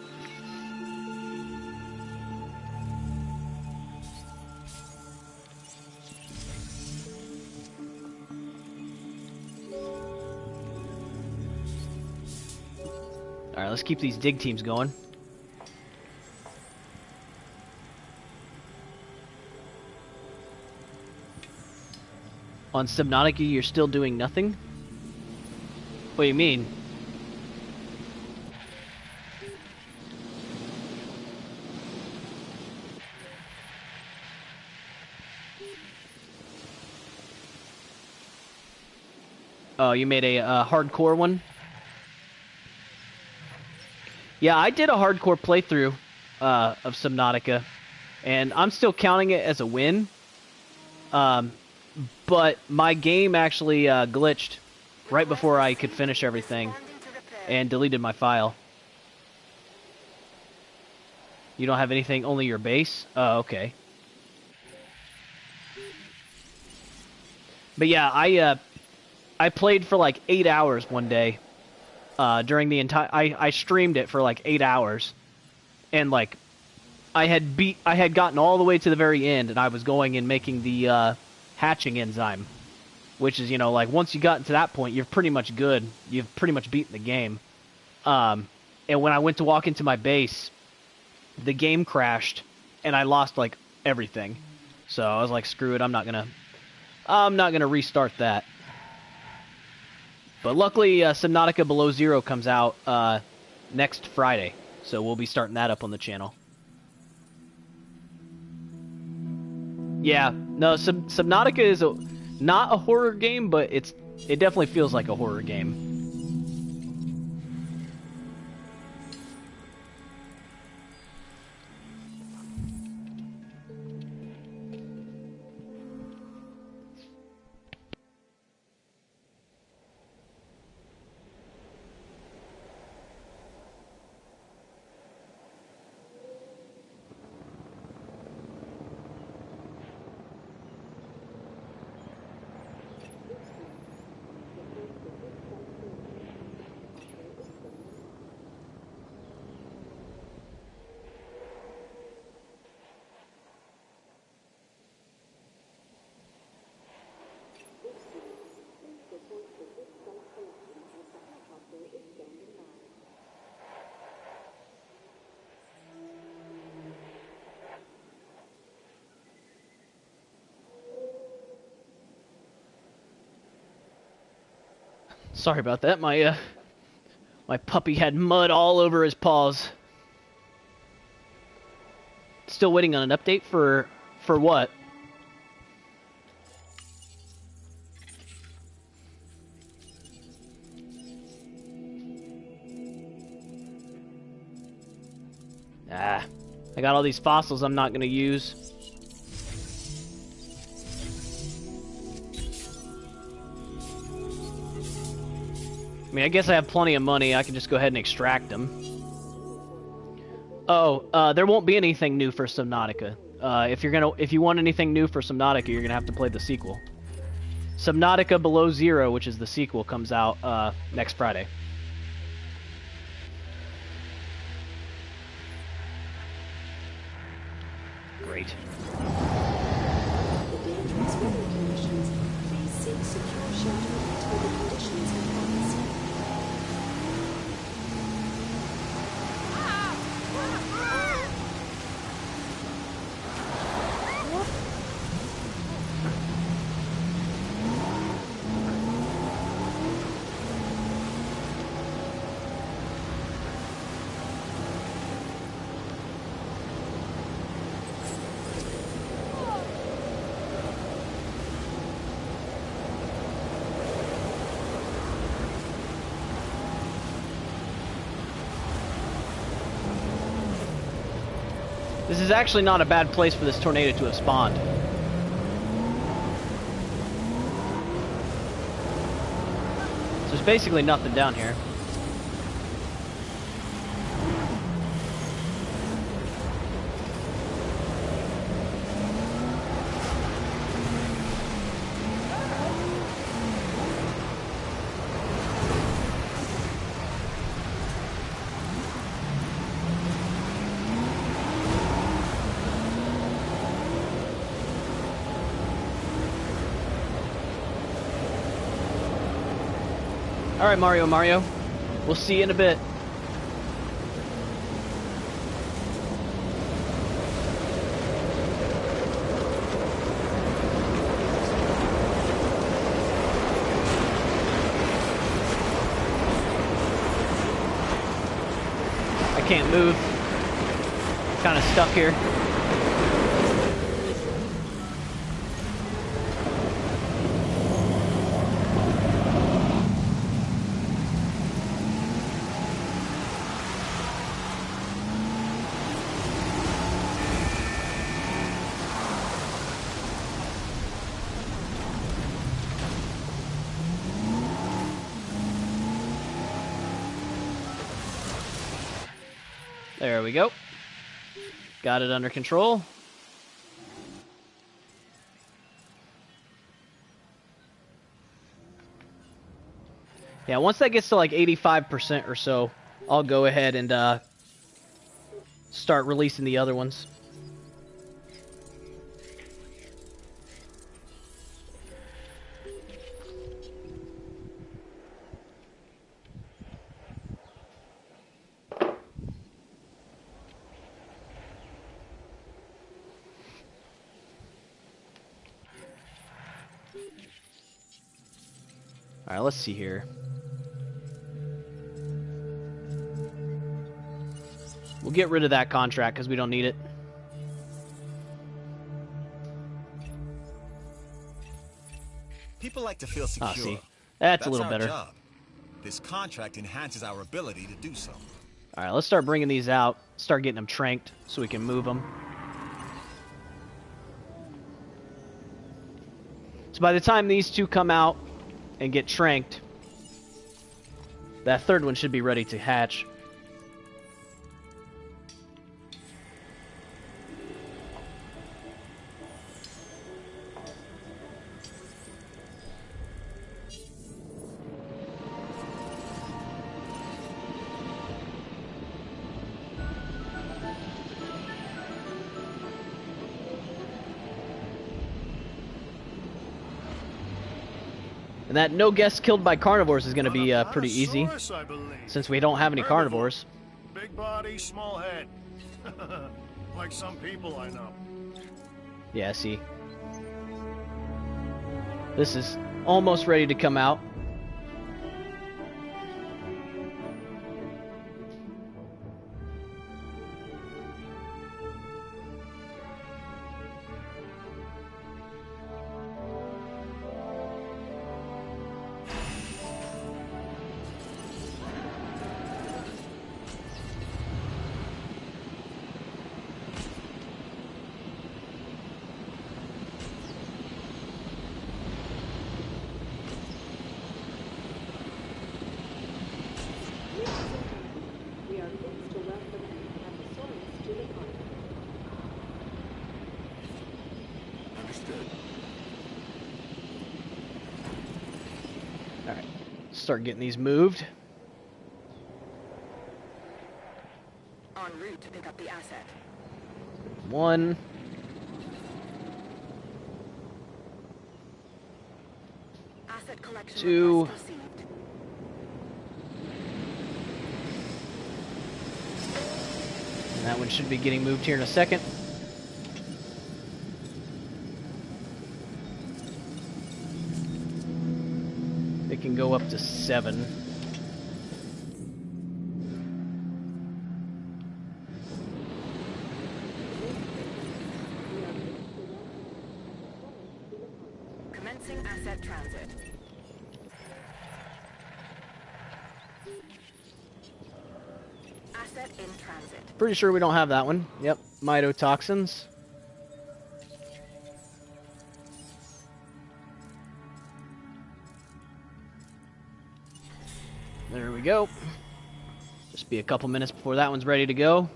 Alright, let's keep these dig teams going. On Subnautica, you're still doing nothing? What do you mean? Oh, you made a hardcore one? Yeah, I did a hardcore playthrough of Subnautica, and I'm still counting it as a win. But my game actually glitched right before I could finish everything and deleted my file. You don't have anything, only your base? Oh, okay. But yeah, I played for like 8 hours one day. During the entire, I streamed it for like 8 hours, and like, I had gotten all the way to the very end, and I was going and making the hatching enzyme, which is, you know, like once you got to that point, you're pretty much good. You've pretty much beaten the game. And when I went to walk into my base, the game crashed, and I lost like everything. So I was like, screw it, I'm not gonna restart that. But luckily, Subnautica Below Zero comes out next Friday, so we'll be starting that up on the channel. Yeah, no, Subnautica is not a horror game, but it definitely feels like a horror game. Sorry about that. My puppy had mud all over his paws. Still waiting on an update for what? Ah, I got all these fossils I'm not gonna use. I mean, I guess I have plenty of money. I can just go ahead and extract them. Oh, there won't be anything new for Subnautica. If you want anything new for Subnautica, you're gonna have to play the sequel. Subnautica Below Zero, which is the sequel, comes out next Friday. Great. The dangerous weather conditions. Please seek secure shelter until the conditions have passed. This is actually not a bad place for this tornado to have spawned. So there's basically nothing down here. Alright, Mario. We'll see you in a bit. I can't move. Kind of stuck here. There we go. Got it under control. Yeah, once that gets to like 85% or so, I'll go ahead and start releasing the other ones. Alright, let's see here. We'll get rid of that contract because we don't need it. People like to feel secure. Ah, see. That's a little better. Job. This contract enhances our ability to do so. Alright, let's start bringing these out. Start getting them tranked so we can move them. So by the time these two come out and get tranked, that third one should be ready to hatch. And that no guests killed by carnivores is going to be pretty easy, since we don't have any carnivores. Big body, small head. Like some people I know. Yeah, see. This is almost ready to come out. We are pleased to welcome Ankylosaurus to the continent. Understood. Alright, start getting these moved. En route to pick up the asset. One. collection 2. request received. And that one should be getting moved here in a second. It can go up to 7. Commencing asset transit. Asset in transit. Pretty sure we don't have that one. Yep, mitotoxins. There we go. Just be a couple minutes before that one's ready to go.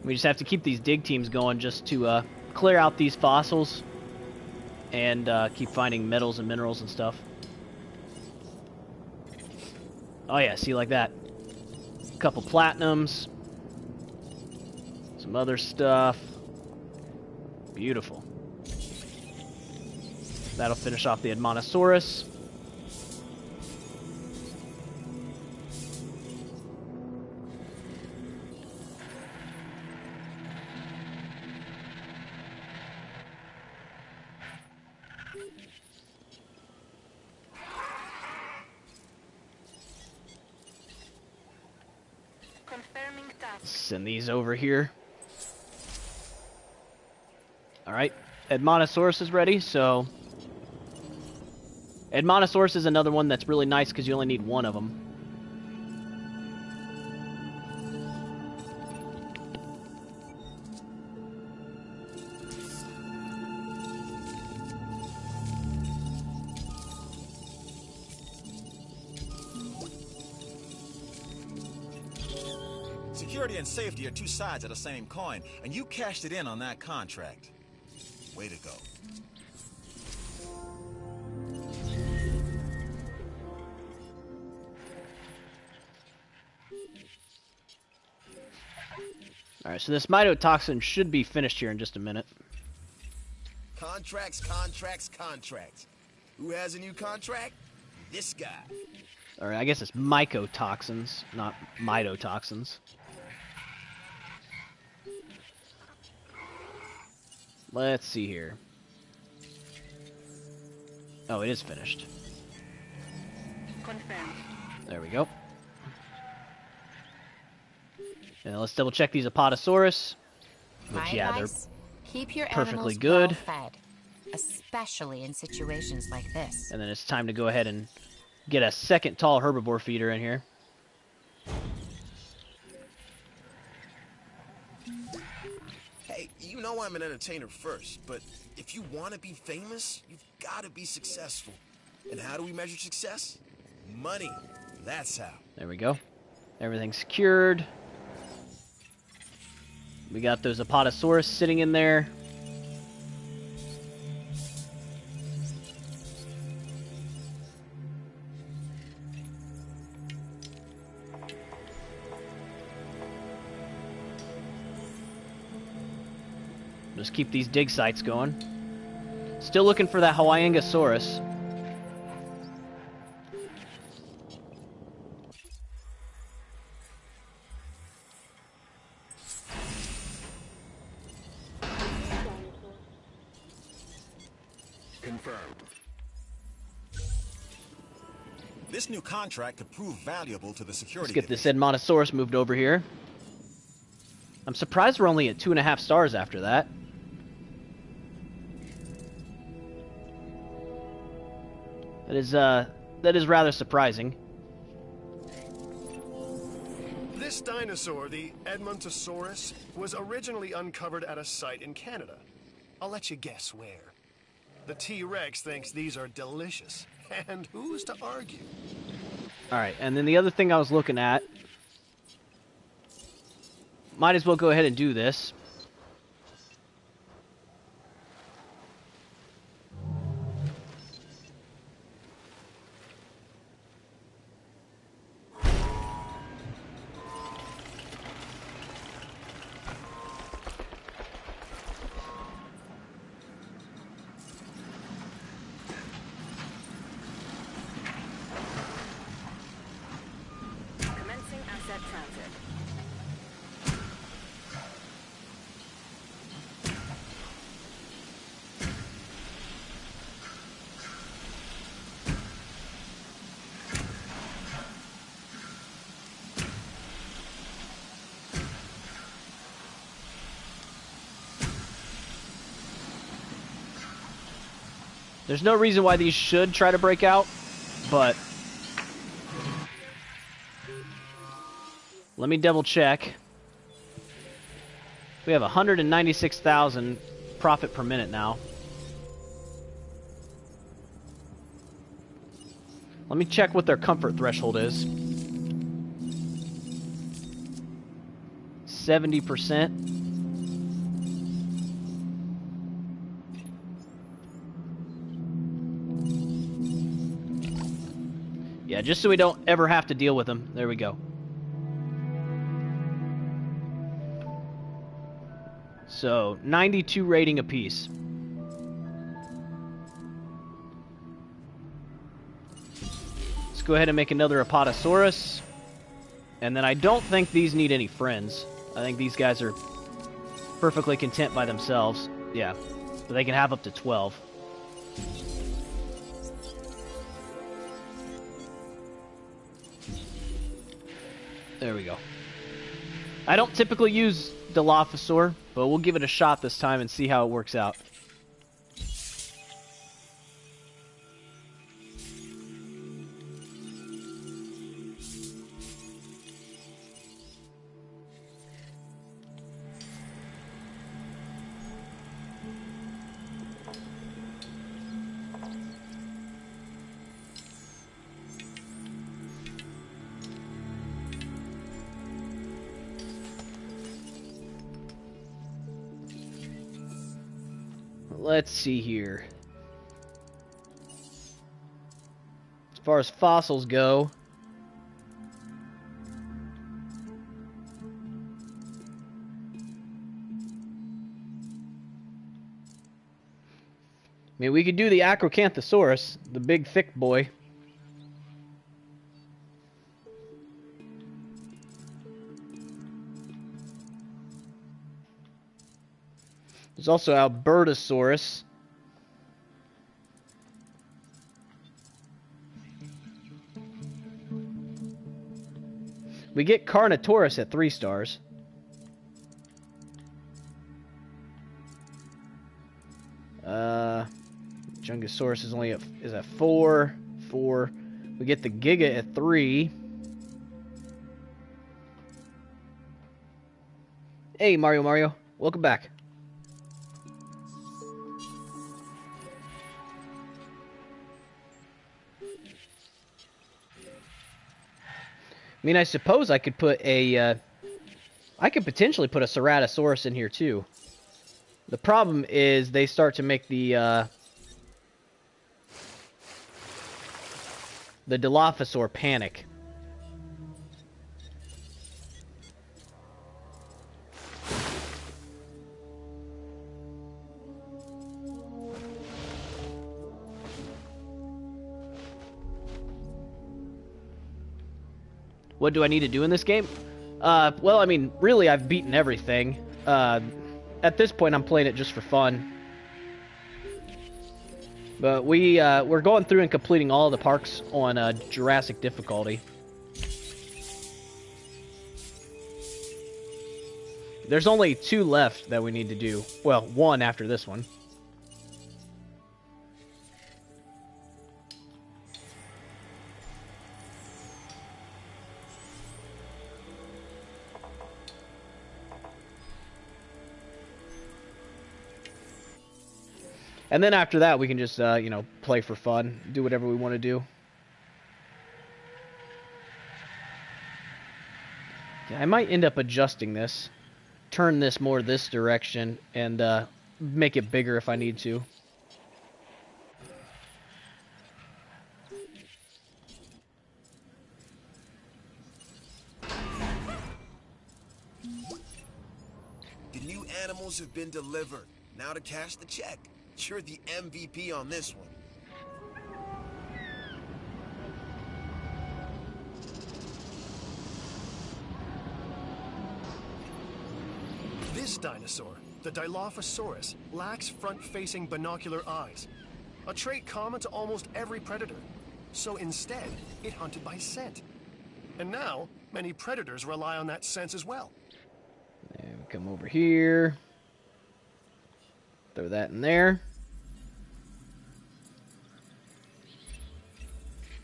We just have to keep these dig teams going just to clear out these fossils and keep finding metals and minerals and stuff. Oh yeah, see, like that. A couple platinums. Some other stuff. Beautiful. That'll finish off the Admonosaurus. Confirming task. Send these over here. Alright, Admonosaurus is ready, so... Admonosaurus is another one that's really nice because you only need one of them. Security and safety are two sides of the same coin, and you cashed it in on that contract. Way to go. Alright, so this mitotoxin should be finished here in just a minute. Contracts, contracts, contracts. Who has a new contract? This guy. Alright, I guess it's mycotoxins, not mitotoxins. Let's see here. Oh, it is finished. Confirmed. There we go. And let's double check these Apatosaurus. Which, My yeah, advice, keep your perfectly animals good. well fed, especially in situations like this. And then it's time to go ahead and get a second tall herbivore feeder in here. Hey, you know I'm an entertainer first, but if you want to be famous, you've got to be successful. And how do we measure success? Money. That's how. There we go. Everything's secured. We got those Apatosaurus sitting in there. Just keep these dig sites going. Still looking for that Hawaiiangosaurus. Confirmed. This new contract could prove valuable to the security. Let's get this Admonosaurus moved over here. I'm surprised we're only at 2.5 stars after that. That is rather surprising. This dinosaur, the Edmontosaurus, was originally uncovered at a site in Canada. I'll let you guess where. The T-Rex thinks these are delicious, and who's to argue? Alright, and then the other thing I was looking at, might as well go ahead and do this. There's no reason why these should try to break out, but let me double check. We have 196,000 profit per minute now. Let me check what their comfort threshold is. 70%. Yeah, just so we don't ever have to deal with them. There we go. So, 92 rating apiece. Let's go ahead and make another Apatosaurus. And then I don't think these need any friends. I think these guys are perfectly content by themselves. Yeah, so they can have up to 12. There we go. I don't typically use Dilophosaur, but we'll give it a shot this time and see how it works out. Let's see here. As far as fossils go, I mean, we could do the Acrocanthosaurus, the big thick boy. There's also Albertosaurus. We get Carnotaurus at 3 stars. Jungosaurus is only at 4. 4. We get the Giga at 3. Hey, Mario. Welcome back. I mean, I suppose I could put a, I could potentially put a Ceratosaurus in here too. The problem is they start to make the Dilophosaur panic. What do I need to do in this game? Well, I mean, really, I've beaten everything. At this point, I'm playing it just for fun. But we're going through and completing all the parks on Jurassic difficulty. There's only 2 left that we need to do. Well, 1 after this one. And then after that, we can just, you know, play for fun, do whatever we want to do. Yeah, I might end up adjusting this, turn this more this direction, and make it bigger if I need to. The new animals have been delivered. Now to cash the check. You're the MVP on this one. This dinosaur, the Dilophosaurus, lacks front-facing binocular eyes, a trait common to almost every predator. So instead, it hunted by scent. And now, many predators rely on that sense as well. And we come over here. Throw that in there.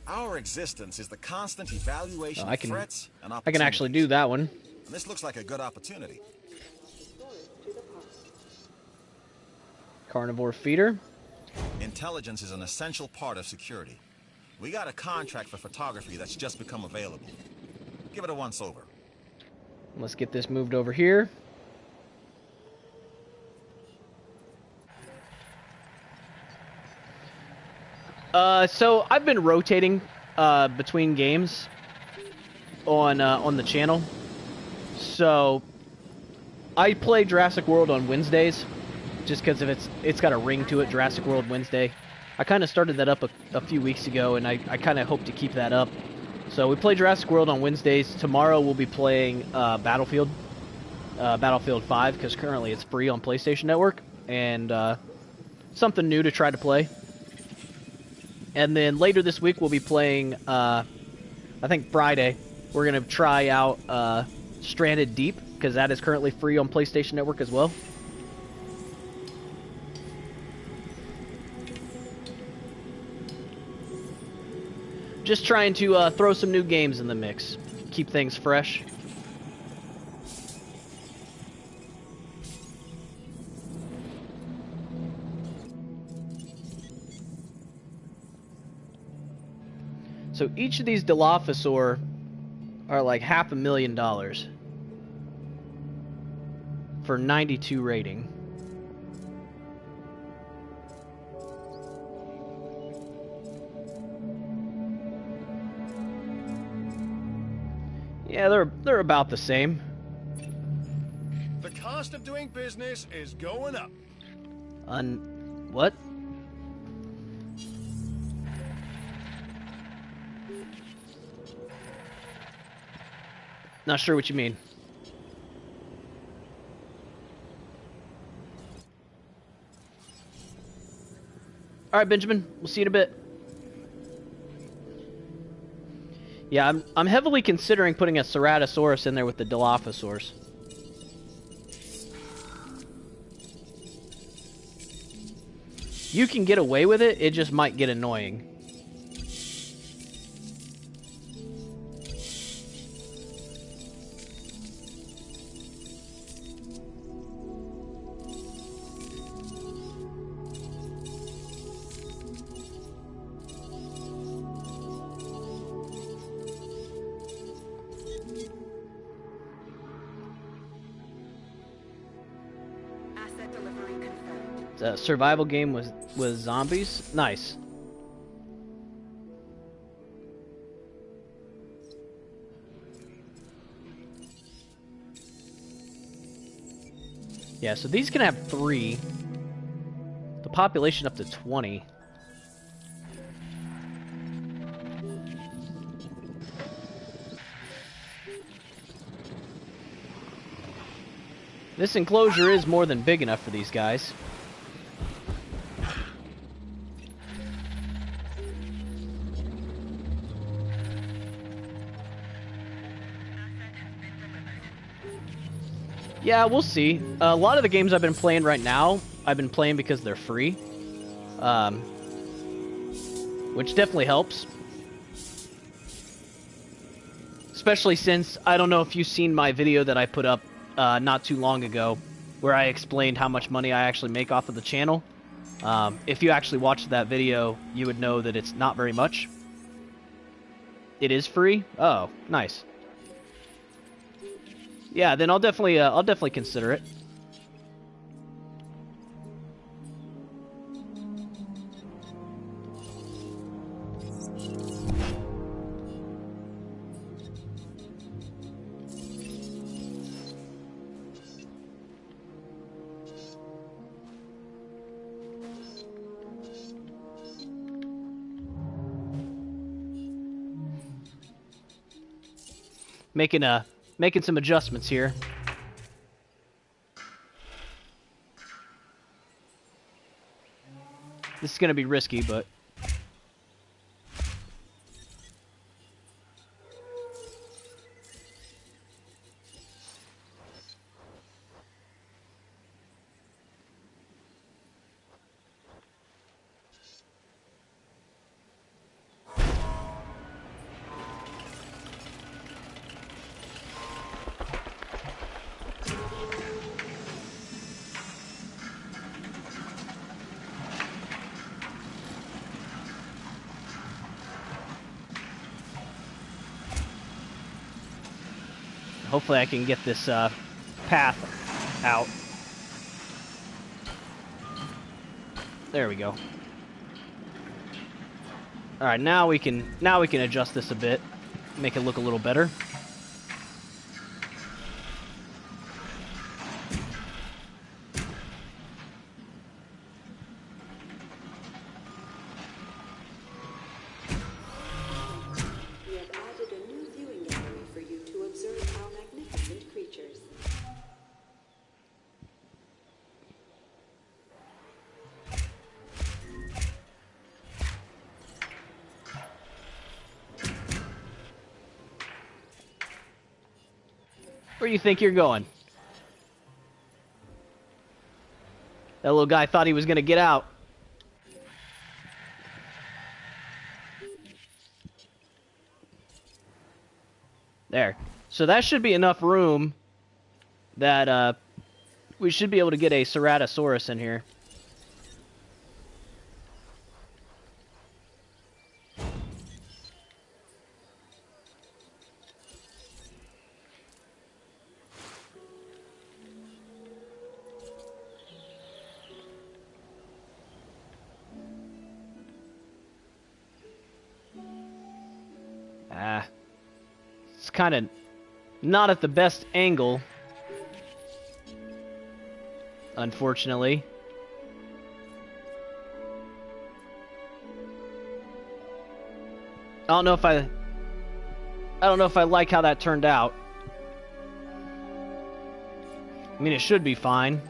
Our existence is the constant evaluation Oh, I of can, threats and I opportunities. can actually do that one. And this looks like a good opportunity. Carnivore feeder. Intelligence is an essential part of security. We got a contract for photography that's just become available. Give it a once-over. Let's get this moved over here. So I've been rotating between games on the channel. So I play Jurassic World on Wednesdays, just because of it's got a ring to it. Jurassic World Wednesday. I kind of started that up a few weeks ago, and I kind of hope to keep that up. So we play Jurassic World on Wednesdays. Tomorrow we'll be playing Battlefield 5, because currently it's free on PlayStation Network, and something new to try to play. And then later this week we'll be playing, I think Friday, we're going to try out Stranded Deep, because that is currently free on PlayStation Network as well. Just trying to throw some new games in the mix, keep things fresh. So each of these Dilophosaur are like $500,000 for 92 rating. Yeah, they're about the same. The cost of doing business is going up. What? Not sure what you mean. All right, Benjamin. We'll see you in a bit. Yeah, I'm heavily considering putting a Ceratosaurus in there with the Dilophosaurs. You can get away with it, it just might get annoying. Asset delivery confirmed. It's a survival game with zombies. Nice. Yeah, so these can have 3. The population up to 20. This enclosure is more than big enough for these guys. Yeah, we'll see. A lot of the games I've been playing right now, I've been playing because they're free. Which definitely helps. Especially since, I don't know if you've seen my video that I put up not too long ago, where I explained how much money I actually make off of the channel. If you actually watched that video, you would know that it's not very much. It is free? Oh, nice. Yeah, then I'll definitely consider it. Making some adjustments here. This is gonna be risky, but Hopefully I can get this path out. There we go. All right, now we can adjust this a bit, make it look a little better. We have added a new viewing gallery for you to observe our magnificent creatures. Where do you think you're going? That little guy thought he was gonna get out. There. So that should be enough room that we should be able to get a Ceratosaurus in here. It's kind of not at the best angle, unfortunately. I don't know if I like how that turned out. I mean, it should be fine.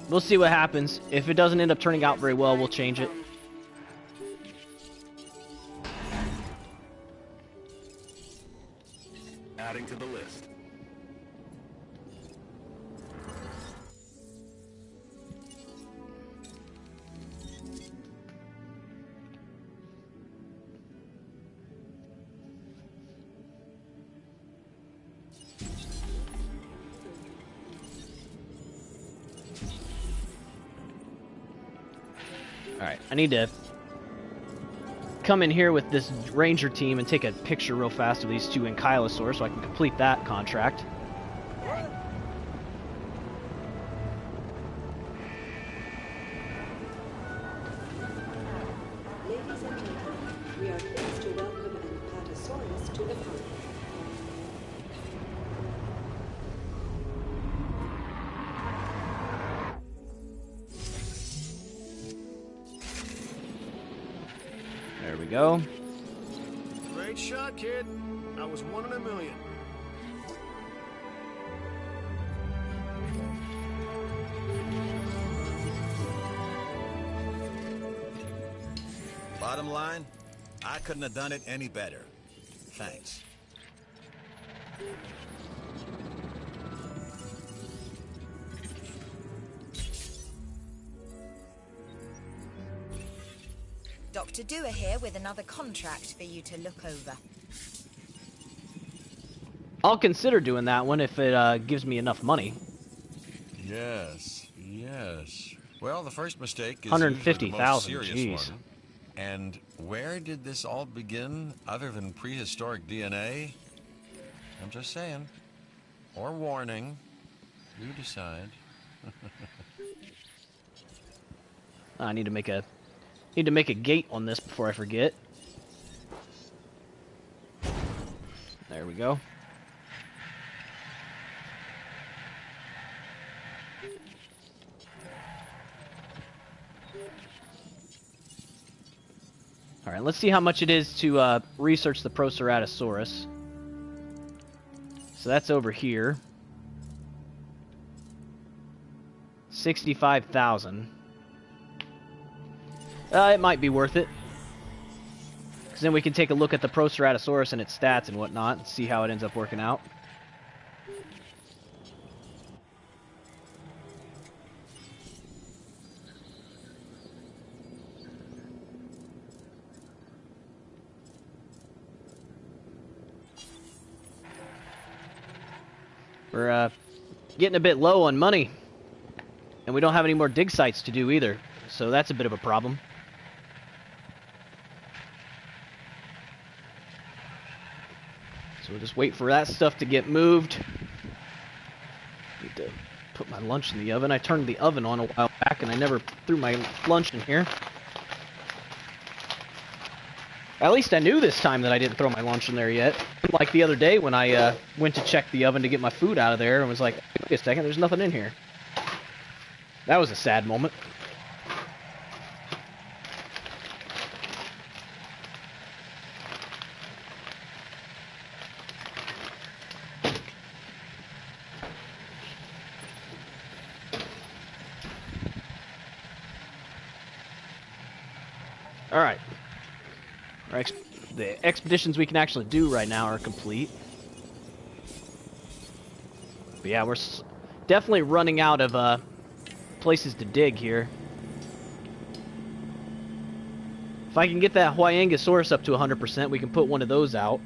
We'll see what happens. If it doesn't end up turning out very well, we'll change it. Adding to the list. Alright, I need to come in here with this ranger team and take a picture real fast of these two ankylosaurs so I can complete that contract. Ladies and gentlemen, we are pleased to welcome an Apatosaurus to the park. There we go. Great shot, kid. I was 1 in a million. Bottom line, I couldn't have done it any better. Thanks. Dr. Dewar here with another contract for you to look over. I'll consider doing that one if it gives me enough money. Yes, yes. Well, the first mistake is 150,000, usually the most jeez. serious one. And where did this all begin other than prehistoric DNA? I'm just saying. Or warning. You decide. I need to make a gate on this before I forget. There we go. Alright, let's see how much it is to research the Proceratosaurus. So that's over here. 65,000. It might be worth it. Because then we can take a look at the Proceratosaurus and its stats and whatnot and see how it ends up working out. We're getting a bit low on money. And we don't have any more dig sites to do either. So that's a bit of a problem. So So we'll just wait for that stuff to get moved. Need to put my lunch in the oven. I turned the oven on a while back and I never threw my lunch in here. At least I knew this time that I didn't throw my lunch in there yet. Like the other day when I went to check the oven to get my food out of there and was like, wait a second, there's nothing in here. That was a sad moment. Alright. The expeditions we can actually do right now are complete. But yeah, we're definitely running out of places to dig here. If I can get that Huayangosaurus up to 100%, we can put one of those out.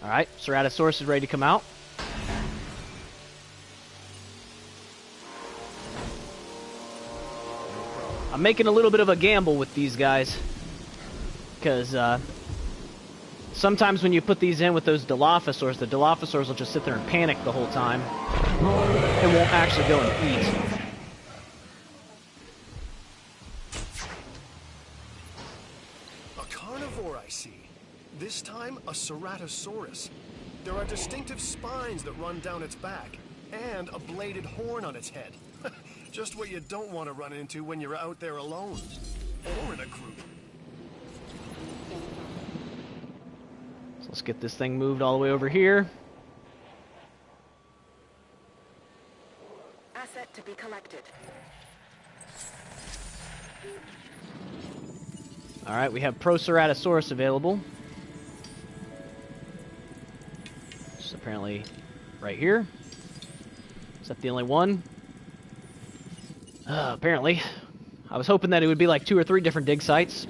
Alright, Ceratosaurus is ready to come out. I'm making a little bit of a gamble with these guys. Because, sometimes when you put these in with those Dilophosaurs, the Dilophosaurs will just sit there and panic the whole time. And won't actually go and eat. A carnivore, I see. This time, a Ceratosaurus. There are distinctive spines that run down its back, and a bladed horn on its head. Just what you don't want to run into when you're out there alone. Or in a group. So let's get this thing moved all the way over here. Asset to be collected. Alright, we have Proceratosaurus available. Just apparently right here. Is that the only one? Apparently. I was hoping that it would be like 2 or 3 different dig sites.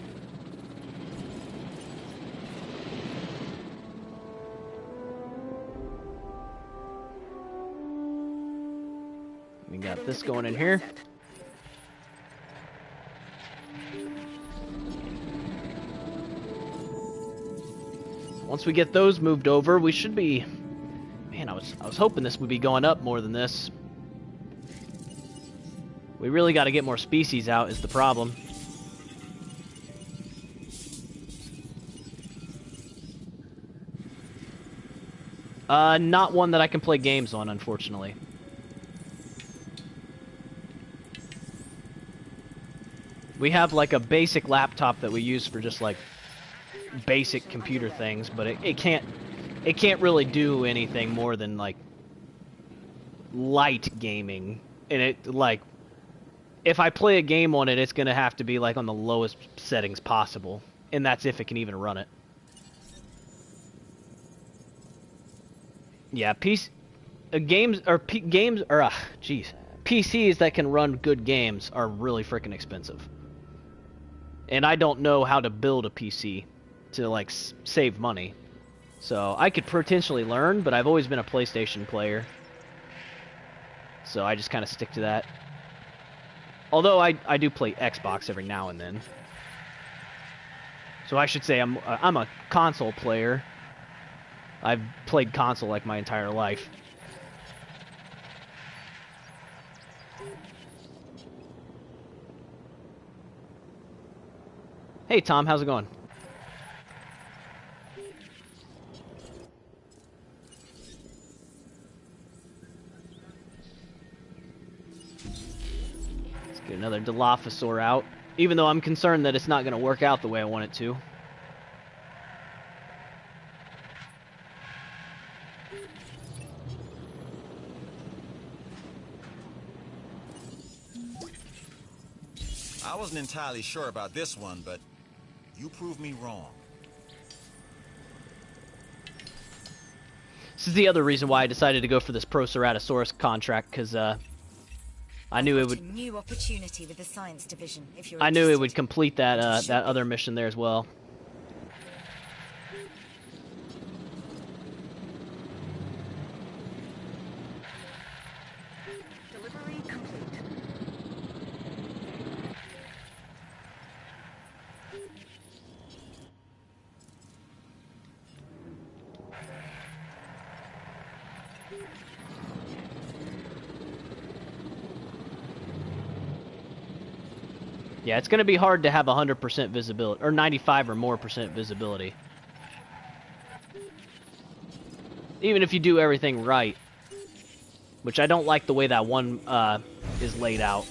We got this going in here. Once we get those moved over, we should be... Man, I was hoping this would be going up more than this. We really got to get more species out is the problem. Not one that I can play games on, unfortunately. We have like a basic laptop that we use for just like basic computer things, but it can't really do anything more than like light gaming. And it like if I play a game on it, it's gonna have to be like on the lowest settings possible, and that's if it can even run it. Yeah, PCs that can run good games are really freaking expensive. And I don't know how to build a PC to like save money. So I could potentially learn, but I've always been a PlayStation player. So I just kind of stick to that. Although I do play Xbox every now and then. So I should say I'm a console player. I've played console like my entire life. Hey Tom, how's it going? Let's get another Dilophosaur out. Even though I'm concerned that it's not going to work out the way I want it to. I wasn't entirely sure about this one, but you proved me wrong. This is the other reason why I decided to go for this Proceratosaurus contract, because I knew it Got would. a new opportunity with the science division. If you're I knew it would interested. complete that that other mission there as well. Delivery complete. Yeah, it's going to be hard to have 100% visibility, or 95 or more percent visibility. Even if you do everything right. Which I don't like the way that one is laid out.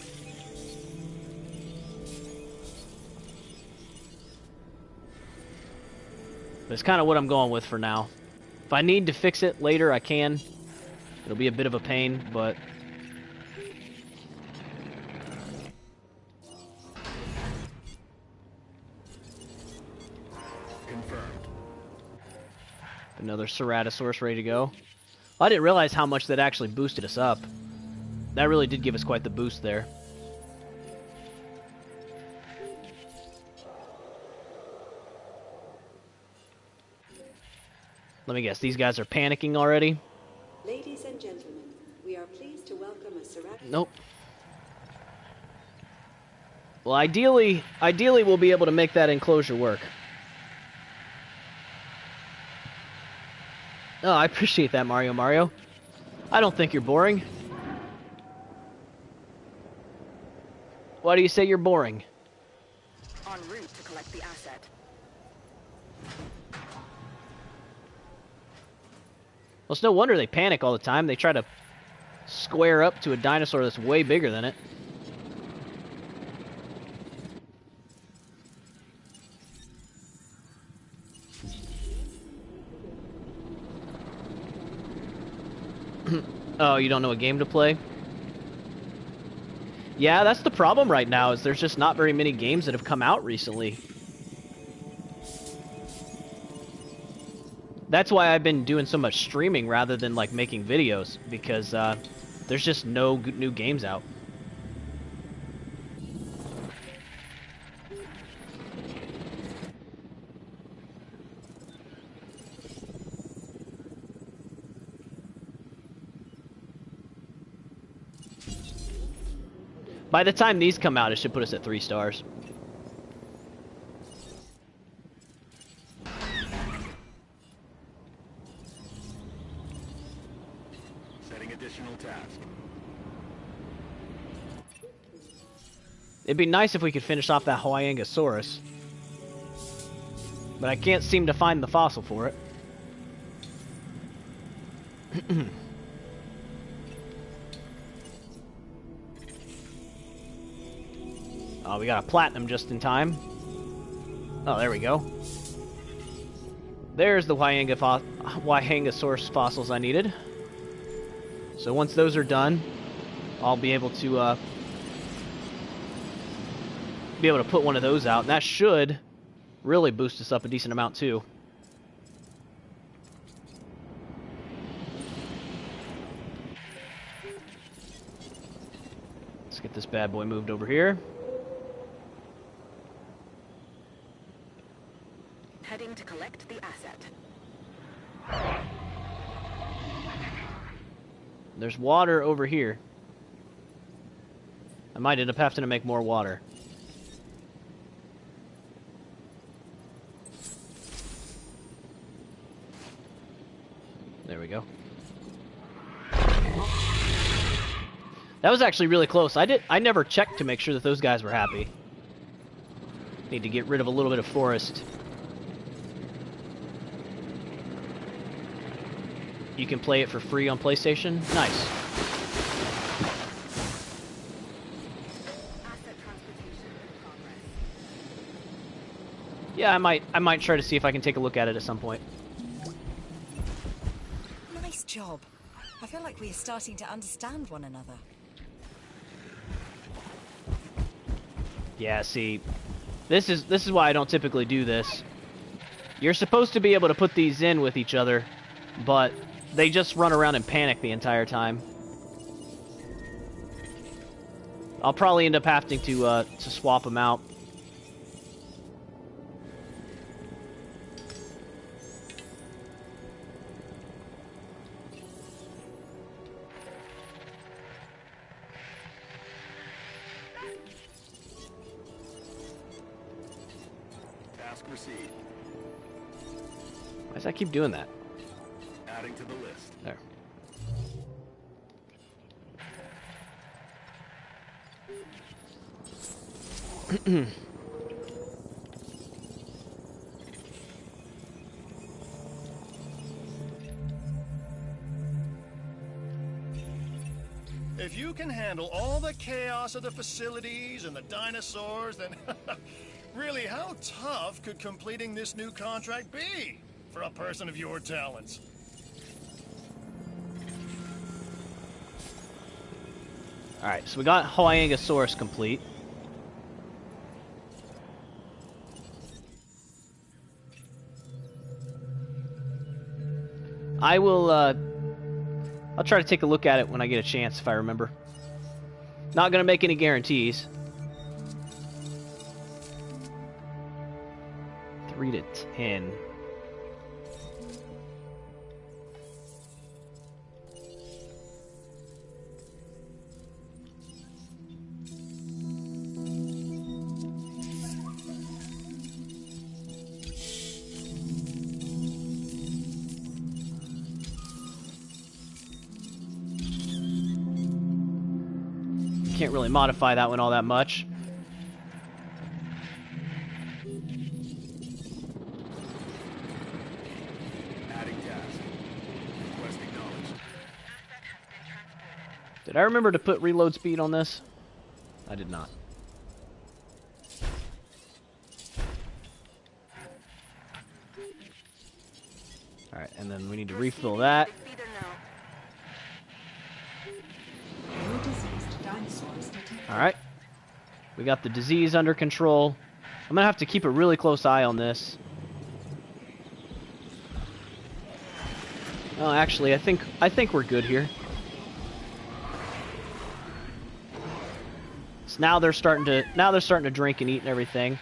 But it's kind of what I'm going with for now. If I need to fix it later, I can. It'll be a bit of a pain, but... Confirmed. Another Ceratosaurus ready to go. I didn't realize how much that actually boosted us up. That really did give us quite the boost there. Let me guess, these guys are panicking already? Ladies and gentlemen, we are pleased to welcome a Ceratosaurus. Nope. Well, ideally we'll be able to make that enclosure work. Oh, I appreciate that, Mario. I don't think you're boring. Why do you say you're boring? En route to collect the asset. Well, it's no wonder they panic all the time. They try to square up to a dinosaur that's way bigger than it. Oh, you don't know a game to play? Yeah, that's the problem right now, is there's just not very many games that have come out recently. That's why I've been doing so much streaming rather than, like, making videos, because there's just no new games out. By the time these come out, it should put us at 3 stars. Setting additional task. It'd be nice if we could finish off that Hyangosaurus. But I can't seem to find the fossil for it. Oh, we got a platinum just in time. Oh, there we go. There's the Hyangosaurus fossils I needed. So once those are done, I'll be able to put one of those out, and that should really boost us up a decent amount too. Let's get this bad boy moved over here. Heading to collect the asset. There's water over here. I might end up having to make more water. There we go. That was actually really close. I never checked to make sure that those guys were happy. Need to get rid of a little bit of forest. You can play it for free on PlayStation. Nice. Asset transportation in progress. Yeah, I might try to see if I can take a look at it at some point. Nice job. I feel like we are starting to understand one another. Yeah, see, this is why I don't typically do this. You're supposed to be able to put these in with each other, but they just run around and panic the entire time. I'll probably end up having to swap them out. Task received. Why does that keep doing that? Adding to the list. There. If you can handle all the chaos of the facilities and the dinosaurs, then really, how tough could completing this new contract be for a person of your talents? Alright, so we got Hyangosaurus complete. I will, I'll try to take a look at it when I get a chance, if I remember. Not gonna make any guarantees. 3 to 10. Can't really modify that one all that much. Adding task. Requesting knowledge. Did I remember to put reload speed on this? I did not. Alright, and then we need to refill that. No diseased dinosaurs detected. Alright. We got the disease under control. I'm gonna have to keep a really close eye on this. Oh, actually, I think we're good here. So now they're starting to drink and eat and everything.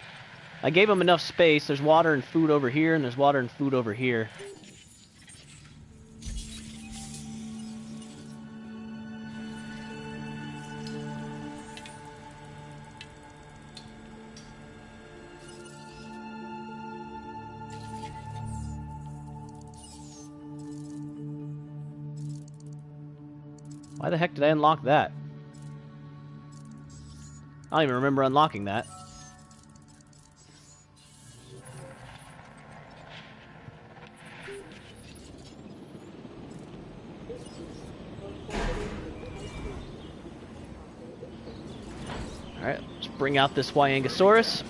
I gave them enough space. There's water and food over here, and there's water and food over here. Why the heck did I unlock that? I don't even remember unlocking that. Alright, let's bring out this Hyangosaurus,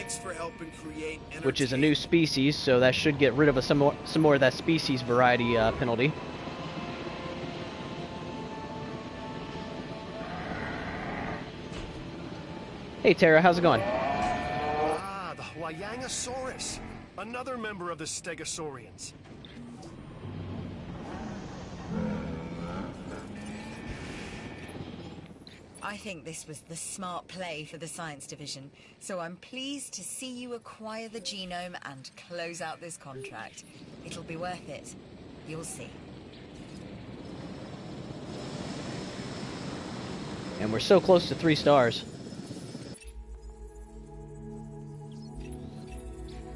Thanks for helping create which is a new species, so that should get rid of some more of that species variety penalty. Hey Tara, how's it going? Ah, the Hyangosaurus. Another member of the Stegosaurians. I think this was the smart play for the science division, so I'm pleased to see you acquire the genome and close out this contract. It'll be worth it. You'll see. And we're so close to 3 stars.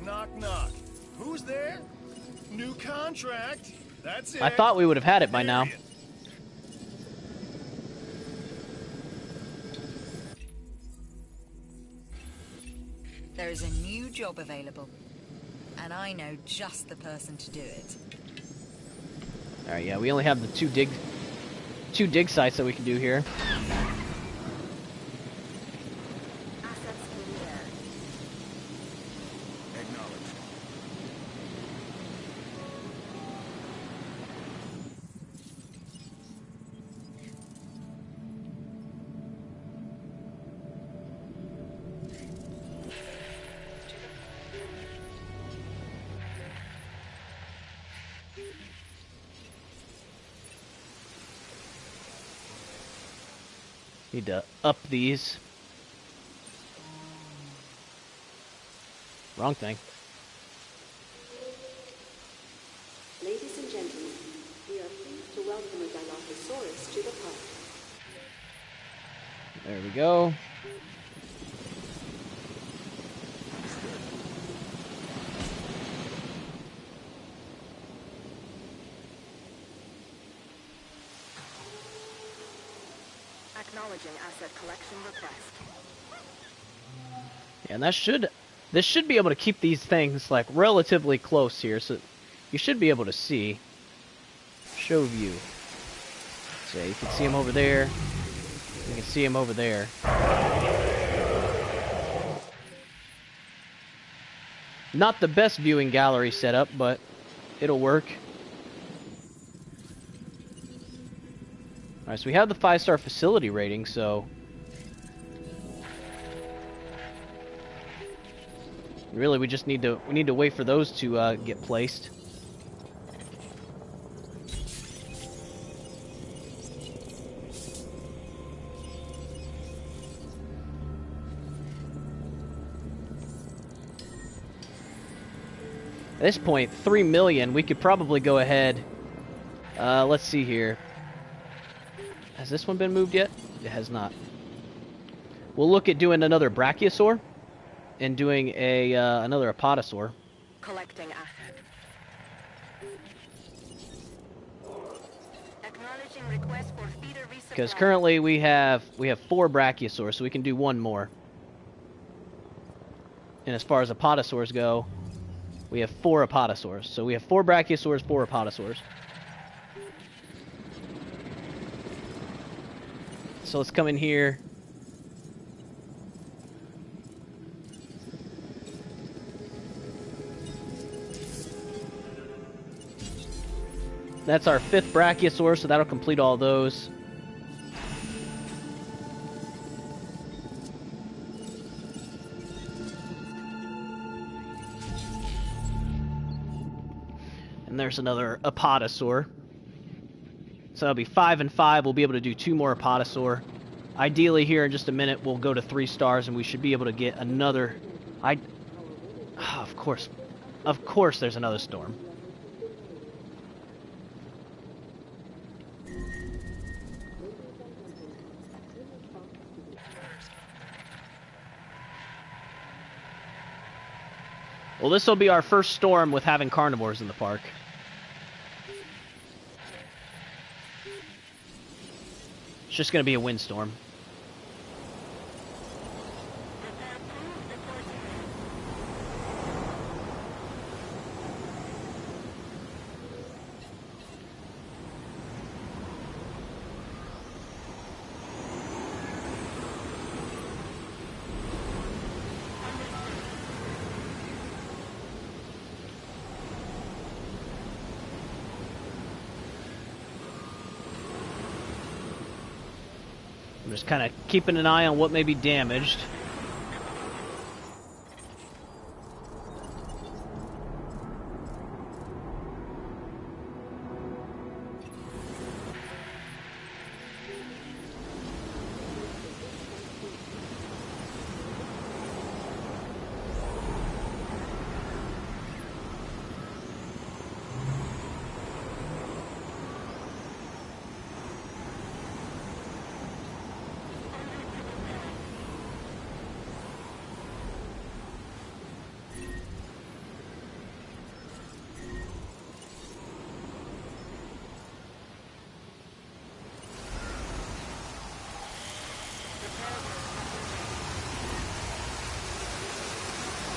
Knock, knock. Who's there? New contract. That's it. I thought we would have had it by now. There is a new job available, and I know just the person to do it. Alright, yeah, we only have the two dig sites that we can do here. Assets in the air. Acknowledged. Need to up these. Wrong thing. Ladies and gentlemen, we are pleased to welcome a Dilophosaurus to the park. There we go. Acknowledging asset collection request. And this should be able to keep these things like relatively close here, so you should be able to see. Show view. So you can see them over there. You can see them over there. Not the best viewing gallery setup, but it'll work. Alright, so we have the 5-star facility rating, so really we just need to wait for those to get placed. At this point, 3 million, we could probably go ahead. Let's see here. Has this one been moved yet? It has not. We'll look at doing another brachiosaur and doing a another apatosaur. Collecting asset. Acknowledging request for feeder resupply. Because currently we have 4 brachiosaurs, so we can do one more. And as far as apatosaurs go, we have 4 apatosaurs. So we have 4 brachiosaurs, 4 apatosaurs. So let's come in here. That's our 5th brachiosaur, so that'll complete all those. And there's another apatosaur. So that'll be 5 and 5. We'll be able to do 2 more apatosaur. Ideally, here in just a minute, we'll go to 3 stars, and we should be able to get another. Of course, there's another storm. Well, this will be our first storm with having carnivores in the park. It's just going to be a windstorm. I'm just kind of keeping an eye on what may be damaged.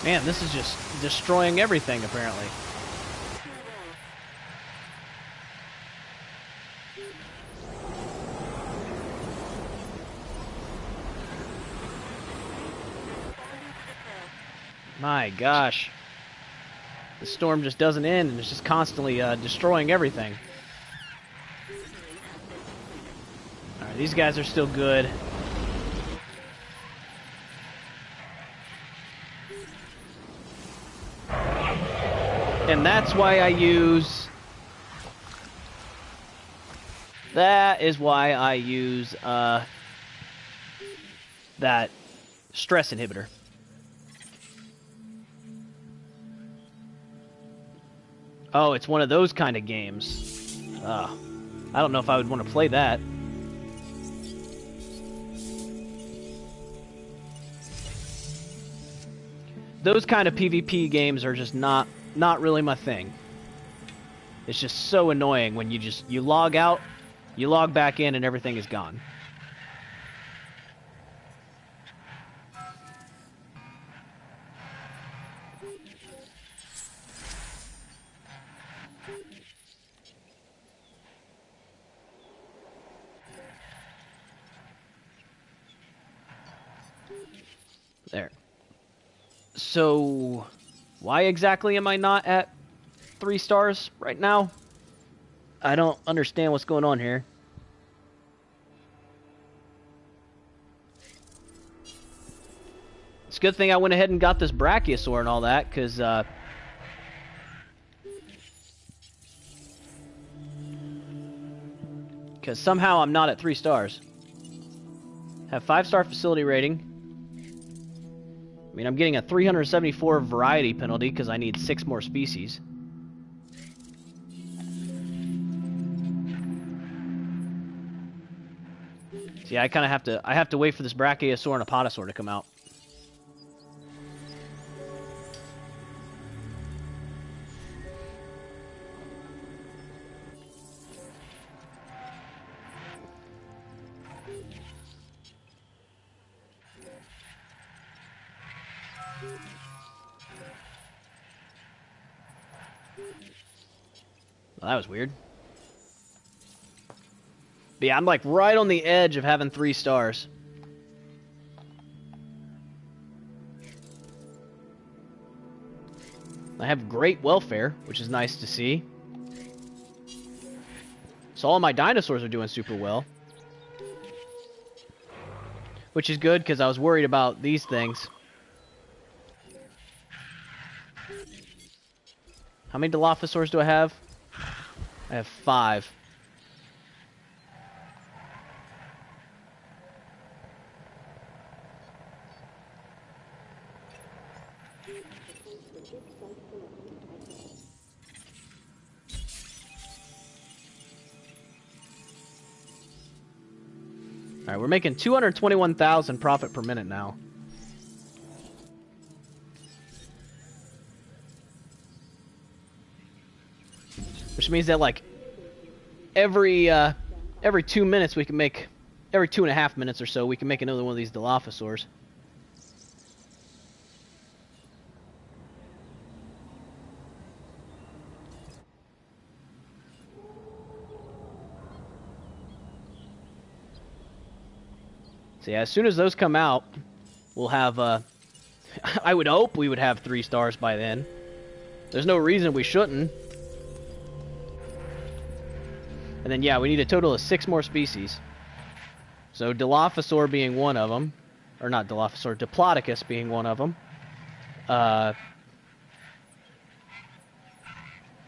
Man, this is just destroying everything, apparently. My gosh. The storm just doesn't end, and it's just constantly destroying everything. Alright, these guys are still good. And that's why I use... That is why I use that stress inhibitor. Oh, it's one of those kind of games. I don't know if I would want to play that. Those kind of PvP games are just not really my thing. It's just so annoying when you log out, you log back in, and everything is gone. There. So, why exactly am I not at 3 stars right now? I don't understand what's going on here. It's a good thing I went ahead and got this Brachiosaur and all that, because somehow I'm not at 3 stars. Have 5-star facility rating. I mean, I'm getting a 374 variety penalty because I need 6 more species. See, I kind of have to wait for this Brachiosaur and Apatosaur to come out. Well, that was weird. But yeah, I'm like right on the edge of having 3 stars. I have great welfare, which is nice to see. So all my dinosaurs are doing super well. Which is good, because I was worried about these things. How many Dilophosaurs do I have? I have 5. Alright, we're making 221,000 profit per minute now. Which means that, like, every 2 minutes we can make... Every 2.5 minutes or so, we can make another one of these Dilophosaurs. So yeah, as soon as those come out, we'll have, I would hope we would have 3 stars by then. There's no reason we shouldn't. And then, yeah, we need a total of 6 more species. So Dilophosaur being one of them. Or not Dilophosaur, Diplodocus being one of them.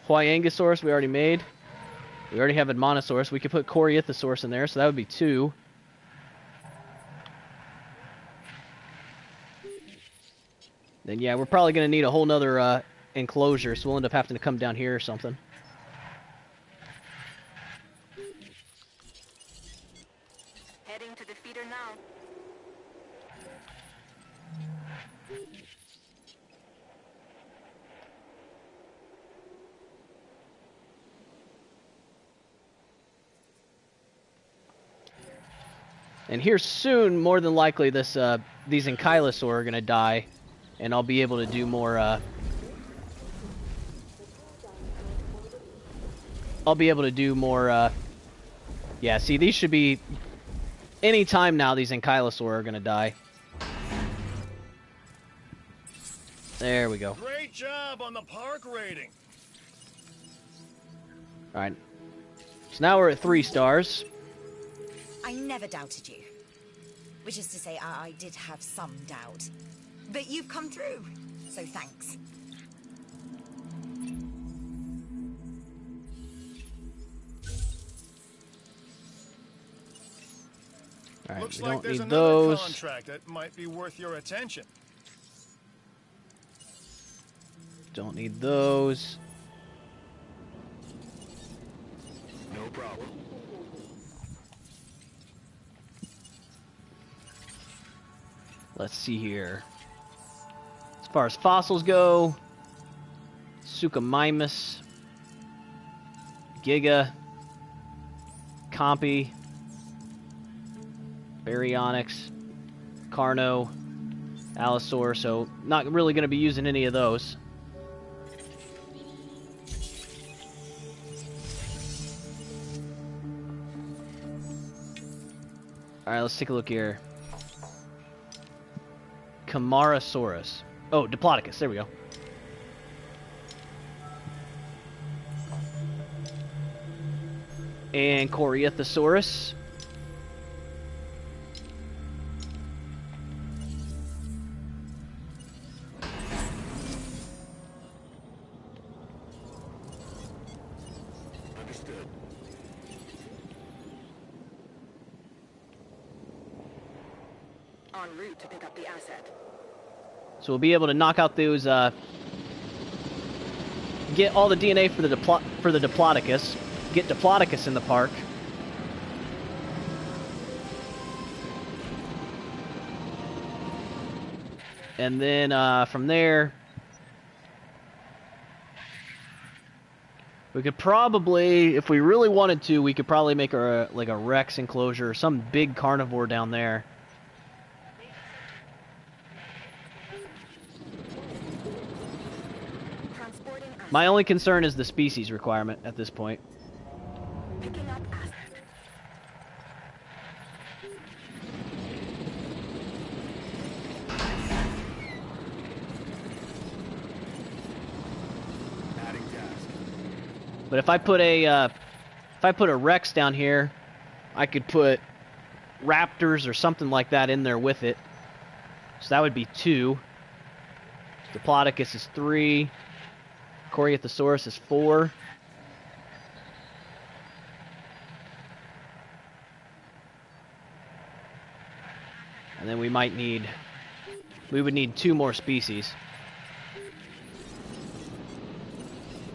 Huayangosaurus we already made. We already have Admonosaurus. We could put Corythosaurus in there, so that would be 2. Then, yeah, we're probably going to need a whole nother enclosure, so we'll end up having to come down here or something. Heading to the feeder now. And here soon, more than likely, these Ankylosaur are going to die, and I'll be able to do more, yeah, see, these should be... Any time now, these Ankylosaur are going to die. There we go. Great job on the park rating. Alright. So now we're at 3 stars. I never doubted you. Which is to say, I did have some doubt. But you've come through, so thanks. Alright, Looks We like don't there's need another those. contract that might be worth your attention. Don't need those. No problem. Let's see here. As far as fossils go, Suchomimus, Giga, Compy, Baryonyx, Carno, Allosaur, so not really going to be using any of those. Alright, let's take a look here. Camarasaurus. Oh, Diplodocus, there we go. And Corythosaurus. Understood. En route to pick up the asset. So we'll be able to knock out those, get all the DNA for the Diplodocus, get Diplodocus in the park. And then from there, we could probably, if we really wanted to, we could probably make a Rex enclosure or some big carnivore down there. My only concern is the species requirement at this point. Picking up asset. Adding task. But if I put a Rex down here, I could put Raptors or something like that in there with it. So that would be 2. Diplodocus is 3. Corythosaurus is 4. And then we would need 2 more species.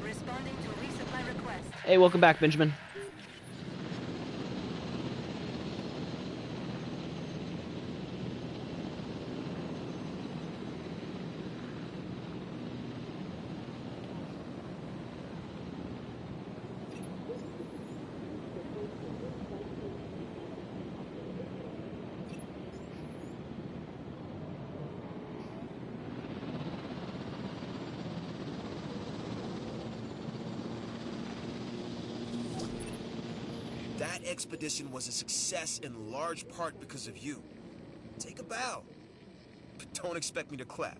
Responding to resupply request. Hey, welcome back, Benjamin. That expedition was a success in large part because of you. Take a bow. But don't expect me to clap.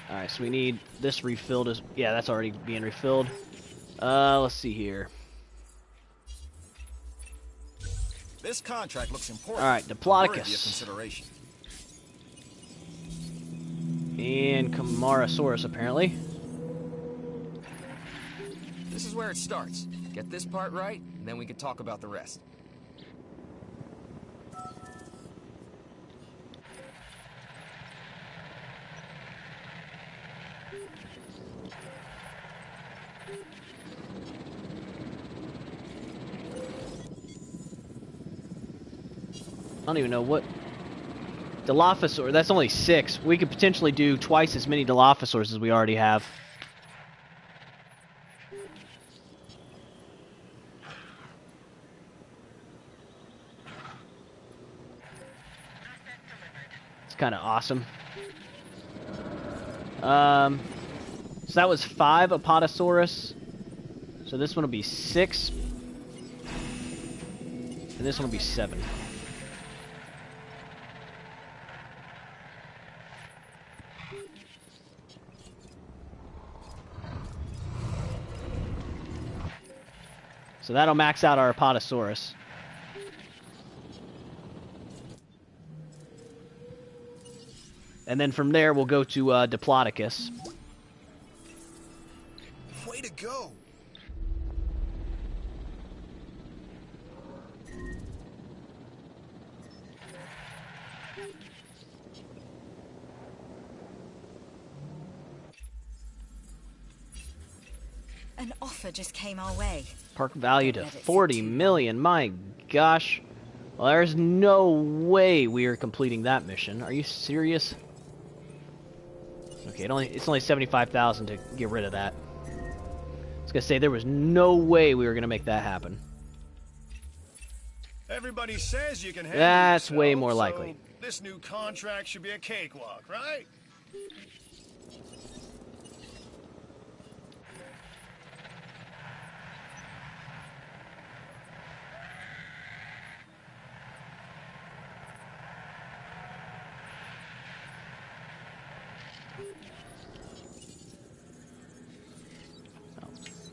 Alright, so we need this refilled. Yeah, that's already being refilled. Let's see here. This contract looks important. Alright, Worthy of Diplodocus. consideration. And Camarasaurus, apparently. This is where it starts. Get this part right, and then we can talk about the rest. I don't even know what... Dilophosaur, that's only 6. We could potentially do twice as many Dilophosaurs as we already have. It's kind of awesome. So that was 5 Apatosaurus. So this one will be 6. And this one will be 7. So that'll max out our Apatosaurus. And then from there, we'll go to Diplodocus. Way to go! An offer just came our way. Park value Don't to let it sit 40 too million. My gosh. Well, there's no way we are completing that mission. Are you serious? Okay, it's only 75,000 to get rid of that. I was gonna say there was no way we were gonna make that happen. Everybody says you can handle That's yourself, way more so likely. this new contract should be a cakewalk, right?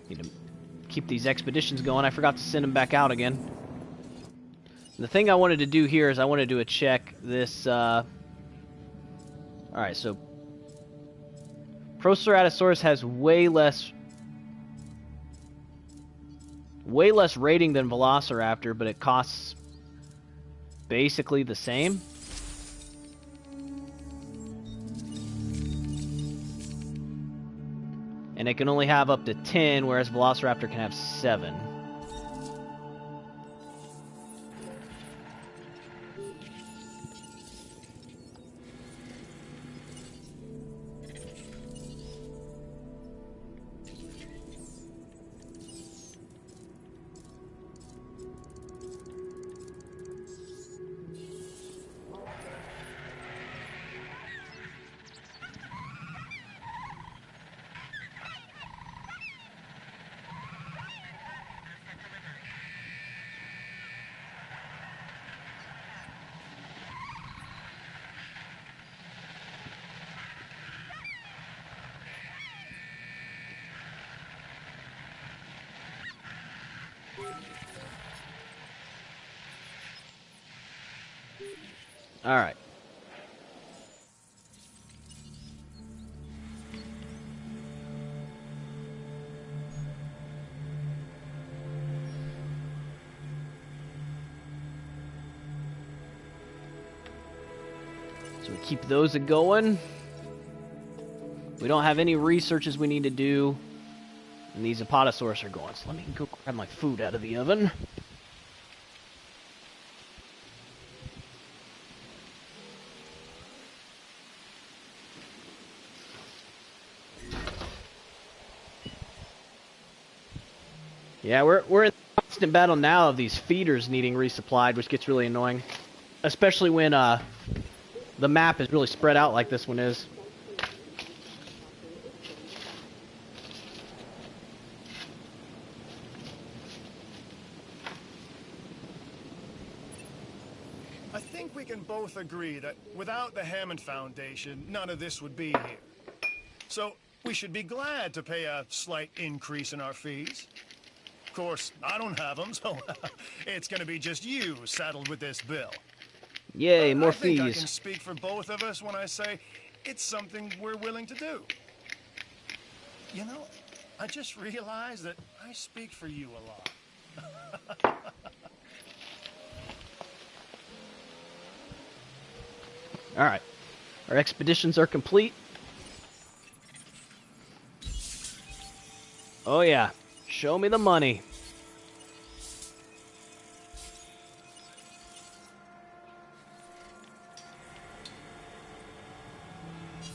Need to keep these expeditions going. I forgot to send them back out again. The thing I wanted to do here is I wanted to check this. Alright, so Proceratosaurus has way less rating than Velociraptor, but it costs basically the same. And it can only have up to 10, whereas Velociraptor can have 7. Alright. So we keep those a-going. We don't have any researches we need to do. And these Apatosaurus are going. So let me go grab my food out of the oven. Yeah, we're in constant battle now of these feeders needing resupplied, which gets really annoying. Especially when the map is really spread out like this one is. I think we can both agree that without the Hammond Foundation, none of this would be here. So we should be glad to pay a slight increase in our fees. Of course, I don't have them, so it's going to be just you saddled with this bill. Yay, more I think fees. I can speak for both of us when I say it's something we're willing to do. You know, I just realized that I speak for you a lot. Alright. Our expeditions are complete. Oh yeah. Show me the money.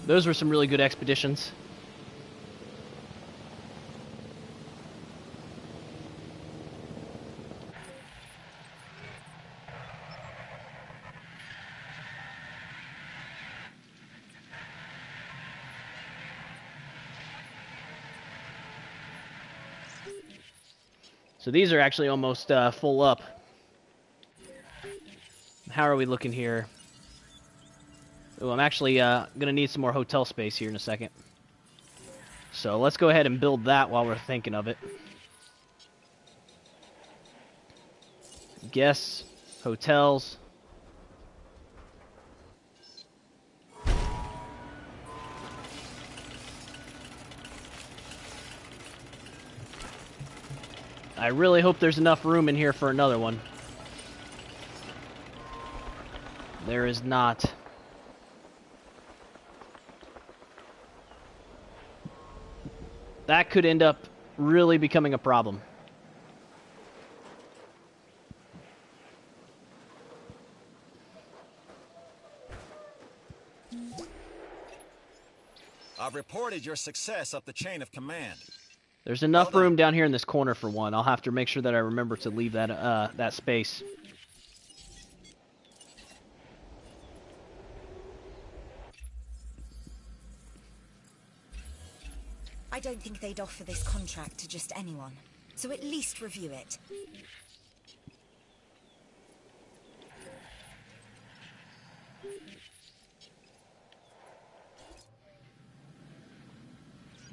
Those were some really good expeditions. So these are actually almost full up. How are we looking here? Oh, I'm actually going to need some more hotel space here in a second. So let's go ahead and build that while we're thinking of it. Guests, hotels. I really hope there's enough room in here for another one. There is not. That could end up really becoming a problem. I've reported your success up the chain of command. There's enough Well done. room down here in this corner for one. I'll have to make sure that I remember to leave that that space. I don't think they'd offer this contract to just anyone, so at least review it.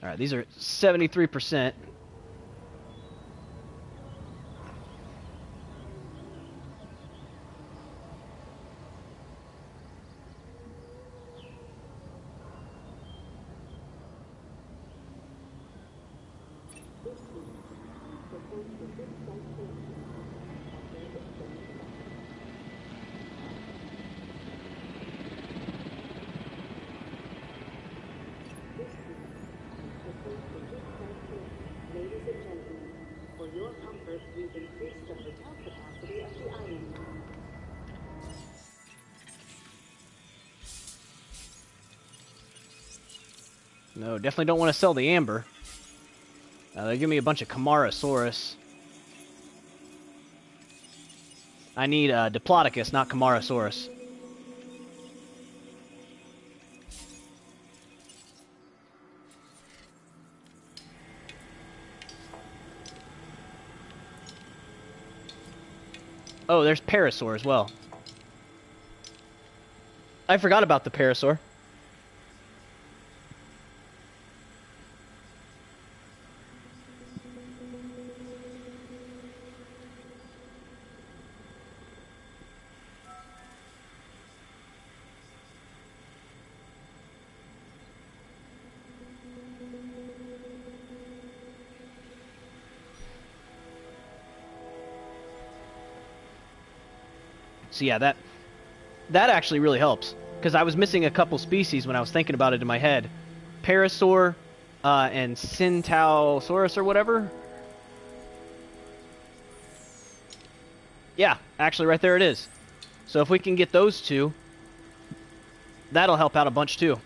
All right, these are 73%. Ladies and gentlemen, for your comfort, we've increased the hotel capacity of the island. No, definitely don't want to sell the amber. They give me a bunch of Camarasaurus. I need Diplodocus, not Camarasaurus. Oh, there's Parasaur as well. I forgot about the Parasaur. So yeah, that actually really helps, because I was missing a couple species when I was thinking about it in my head. Parasaur and Centausaurus or whatever. Yeah, actually right there it is. So if we can get those two, that'll help out a bunch too.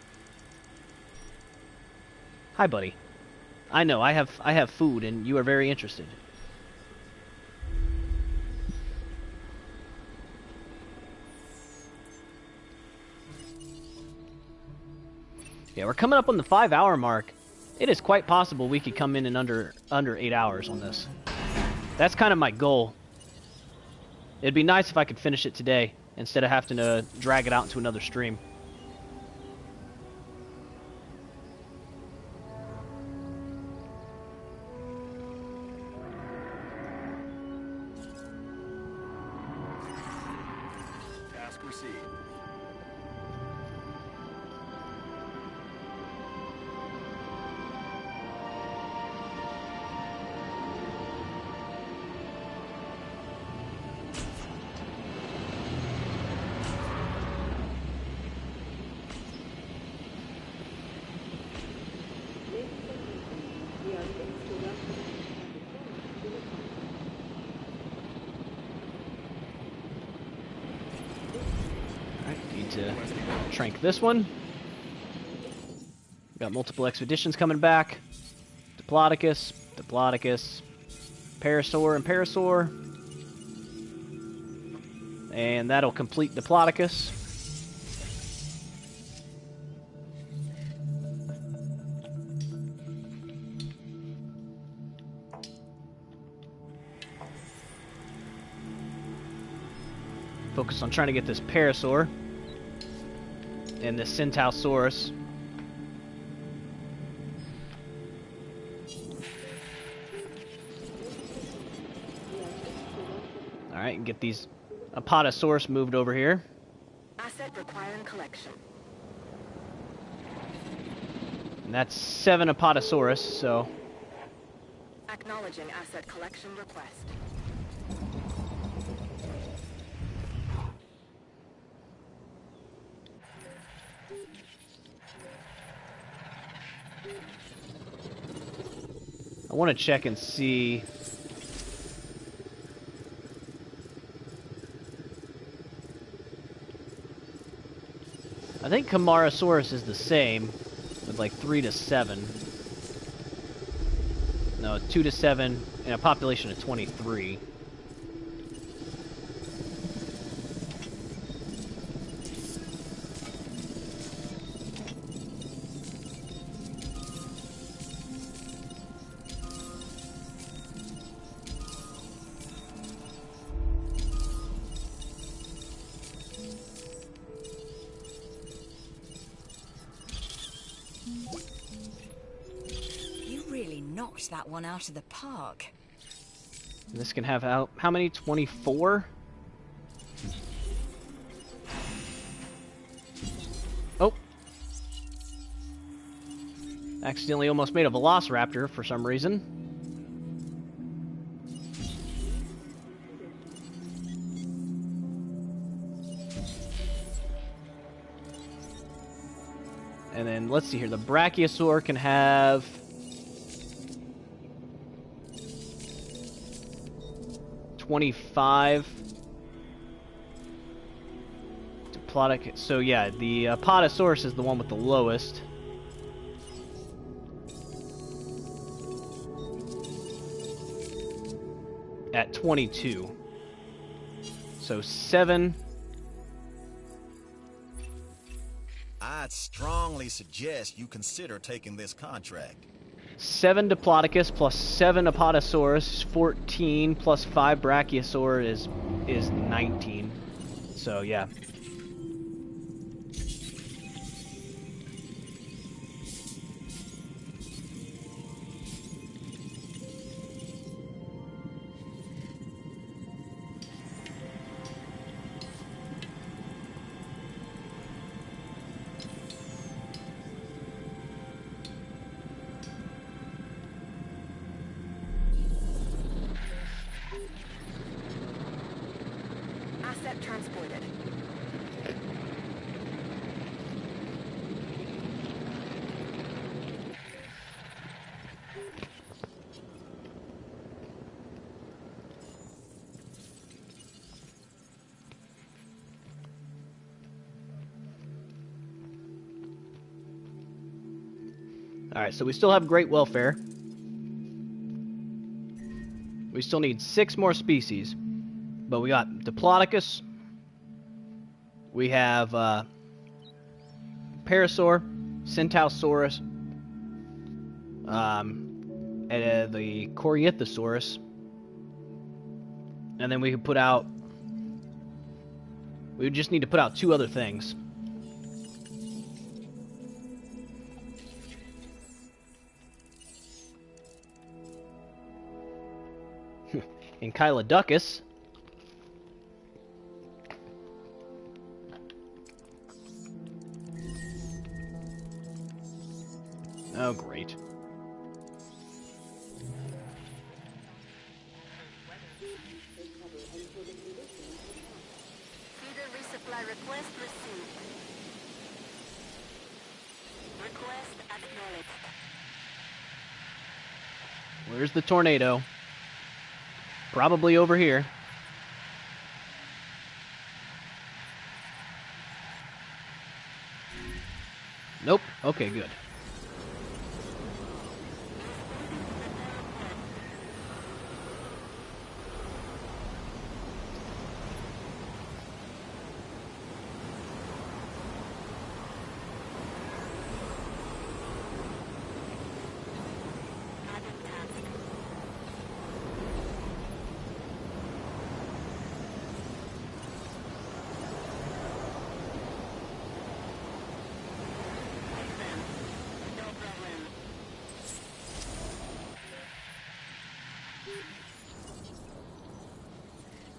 Hi, buddy. I know I have food and you are very interested. Yeah, we're coming up on the 5-hour mark. It is quite possible we could come in under 8 hours on this. That's kind of my goal. It'd be nice if I could finish it today instead of having to drag it out into another stream. Task received. We are pleased to welcome to the Alright, need to trank this one. Got multiple expeditions coming back. Diplodocus, Parasaur, and Parasaur. And that'll complete Diplodocus. Focus on trying to get this Parasaur and this Centausaurus. Alright, and get these Apatosaurus moved over here. Asset requiring collection. And that's 7 Apatosaurus, so... Acknowledging asset collection request. I want to check and see. I think Camarasaurus is the same, with like 3 to 7. No, 2 to 7, and a population of 23. You really knocked that one out of the park. And this can have how many? 24? Oh. Accidentally almost made a Velociraptor for some reason. And then, let's see here, the Brachiosaur can have... $25. Diplodocus. So yeah, the Apatosaurus is the one with the lowest. At 22. So 7. I'd strongly suggest you consider taking this contract. 7 Diplodocus plus 7 Apatosaurus, 14 plus 5 Brachiosaur is 19. So yeah. Asset transported. Alright, so we still have great welfare. We still need 6 more species. But we got Diplodocus. We have Parasaur, Centausaurus, and the Corythosaurus. And then we could put out... We would just need to put out 2 other things. And Kyloducus. Oh, great. Feeder resupply request received. Request acknowledged. Where's the tornado? Probably over here. Nope. Okay, good.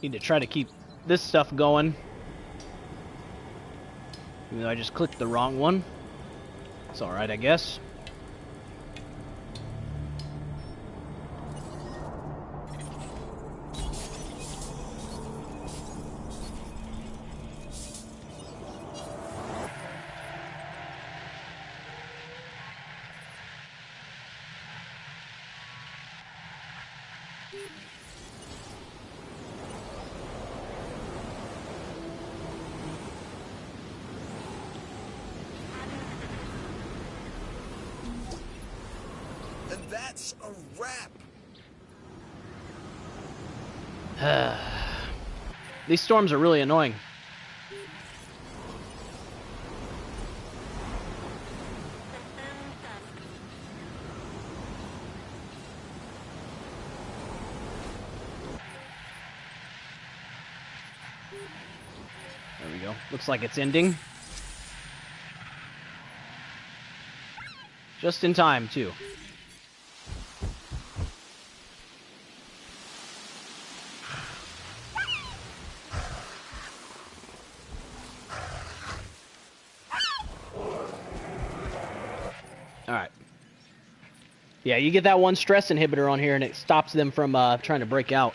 Need to try to keep this stuff going. Even though I just clicked the wrong one. It's alright, I guess. And that's a wrap. These storms are really annoying. There we go. Looks like it's ending. Just in time, too. Alright. Yeah, you get that one stress inhibitor on here and it stops them from trying to break out.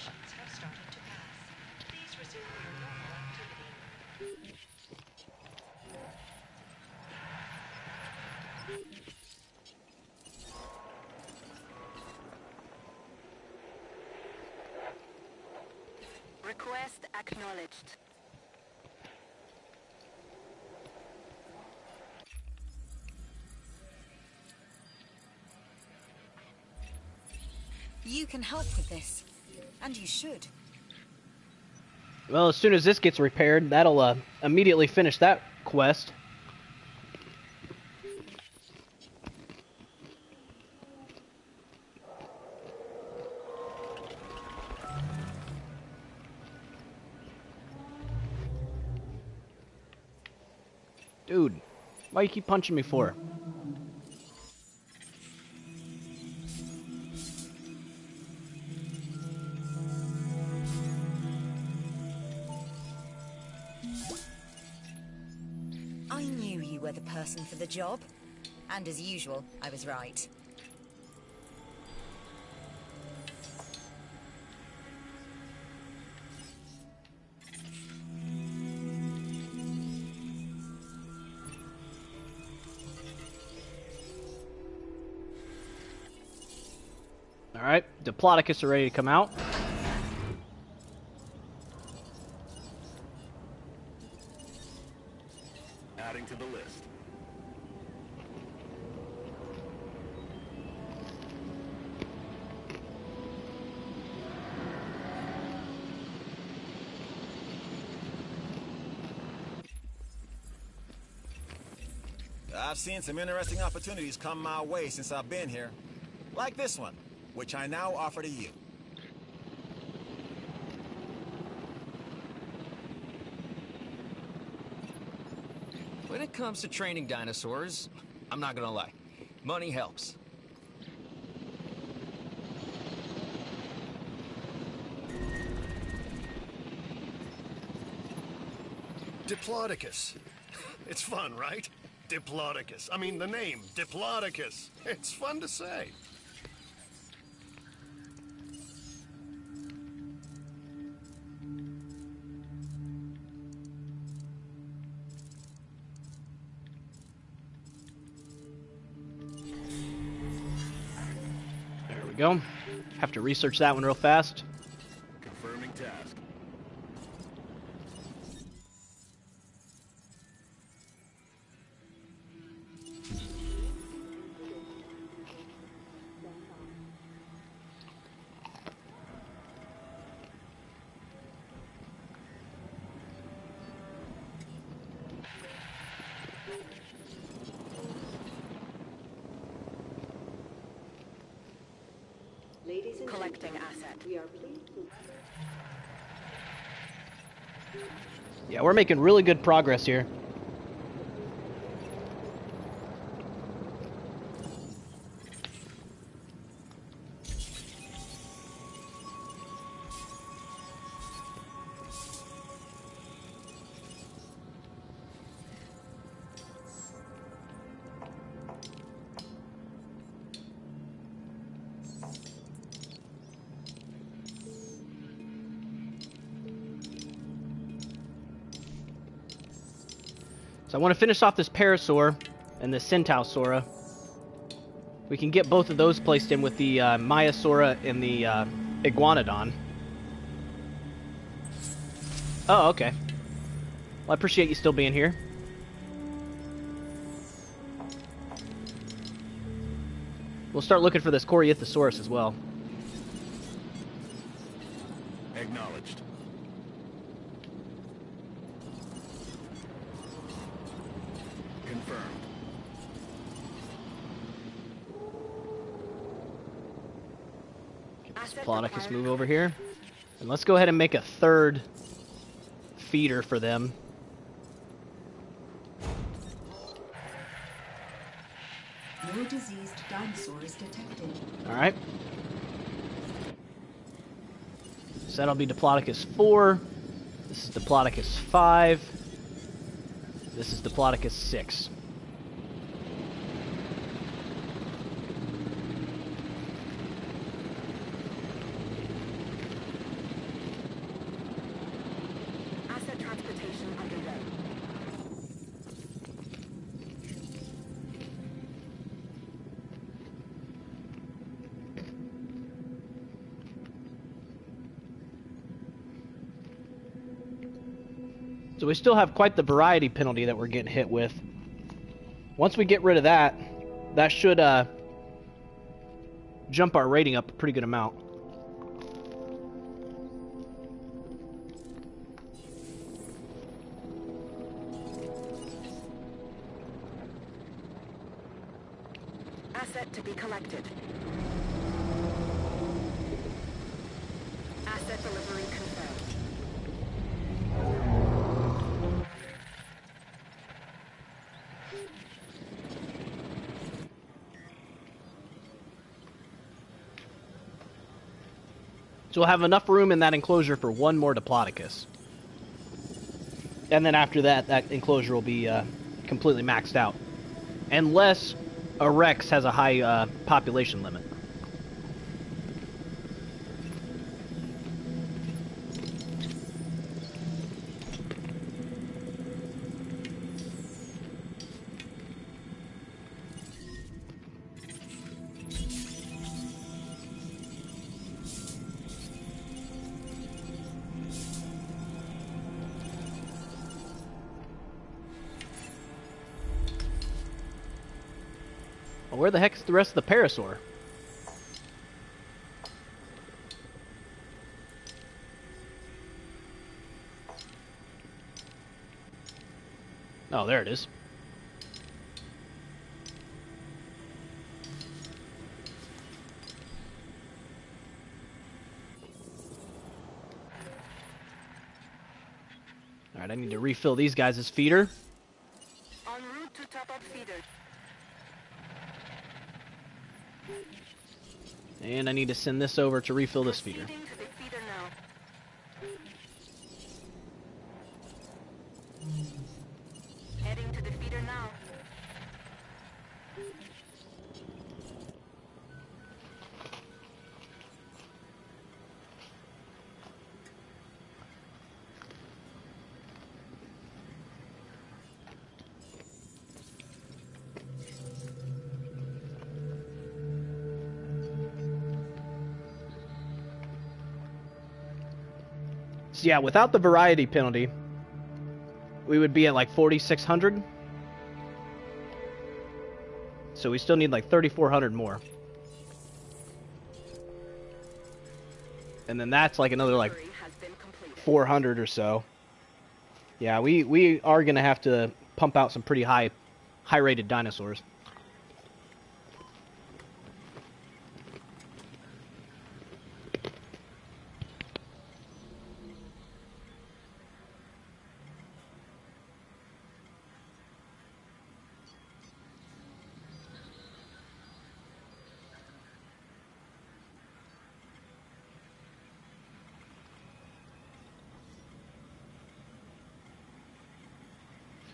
Request acknowledged. You can help with this, and you should. Well, as soon as this gets repaired, that'll immediately finish that quest. Dude, why you keep punching me for? I knew you were the person for the job. And as usual, I was right. Alright, Diplodocus are ready to come out. Adding to the list. I've seen some interesting opportunities come my way since I've been here. Like this one, which I now offer to you. When it comes to training dinosaurs, I'm not gonna lie, money helps. Diplodocus. It's fun, right? Diplodocus. I mean, the name, Diplodocus. It's fun to say. There we go. Have to research that one real fast. Confirming task. Ladies and Collecting gentlemen, asset. we are pleased to... Yeah, we're making really good progress here. So I want to finish off this Parasaur and the Centausaura. We can get both of those placed in with the Maiasaura and the Iguanodon. Oh, okay. Well, I appreciate you still being here. We'll start looking for this Corythosaurus as well. Acknowledged. Confirmed. Get this Plodicus move over here. And let's go ahead and make a third feeder for them. No diseased dinosaurs detected. Alright. So that'll be Diplodocus 4. This is Diplodocus 5. This is Diplodocus 6. Asset transportation underway. So we still have quite the variety penalty that we're getting hit with. Once we get rid of that, that should jump our rating up a pretty good amount. Asset to be collected. Asset delivery confirmed. So we'll have enough room in that enclosure for one more Diplodocus. And then after that, that enclosure will be completely maxed out. Unless a Rex has a high population limit. Well, where the heck is the rest of the Parasaur? Oh, there it is. Alright, I need to refill these guys as feeder. En route to top up feeder. And I need to send this over to refill this feeder. Proceeding to the feeder now. Heading to the feeder now. So yeah, without the variety penalty, we would be at like 4,600. So we still need like 3,400 more. And then that's like another like 400 or so. Yeah, we are going to have to pump out some pretty high rated dinosaurs.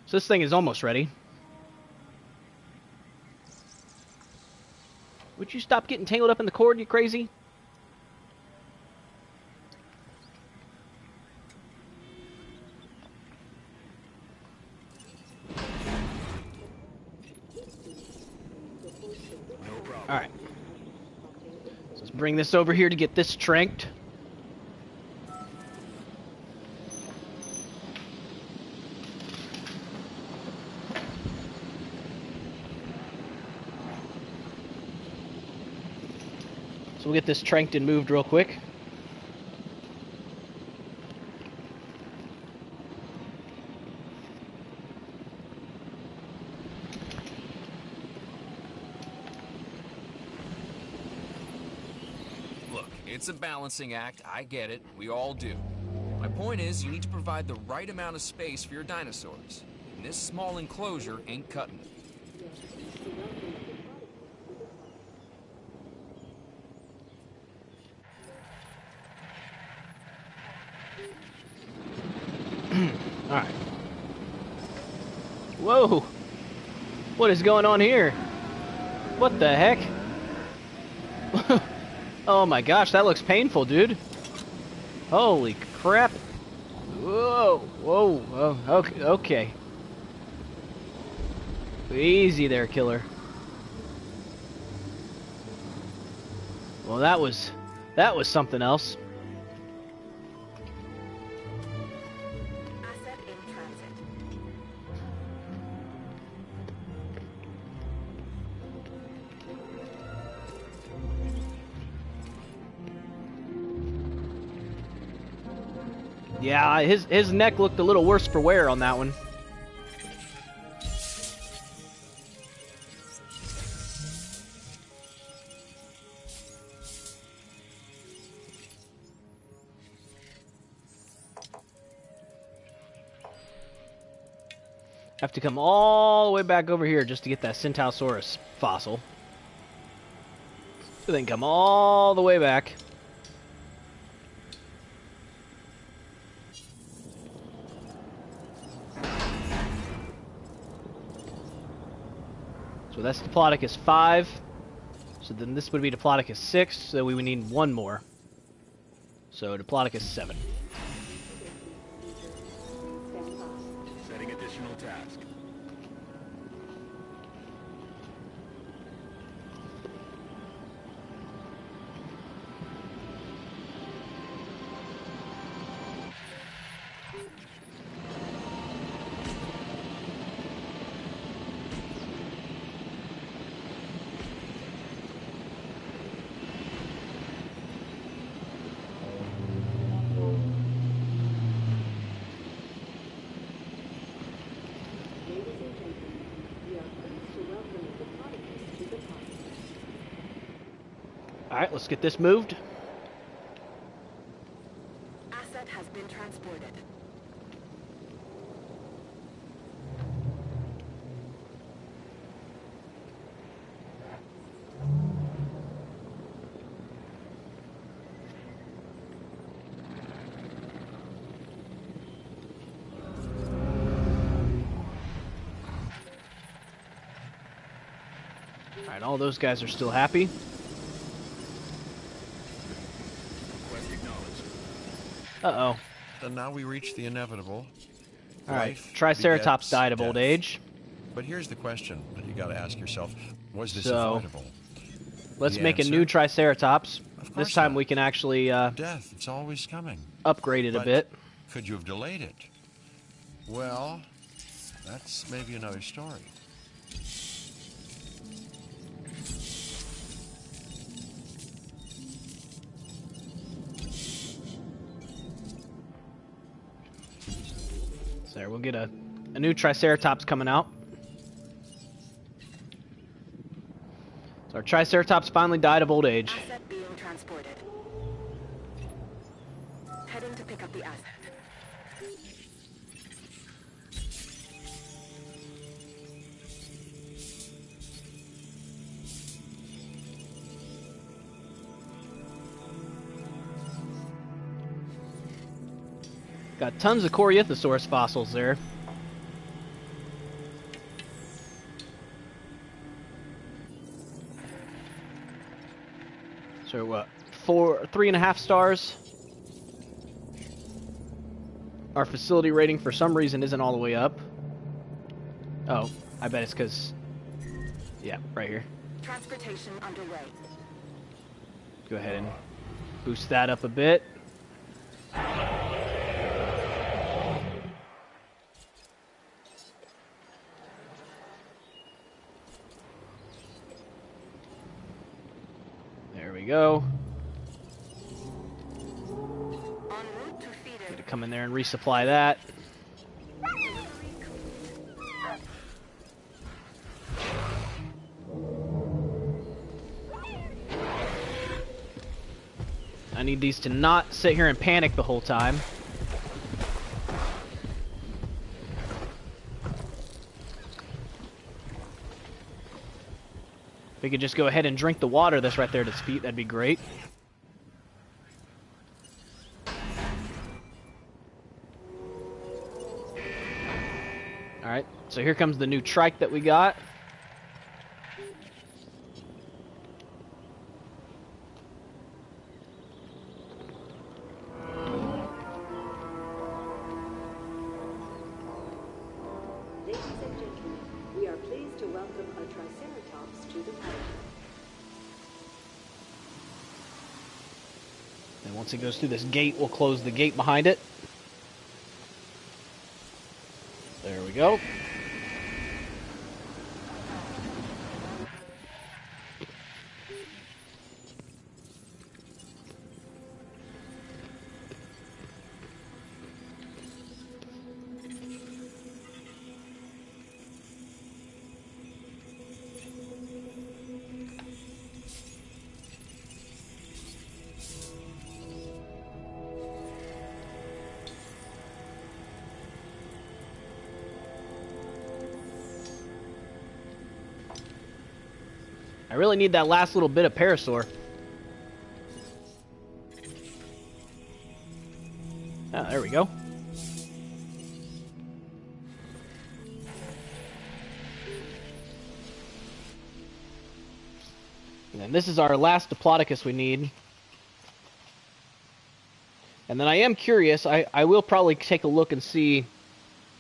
So this thing is almost ready. Would you stop getting tangled up in the cord, you crazy? Alright. So let's bring this over here to get this tranked. So we'll get this tranked and moved real quick. It's a balancing act, I get it, we all do. My point is, you need to provide the right amount of space for your dinosaurs. And this small enclosure ain't cutting it. Alright. Whoa! What is going on here? What the heck? Oh my gosh, that looks painful, dude. Holy crap. Whoa, whoa, oh, okay, okay. Easy there, killer. Well, that was something else. Asset in transit. Yeah, his neck looked a little worse for wear on that one. Have to come all the way back over here just to get that Centaurosaurus fossil. Then come all the way back. So that's Diplodocus 5. So then this would be Diplodocus 6, so we would need one more. So Diplodocus 7. Setting additional task. Alright, let's get this moved. Asset has been transported. Alright, all those guys are still happy. Uh-oh. And now we reach the inevitable. Alright, Life Triceratops begets died of old death. age. But here's the question that you got to ask yourself: was this So, avoidable? Let's The make a answer? new Triceratops. Of course This time not. we can actually Death, it's always coming. upgrade it a But bit. could you have delayed it? Well, that's maybe another story. So there, we'll get a new Triceratops coming out. So our Triceratops finally died of old age. Asset being transported. Heading to pick up the asset. Got tons of Corythosaurus fossils there. So what? 3.5 stars. Our facility rating for some reason isn't all the way up. Oh, I bet it's because... Yeah, right here. Transportation underway. Go ahead and boost that up a bit. There we go. Need to come in there and resupply that. I need these to not sit here and panic the whole time. If we could just go ahead and drink the water that's right there at its feet, that'd be great. Alright, so here comes the new trike that we got. Ladies and gentlemen, we are pleased to welcome a Triceratops to the party. And once it goes through this gate, we'll close the gate behind it. There we go. I really need that last little bit of parasaur. Ah, there we go. And this is our last Diplodocus we need. And then I am curious, I will probably take a look and see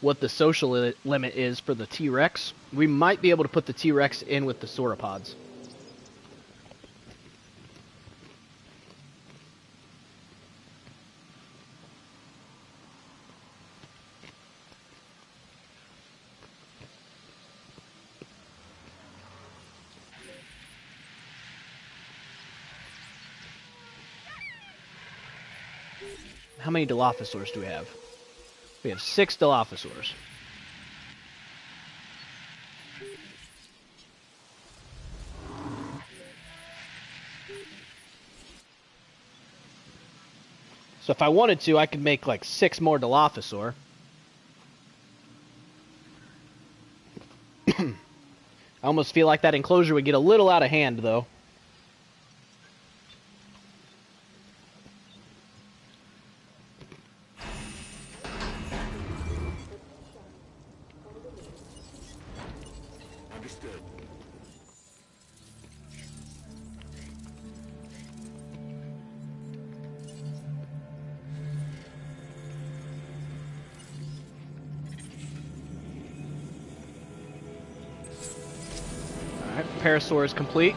what the social limit is for the T-Rex. We might be able to put the T-Rex in with the sauropods. How many Dilophosaurs do we have? We have 6 Dilophosaurs. So if I wanted to, I could make like 6 more Dilophosaur. I almost feel like that enclosure would get a little out of hand, though. Understood. Alright, Parasaur is complete.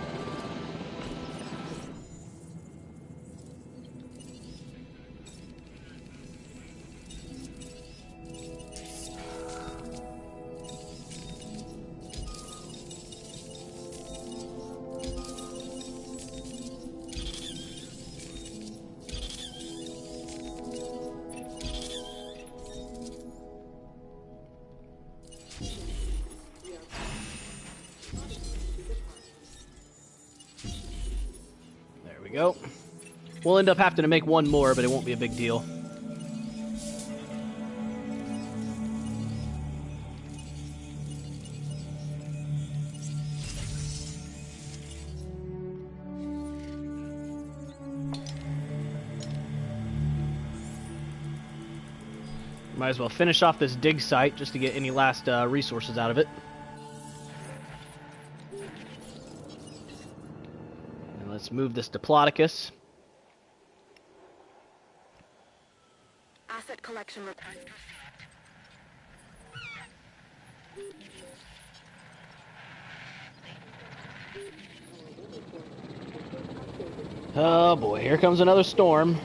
Go. We'll end up having to make one more, but it won't be a big deal. Might as well finish off this dig site just to get any last resources out of it. Let's move this Diplodocus. Asset collection report. Oh boy, here comes another storm.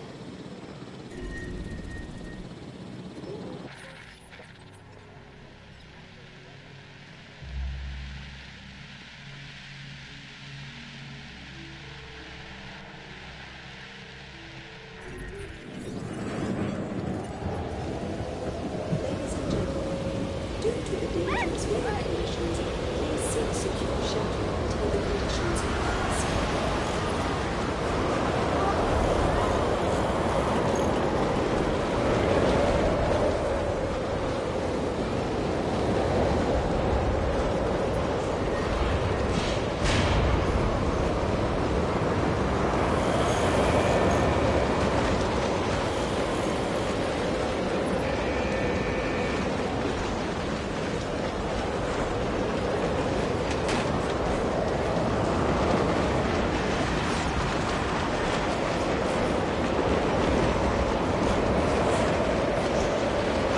Ladies and gentlemen, due to the dangerous weather conditions, please seek secure shelter until the conditions pass.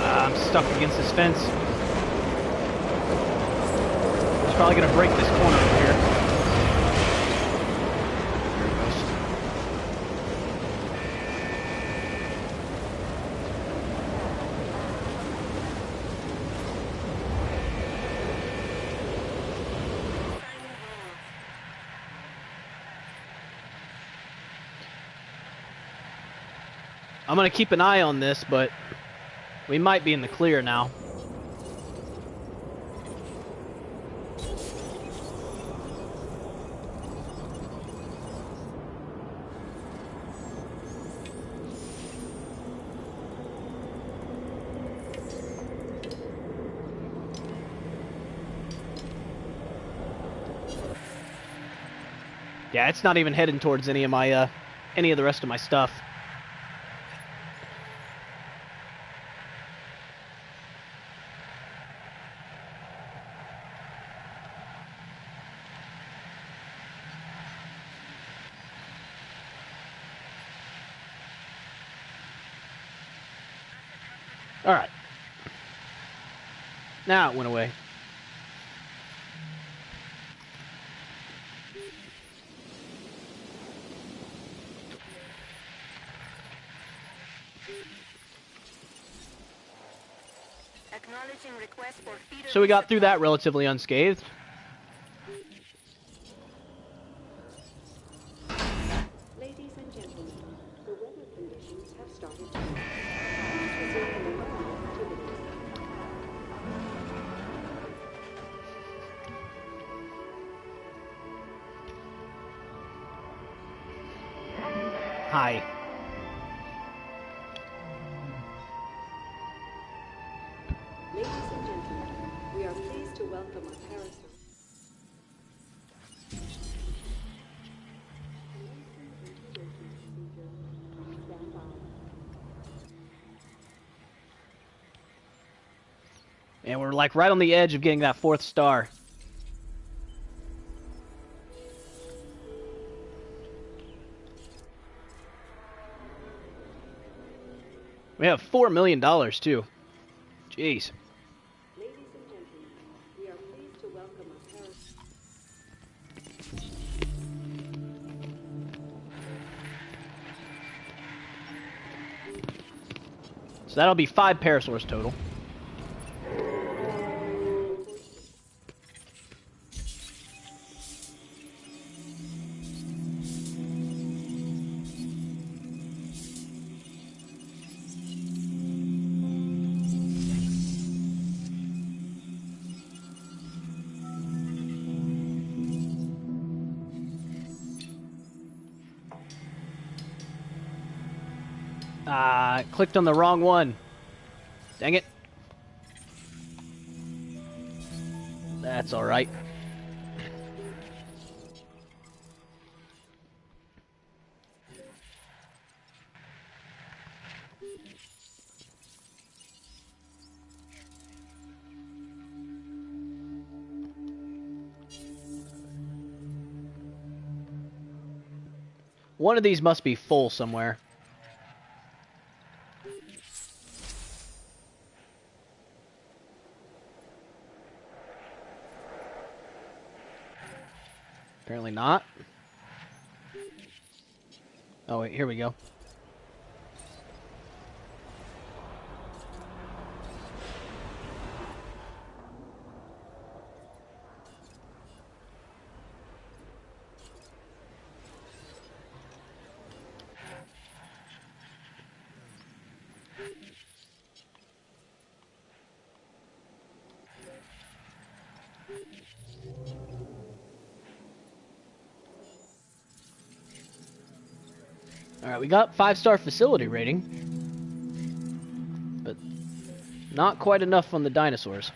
I'm stuck against this fence. It's probably gonna break this corner over here. There it goes. I'm gonna keep an eye on this, but we might be in the clear now. Yeah, it's not even heading towards any of my any of the rest of my stuff. All right. Now it went away. Acknowledging request for feeder So we got through resupply. that relatively unscathed. Ladies and gentlemen, the weather conditions have started to change. Please resume your normal activities. Hi. Ladies and gentlemen, we are pleased to welcome our parasite. Stand by. And we're like right on the edge of getting that 4th star. We have $4 million too. Jeez. Ladies and gentlemen, we are pleased to welcome our parasite. So that'll be 5 parasaurs total. Clicked on the wrong one. Dang it. That's alright. One of these must be full somewhere. Apparently not. Oh wait, here we go. Alright, we got 5-star facility rating. But not quite enough on the dinosaurs.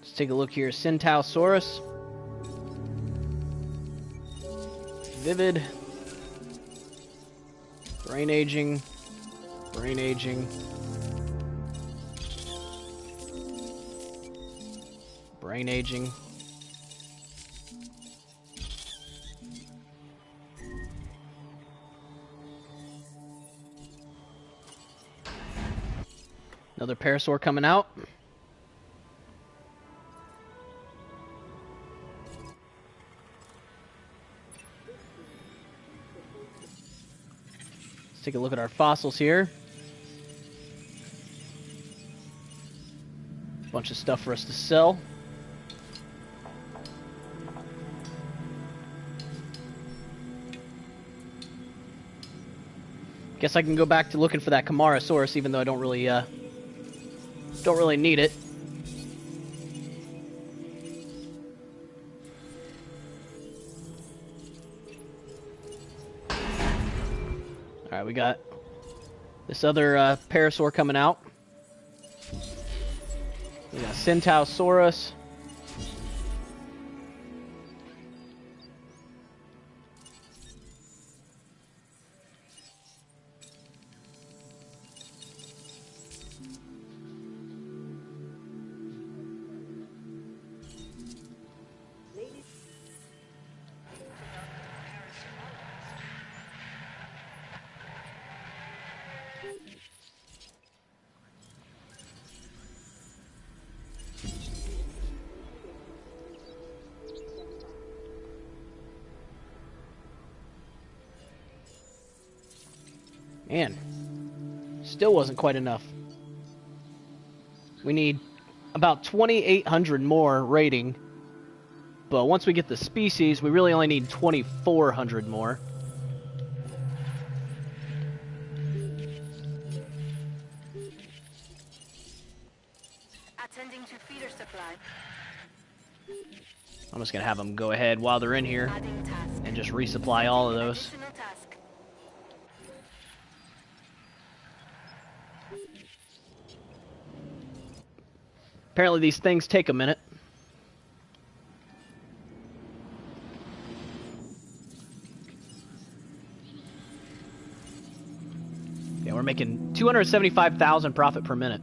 Let's take a look here. Centaurosaurus. Vivid. Brain aging. Brain aging. Brain aging. Another parasaur coming out. Let's take a look at our fossils here. Bunch of stuff for us to sell. Guess I can go back to looking for that Camarasaurus, even though I don't really need it. Alright, we got this other parasaur coming out. We got Centaurosaurus. Man, still wasn't quite enough. We need about 2,800 more rating, but once we get the species, we really only need 2,400 more. Attending to feeder supply. I'm just gonna have them go ahead while they're in here and just resupply all of those. Apparently these things take a minute. Yeah, we're making 275,000 profit per minute.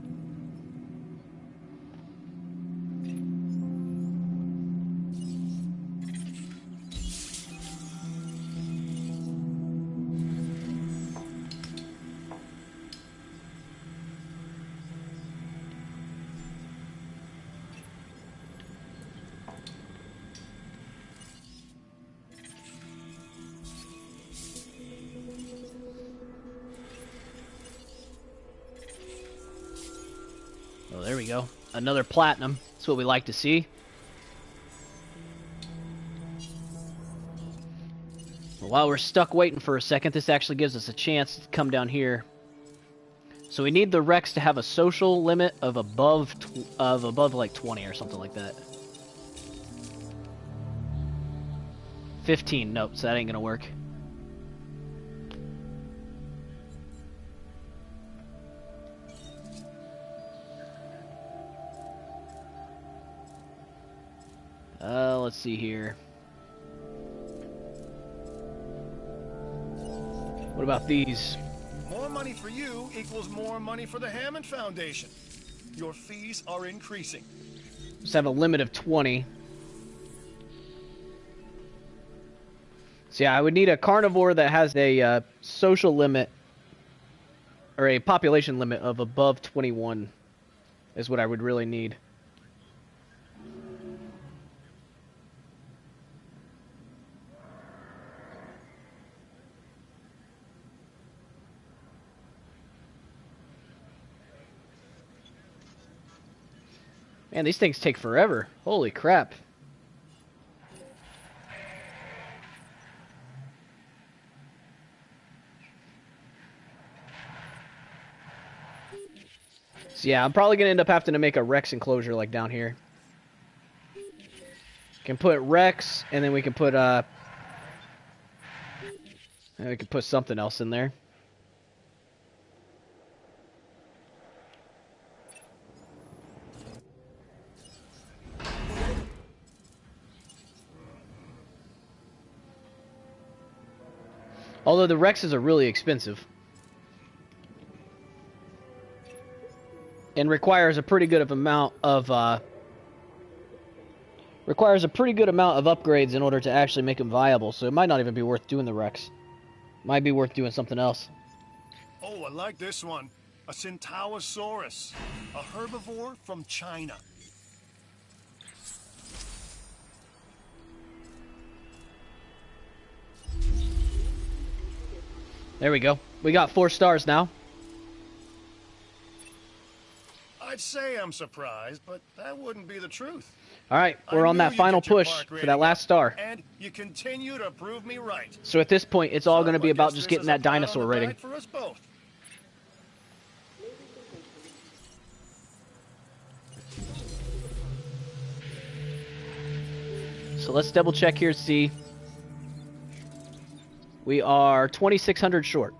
Oh, there we go. Another platinum. That's what we like to see. Well, while we're stuck waiting for a second, this actually gives us a chance to come down here. So we need the Rex to have a social limit of above like 20 or something like that. 15. Nope, so that ain't gonna work. Let's see here. What about these? More money for you equals more money for the Hammond Foundation. Your fees are increasing. Just have a limit of 20. So yeah, I would need a carnivore that has a social limit or a population limit of above 21. is what I would really need. Man, these things take forever. Holy crap. So yeah, I'm probably going to end up having to make a Rex enclosure like down here. Can put Rex, and then we can put something else in there. Although the Rexes are really expensive. And requires a pretty good amount of upgrades in order to actually make them viable, so it might not even be worth doing the Rex. Might be worth doing something else. Oh, I like this one. A Centaursaurus. A herbivore from China. There we go. We got 4 stars now. I'd say I'm surprised, but that wouldn't be the truth. All right, we're on that final push for that last star. And you continue to prove me right. So at this point, it's all going to be about just getting that dinosaur rating. For us both. So let's double check here to see. We are 2,600 short.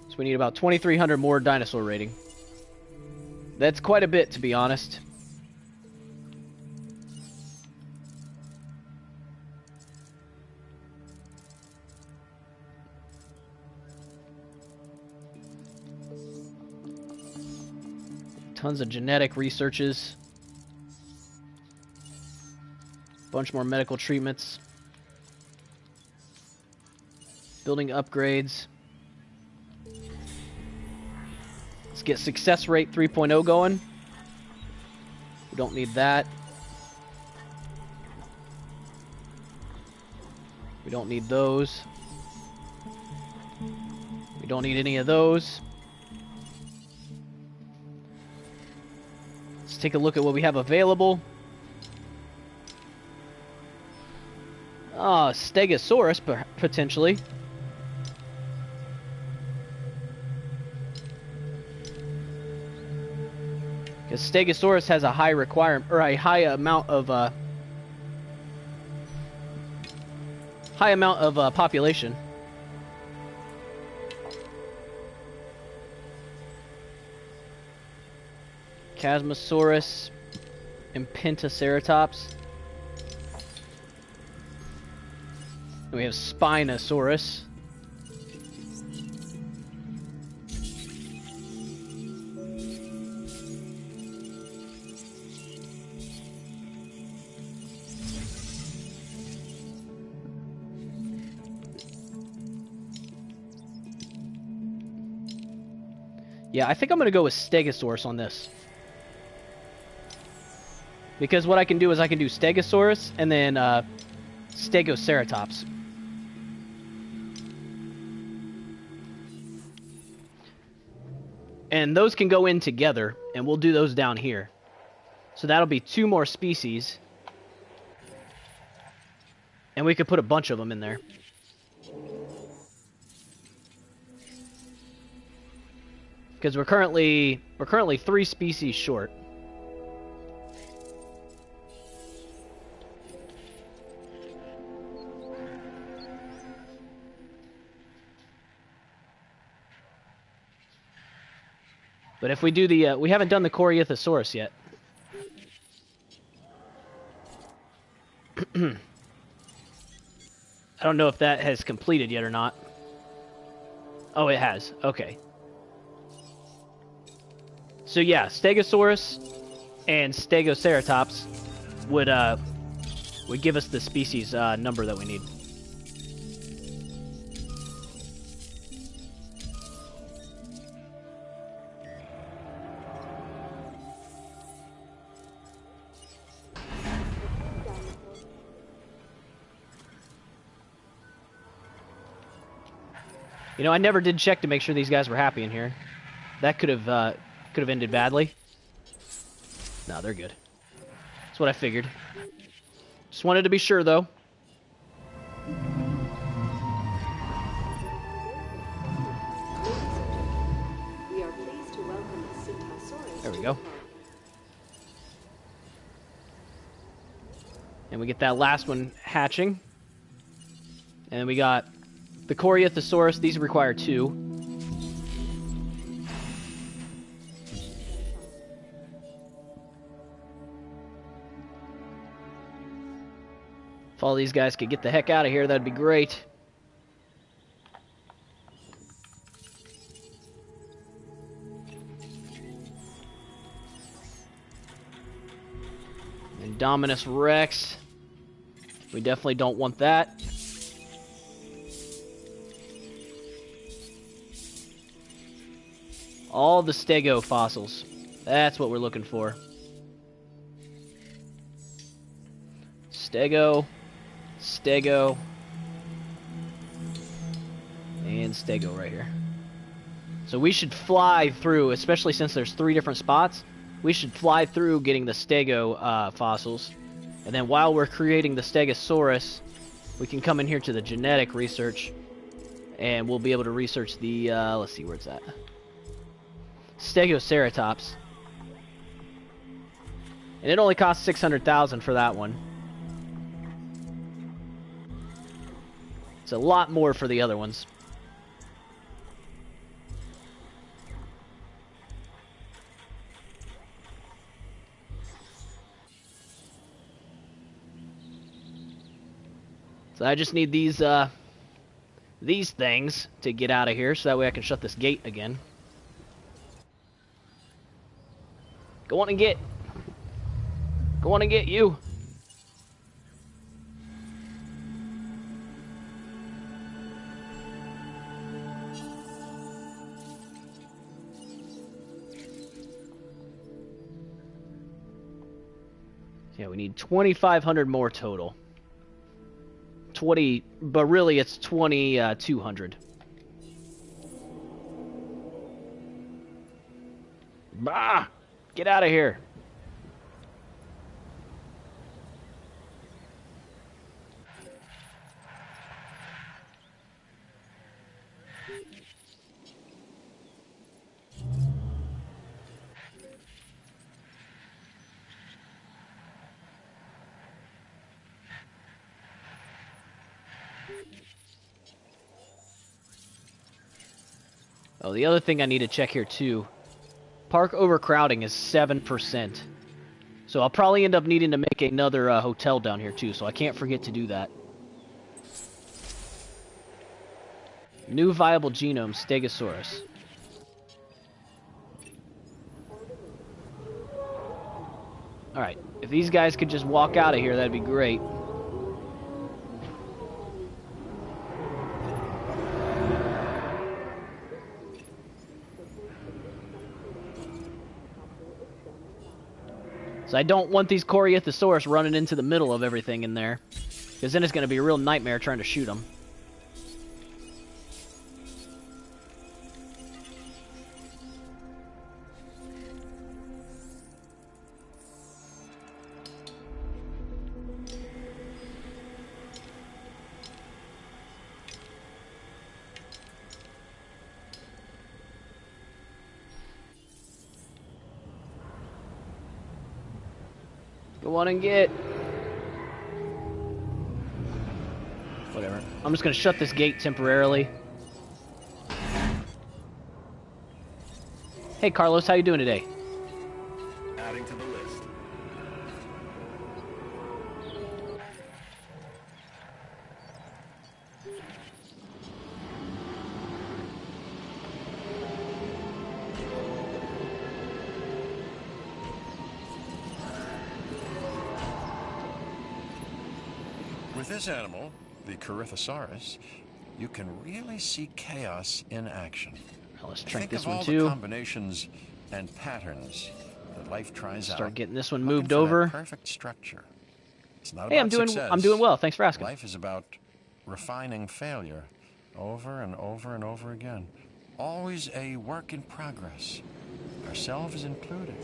So we need about 2,300 more dinosaur rating. That's quite a bit, to be honest. Tons of genetic researches. Bunch more medical treatments. Building upgrades. Let's get success rate 3.0 going. We don't need that. We don't need those. We don't need any of those. Let's take a look at what we have available. Oh, Stegosaurus, potentially. Because Stegosaurus has a high requirement, or a high amount of population. Chasmosaurus and Pentaceratops. And we have Spinosaurus. Yeah, I think I'm going to go with Stegosaurus on this. Because what I can do is I can do Stegosaurus and then Stegoceratops. And those can go in together, and we'll do those down here. So that'll be 2 more species. And we could put a bunch of them in there. Because we're currently 3 species short. But if we do the, we haven't done the Corythosaurus yet. I don't know if that has completed yet or not. Oh, it has. Okay. So yeah, Stegosaurus and Stegoceratops would give us the species number that we need. You know, I never did check to make sure these guys were happy in here. That could have ended badly. No, they're good. That's what I figured. Just wanted to be sure, though. We are pleased to welcome the Syntosaurus. There we go. And we get that last one hatching. And we got the Corythosaurus. These require 2. If all these guys could get the heck out of here, that'd be great. Indominus Rex. We definitely don't want that. All the Stego fossils. That's what we're looking for. Stego, Stego, and Stego right here. So we should fly through, especially since there's 3 different spots. We should fly through getting the Stego fossils. And then while we're creating the Stegosaurus, we can come in here to the genetic research. And we'll be able to research the, let's see, where's that? Stegoceratops. And it only costs 600,000 for that one. It's a lot more for the other ones. So I just need these things to get out of here, so that way I can shut this gate again. Go on and get. Go on and get you. Yeah, we need 2,500 more total. 20, but really it's 2,200. Bah! Get out of here. Oh, the other thing I need to check here too. Park overcrowding is 7%. So I'll probably end up needing to make another hotel down here too, so I can't forget to do that. New viable genome, Stegosaurus. Alright, if these guys could just walk out of here, that'd be great. So I don't want these Corythosaurus running into the middle of everything in there, because then it's going to be a real nightmare trying to shoot them. Go on and get. Whatever. I'm just gonna shut this gate temporarily. Hey Carlos, how you doing today? Adding to the list. With this animal, the Corythosaurus, you can really see chaos in action. Now let's Think track this of one all too. the combinations and patterns that life tries out. Start getting this one looking moved for that over. perfect structure. It's not Hey, about I'm doing success. well. Thanks for asking. Life is about refining failure over and over and over again. Always a work in progress, ourselves included.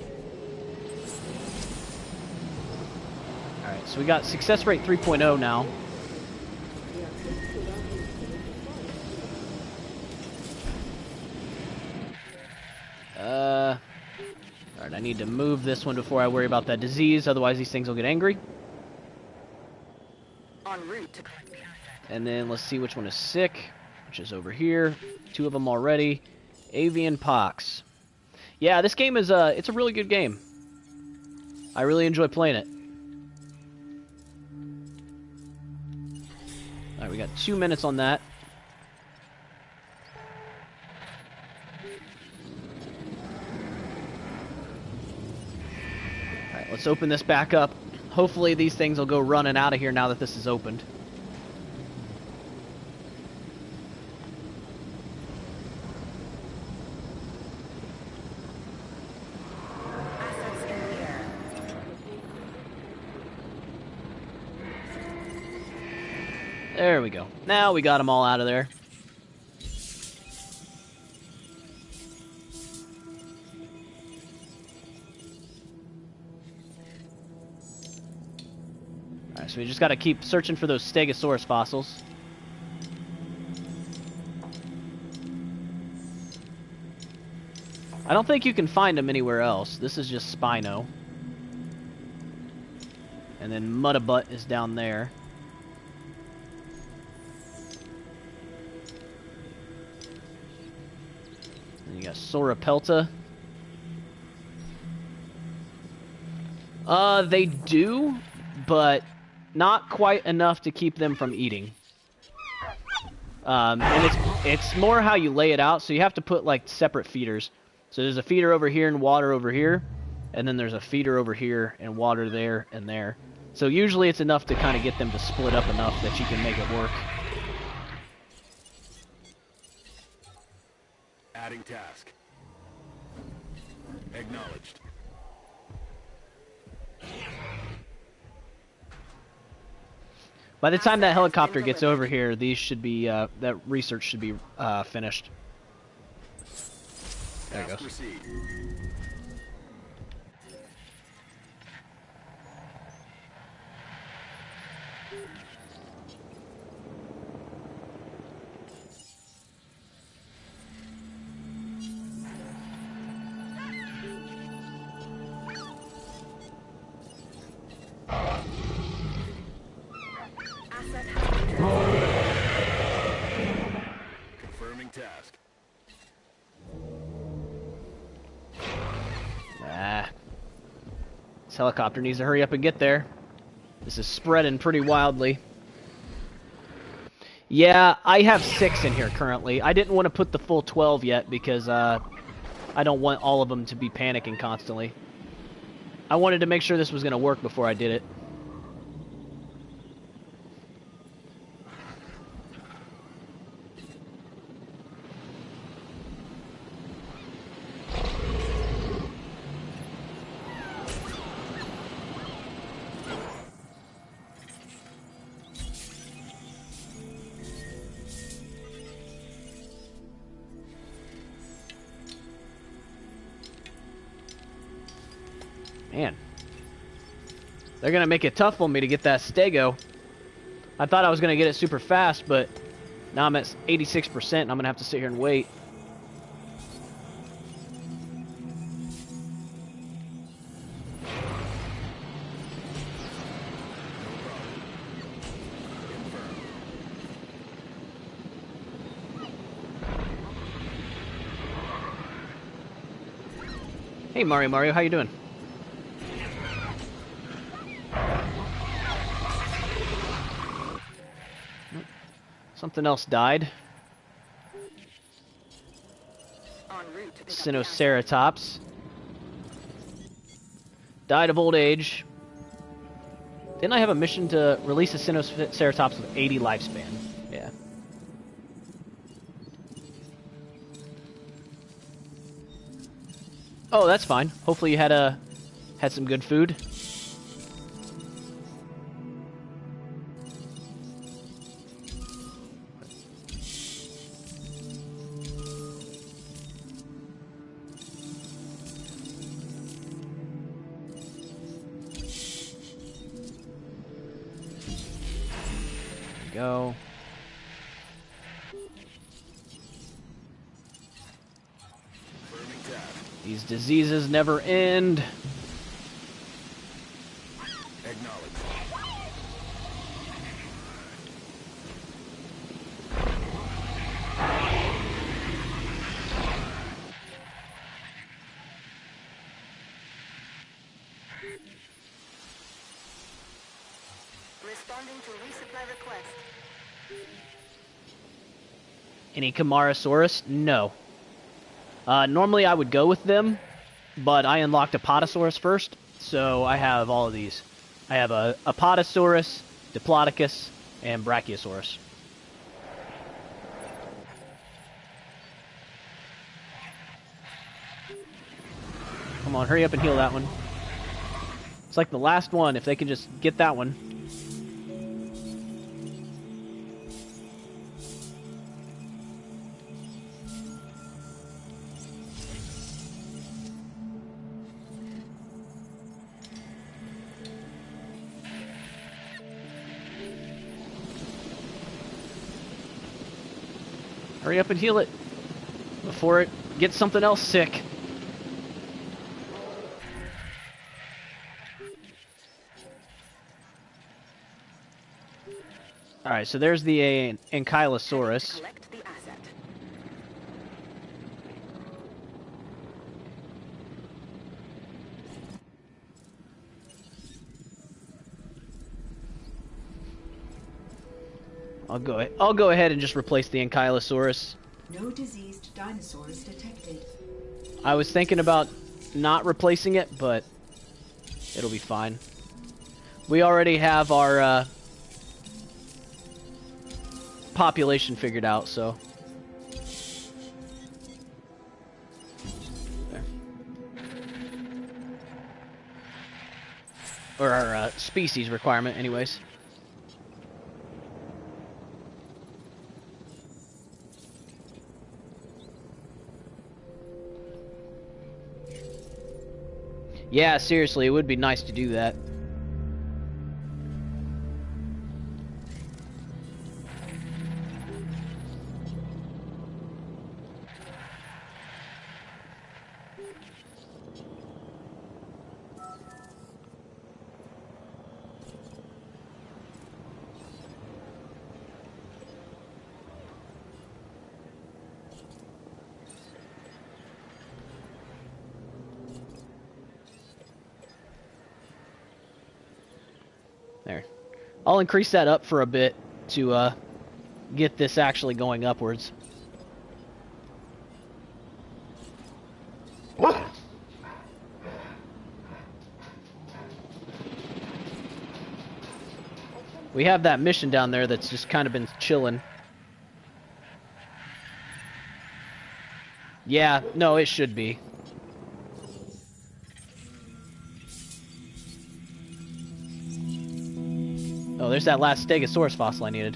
Alright, so we got success rate 3.0 now. Alright, I need to move this one before I worry about that disease, otherwise these things will get angry. En route to... And then let's see which one is sick, which is over here. 2 of them already. Avian pox. Yeah, this game is it's a really good game. I really enjoy playing it. Alright, we got 2 minutes on that. Alright, let's open this back up. Hopefully these things will go running out of here now that this is opened. Assets in the air. There we go. Now we got them all out of there. Alright, so we just gotta keep searching for those Stegosaurus fossils. I don't think you can find them anywhere else. This is just Spino. And then Muttabutt is down there. And you got Sauropelta. They do, but not quite enough to keep them from eating. And it's more how you lay it out, so you have to put like separate feeders. So there's a feeder over here and water over here, and then there's a feeder over here and water there and there. So usually it's enough to kind of get them to split up enough that you can make it work. Adding task. Acknowledged. By the time that helicopter gets over here, these should be, that research should be finished. There it goes. Proceed. Asset has been transferred. Confirming task. This helicopter needs to hurry up and get there. This is spreading pretty wildly. Yeah, I have 6 in here currently. I didn't want to put the full 12 yet because I don't want all of them to be panicking constantly. I wanted to make sure this was going to work before I did it. Man. They're going to make it tough on me to get that Stego. I thought I was going to get it super fast, but now I'm at 86% and I'm going to have to sit here and wait. Hey Mario, how you doing? Something else died. En route to pick up the asset. Sinoceratops. Died of old age. Didn't I have a mission to release a Sinoceratops with 80 lifespan? Yeah. Oh, that's fine. Hopefully you had some good food. go. Confirming task. These diseases never end. Acknowledged. Responding to resupply request. Any Camarasaurus? No. Normally I would go with them, but I unlocked Apatosaurus first, so I have all of these. I have a Apatosaurus, Diplodocus, and Brachiosaurus. Come on, hurry up and heal that one. It's like the last one, if they can just get that one. Hurry up and heal it before it gets something else sick. Alright, so there's the Ankylosaurus. Collect the asset. I'll go ahead and just replace the Ankylosaurus. No diseased dinosaurs detected. I was thinking about not replacing it, but it'll be fine. We already have our population figured out, so. There. Or our species requirement, anyways. Yeah, seriously, it would be nice to do that. There. I'll increase that up for a bit to get this actually going upwards. We have that mission down there that's just kind of been chilling. Yeah, no, it should be. Oh, there's that last Stegosaurus fossil I needed.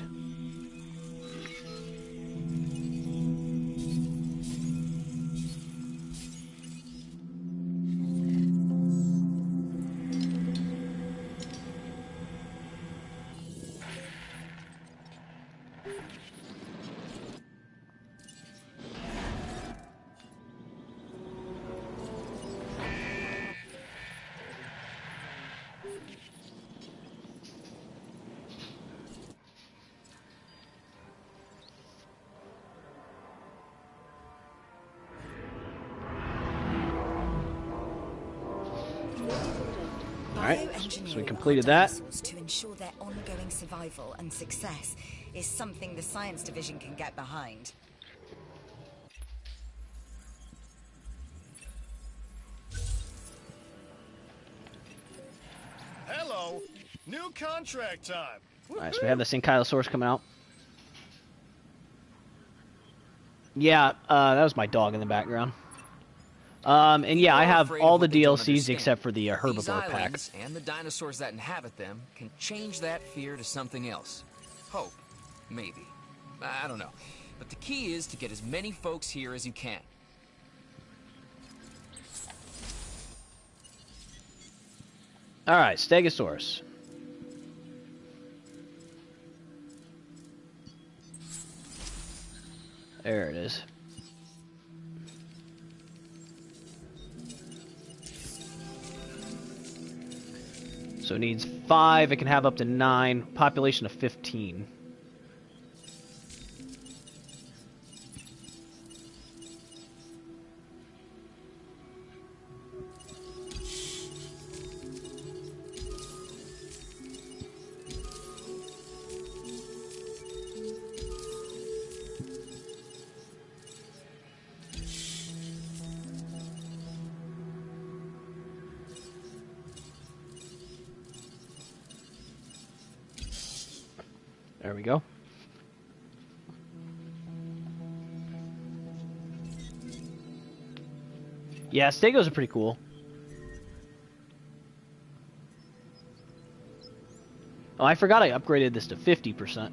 So we completed that. To ensure their ongoing survival and success is something the Science Division can get behind. Hello, new contract time. Alright, so we have this Ankylosaurus coming out. Yeah, that was my dog in the background. And yeah, I have all the DLCs except for the herbivore pack. And the dinosaurs that inhabit them can change that fear to something else. Hope. Maybe. I don't know. But the key is to get as many folks here as you can. Alright, Stegosaurus. There it is. So it needs 5. It can have up to 9. Population of 15. There we go. Yeah, Stegos are pretty cool. Oh, I forgot I upgraded this to 50%. So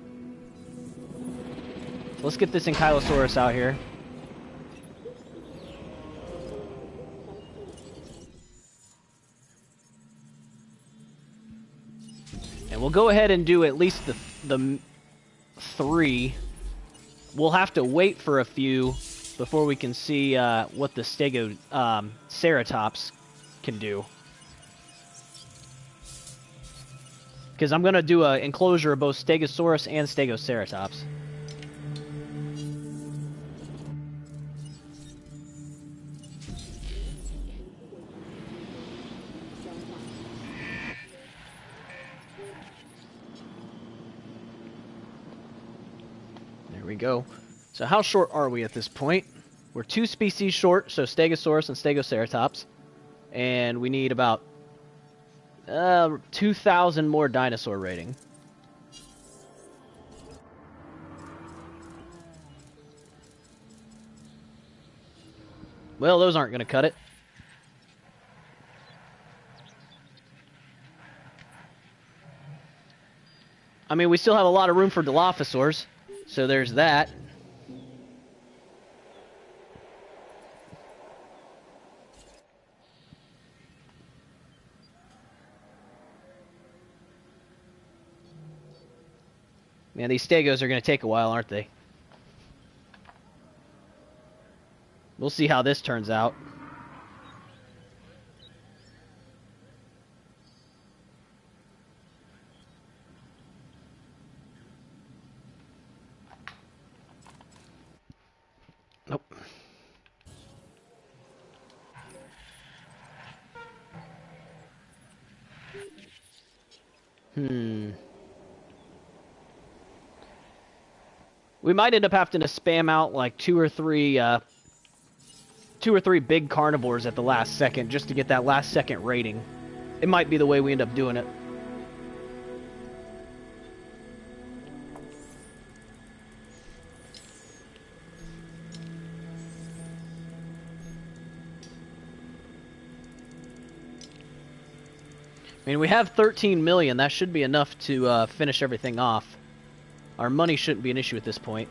let's get this Ankylosaurus out here. And we'll go ahead and do at least the 3. We'll have to wait for a few before we can see what the Stego Ceratops can do. Because I'm going to do an enclosure of both Stegosaurus and Stegoceratops. There we go. So how short are we at this point? We're 2 species short, so Stegosaurus and Stegoceratops. And we need about 2,000 more dinosaur rating. Well, those aren't going to cut it. I mean, we still have a lot of room for Dilophosaurs, so there's that. Man, these Stegos are going to take a while, aren't they? We'll see how this turns out. Nope. We might end up having to spam out like two or three big carnivores at the last second just to get that last second rating. It might be the way we end up doing it. I mean, we have 13 million. That should be enough to finish everything off. Our money shouldn't be an issue at this point.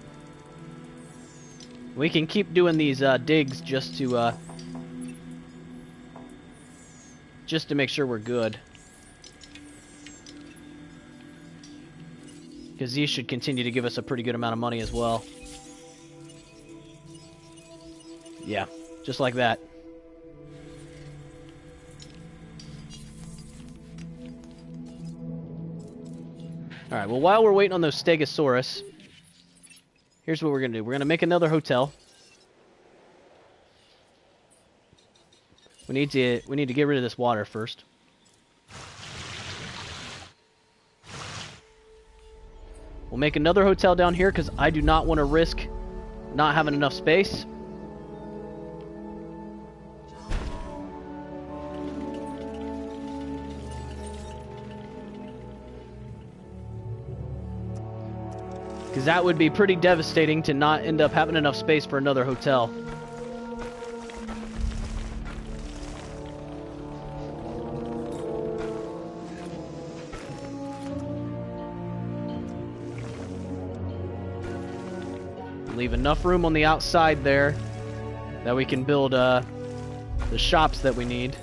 We can keep doing these digs just to make sure we're good. Because these should continue to give us a pretty good amount of money as well. Yeah, just like that. Alright, well, while we're waiting on those Stegosaurus, here's what we're going to do. We're going to make another hotel. We need to get rid of this water first. We'll make another hotel down here because I do not want to risk not having enough space. Because that would be pretty devastating to not end up having enough space for another hotel. Leave enough room on the outside there that we can build the shops that we need.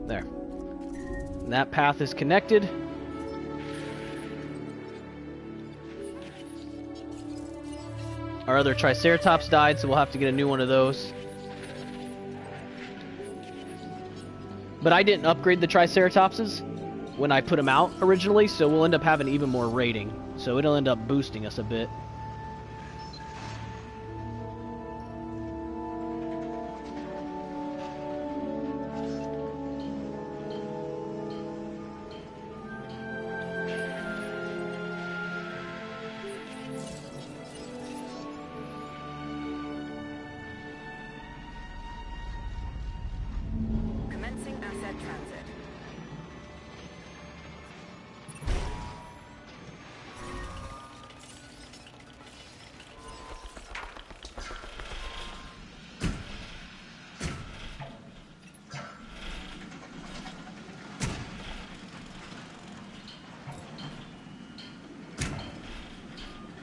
There. And that path is connected. Our other Triceratops died, so we'll have to get a new one of those. But I didn't upgrade the Triceratopses when I put them out originally, so we'll end up having even more rating. So it'll end up boosting us a bit. Commencing asset transit.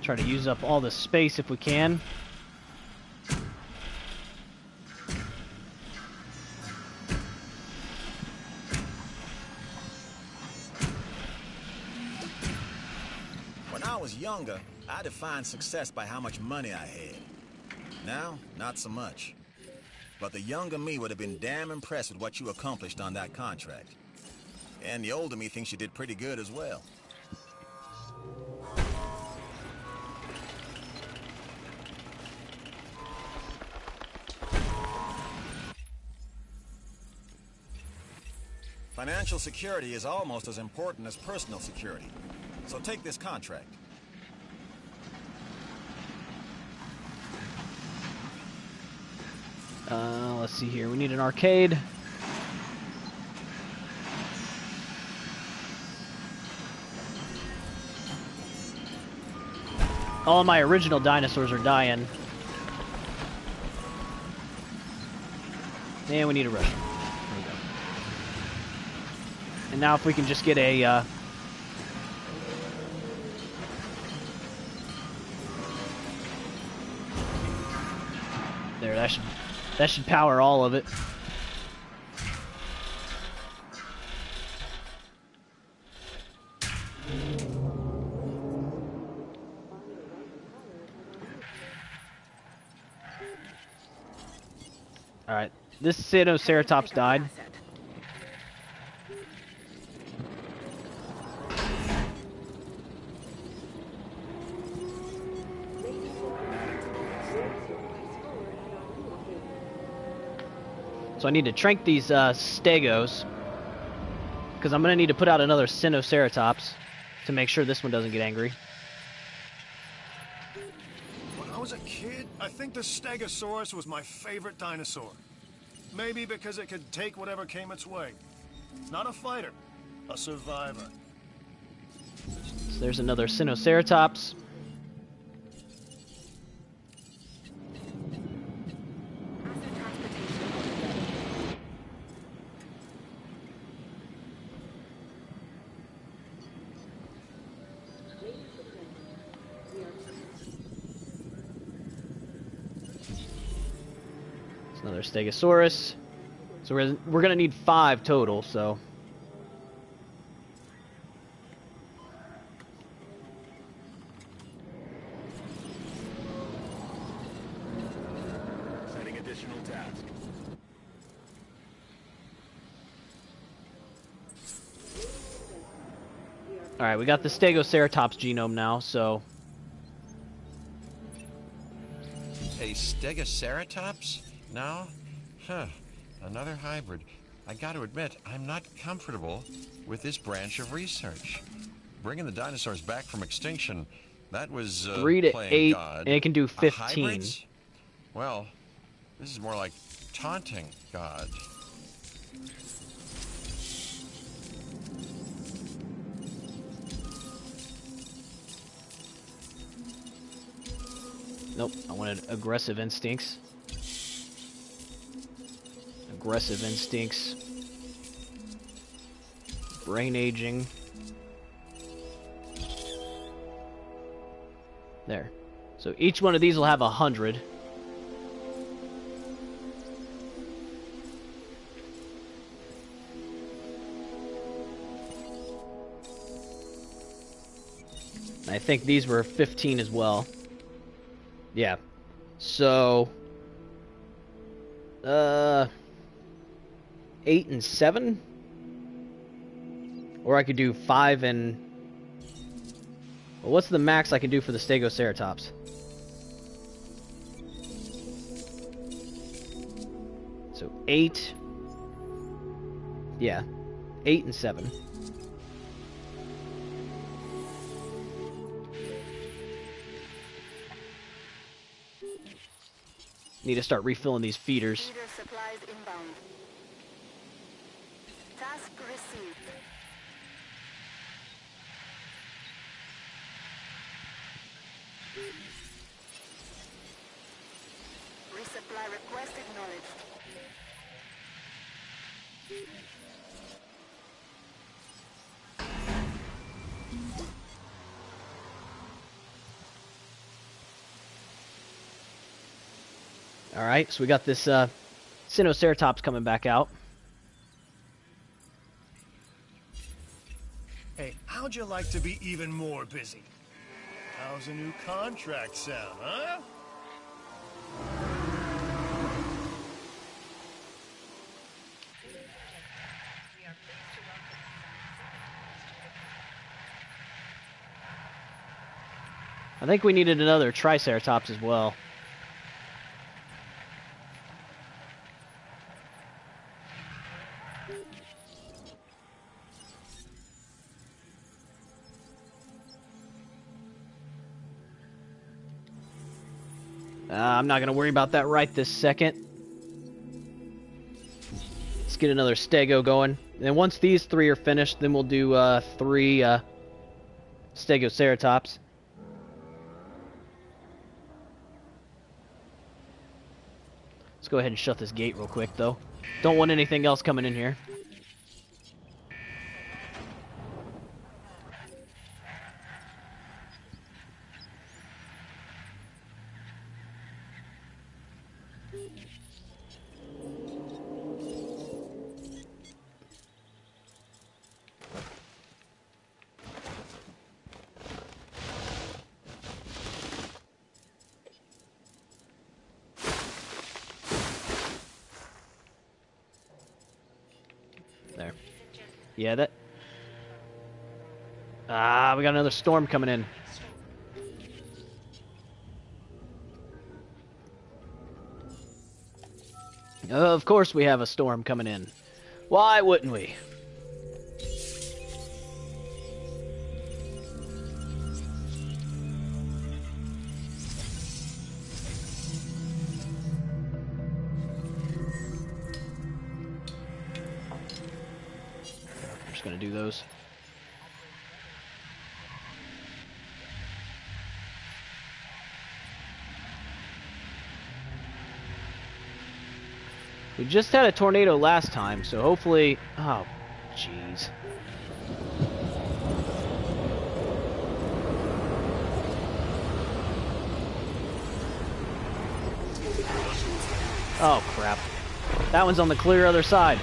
Try to use up all the space if we can. When I was younger, I defined success by how much money I had. Now, not so much. But the younger me would have been damn impressed with what you accomplished on that contract. And the older me thinks you did pretty good as well. Financial security is almost as important as personal security. So take this contract. Let's see here. We need an arcade. All of my original dinosaurs are dying. And we need a restroom. There we go. And now if we can just get a... There, that should power all of it. All right, this Sinoceratops died. So I need to trank these stegos, because I'm going to need to put out another Sinoceratops to make sure this one doesn't get angry. When I was a kid, I think the Stegosaurus was my favorite dinosaur. Maybe because it could take whatever came its way. Not a fighter, a survivor. So there's another Sinoceratops. Another Stegosaurus. So we're gonna need 5 total, so. Setting additional task. Alright, we got the Stegoceratops genome now, so. A Stegoceratops? Now? Huh. Another hybrid. I got to admit, I'm not comfortable with this branch of research. Bringing the dinosaurs back from extinction, that was 3 to playing 8, God. and it can do 15. Hybrids? Well, this is more like taunting God. Nope, I wanted aggressive instincts. Aggressive instincts. Brain aging. There. So each one of these will have 100. I think these were 15 as well. Yeah. So, 8 and 7? Or I could do 5 and... Well, what's the max I can do for the Stegoceratops? So 8... Yeah. 8 and 7. Need to start refilling these feeders. Feeder supplies inbound. Task received. Resupply request acknowledged. Alright, so we got this Sinoceratops coming back out. Hey, how'd you like to be even more busy? How's a new contract sound, huh? I think we needed another Triceratops as well. I'm not going to worry about that right this second. Let's get another Stego going. And then once these 3 are finished, then we'll do 3 Stegoceratops. Let's go ahead and shut this gate real quick, though. Don't want anything else coming in here. There. Yeah, that... we got another storm coming in. Of course we have a storm coming in. Why wouldn't we? I'm just gonna do those. We just had a tornado last time, so hopefully... Oh, jeez. Oh, crap. That one's on the clear other side.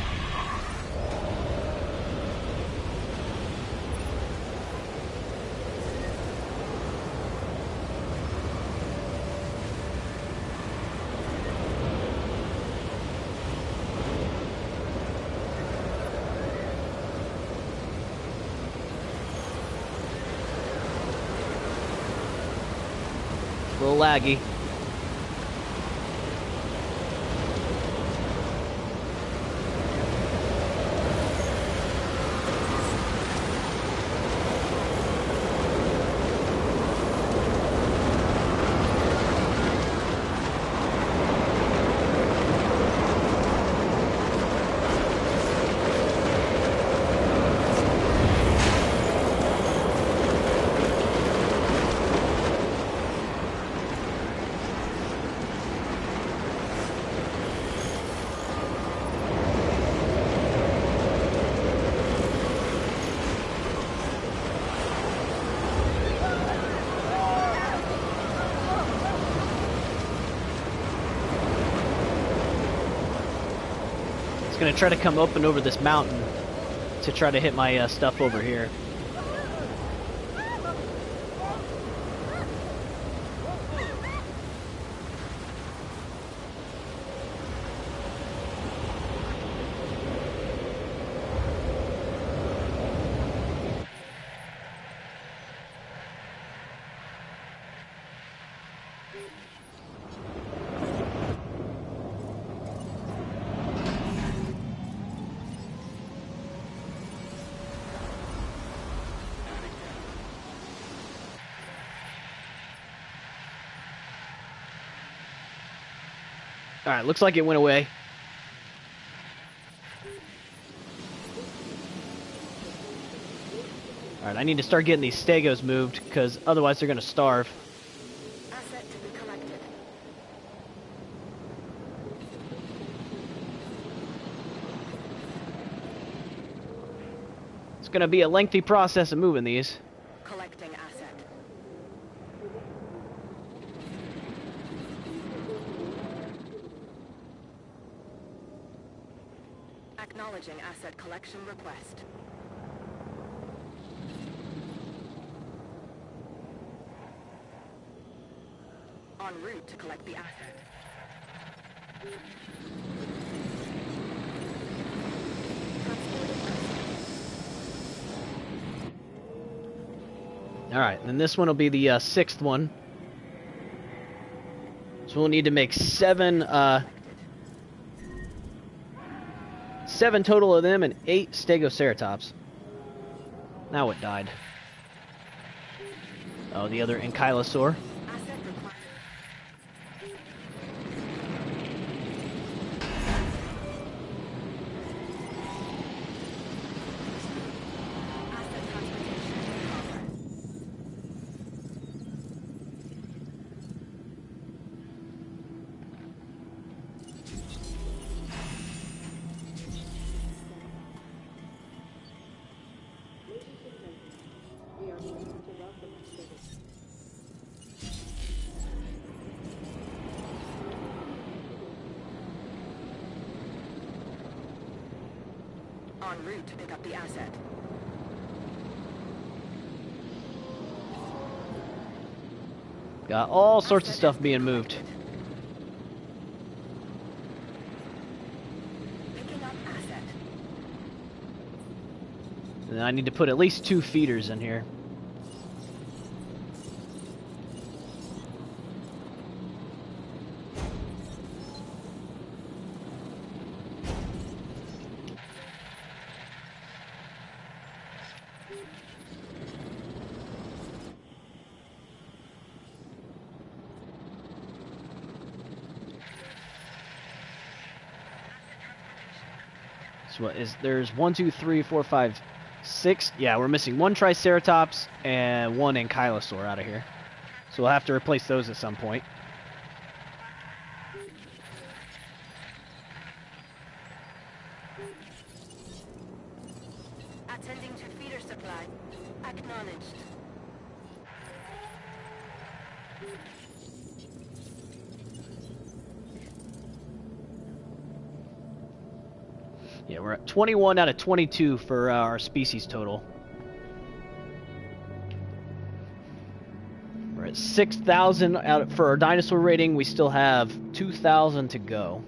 A little laggy. Gonna try to come up and over this mountain to try to hit my stuff over here. Alright, looks like it went away. Alright, I need to start getting these stegos moved, because otherwise they're going to starve. Asset to be collected. It's going to be a lengthy process of moving these. Collecting asset. Acknowledging asset collection request. En route to collect the asset. Alright, then this one will be the sixth one. So we'll need to make seven total of them and 8 stegoceratops. Now it died. Oh, the other ankylosaur. Asset required. Asset transportation in progress. We are pleased to welcome exhibit. En route to pick up the asset. Got all sorts of stuff being moved. Picking up asset. And I need to put at least 2 feeders in here. So what is there's 1, 2, 3, 4, 5, 6. Yeah, we're missing 1 Triceratops and 1 Ankylosaur out of here. So we'll have to replace those at some point. Attending to feeder supply. Acknowledged. Yeah, we're at 21 out of 22 for our species total. We're at 6,000 out for our dinosaur rating. We still have 2,000 to go.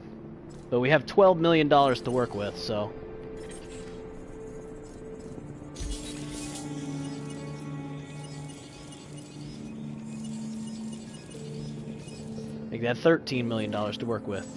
But we have $12 million to work with, so... I think that $13 million to work with.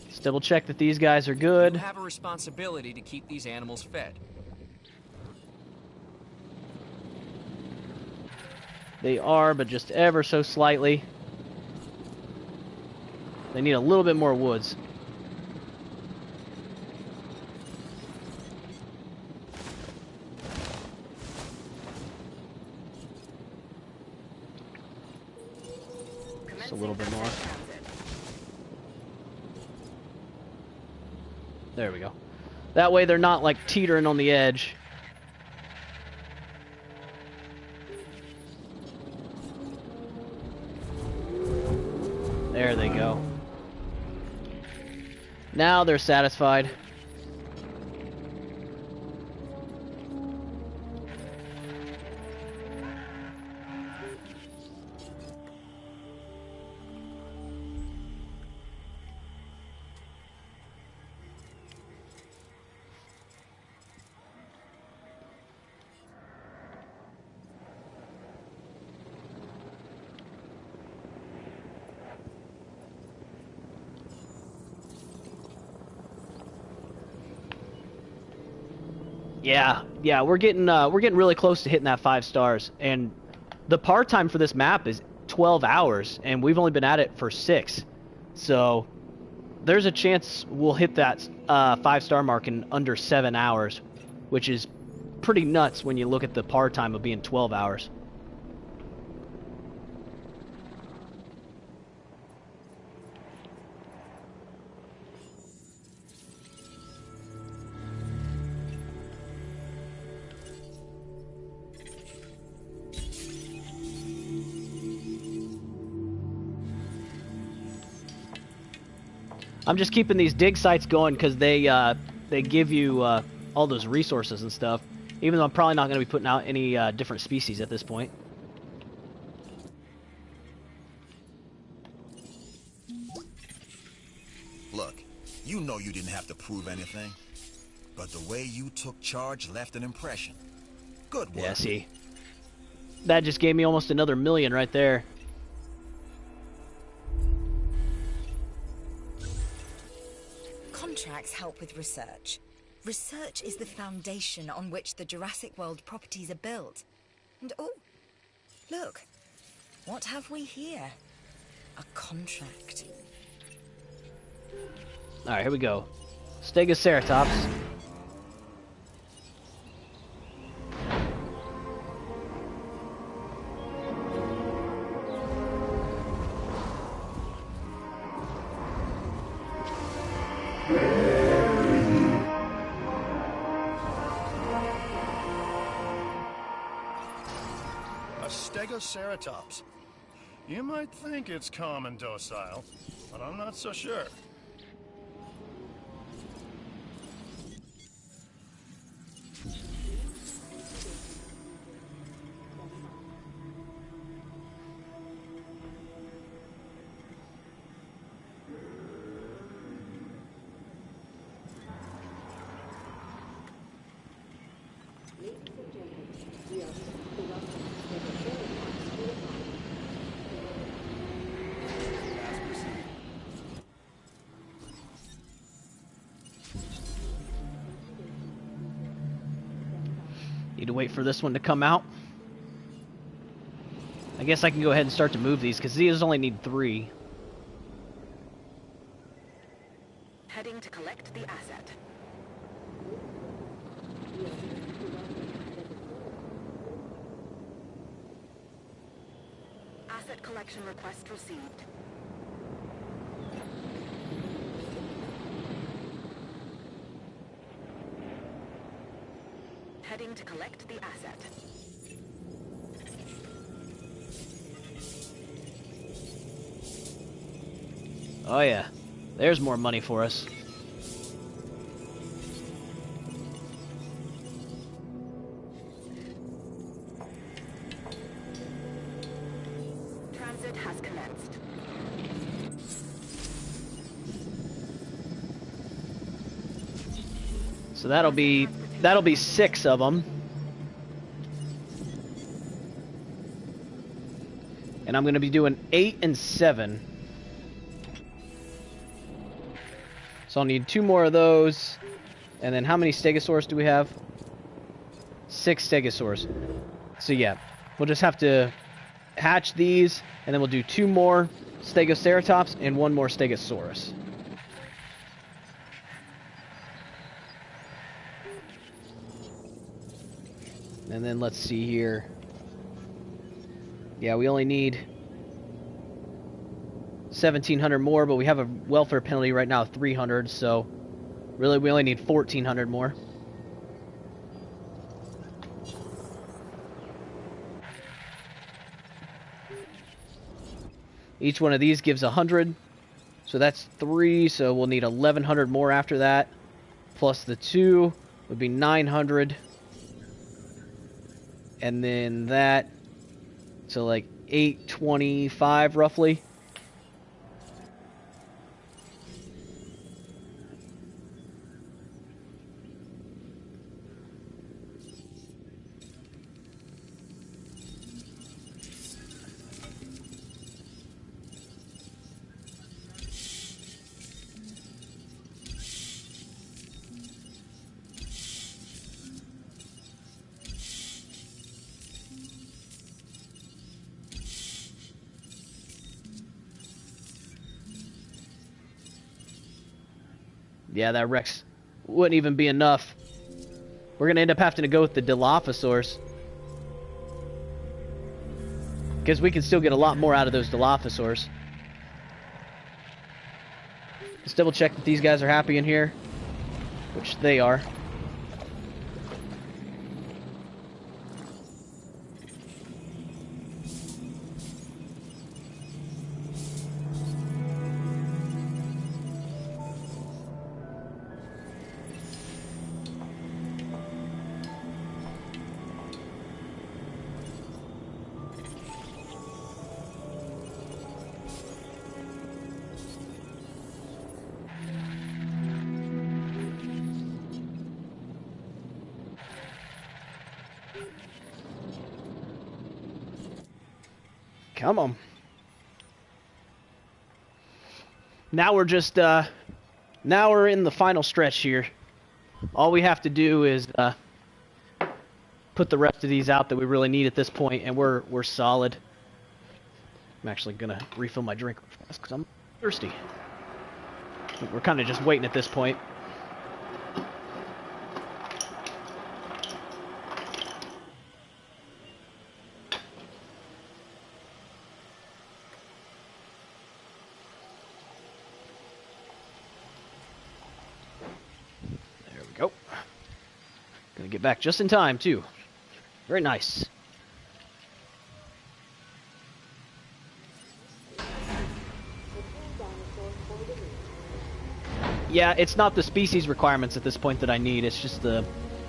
Let's double check that these guys are good. You have a responsibility to keep these animals fed. They are, but just ever so slightly. They need a little bit more woods. Just a little bit more. There we go. That way they're not like teetering on the edge. There they go. Now they're satisfied. Yeah, we're getting really close to hitting that 5 stars, and the par time for this map is 12 hours, and we've only been at it for 6. So there's a chance we'll hit that 5-star mark in under 7 hours, which is pretty nuts when you look at the par time of being 12 hours. I'm just keeping these dig sites going because they give you all those resources and stuff. Even though I'm probably not going to be putting out any different species at this point. Look, you know you didn't have to prove anything, but the way you took charge left an impression. Good work. Yeah, see, that just gave me almost another million right there. Contracts help with research. Research is the foundation on which the Jurassic World properties are built. And oh, look, what have we here? A contract. Alright, here we go. Stegoceratops. A Stegoceratops. You might think it's calm and docile, but I'm not so sure. Need to wait for this one to come out. I guess I can go ahead and start to move these because these only need 3. Heading to collect the asset. Asset collection request received. Heading to collect the asset. Oh yeah, there's more money for us. Transit has commenced. So that'll be 6 of them. And I'm going to be doing 8 and 7. So I'll need 2 more of those. And then how many Stegosaurs do we have? 6 Stegosaurs. So yeah, we'll just have to hatch these, and then we'll do 2 more Stegoceratops and 1 more Stegosaurus. And then let's see here. Yeah, we only need 1,700 more, but we have a welfare penalty right now of 300, so really we only need 1,400 more. Each one of these gives 100, so that's 3, so we'll need 1,100 more after that, plus the 2 would be 900. And then that, so like 825 roughly. Yeah, that Rex wouldn't even be enough. We're gonna end up having to go with the Dilophosaurs. Because we can still get a lot more out of those Dilophosaurs. Let's double check that these guys are happy in here. Which they are. Come on. Now we're just, now we're in the final stretch here. All we have to do is, put the rest of these out that we really need at this point, and we're solid. I'm actually gonna refill my drink fast because I'm thirsty. We're kind of just waiting at this point. Go. Gonna get back just in time, too. Very nice. Yeah, it's not the species requirements at this point that I need. It's just the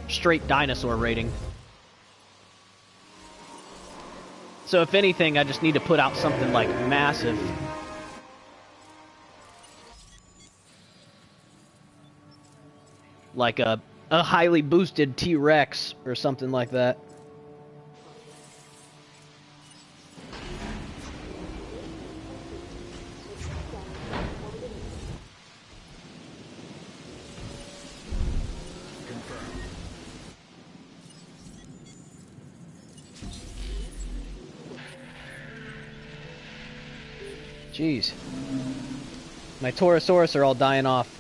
straight dinosaur rating. So if anything, I just need to put out something like massive. Like a highly boosted T-Rex or something like that. Jeez. My Torosaurus are all dying off.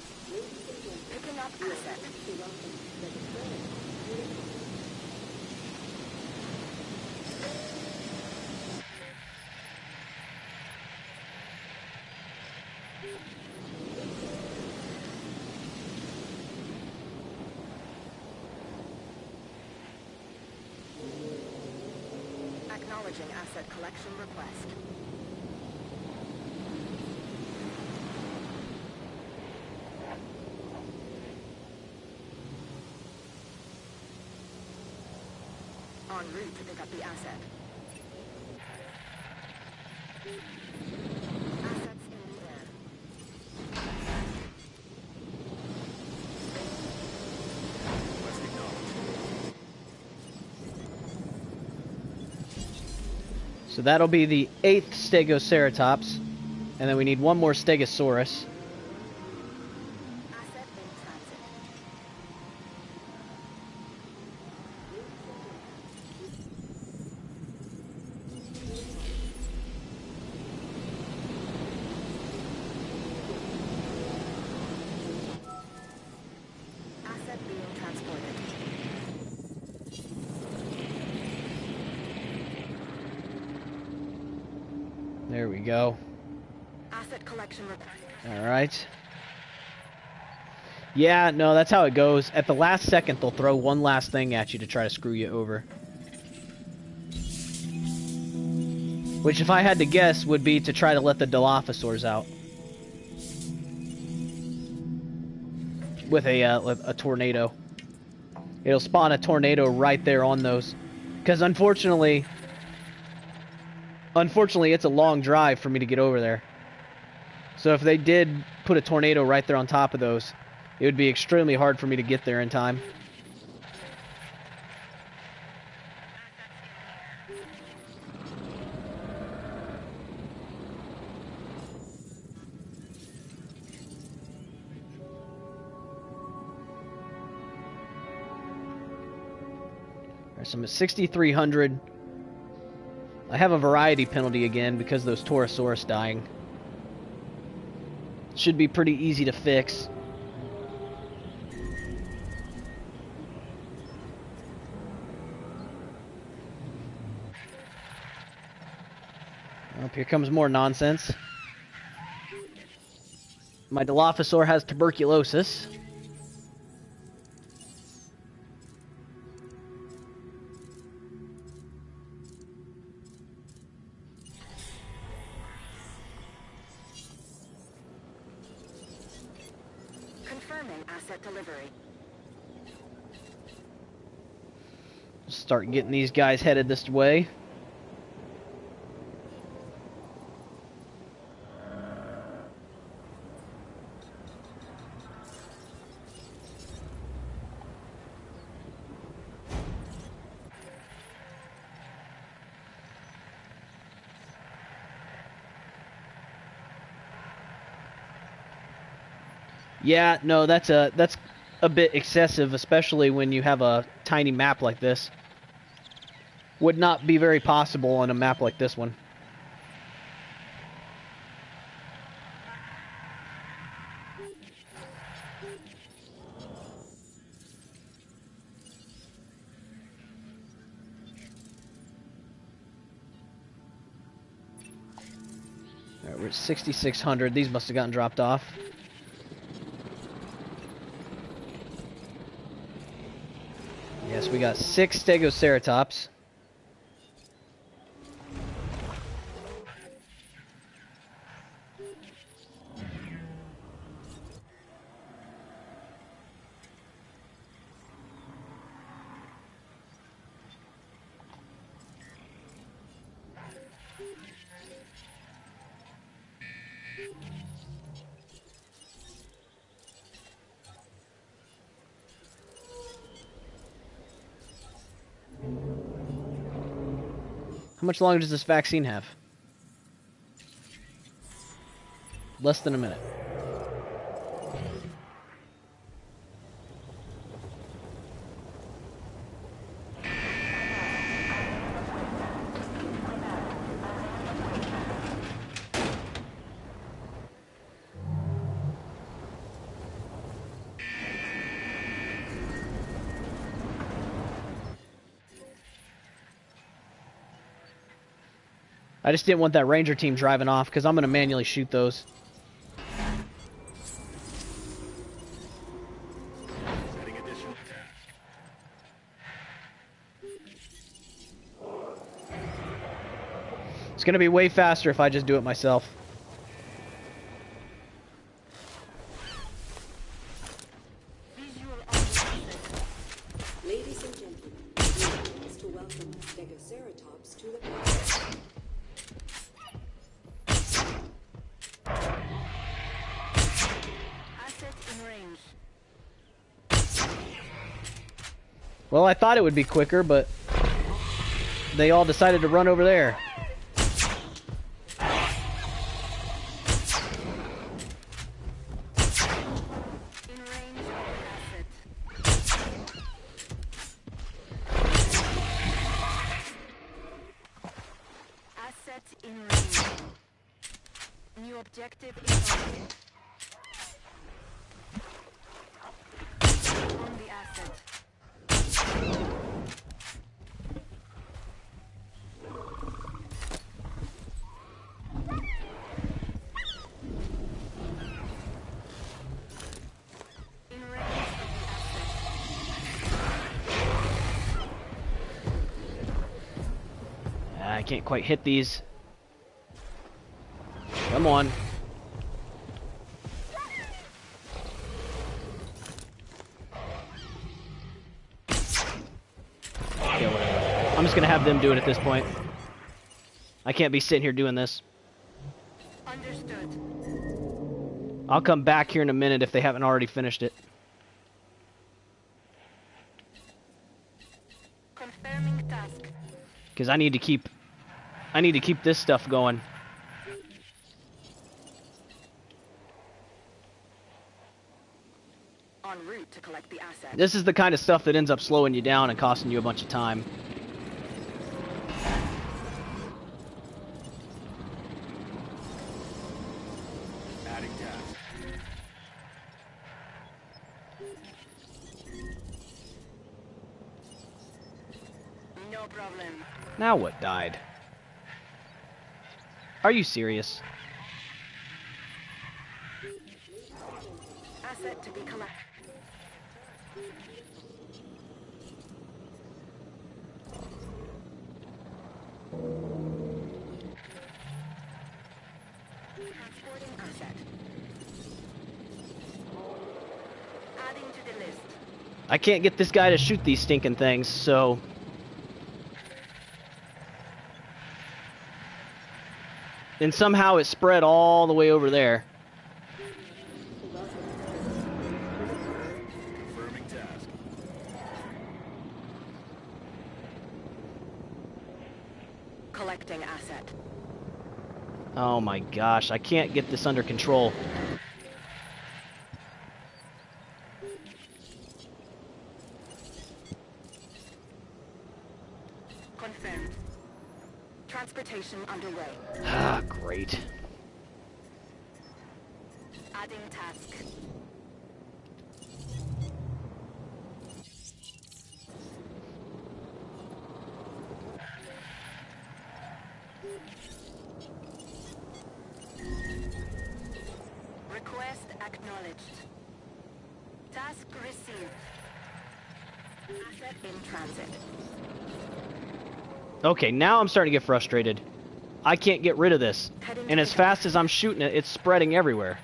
Acknowledging asset collection request. En route to pick up the asset. Assets in the air. West acknowledged. So that'll be the 8th Stegoceratops. And then we need one more Stegosaurus. Asset in transit. Asset being transported. There we go. Asset collection request. Alright. Yeah, no, that's how it goes. At the last second, they'll throw one last thing at you to try to screw you over. Which, if I had to guess, would be to try to let the Dilophosaurs out. With a tornado. It'll spawn a tornado right there on those. Because unfortunately, it's a long drive for me to get over there. So if they did put a tornado right there on top of those, it would be extremely hard for me to get there in time. Alright, so I'm at 6,300. I have a variety penalty again because of those Torosaurus dying. Should be pretty easy to fix. Oh, here comes more nonsense. My Dilophosaur has tuberculosis. Confirming asset delivery. Start getting these guys headed this way. Yeah, no, that's a bit excessive, especially when you have a tiny map like this. Would not be very possible on a map like this one. Alright, we're at 6,600. These must have gotten dropped off. Yes, we got 6 Stegoceratops. How much longer does this vaccine have? Less than a minute. I just didn't want that ranger team driving off because I'm going to manually shoot those. Setting additional task. It's going to be way faster if I just do it myself. Ladies and gentlemen, we are pleased to welcome Stegoceratops to the party. Asset in range. Well, I thought it would be quicker, but they all decided to run over there. In range of asset. Asset in range. New objective is on the asset. In range of the asset. I can't quite hit these. Come on. Okay, whatever. I'm just gonna have them do it at this point. I can't be sitting here doing this. Understood. I'll come back here in a minute if they haven't already finished it. Confirming task. Because I need to keep this stuff going. En route to collect the asset. This is the kind of stuff that ends up slowing you down and costing you a bunch of time. Adding task. No problem. Now what died? Are you serious? Asset to be collected. Transporting asset. Adding to the list. I can't get this guy to shoot these stinking things, so... And somehow it spread all the way over there. Confirming task. Collecting asset. Oh my gosh, I can't get this under control. Confirmed. Transportation underway. Ah, great. Adding task. Request acknowledged. Task received. Asset in transit. Okay, now I'm starting to get frustrated. I can't get rid of this. And as fast as I'm shooting it, it's spreading everywhere.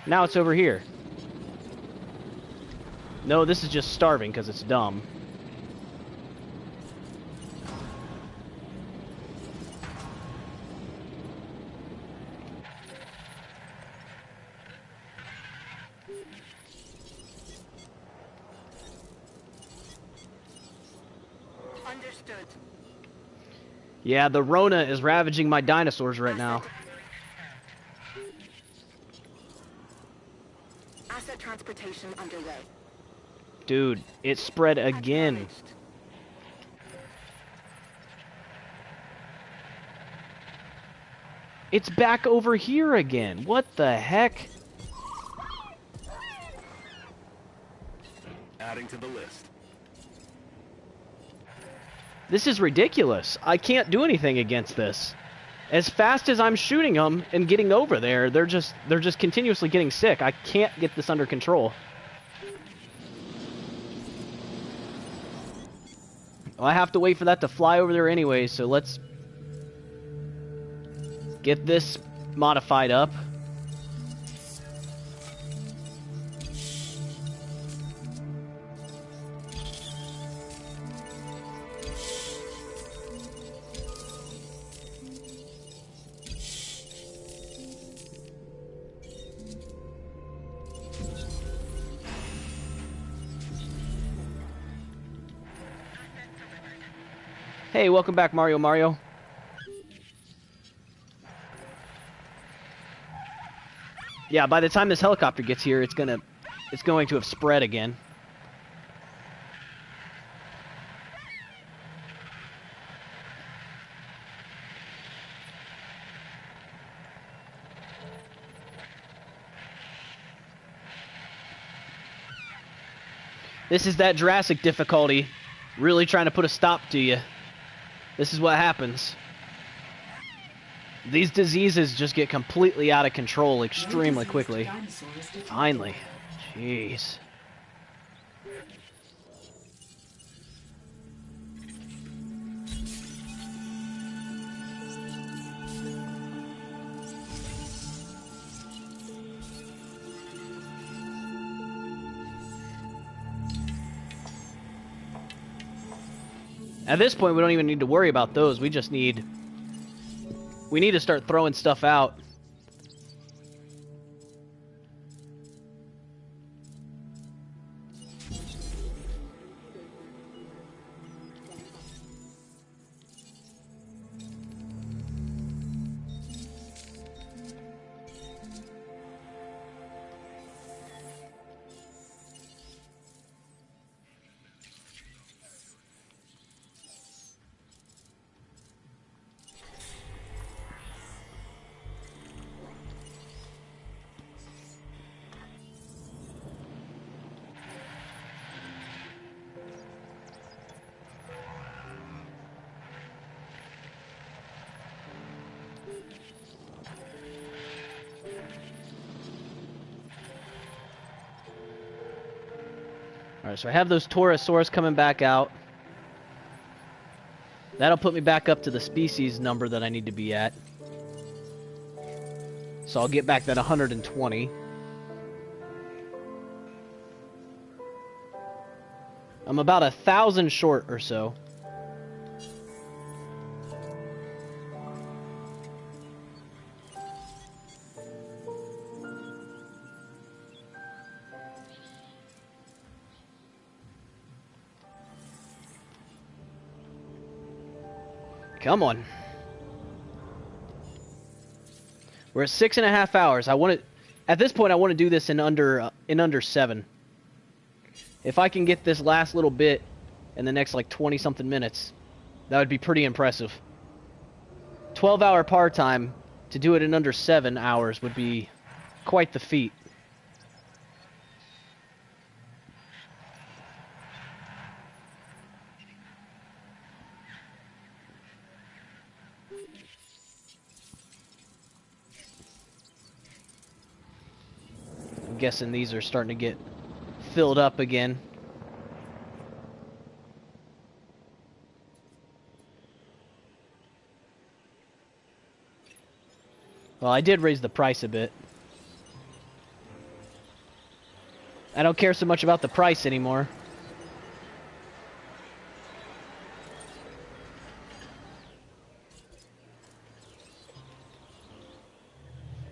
Now it's over here. No, this is just starving because it's dumb. Understood. Yeah, the Rona is ravaging my dinosaurs right now. Asset transportation underway. Dude, it spread again. Acknowledged. It's back over here again. What the heck? Adding to the list. This is ridiculous. I can't do anything against this. As fast as I'm shooting them and getting over there, they're just continuously getting sick. I can't get this under control. Well, I have to wait for that to fly over there anyway, so let's get this modified up. Hey, welcome back, Mario. Yeah, by the time this helicopter gets here, it's going to have spread again. This is that Jurassic difficulty, really trying to put a stop to you. This is what happens. These diseases just get completely out of control extremely quickly. Finally. Jeez. At this point, we don't even need to worry about those. We need to start throwing stuff out. Alright, so I have those Torosaurus coming back out. That'll put me back up to the species number that I need to be at. So I'll get back that 120. I'm about 1,000 short or so. Come on. We're at 6.5 hours. At this point, I want to do this in under 7. If I can get this last little bit in the next like 20 something minutes, that would be pretty impressive. 12-hour par time to do it in under 7 hours would be quite the feat. I'm guessing these are starting to get filled up again. Well, I did raise the price a bit. I don't care so much about the price anymore.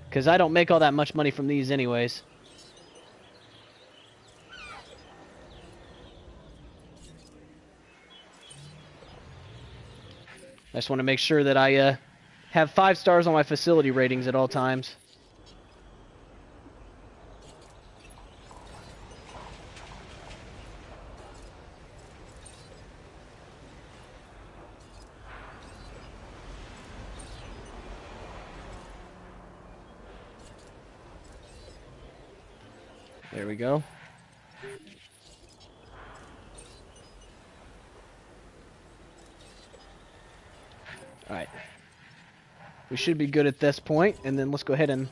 Because I don't make all that much money from these anyways. I just want to make sure that I have 5 stars on my facility ratings at all times. There we go. Alright. We should be good at this point, and then let's go ahead and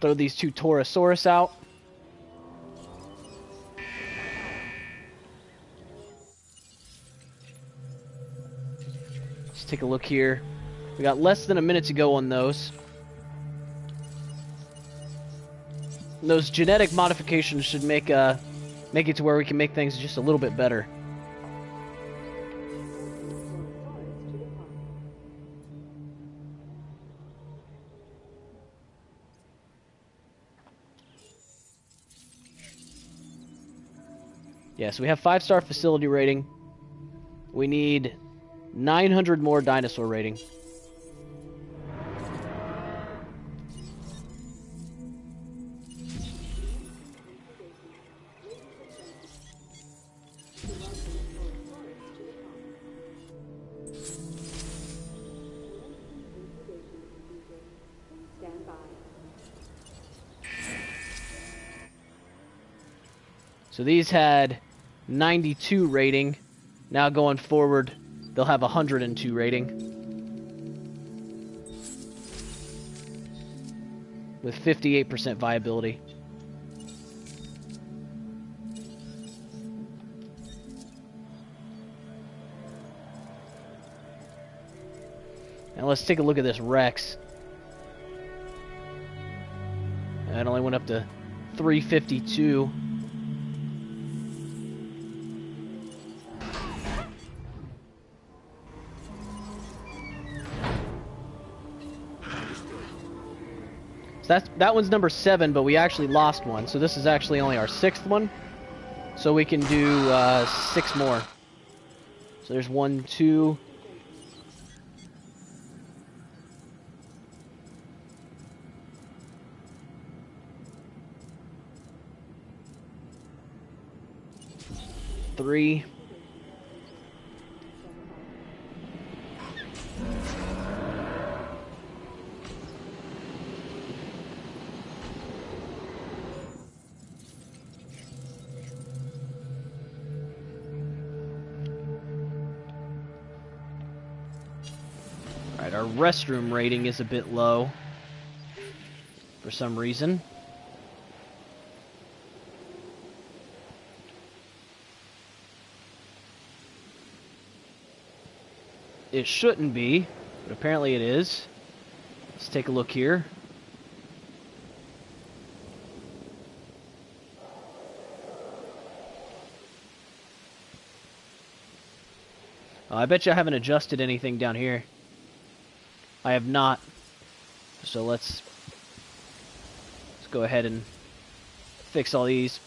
throw these 2 Torosaurus out. Let's take a look here. We got less than a minute to go on those. And those genetic modifications should make it to where we can make things just a little bit better. Yeah, so we have 5-star facility rating. We need 900 more dinosaur rating. So these had 92 rating. Now going forward, they'll have 102 rating. With 58% viability. Now let's take a look at this Rex. It only went up to 352. So that one's number 7, but we actually lost one. So this is actually only our 6th one. So we can do 6 more. So there's 1, 2. Three. Alright, our restroom rating is a bit low for some reason. It shouldn't be, but apparently it is. Let's take a look here. I bet you I haven't adjusted anything down here. I have not. So let's go ahead and fix all these.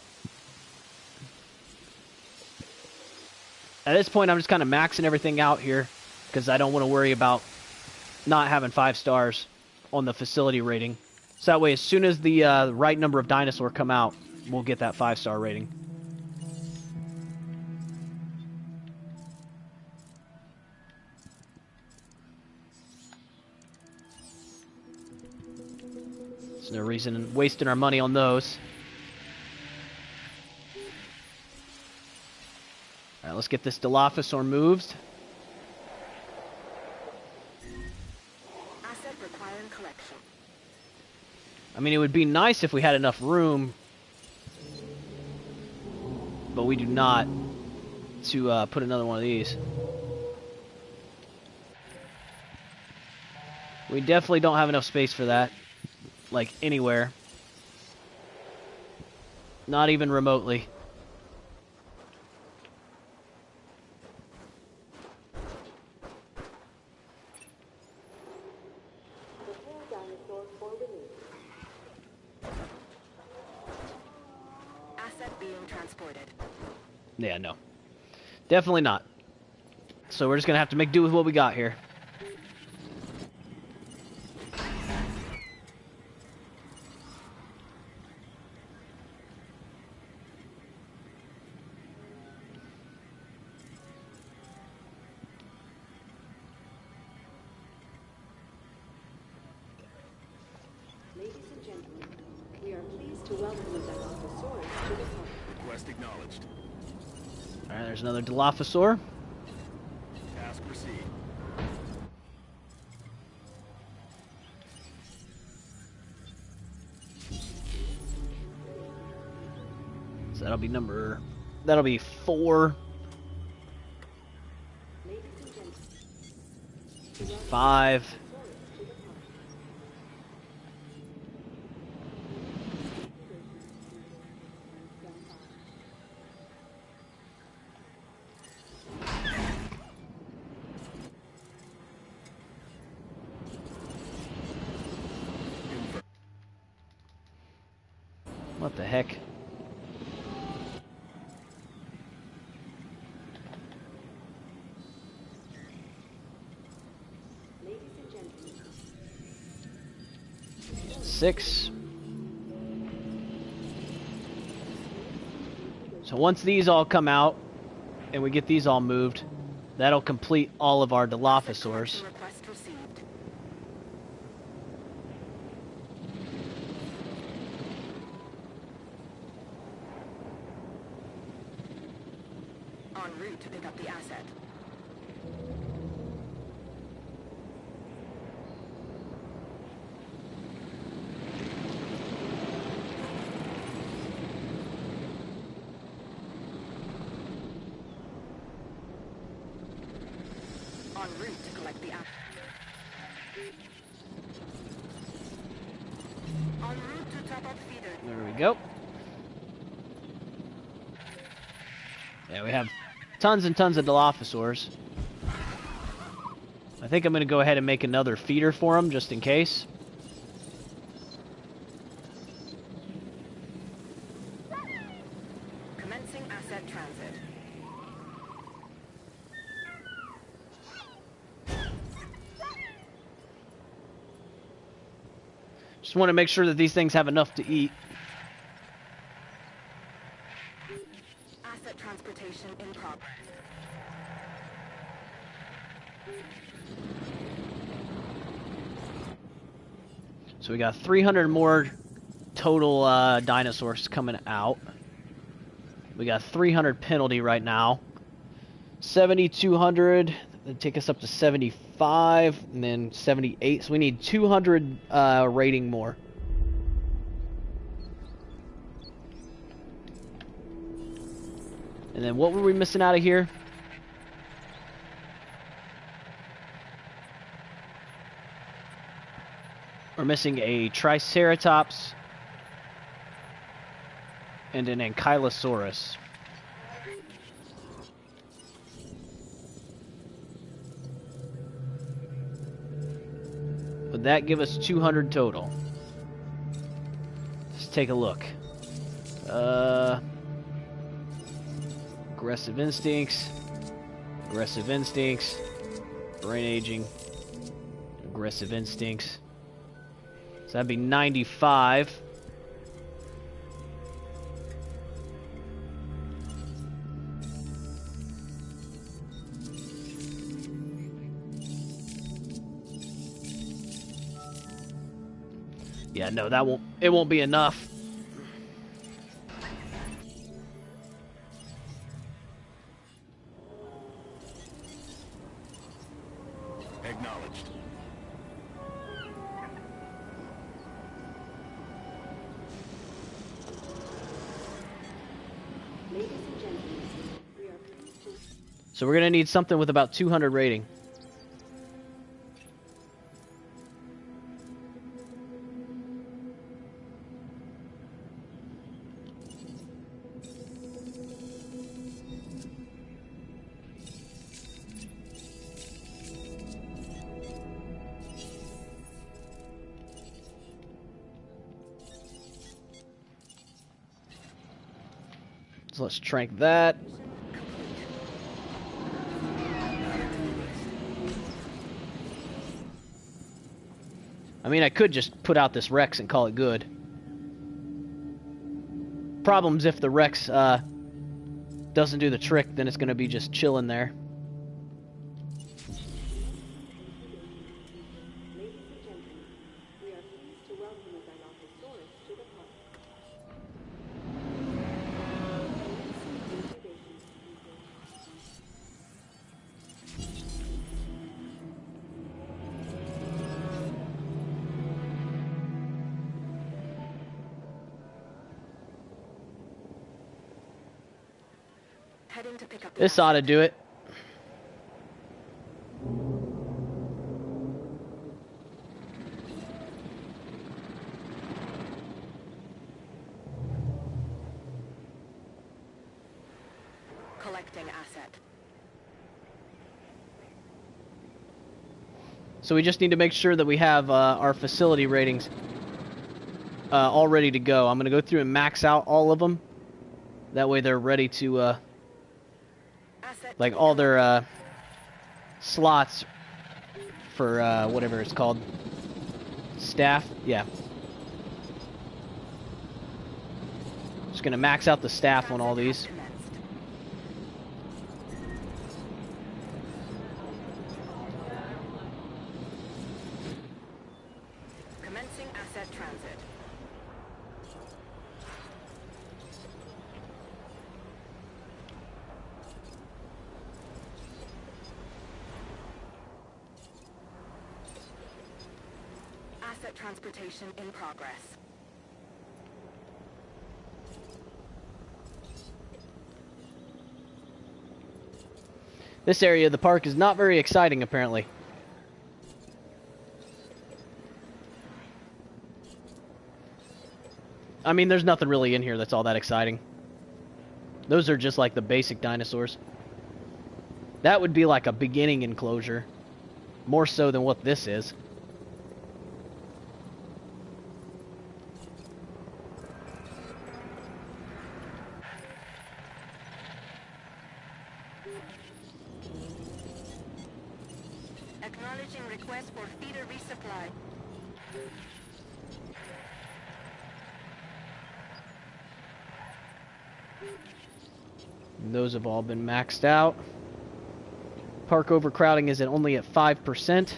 At this point, I'm just kind of maxing everything out here because I don't want to worry about not having 5 stars on the facility rating. So that way, as soon as the right number of dinosaur come out, we'll get that 5-star rating. There's no reason in wasting our money on those. Alright, let's get this Dilophosaur moved. Asset requiring collection. I mean, it would be nice if we had enough room, but we do not, to put another one of these. We definitely don't have enough space for that. Like, anywhere. Not even remotely. Asset being transported. Yeah, no. Definitely not. So we're just gonna have to make do with what we got here. Ladies and gentlemen, we are pleased to welcome the Dilophosaurus to the park. Request acknowledged. Alright, there's another Dilophosaur. Task received. So that'll be 4. Ladies and gentlemen, 5. What the heck? ladies and gentlemen, 6. So once these all come out, and we get these all moved, that'll complete all of our Dilophosaurs. Request received. En route to pick up the asset. En route to collect the asset. En route to top up feeder. There we go. Yeah, we have tons and tons of Dilophosaurs. I think I'm going to go ahead and make another feeder for them, just in case. Commencing asset transit. Just want to make sure that these things have enough to eat. Asset transportation in progress. So we got 300 more total dinosaurs coming out. We got 300 penalty right now. 7,200. That'd take us up to 75, and then 78. So we need 200 rating more. And then what were we missing out of here? We're missing a Triceratops and an Ankylosaurus. Would that give us 200 total? Let's take a look. Aggressive instincts, brain aging, aggressive instincts. So that'd be 95. Yeah, no, it won't be enough. Acknowledged. Ladies and gentlemen, we are pleased to... So we're gonna need something with about 200 rating. So let's trank that. I mean, I could just put out this Rex and call it good. Problem's if the Rex doesn't do the trick, then it's going to be just chilling there. Ladies and gentlemen, we are pleased to welcome a Dilophosaurus to the park. Heading to pick up the This ought to do it. collecting asset. So we just need to make sure that we have our facility ratings all ready to go. I'm going to go through and max out all of them. That way they're ready to, like all their slots for whatever it's called. Staff? Yeah. Just going to max out the staff on all these. Commencing asset transit. Asset transportation in progress. This area of the park is not very exciting, apparently. I mean, there's nothing really in here that's all that exciting. Those are just like the basic dinosaurs. That would be like a beginning enclosure. More so than what this is. Acknowledging request for feeder resupply. And those have all been maxed out. Park overcrowding is only at 5%.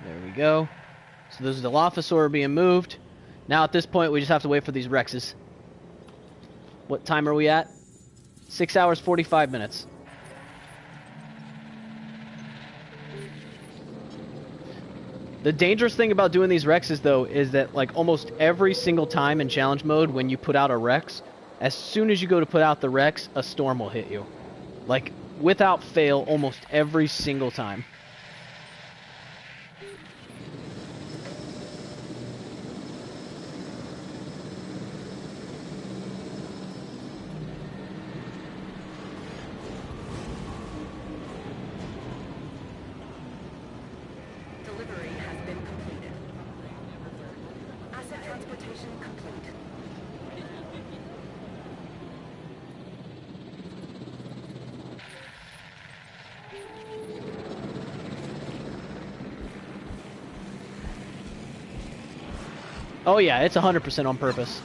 There we go. So those are the Dilophosaur being moved. Now at this point we just have to wait for these Rexes. What time are we at? 6 hours 45 minutes. The dangerous thing about doing these Rexes, though, is that, like, almost every single time in challenge mode when you put out a Rex, as soon as you go to put out the Rex, a storm will hit you. Like, without fail, almost every single time. Delivery has been completed. Asset transportation complete. Oh yeah, it's 100% on purpose.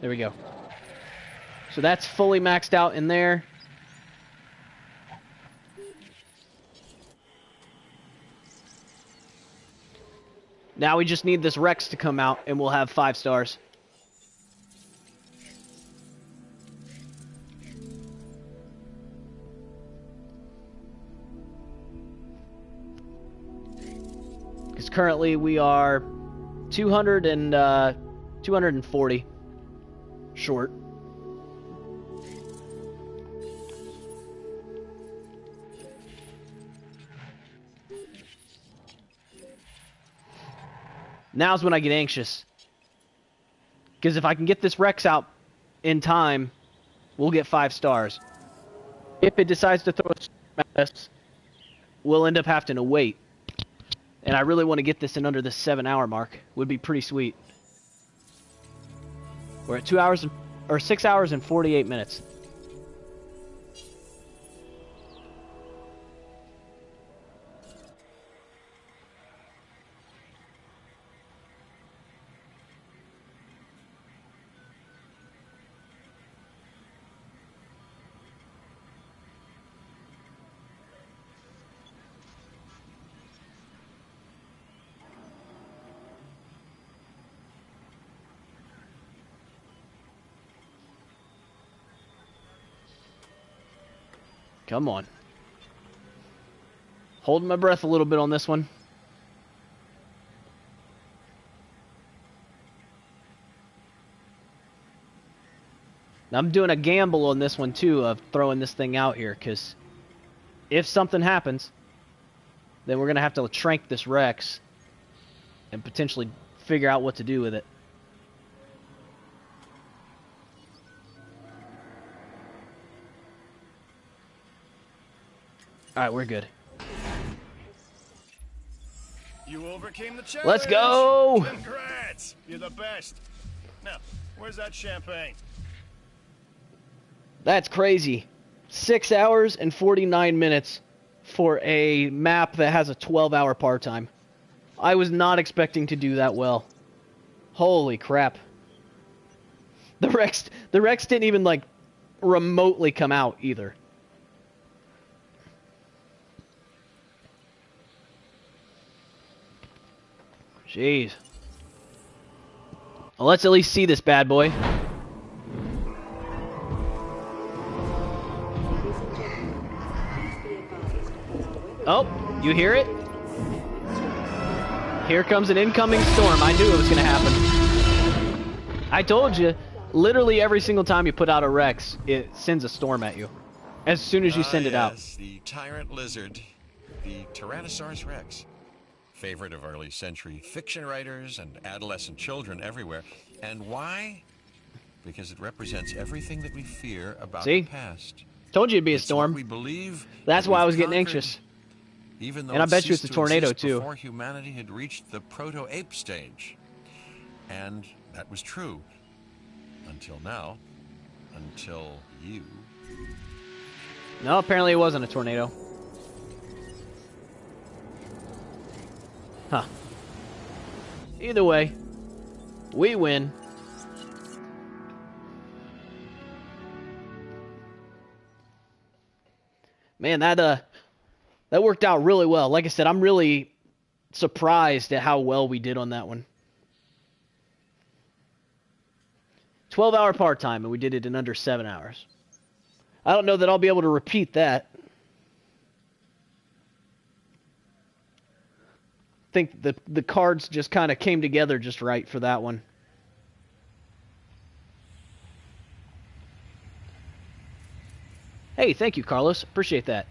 There we go. So that's fully maxed out in there. Now we just need this Rex to come out and we'll have 5 stars. Because currently we are 240 short. Now's when I get anxious. Because if I can get this Rex out in time, we'll get 5 stars. If it decides to throw us at us, we'll end up having to wait. And I really want to get this in under the 7-hour mark. Would be pretty sweet. We're at 6 hours and 48 minutes. Come on. Holding my breath a little bit on this one. Now I'm doing a gamble on this one too of throwing this thing out here, because if something happens, then we're going to have to trank this Rex and potentially figure out what to do with it. Alright, we're good. You overcame the challenge. Let's go! Congrats! You're the best. Now, where's that champagne? That's crazy. 6 hours and 49 minutes for a map that has a 12-hour par time. I was not expecting to do that well. Holy crap. The Rex didn't even, like, remotely come out either. Jeez. Well, let's at least see this bad boy. Oh, you hear it? Here comes an incoming storm. I knew it was going to happen. I told you, literally every single time you put out a Rex, it sends a storm at you. As soon as you send it out. The tyrant lizard, the Tyrannosaurus Rex. Favorite of early century fiction writers and adolescent children everywhere. And why? Because it represents everything that we fear about the past. Told you it'd be a It's storm. what we believe. That's why I was getting conquered, anxious. Even though And I bet you it's ceased a to tornado exist too. Before humanity had reached the proto-ape stage. And that was true. Until now. Until you. No, apparently it wasn't a tornado. Huh. Either way, we win. Man, that worked out really well. Like I said, I'm really surprised at how well we did on that one. 12-hour part-time, and we did it in under 7 hours. I don't know that I'll be able to repeat that. I think the cards just kind of came together just right for that one. Hey, thank you, Carlos. Appreciate that.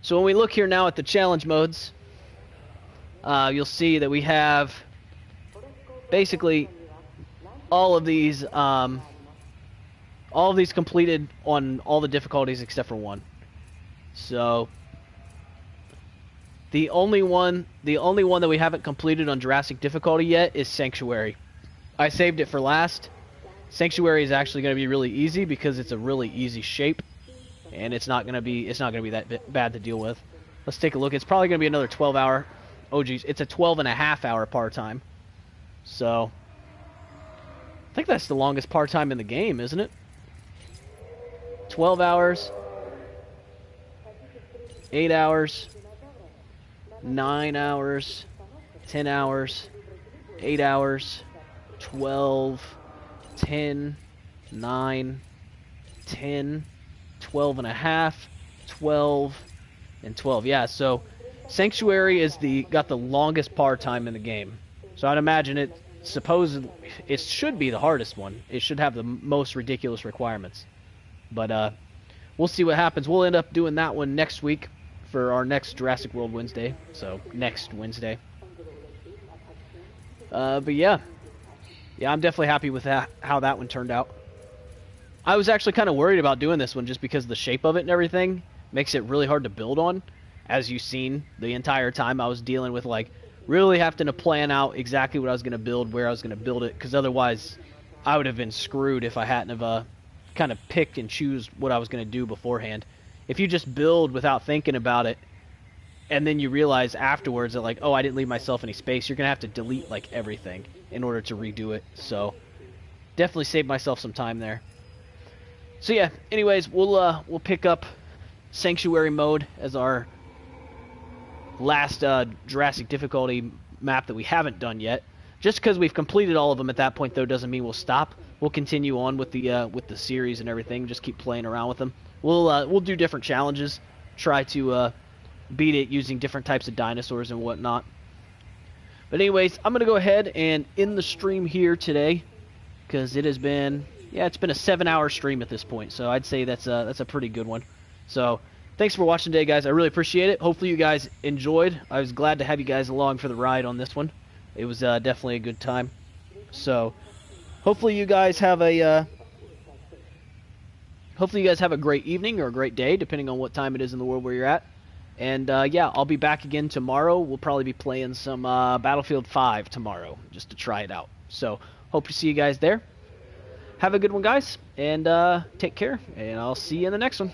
So when we look here now at the challenge modes, you'll see that we have basically all of these completed on all the difficulties except for one. So the only one that we haven't completed on Jurassic difficulty yet is Sanctuary. I saved it for last. Sanctuary is actually going to be really easy because it's a really easy shape, and it's not going to be that bad to deal with. Let's take a look. It's probably going to be another 12-hour. Oh geez, it's a 12.5-hour part-time. So I think that's the longest part-time in the game, isn't it? 12 hours, 8 hours, 9 hours, 10 hours, 8 hours, 12, 10, 9, 10, 12 and a half, 12, and 12. Yeah, so Sanctuary is got the longest part-time in the game. So I'd imagine it should be the hardest one. It should have the most ridiculous requirements. But we'll see what happens. We'll end up doing that one next week for our next Jurassic World Wednesday. So next Wednesday. But yeah, I'm definitely happy with how that one turned out. I was actually kind of worried about doing this one just because the shape of it and everything makes it really hard to build on. As you've seen, the entire time I was dealing with like really having to plan out exactly what I was going to build, where I was going to build it, because otherwise I would have been screwed if I hadn't have kind of picked and choose what I was going to do beforehand. If you just build without thinking about it, and then you realize afterwards that like, oh, I didn't leave myself any space, you're going to have to delete like everything in order to redo it. So definitely saved myself some time there. So yeah, anyways, we'll pick up Sanctuary mode as our last Jurassic difficulty map that we haven't done yet. Just because we've completed all of them at that point, though, doesn't mean we'll stop. We'll continue on with the series and everything. Just keep playing around with them. We'll do different challenges, try to beat it using different types of dinosaurs and whatnot. But anyways, I'm gonna go ahead and end the stream here today because it has been it's been a 7-hour stream at this point. So I'd say that's a pretty good one. So thanks for watching today, guys. I really appreciate it. Hopefully you guys enjoyed. I was glad to have you guys along for the ride on this one. It was definitely a good time. So hopefully you guys have a great evening or a great day, depending on what time it is in the world where you're at. And yeah, I'll be back again tomorrow. We'll probably be playing some Battlefield 5 tomorrow, just to try it out. So hope to see you guys there. Have a good one, guys, and take care. And I'll see you in the next one.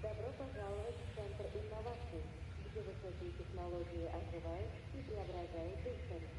Добро пожаловать в Центр инноваций, где высокие технологии открывают и преображают историю.